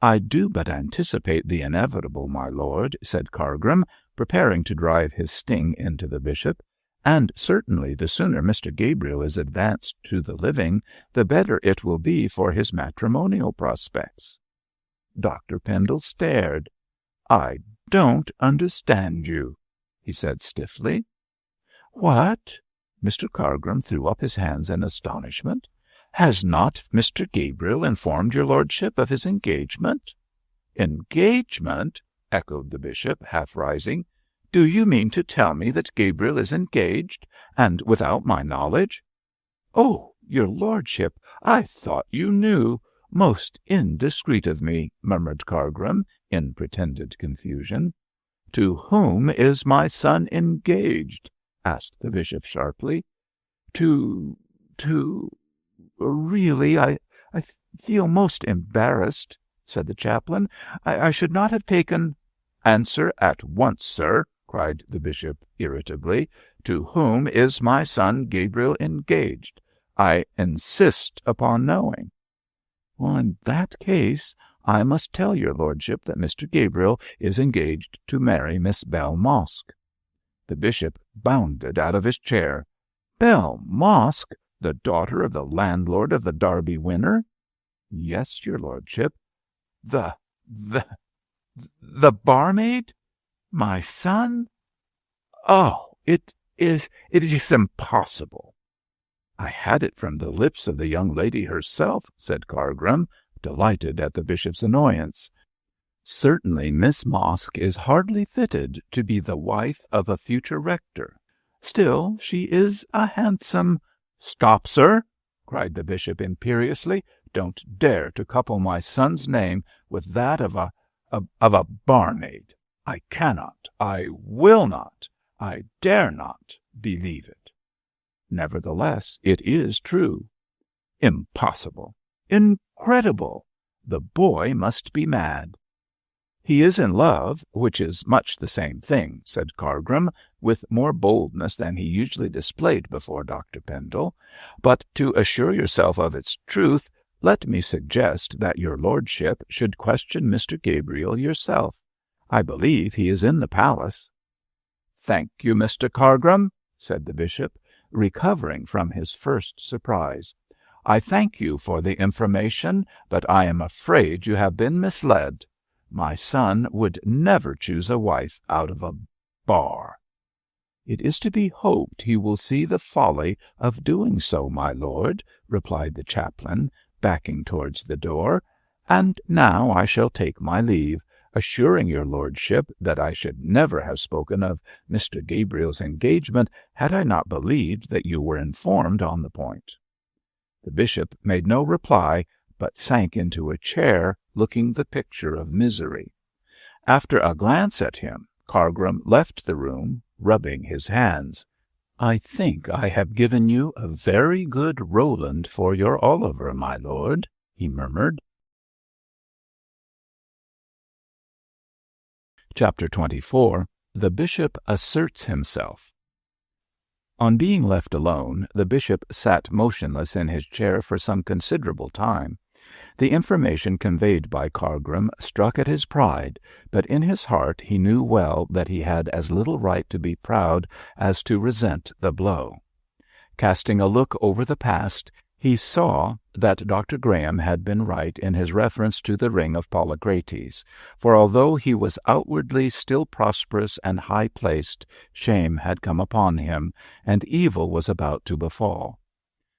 "I do but anticipate the inevitable, my lord," said Cargrim, preparing to drive his sting into the bishop, "and certainly the sooner Mr. Gabriel is advanced to the living, the better it will be for his matrimonial prospects." Dr. Pendle stared. "I don't understand you," he said stiffly. "What?" Mr. Cargrim threw up his hands in astonishment. "Has not Mr. Gabriel informed your lordship of his engagement?" "Engagement?" echoed the bishop, half rising. "Do you mean to tell me that Gabriel is engaged, and without my knowledge?" "Oh, your lordship, I thought you knew. Most indiscreet of me," murmured Cargrim, in pretended confusion. "To whom is my son engaged?" asked the bishop sharply. To... Really, I feel most embarrassed," said the chaplain. I should not have taken—" "Answer at once, sir," cried the bishop irritably. "To whom is my son Gabriel engaged? I insist upon knowing." "Well, in that case, I must tell your lordship that Mr. Gabriel is engaged to marry Miss Belle Mosk." The bishop bounded out of his chair. "Belle Mosk? The daughter of the landlord of the Derby Winner?" "Yes, your lordship." The barmaid? My son? Oh, it is impossible." "I had it from the lips of the young lady herself," said Cargrim, delighted at the bishop's annoyance. "Certainly Miss Mosk is hardly fitted to be the wife of a future rector. Still, she is a handsome—" "Stop, sir!" cried the bishop imperiously. "Don't dare to couple my son's name with that of a barmaid. I cannot, I will not, I dare not believe it." "Nevertheless, it is true." "Impossible! Incredible! The boy must be mad." "He is in love, which is much the same thing," said Cargrim, with more boldness than he usually displayed before Dr. Pendle. "But to assure yourself of its truth, let me suggest that your lordship should question Mr. Gabriel yourself. I believe he is in the palace." "Thank you, Mr. Cargrim," said the bishop, recovering from his first surprise. "I thank you for the information, but I am afraid you have been misled. My son would never choose a wife out of a bar." "It is to be hoped he will see the folly of doing so, my lord," replied the chaplain, backing towards the door. "And now I shall take my leave, assuring your lordship that I should never have spoken of Mr. Gabriel's engagement had I not believed that you were informed on the point." The bishop made no reply, but sank into a chair, looking the picture of misery. After a glance at him, Cargrim left the room, rubbing his hands. "I think I have given you a very good Roland for your Oliver, my lord," he murmured. Chapter 24. The Bishop asserts himself. On being left alone, the bishop sat motionless in his chair for some considerable time. The information conveyed by Cargrim struck at his pride, but in his heart he knew well that he had as little right to be proud as to resent the blow. Casting a look over the past, he saw that Dr. Graham had been right in his reference to the ring of Polycrates, for although he was outwardly still prosperous and high-placed, shame had come upon him, and evil was about to befall.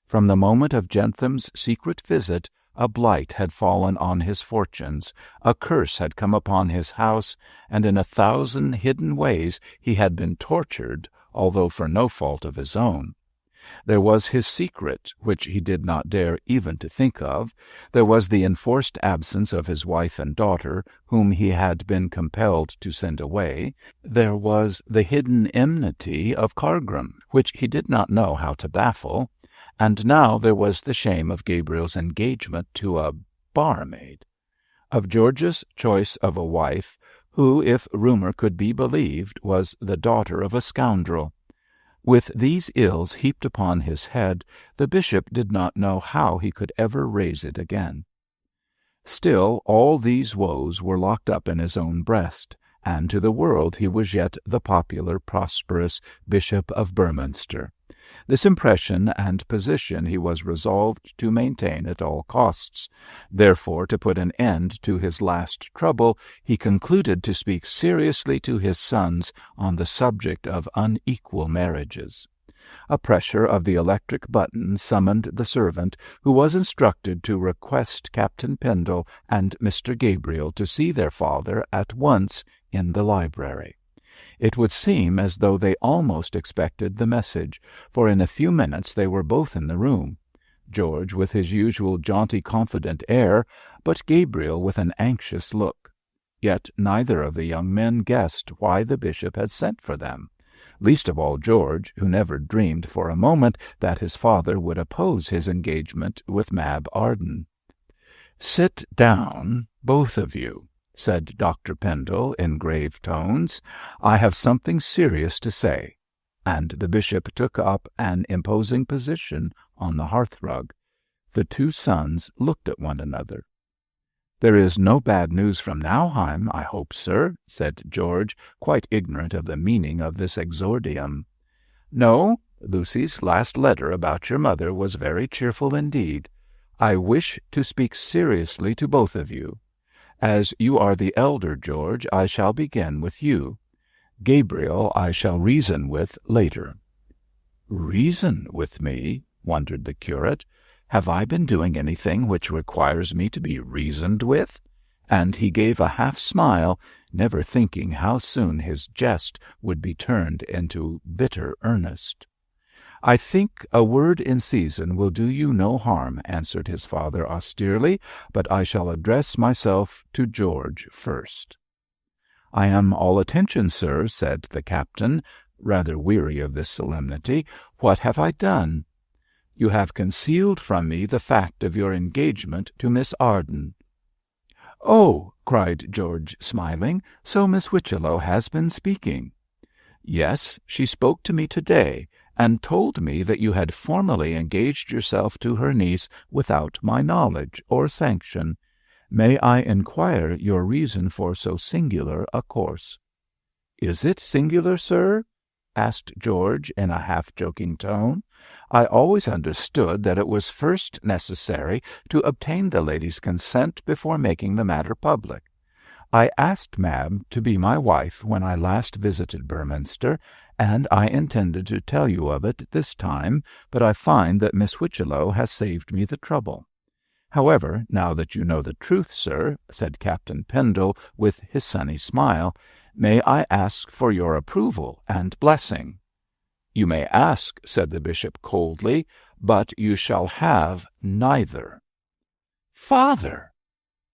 From the moment of Jentham's secret visit, a blight had fallen on his fortunes, a curse had come upon his house, and in 1,000 hidden ways he had been tortured, although for no fault of his own. There was his secret, which he did not dare even to think of. There was the enforced absence of his wife and daughter, whom he had been compelled to send away. There was the hidden enmity of Cargrim, which he did not know how to baffle. And now there was the shame of Gabriel's engagement to a barmaid, of George's choice of a wife, who, if rumour could be believed, was the daughter of a scoundrel. With these ills heaped upon his head, the bishop did not know how he could ever raise it again. Still, all these woes were locked up in his own breast, and to the world he was yet the popular, prosperous Bishop of Beorminster. This impression and position he was resolved to maintain at all costs. Therefore, to put an end to his last trouble, he concluded to speak seriously to his sons on the subject of unequal marriages. A pressure of the electric button summoned the servant, who was instructed to request Captain Pendle and Mr. Gabriel to see their father at once in the library. It would seem as though they almost expected the message, for in a few minutes they were both in the room, George with his usual jaunty, confident air, but Gabriel with an anxious look. Yet neither of the young men guessed why the bishop had sent for them. Least of all George, who never dreamed for a moment that his father would oppose his engagement with Mab Arden. "Sit down, both of you," said Dr. Pendle in grave tones. "I have something serious to say." And the bishop took up an imposing position on the hearthrug. The two sons looked at one another. "There is no bad news from Nauheim, I hope, sir," said George, quite ignorant of the meaning of this exordium. "No, Lucy's last letter about your mother was very cheerful indeed. I wish to speak seriously to both of you. As you are the elder, George, I shall begin with you. Gabriel I shall reason with later." "Reason with me?" wondered the curate. "Have I been doing anything which requires me to be reasoned with?" And he gave a half-smile, never thinking how soon his jest would be turned into bitter earnest. "I think a word in season will do you no harm," answered his father austerely, "but I shall address myself to George first." "I am all attention, sir," said the captain, rather weary of this solemnity. "What have I done?" "You have concealed from me the fact of your engagement to Miss Arden." "Oh," cried George, smiling, "so Miss Whitchelo has been speaking." "Yes, she spoke to me to-day, and told me that you had formally engaged yourself to her niece without my knowledge or sanction. May I inquire your reason for so singular a course?" "Is it singular, sir?" asked George in a half-joking tone. "I always understood that it was first necessary to obtain the lady's consent before making the matter public. I asked Mab to be my wife when I last visited Beorminster, and I intended to tell you of it this time, but I find that Miss Whitchelo has saved me the trouble. However, now that you know the truth, sir," said Captain Pendle with his sunny smile, "may I ask for your approval and blessing?" "You may ask," said the bishop coldly, "but you shall have neither." "Father!"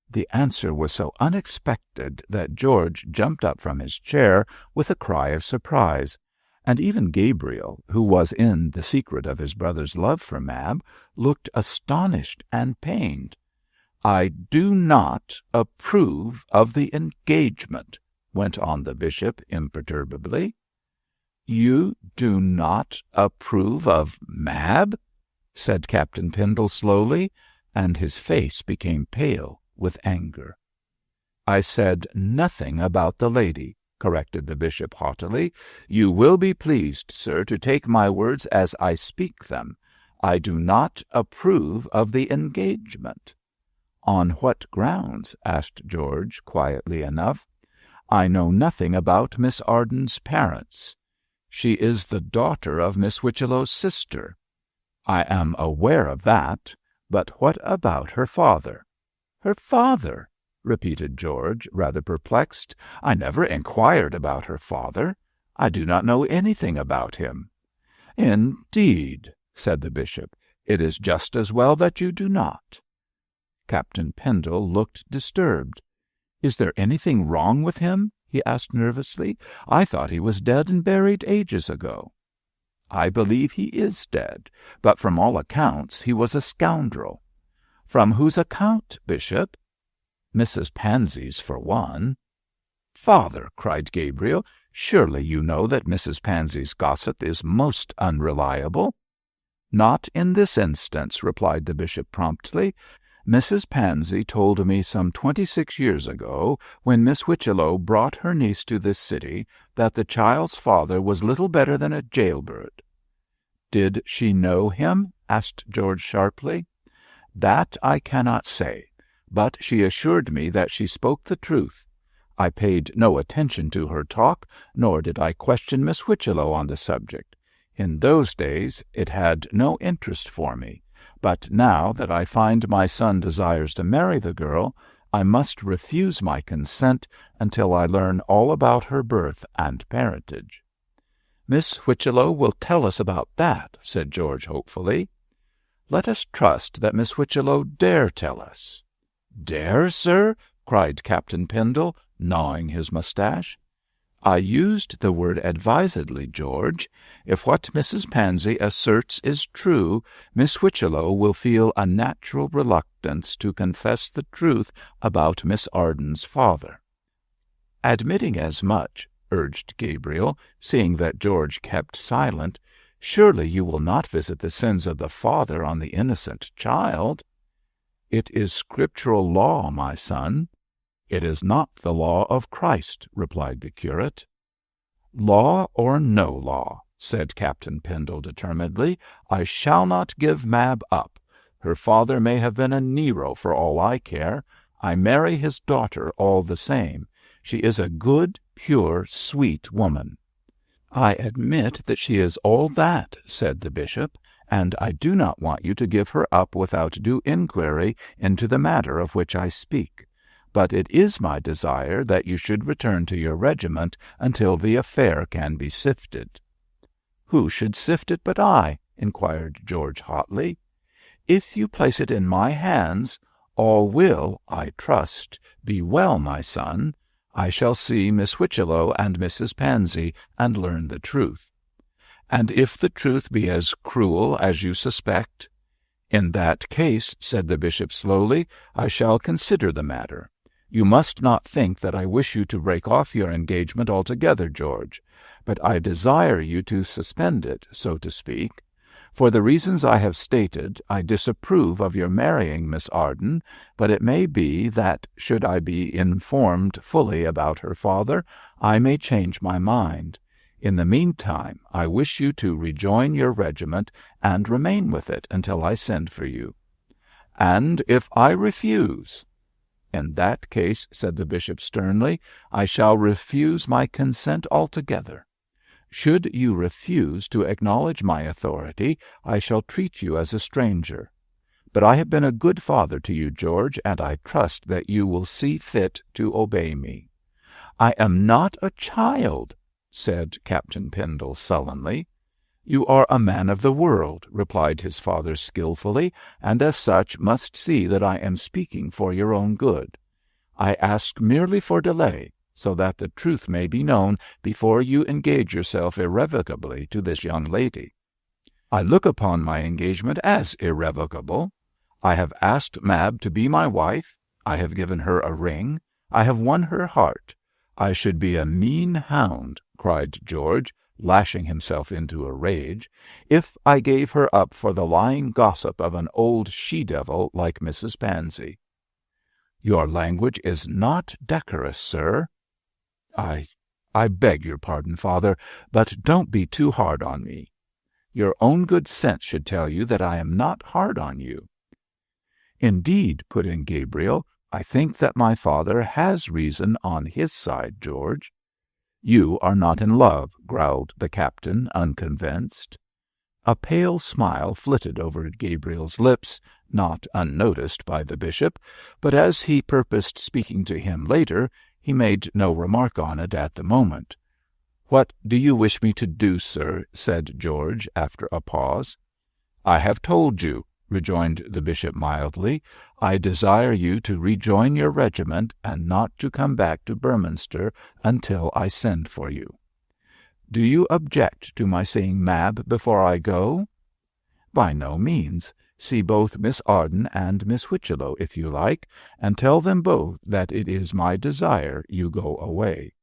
The answer was so unexpected that George jumped up from his chair with a cry of surprise, and even Gabriel, who was in the secret of his brother's love for Mab, looked astonished and pained. "I do not approve of the engagement," went on the bishop imperturbably. "You do not approve of Mab?" said Captain Pendle slowly, and his face became pale with anger. "I said nothing about the lady," corrected the bishop haughtily. "You will be pleased, sir, to take my words as I speak them. I do not approve of the engagement." "On what grounds?" asked George, quietly enough. "I know nothing about Miss Arden's parents. She is the daughter of Miss Whitchelo's sister." "I am aware of that. But what about her father?" "Her father?" repeated George, rather perplexed. "I never inquired about her father. I do not know anything about him." "Indeed," said the bishop. "It is just as well that you do not." Captain Pendle looked disturbed. "Is there anything wrong with him?" he asked nervously. "I thought he was dead and buried ages ago." "I believe he is dead, but from all accounts he was a scoundrel." "From whose account, Bishop?" "Mrs. Pansy's, for one." "Father," cried Gabriel, "surely you know that Mrs. Pansy's gossip is most unreliable." "Not in this instance," replied the bishop promptly. Mrs. Pansy told me some 26 years ago, when Miss Whitchello brought her niece to this city, that the child's father was little better than a jailbird." "Did she know him?" asked George sharply. "That I cannot say, but she assured me that she spoke the truth. I paid no attention to her talk, nor did I question Miss Whitchello on the subject. In those days it had no interest for me. But now that I find my son desires to marry the girl, I must refuse my consent until I learn all about her birth and parentage." "Miss Whitchello will tell us about that," said George hopefully. "Let us trust that Miss Whitchello dare tell us." "Dare, sir?" cried Captain Pendle, gnawing his moustache. "I used the word advisedly, George. If what Mrs. Pansy asserts is true, Miss Whitchello will feel a natural reluctance to confess the truth about Miss Arden's father." "Admitting as much," urged Gabriel, seeing that George kept silent, "surely you will not visit the sins of the father on the innocent child?" "It is scriptural law, my son." "It is not the law of Christ," replied the curate. "Law or no law," said Captain Pendle determinedly, "I shall not give Mab up. Her father may have been a Nero for all I care. I marry his daughter all the same. She is a good, pure, sweet woman." "I admit that she is all that," said the bishop, "and I do not want you to give her up without due inquiry into the matter of which I speak. But it is my desire that you should return to your regiment until the affair can be sifted." "Who should sift it but I?" inquired George hotly. "If you place it in my hands, all will, I trust, be well, my son. I shall see Miss Whitchello and Mrs. Pansy and learn the truth." "And if the truth be as cruel as you suspect?" "In that case," said the bishop slowly, "I shall consider the matter. You must not think that I wish you to break off your engagement altogether, George, but I desire you to suspend it, so to speak. For the reasons I have stated, I disapprove of your marrying Miss Arden, but it may be that, should I be informed fully about her father, I may change my mind. In the meantime, I wish you to rejoin your regiment and remain with it until I send for you." "And if I refuse?" "In that case," said the bishop sternly, "I shall refuse my consent altogether. Should you refuse to acknowledge my authority, I shall treat you as a stranger. But I have been a good father to you, George, and I trust that you will see fit to obey me." "I am not a child," said Captain Pendle sullenly. "You are a man of the world," replied his father skilfully, "and as such must see that I am speaking for your own good. I ask merely for delay, so that the truth may be known before you engage yourself irrevocably to this young lady." "I look upon my engagement as irrevocable. I have asked Mab to be my wife. I have given her a ring. I have won her heart. I should be a mean hound," cried George, lashing himself into a rage, "if I gave her up for the lying gossip of an old she-devil like Mrs. Pansy." "Your language is not decorous, sir." I beg your pardon, father, but don't be too hard on me." "Your own good sense should tell you that I am not hard on you." "Indeed," put in Gabriel, "I think that my father has reason on his side, George." "You are not in love," growled the captain, unconvinced. A pale smile flitted over Gabriel's lips, not unnoticed by the bishop, but as he purposed speaking to him later, he made no remark on it at the moment. "What do you wish me to do, sir?" said George, after a pause. "I have told you," rejoined the bishop mildly. "I desire you to rejoin your regiment and not to come back to Beorminster until I send for you." "Do you object to my seeing Mab before I go?" "By no means. See both Miss Arden and Miss Whitchello, if you like, and tell them both that it is my desire you go away."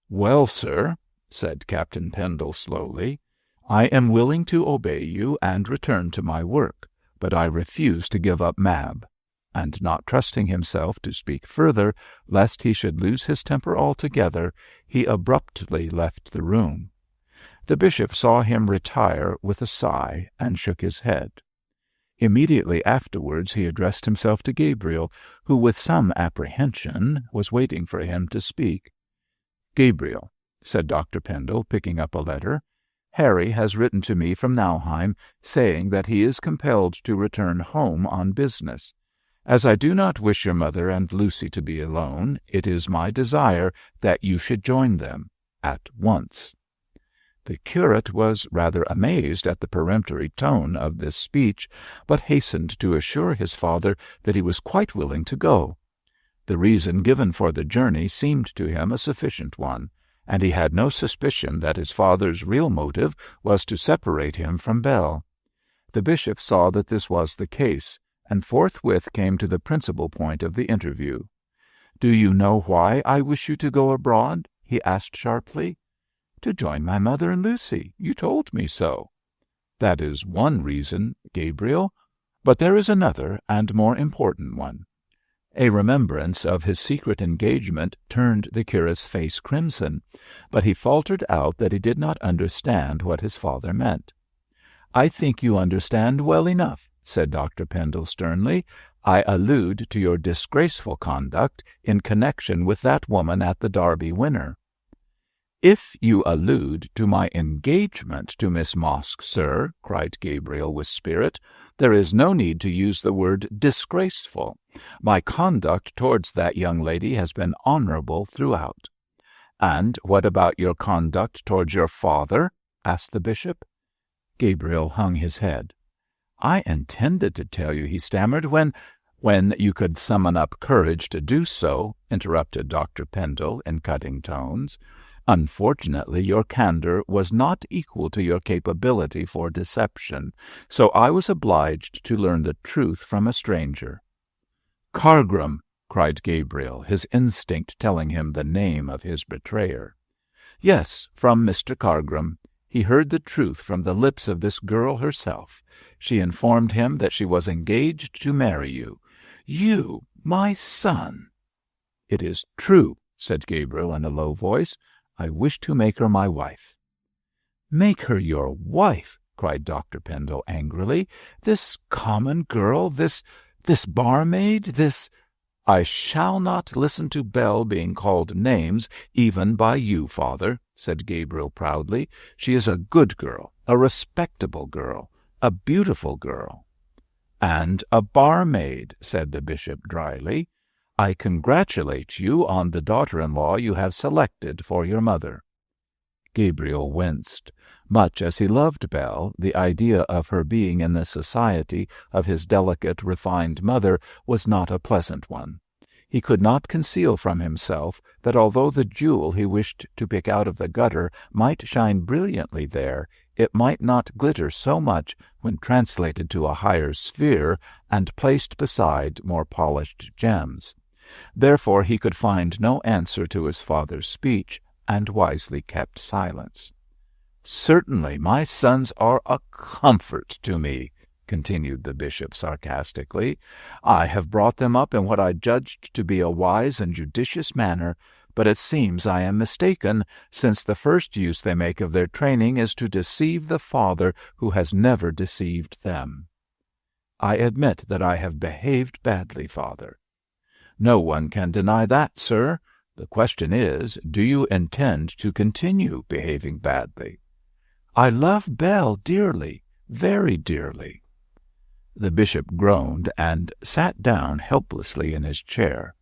"Well, sir," said Captain Pendle slowly, "I am willing to obey you and return to my work, but I refuse to give up Mab. and not trusting himself to speak further, lest he should lose his temper altogether, he abruptly left the room. The bishop saw him retire with a sigh, and shook his head. Immediately afterwards he addressed himself to Gabriel, who with some apprehension was waiting for him to speak. "Gabriel," said Dr. Pendle, picking up a letter, "Harry has written to me from Nauheim, saying that he is compelled to return home on business. As I do not wish your mother and Lucy to be alone, it is my desire that you should join them at once." The curate was rather amazed at the peremptory tone of this speech, but hastened to assure his father that he was quite willing to go. The reason given for the journey seemed to him a sufficient one, and he had no suspicion that his father's real motive was to separate him from Bell. The bishop saw that this was the case, and forthwith came to the principal point of the interview. "Do you know why I wish you to go abroad?" he asked sharply. "To join my mother and Lucy. You told me so." "That is one reason, Gabriel, but there is another and more important one." A remembrance of his secret engagement turned the curate's face crimson, but he faltered out that he did not understand what his father meant. "I think you understand well enough," said Dr. Pendle sternly. "I allude to your disgraceful conduct in connection with that woman at the Derby winner." "If you allude to my engagement to Miss Mosk, sir," cried Gabriel with spirit, "there is no need to use the word disgraceful. My conduct towards that young lady has been honourable throughout." "And what about your conduct towards your father?" asked the bishop. Gabriel hung his head. "I intended to tell you," he stammered, when you could summon up courage to do so," interrupted Dr. Pendle in cutting tones. "Unfortunately, your candour was not equal to your capability for deception, so I was obliged to learn the truth from a stranger." "Cargram!" cried Gabriel, his instinct telling him the name of his betrayer. "Yes, from Mr. Cargram. He heard the truth from the lips of this girl herself. She informed him that she was engaged to marry you. You, my son!" "It is true," said Gabriel in a low voice. "I wish to make her my wife." "Make her your wife!" cried Dr. Pendle angrily. "This common girl, this barmaid, this—" "I shall not listen to Bell being called names, even by you, father," said Gabriel proudly. "She is a good girl, a respectable girl, a beautiful girl." "And a barmaid," said the bishop dryly. "I congratulate you on the daughter-in-law you have selected for your mother." Gabriel winced. Much as he loved Bell, the idea of her being in the society of his delicate, refined mother was not a pleasant one. He could not conceal from himself that although the jewel he wished to pick out of the gutter might shine brilliantly there, it might not glitter so much when translated to a higher sphere and placed beside more polished gems. Therefore he could find no answer to his father's speech, and wisely kept silence. "Certainly my sons are a comfort to me," continued the bishop sarcastically. "I have brought them up in what I judged to be a wise and judicious manner, but it seems I am mistaken, since the first use they make of their training is to deceive the Father who has never deceived them." "I admit that I have behaved badly, father." "No one can deny that, sir. The question is, do you intend to continue behaving badly?" "I love Bell dearly, very dearly." The bishop groaned and sat down helplessly in his chair.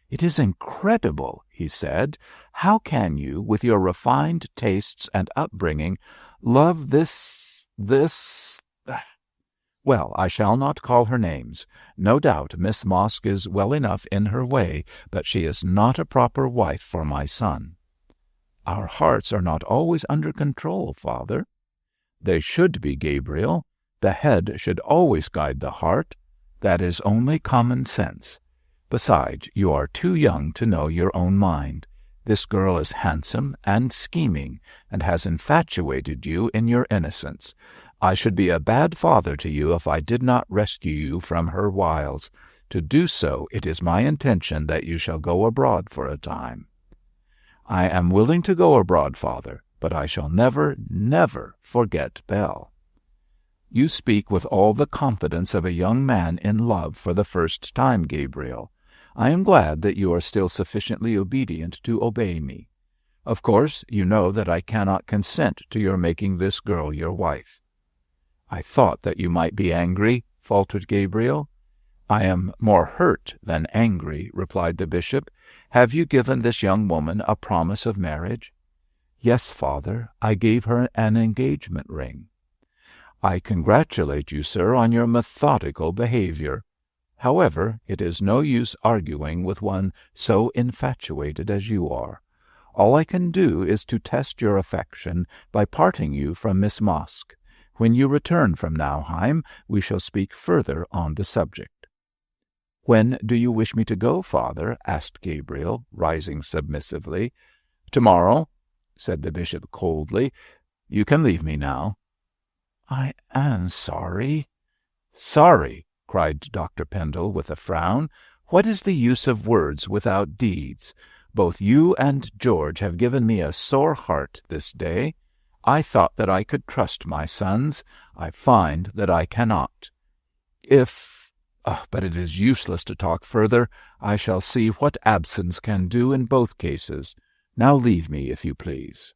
"It is incredible," he said. "How can you, with your refined tastes and upbringing, love this... Well, I shall not call her names. No doubt Miss Mosk is well enough in her way, but she is not a proper wife for my son." "Our hearts are not always under control, father." "They should be, Gabriel. The head should always guide the heart. That is only common sense. Besides, you are too young to know your own mind. This girl is handsome and scheming, and has infatuated you in your innocence. I should be a bad father to you if I did not rescue you from her wiles. To do so, it is my intention that you shall go abroad for a time." "I am willing to go abroad, father, but I shall never, never forget Belle." "You speak with all the confidence of a young man in love for the first time, Gabriel. I am glad that you are still sufficiently obedient to obey me. Of course, you know that I cannot consent to your making this girl your wife." "I thought that you might be angry," faltered Gabriel. "I am more hurt than angry," replied the bishop. "Have you given this young woman a promise of marriage?" "Yes, father, I gave her an engagement ring." "I congratulate you, sir, on your methodical behavior. However, it is no use arguing with one so infatuated as you are. All I can do is to test your affection by parting you from Miss Mosk. When you return from Nauheim, we shall speak further on the subject." "When do you wish me to go, father?" asked Gabriel, rising submissively. "Tomorrow," said the bishop coldly. "You can leave me now." "I am sorry." "Sorry!" cried Dr. Pendle with a frown. "What is the use of words without deeds? Both you and George have given me a sore heart this day. I thought that I could trust my sons. I find that I cannot. But it is useless to talk further. I shall see what absence can do in both cases. Now leave me, if you please."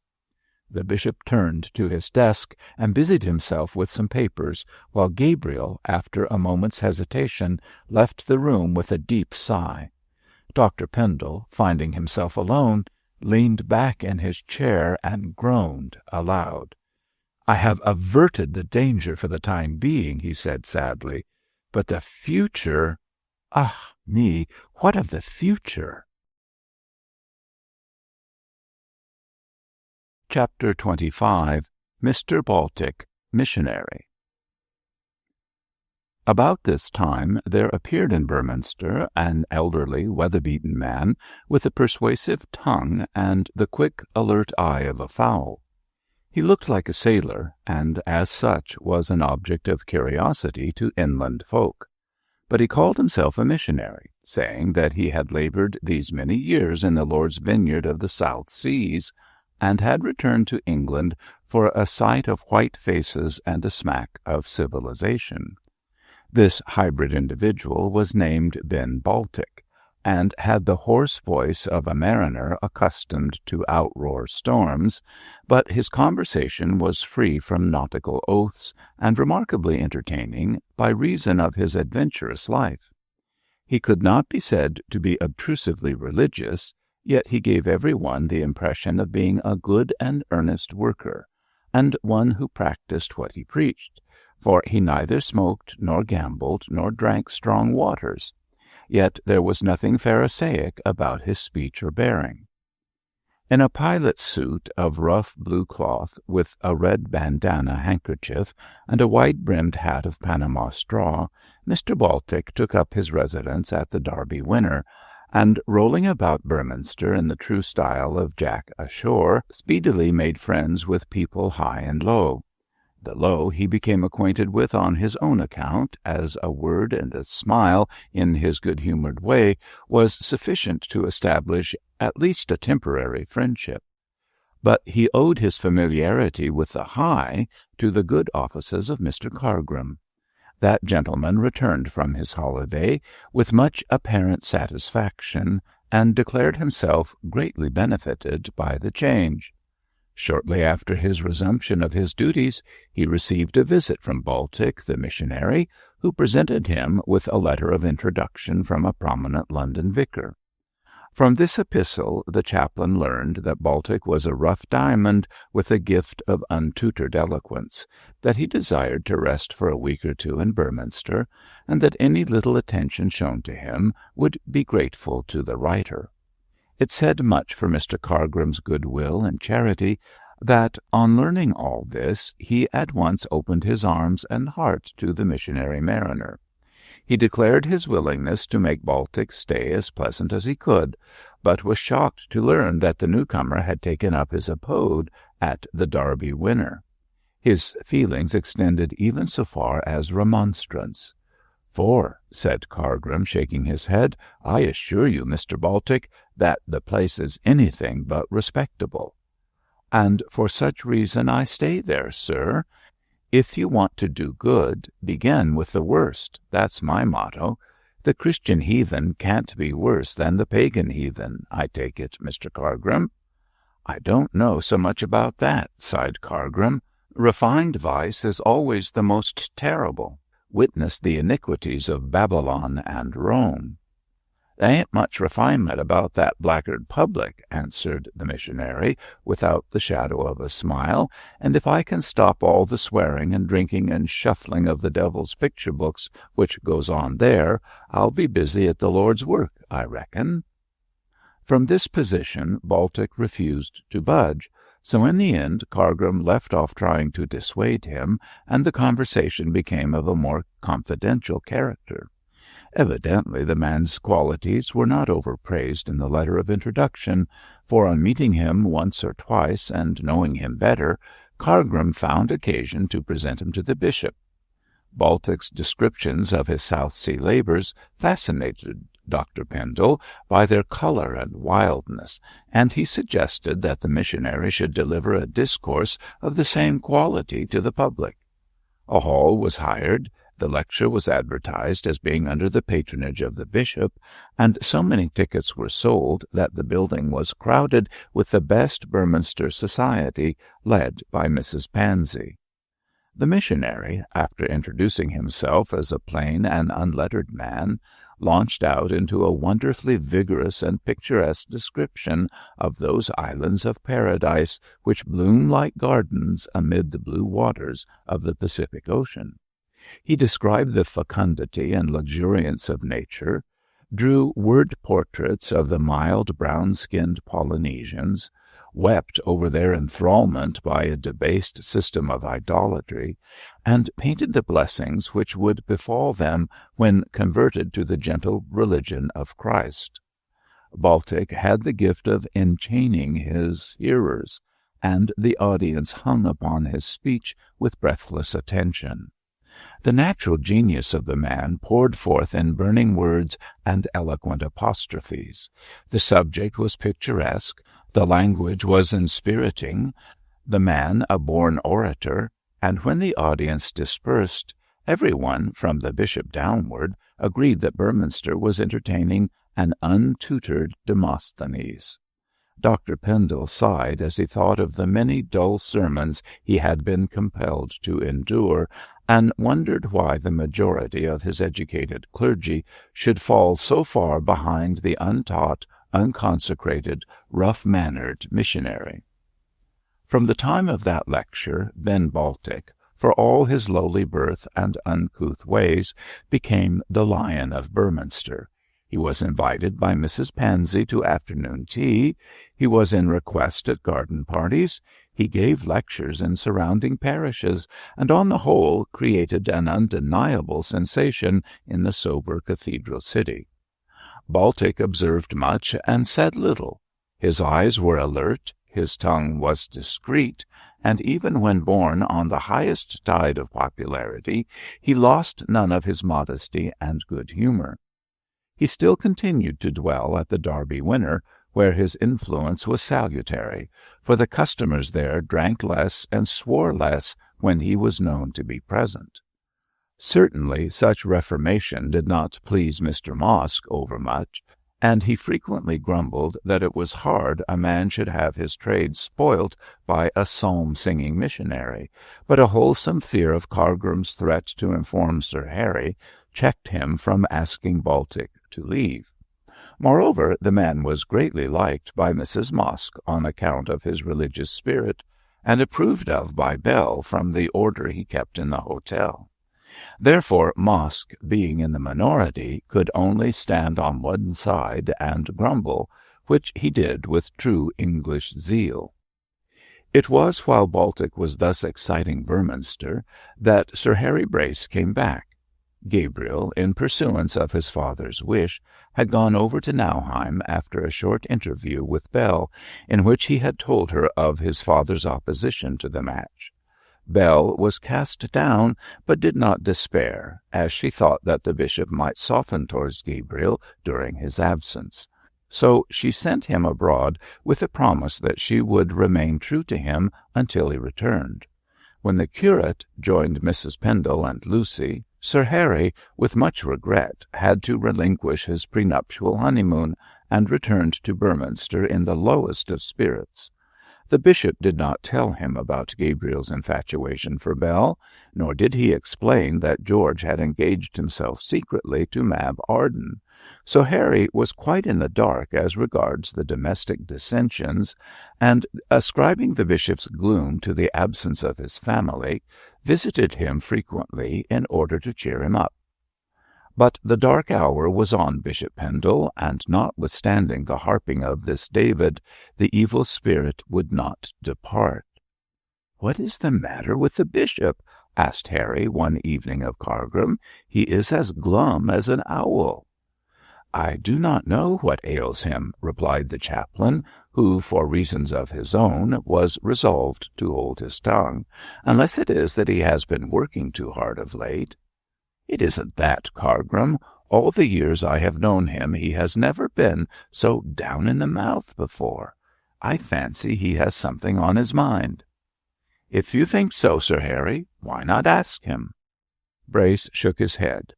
The bishop turned to his desk and busied himself with some papers, while Gabriel, after a moment's hesitation, left the room with a deep sigh. Dr. Pendle, finding himself alone, leaned back in his chair and groaned aloud. "I have averted the danger for the time being," he said sadly. "But the future— ah me, what of the future?" Chapter 25. Mr. Baltic, Missionary. About this time there appeared in Beorminster an elderly, weather-beaten man with a persuasive tongue and the quick, alert eye of a fowl. He looked like a sailor, and as such was an object of curiosity to inland folk. But he called himself a missionary, saying that he had laboured these many years in the Lord's vineyard of the South Seas, and had returned to England for a sight of white faces and a smack of civilization. This hybrid individual was named Ben Baltic, and had the hoarse voice of a mariner accustomed to outroar storms, but his conversation was free from nautical oaths and remarkably entertaining by reason of his adventurous life. He could not be said to be obtrusively religious, yet he gave every one the impression of being a good and earnest worker, and one who practised what he preached, for he neither smoked nor gambled nor drank strong waters. Yet there was nothing Pharisaic about his speech or bearing. In a pilot's suit of rough blue cloth, with a red bandana handkerchief and a wide-brimmed hat of Panama straw, Mr. Baltic took up his residence at the Derby Winner, and rolling about Beorminster in the true style of Jack ashore, speedily made friends with people high and low. The low he became acquainted with on his own account, as a word and a smile in his good-humoured way was sufficient to establish at least a temporary friendship. But he owed his familiarity with the high to the good offices of Mr. Cargrim. That gentleman returned from his holiday with much apparent satisfaction, and declared himself greatly benefited by the change. Shortly after his resumption of his duties, he received a visit from Baltic, the missionary, who presented him with a letter of introduction from a prominent London vicar. From this epistle the chaplain learned that Baltic was a rough diamond with a gift of untutored eloquence, that he desired to rest for a week or two in Beorminster, and that any little attention shown to him would be grateful to the writer. It said much for Mr. Cargrim's goodwill and charity that, on learning all this, he at once opened his arms and heart to the missionary mariner. He declared his willingness to make Baltic's stay as pleasant as he could, but was shocked to learn that the newcomer had taken up his abode at the Derby Winner. His feelings extended even so far as remonstrance. "For," said Cargrim, shaking his head, "I assure you, Mr. Baltic, that the place is anything but respectable." "And for such reason I stay there, sir. If you want to do good, begin with the worst. That's my motto. The Christian heathen can't be worse than the pagan heathen, I take it, Mr. Cargrim." "I don't know so much about that," sighed Cargrim. "Refined vice is always the most terrible. Witness the iniquities of Babylon and Rome." "There ain't much refinement about that blackguard public," answered the missionary, without the shadow of a smile, "and if I can stop all the swearing and drinking and shuffling of the devil's picture books which goes on there, I'll be busy at the Lord's work, I reckon." From this position Baltic refused to budge, so in the end Cargrim left off trying to dissuade him, and the conversation became of a more confidential character. Evidently the man's qualities were not overpraised in the letter of introduction, for on meeting him once or twice, and knowing him better, Cargrim found occasion to present him to the bishop. Baltic's descriptions of his South Sea labours fascinated Dr. Pendle by their colour and wildness, and he suggested that the missionary should deliver a discourse of the same quality to the public. A hall was hired. The lecture was advertised as being under the patronage of the bishop, and so many tickets were sold that the building was crowded with the best Burminster society, led by Mrs. Pansy. The missionary, after introducing himself as a plain and unlettered man, launched out into a wonderfully vigorous and picturesque description of those islands of paradise which bloom like gardens amid the blue waters of the Pacific Ocean. He described the fecundity and luxuriance of nature, drew word portraits of the mild brown-skinned Polynesians, wept over their enthrallment by a debased system of idolatry, and painted the blessings which would befall them when converted to the gentle religion of Christ. Baltic had the gift of enchaining his hearers, and the audience hung upon his speech with breathless attention. The natural genius of the man poured forth in burning words and eloquent apostrophes. The subject was picturesque, the language was inspiriting, the man a born orator, and when the audience dispersed, everyone, from the bishop downward, agreed that Burminster was entertaining an untutored Demosthenes. Dr. Pendle sighed as he thought of the many dull sermons he had been compelled to endure, and wondered why the majority of his educated clergy should fall so far behind the untaught, unconsecrated, rough-mannered missionary. From the time of that lecture, Ben Baltic, for all his lowly birth and uncouth ways, became the lion of Burminster. He was invited by Mrs. Pansy to afternoon tea. He was in request at garden parties. He gave lectures in surrounding parishes, and on the whole created an undeniable sensation in the sober cathedral city. Baltic observed much and said little. His eyes were alert, his tongue was discreet, and even when borne on the highest tide of popularity, he lost none of his modesty and good humour. He still continued to dwell at the Derby Winner, where his influence was salutary, for the customers there drank less and swore less when he was known to be present. Certainly such reformation did not please Mr. Mosk overmuch, and he frequently grumbled that it was hard a man should have his trade spoilt by a psalm-singing missionary, but a wholesome fear of Cargrim's threat to inform Sir Harry checked him from asking Baltic to leave. Moreover, the man was greatly liked by Mrs. Mosk on account of his religious spirit, and approved of by Bell from the order he kept in the hotel. Therefore Mosk, being in the minority, could only stand on one side and grumble, which he did with true English zeal. It was while Baltic was thus exciting Burminster that Sir Harry Brace came back. Gabriel, in pursuance of his father's wish, had gone over to Nauheim after a short interview with Bell, in which he had told her of his father's opposition to the match. Belle was cast down, but did not despair, as she thought that the bishop might soften towards Gabriel during his absence. So she sent him abroad with a promise that she would remain true to him until he returned. When the curate joined Mrs. Pendle and Lucy, Sir Harry, with much regret, had to relinquish his prenuptial honeymoon, and returned to Beorminster in the lowest of spirits. The bishop did not tell him about Gabriel's infatuation for Belle, nor did he explain that George had engaged himself secretly to Mab Arden. So Harry was quite in the dark as regards the domestic dissensions, and, ascribing the bishop's gloom to the absence of his family, visited him frequently in order to cheer him up. But the dark hour was on Bishop Pendle, and notwithstanding the harping of this David, the evil spirit would not depart. "What is the matter with the bishop?" asked Harry one evening of Cargram. "He is as glum as an owl." "I do not know what ails him," replied the chaplain, who, for reasons of his own, was resolved to hold his tongue, "unless it is that he has been working too hard of late." "It isn't that, Cargram. All the years I have known him he has never been so down in the mouth before. I fancy he has something on his mind." "If you think so, Sir Harry, why not ask him?" Brace shook his head.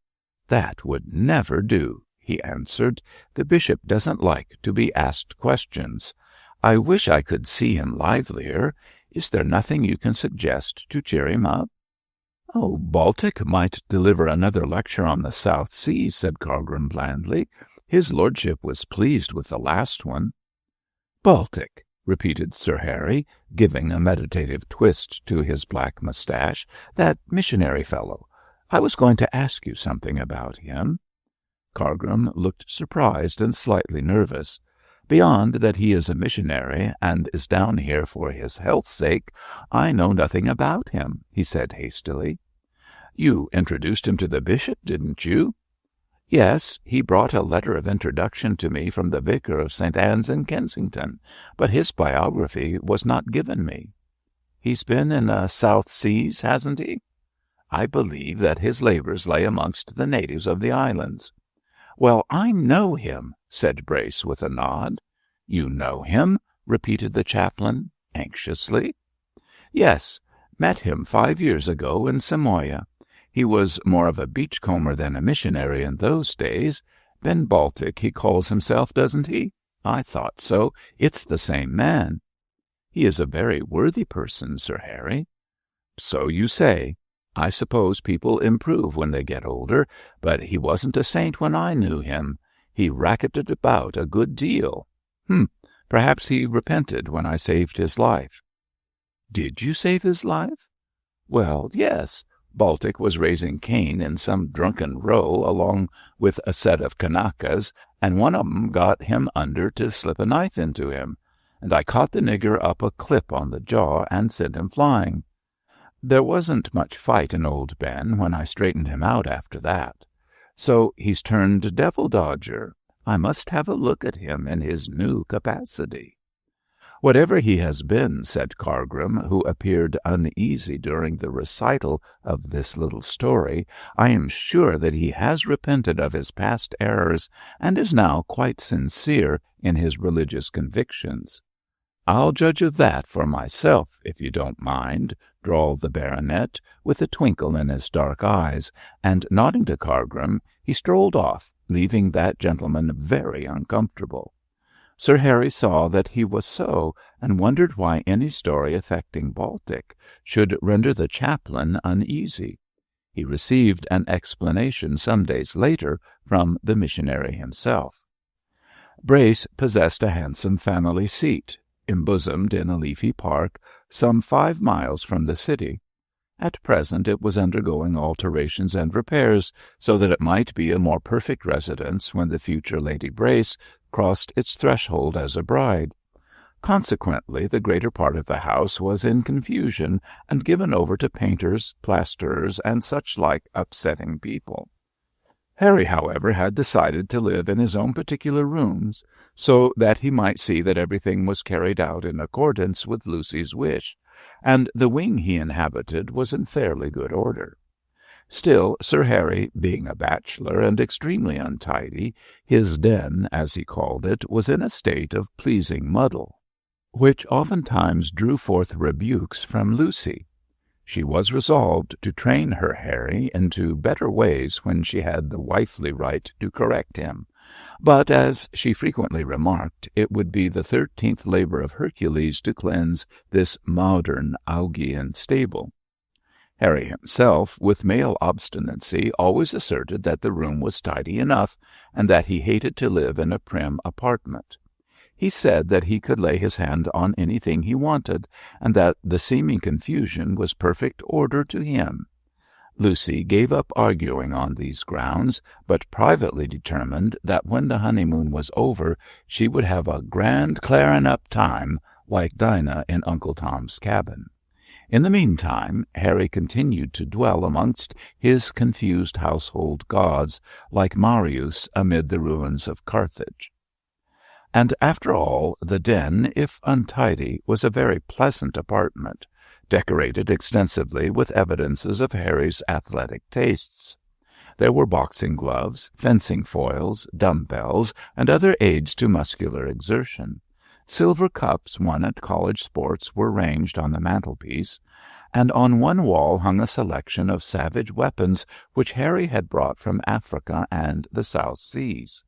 "That would never do," he answered. "The bishop doesn't like to be asked questions. I wish I could see him livelier. Is there nothing you can suggest to cheer him up?" "Oh, Baltic might deliver another lecture on the South Seas," said Cargram blandly. "His lordship was pleased with the last one." "Baltic," repeated Sir Harry, giving a meditative twist to his black moustache. "That missionary fellow. I was going to ask you something about him." Cargram looked surprised and slightly nervous. "Beyond that he is a missionary and is down here for his health's sake, I know nothing about him," he said hastily. "You introduced him to the bishop, didn't you?" "Yes, he brought a letter of introduction to me from the vicar of St. Anne's in Kensington, but his biography was not given me." "He's been in the South Seas, hasn't he?" "I believe that his labours lay amongst the natives of the islands." "Well, I know him," said Brace with a nod. "You know him?" repeated the chaplain anxiously. "Yes, met him 5 years ago in Samoa. He was more of a beachcomber than a missionary in those days. Ben Baltic he calls himself, doesn't he? I thought so. It's the same man." "He is a very worthy person, Sir Harry." "So you say. I suppose people improve when they get older, but he wasn't a saint when I knew him. He racketed about a good deal. Perhaps he repented when I saved his life." "Did you save his life?" "Well, yes. Baltic was raising Cain in some drunken row along with a set of Kanakas, and one of 'em got him under to slip a knife into him, and I caught the nigger up a clip on the jaw and sent him flying. There wasn't much fight in old Ben when I straightened him out after that. So he's turned devil-dodger. I must have a look at him in his new capacity." "Whatever he has been," said Cargram, who appeared uneasy during the recital of this little story, "I am sure that he has repented of his past errors and is now quite sincere in his religious convictions." "I'll judge of that for myself, if you don't mind," drawled the baronet, with a twinkle in his dark eyes, and, nodding to Cargram, he strolled off, leaving that gentleman very uncomfortable. Sir Harry saw that he was so, and wondered why any story affecting Baltic should render the chaplain uneasy. He received an explanation some days later from the missionary himself. Brace possessed a handsome family seat, embosomed in a leafy park, some 5 miles from the city. At present it was undergoing alterations and repairs, so that it might be a more perfect residence when the future Lady Brace crossed its threshold as a bride. Consequently, the greater part of the house was in confusion, and given over to painters, plasterers, and such-like upsetting people. Harry, however, had decided to live in his own particular rooms, so that he might see that everything was carried out in accordance with Lucy's wish, and the wing he inhabited was in fairly good order. Still, Sir Harry, being a bachelor and extremely untidy, his den, as he called it, was in a state of pleasing muddle, which oftentimes drew forth rebukes from Lucy. She was resolved to train her Harry into better ways when she had the wifely right to correct him, but, as she frequently remarked, it would be the 13th labor of Hercules to cleanse this modern Augean stable. Harry himself, with male obstinacy, always asserted that the room was tidy enough, and that he hated to live in a prim apartment. He said that he could lay his hand on anything he wanted, and that the seeming confusion was perfect order to him. Lucy gave up arguing on these grounds, but privately determined that when the honeymoon was over she would have a grand clarin'-up time, like Dinah in Uncle Tom's Cabin. In the meantime, Harry continued to dwell amongst his confused household gods, like Marius amid the ruins of Carthage. And after all, the den, if untidy, was a very pleasant apartment, decorated extensively with evidences of Harry's athletic tastes. There were boxing gloves, fencing foils, dumbbells, and other aids to muscular exertion. Silver cups won at college sports were ranged on the mantelpiece, and on one wall hung a selection of savage weapons which Harry had brought from Africa and the South Seas.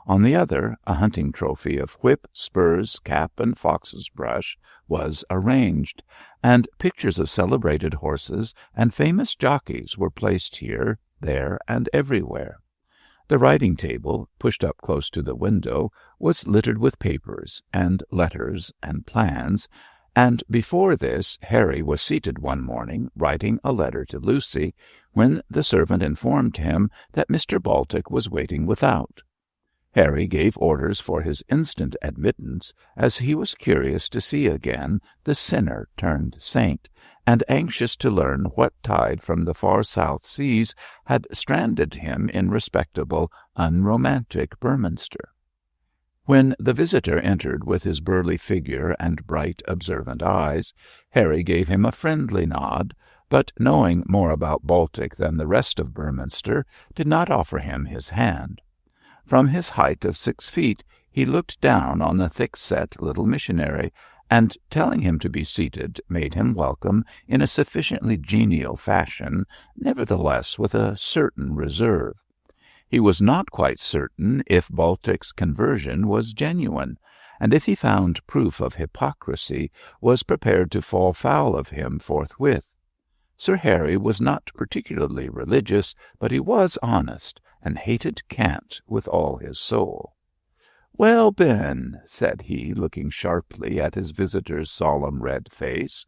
On the other, a hunting trophy of whip, spurs, cap, and fox's brush was arranged, and pictures of celebrated horses and famous jockeys were placed here, there, and everywhere. The writing-table, pushed up close to the window, was littered with papers and letters and plans, and before this Harry was seated one morning writing a letter to Lucy, when the servant informed him that Mr. Baltic was waiting without. Harry gave orders for his instant admittance, as he was curious to see again the sinner turned saint, and anxious to learn what tide from the far South Seas had stranded him in respectable, unromantic Berminster. When the visitor entered with his burly figure and bright, observant eyes, Harry gave him a friendly nod, but, knowing more about Baltic than the rest of Berminster, did not offer him his hand. From his height of 6 feet, he looked down on the thick-set little missionary, and, telling him to be seated, made him welcome in a sufficiently genial fashion, nevertheless with a certain reserve. He was not quite certain if Baltic's conversion was genuine, and if he found proof of hypocrisy, was prepared to fall foul of him forthwith. Sir Harry was not particularly religious, but he was honest, and hated cant with all his soul. "Well, Ben," said he, looking sharply at his visitor's solemn red face,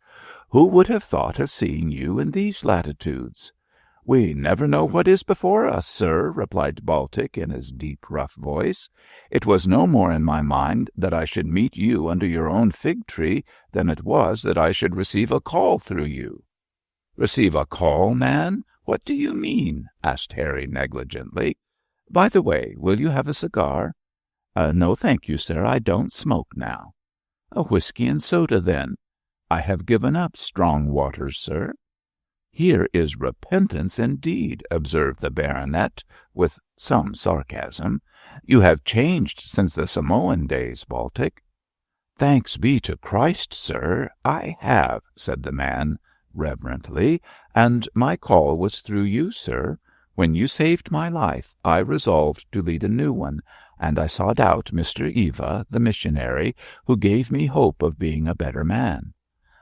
"who would have thought of seeing you in these latitudes?" "We never know what is before us, sir," replied Baltic in his deep, rough voice. "It was no more in my mind that I should meet you under your own fig-tree than it was that I should receive a call through you." "Receive a call, man? What do you mean?" asked Harry negligently. "By the way, will you have a cigar?" "No, thank you, sir. I don't smoke now." "A whiskey and soda, then." "I have given up strong waters, sir." "Here is repentance indeed," observed the baronet, with some sarcasm. "You have changed since the Samoan days, Baltic." "Thanks be to Christ, sir, I have," said the man reverently, "and my call was through you, sir. When you saved my life, I resolved to lead a new one, and I sought out Mr. Eva, the missionary, who gave me hope of being a better man.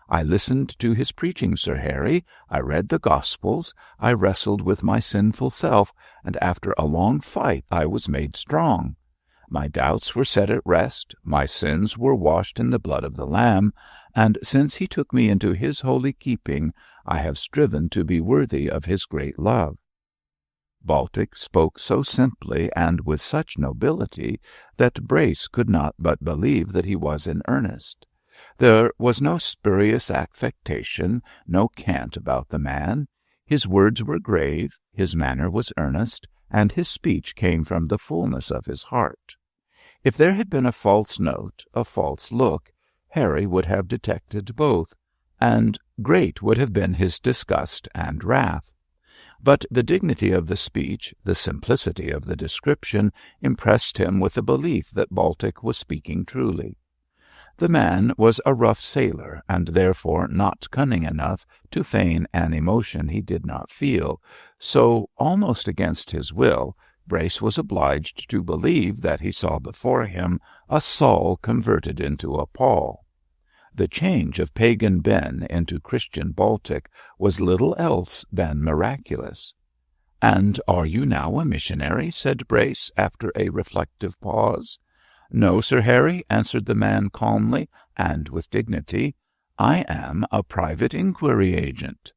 I listened to his preaching, Sir Harry. I read the Gospels. I wrestled with my sinful self, and after a long fight I was made strong. My doubts were set at rest, my sins were washed in the blood of the Lamb, and since he took me into his holy keeping, I have striven to be worthy of his great love." Baltic spoke so simply and with such nobility that Brace could not but believe that he was in earnest. There was no spurious affectation, no cant about the man. His words were grave, his manner was earnest, and his speech came from the fullness of his heart. If there had been a false note, a false look, Harry would have detected both, and great would have been his disgust and wrath. But the dignity of the speech, the simplicity of the description, impressed him with the belief that Baltic was speaking truly. The man was a rough sailor, and therefore not cunning enough to feign an emotion he did not feel, so, almost against his will, Brace was obliged to believe that he saw before him a Saul converted into a Paul. The change of pagan Ben into Christian Baltic was little else than miraculous. "And are you now a missionary?" said Brace, after a reflective pause. "No, Sir Harry," answered the man calmly and with dignity. "I am a private inquiry agent."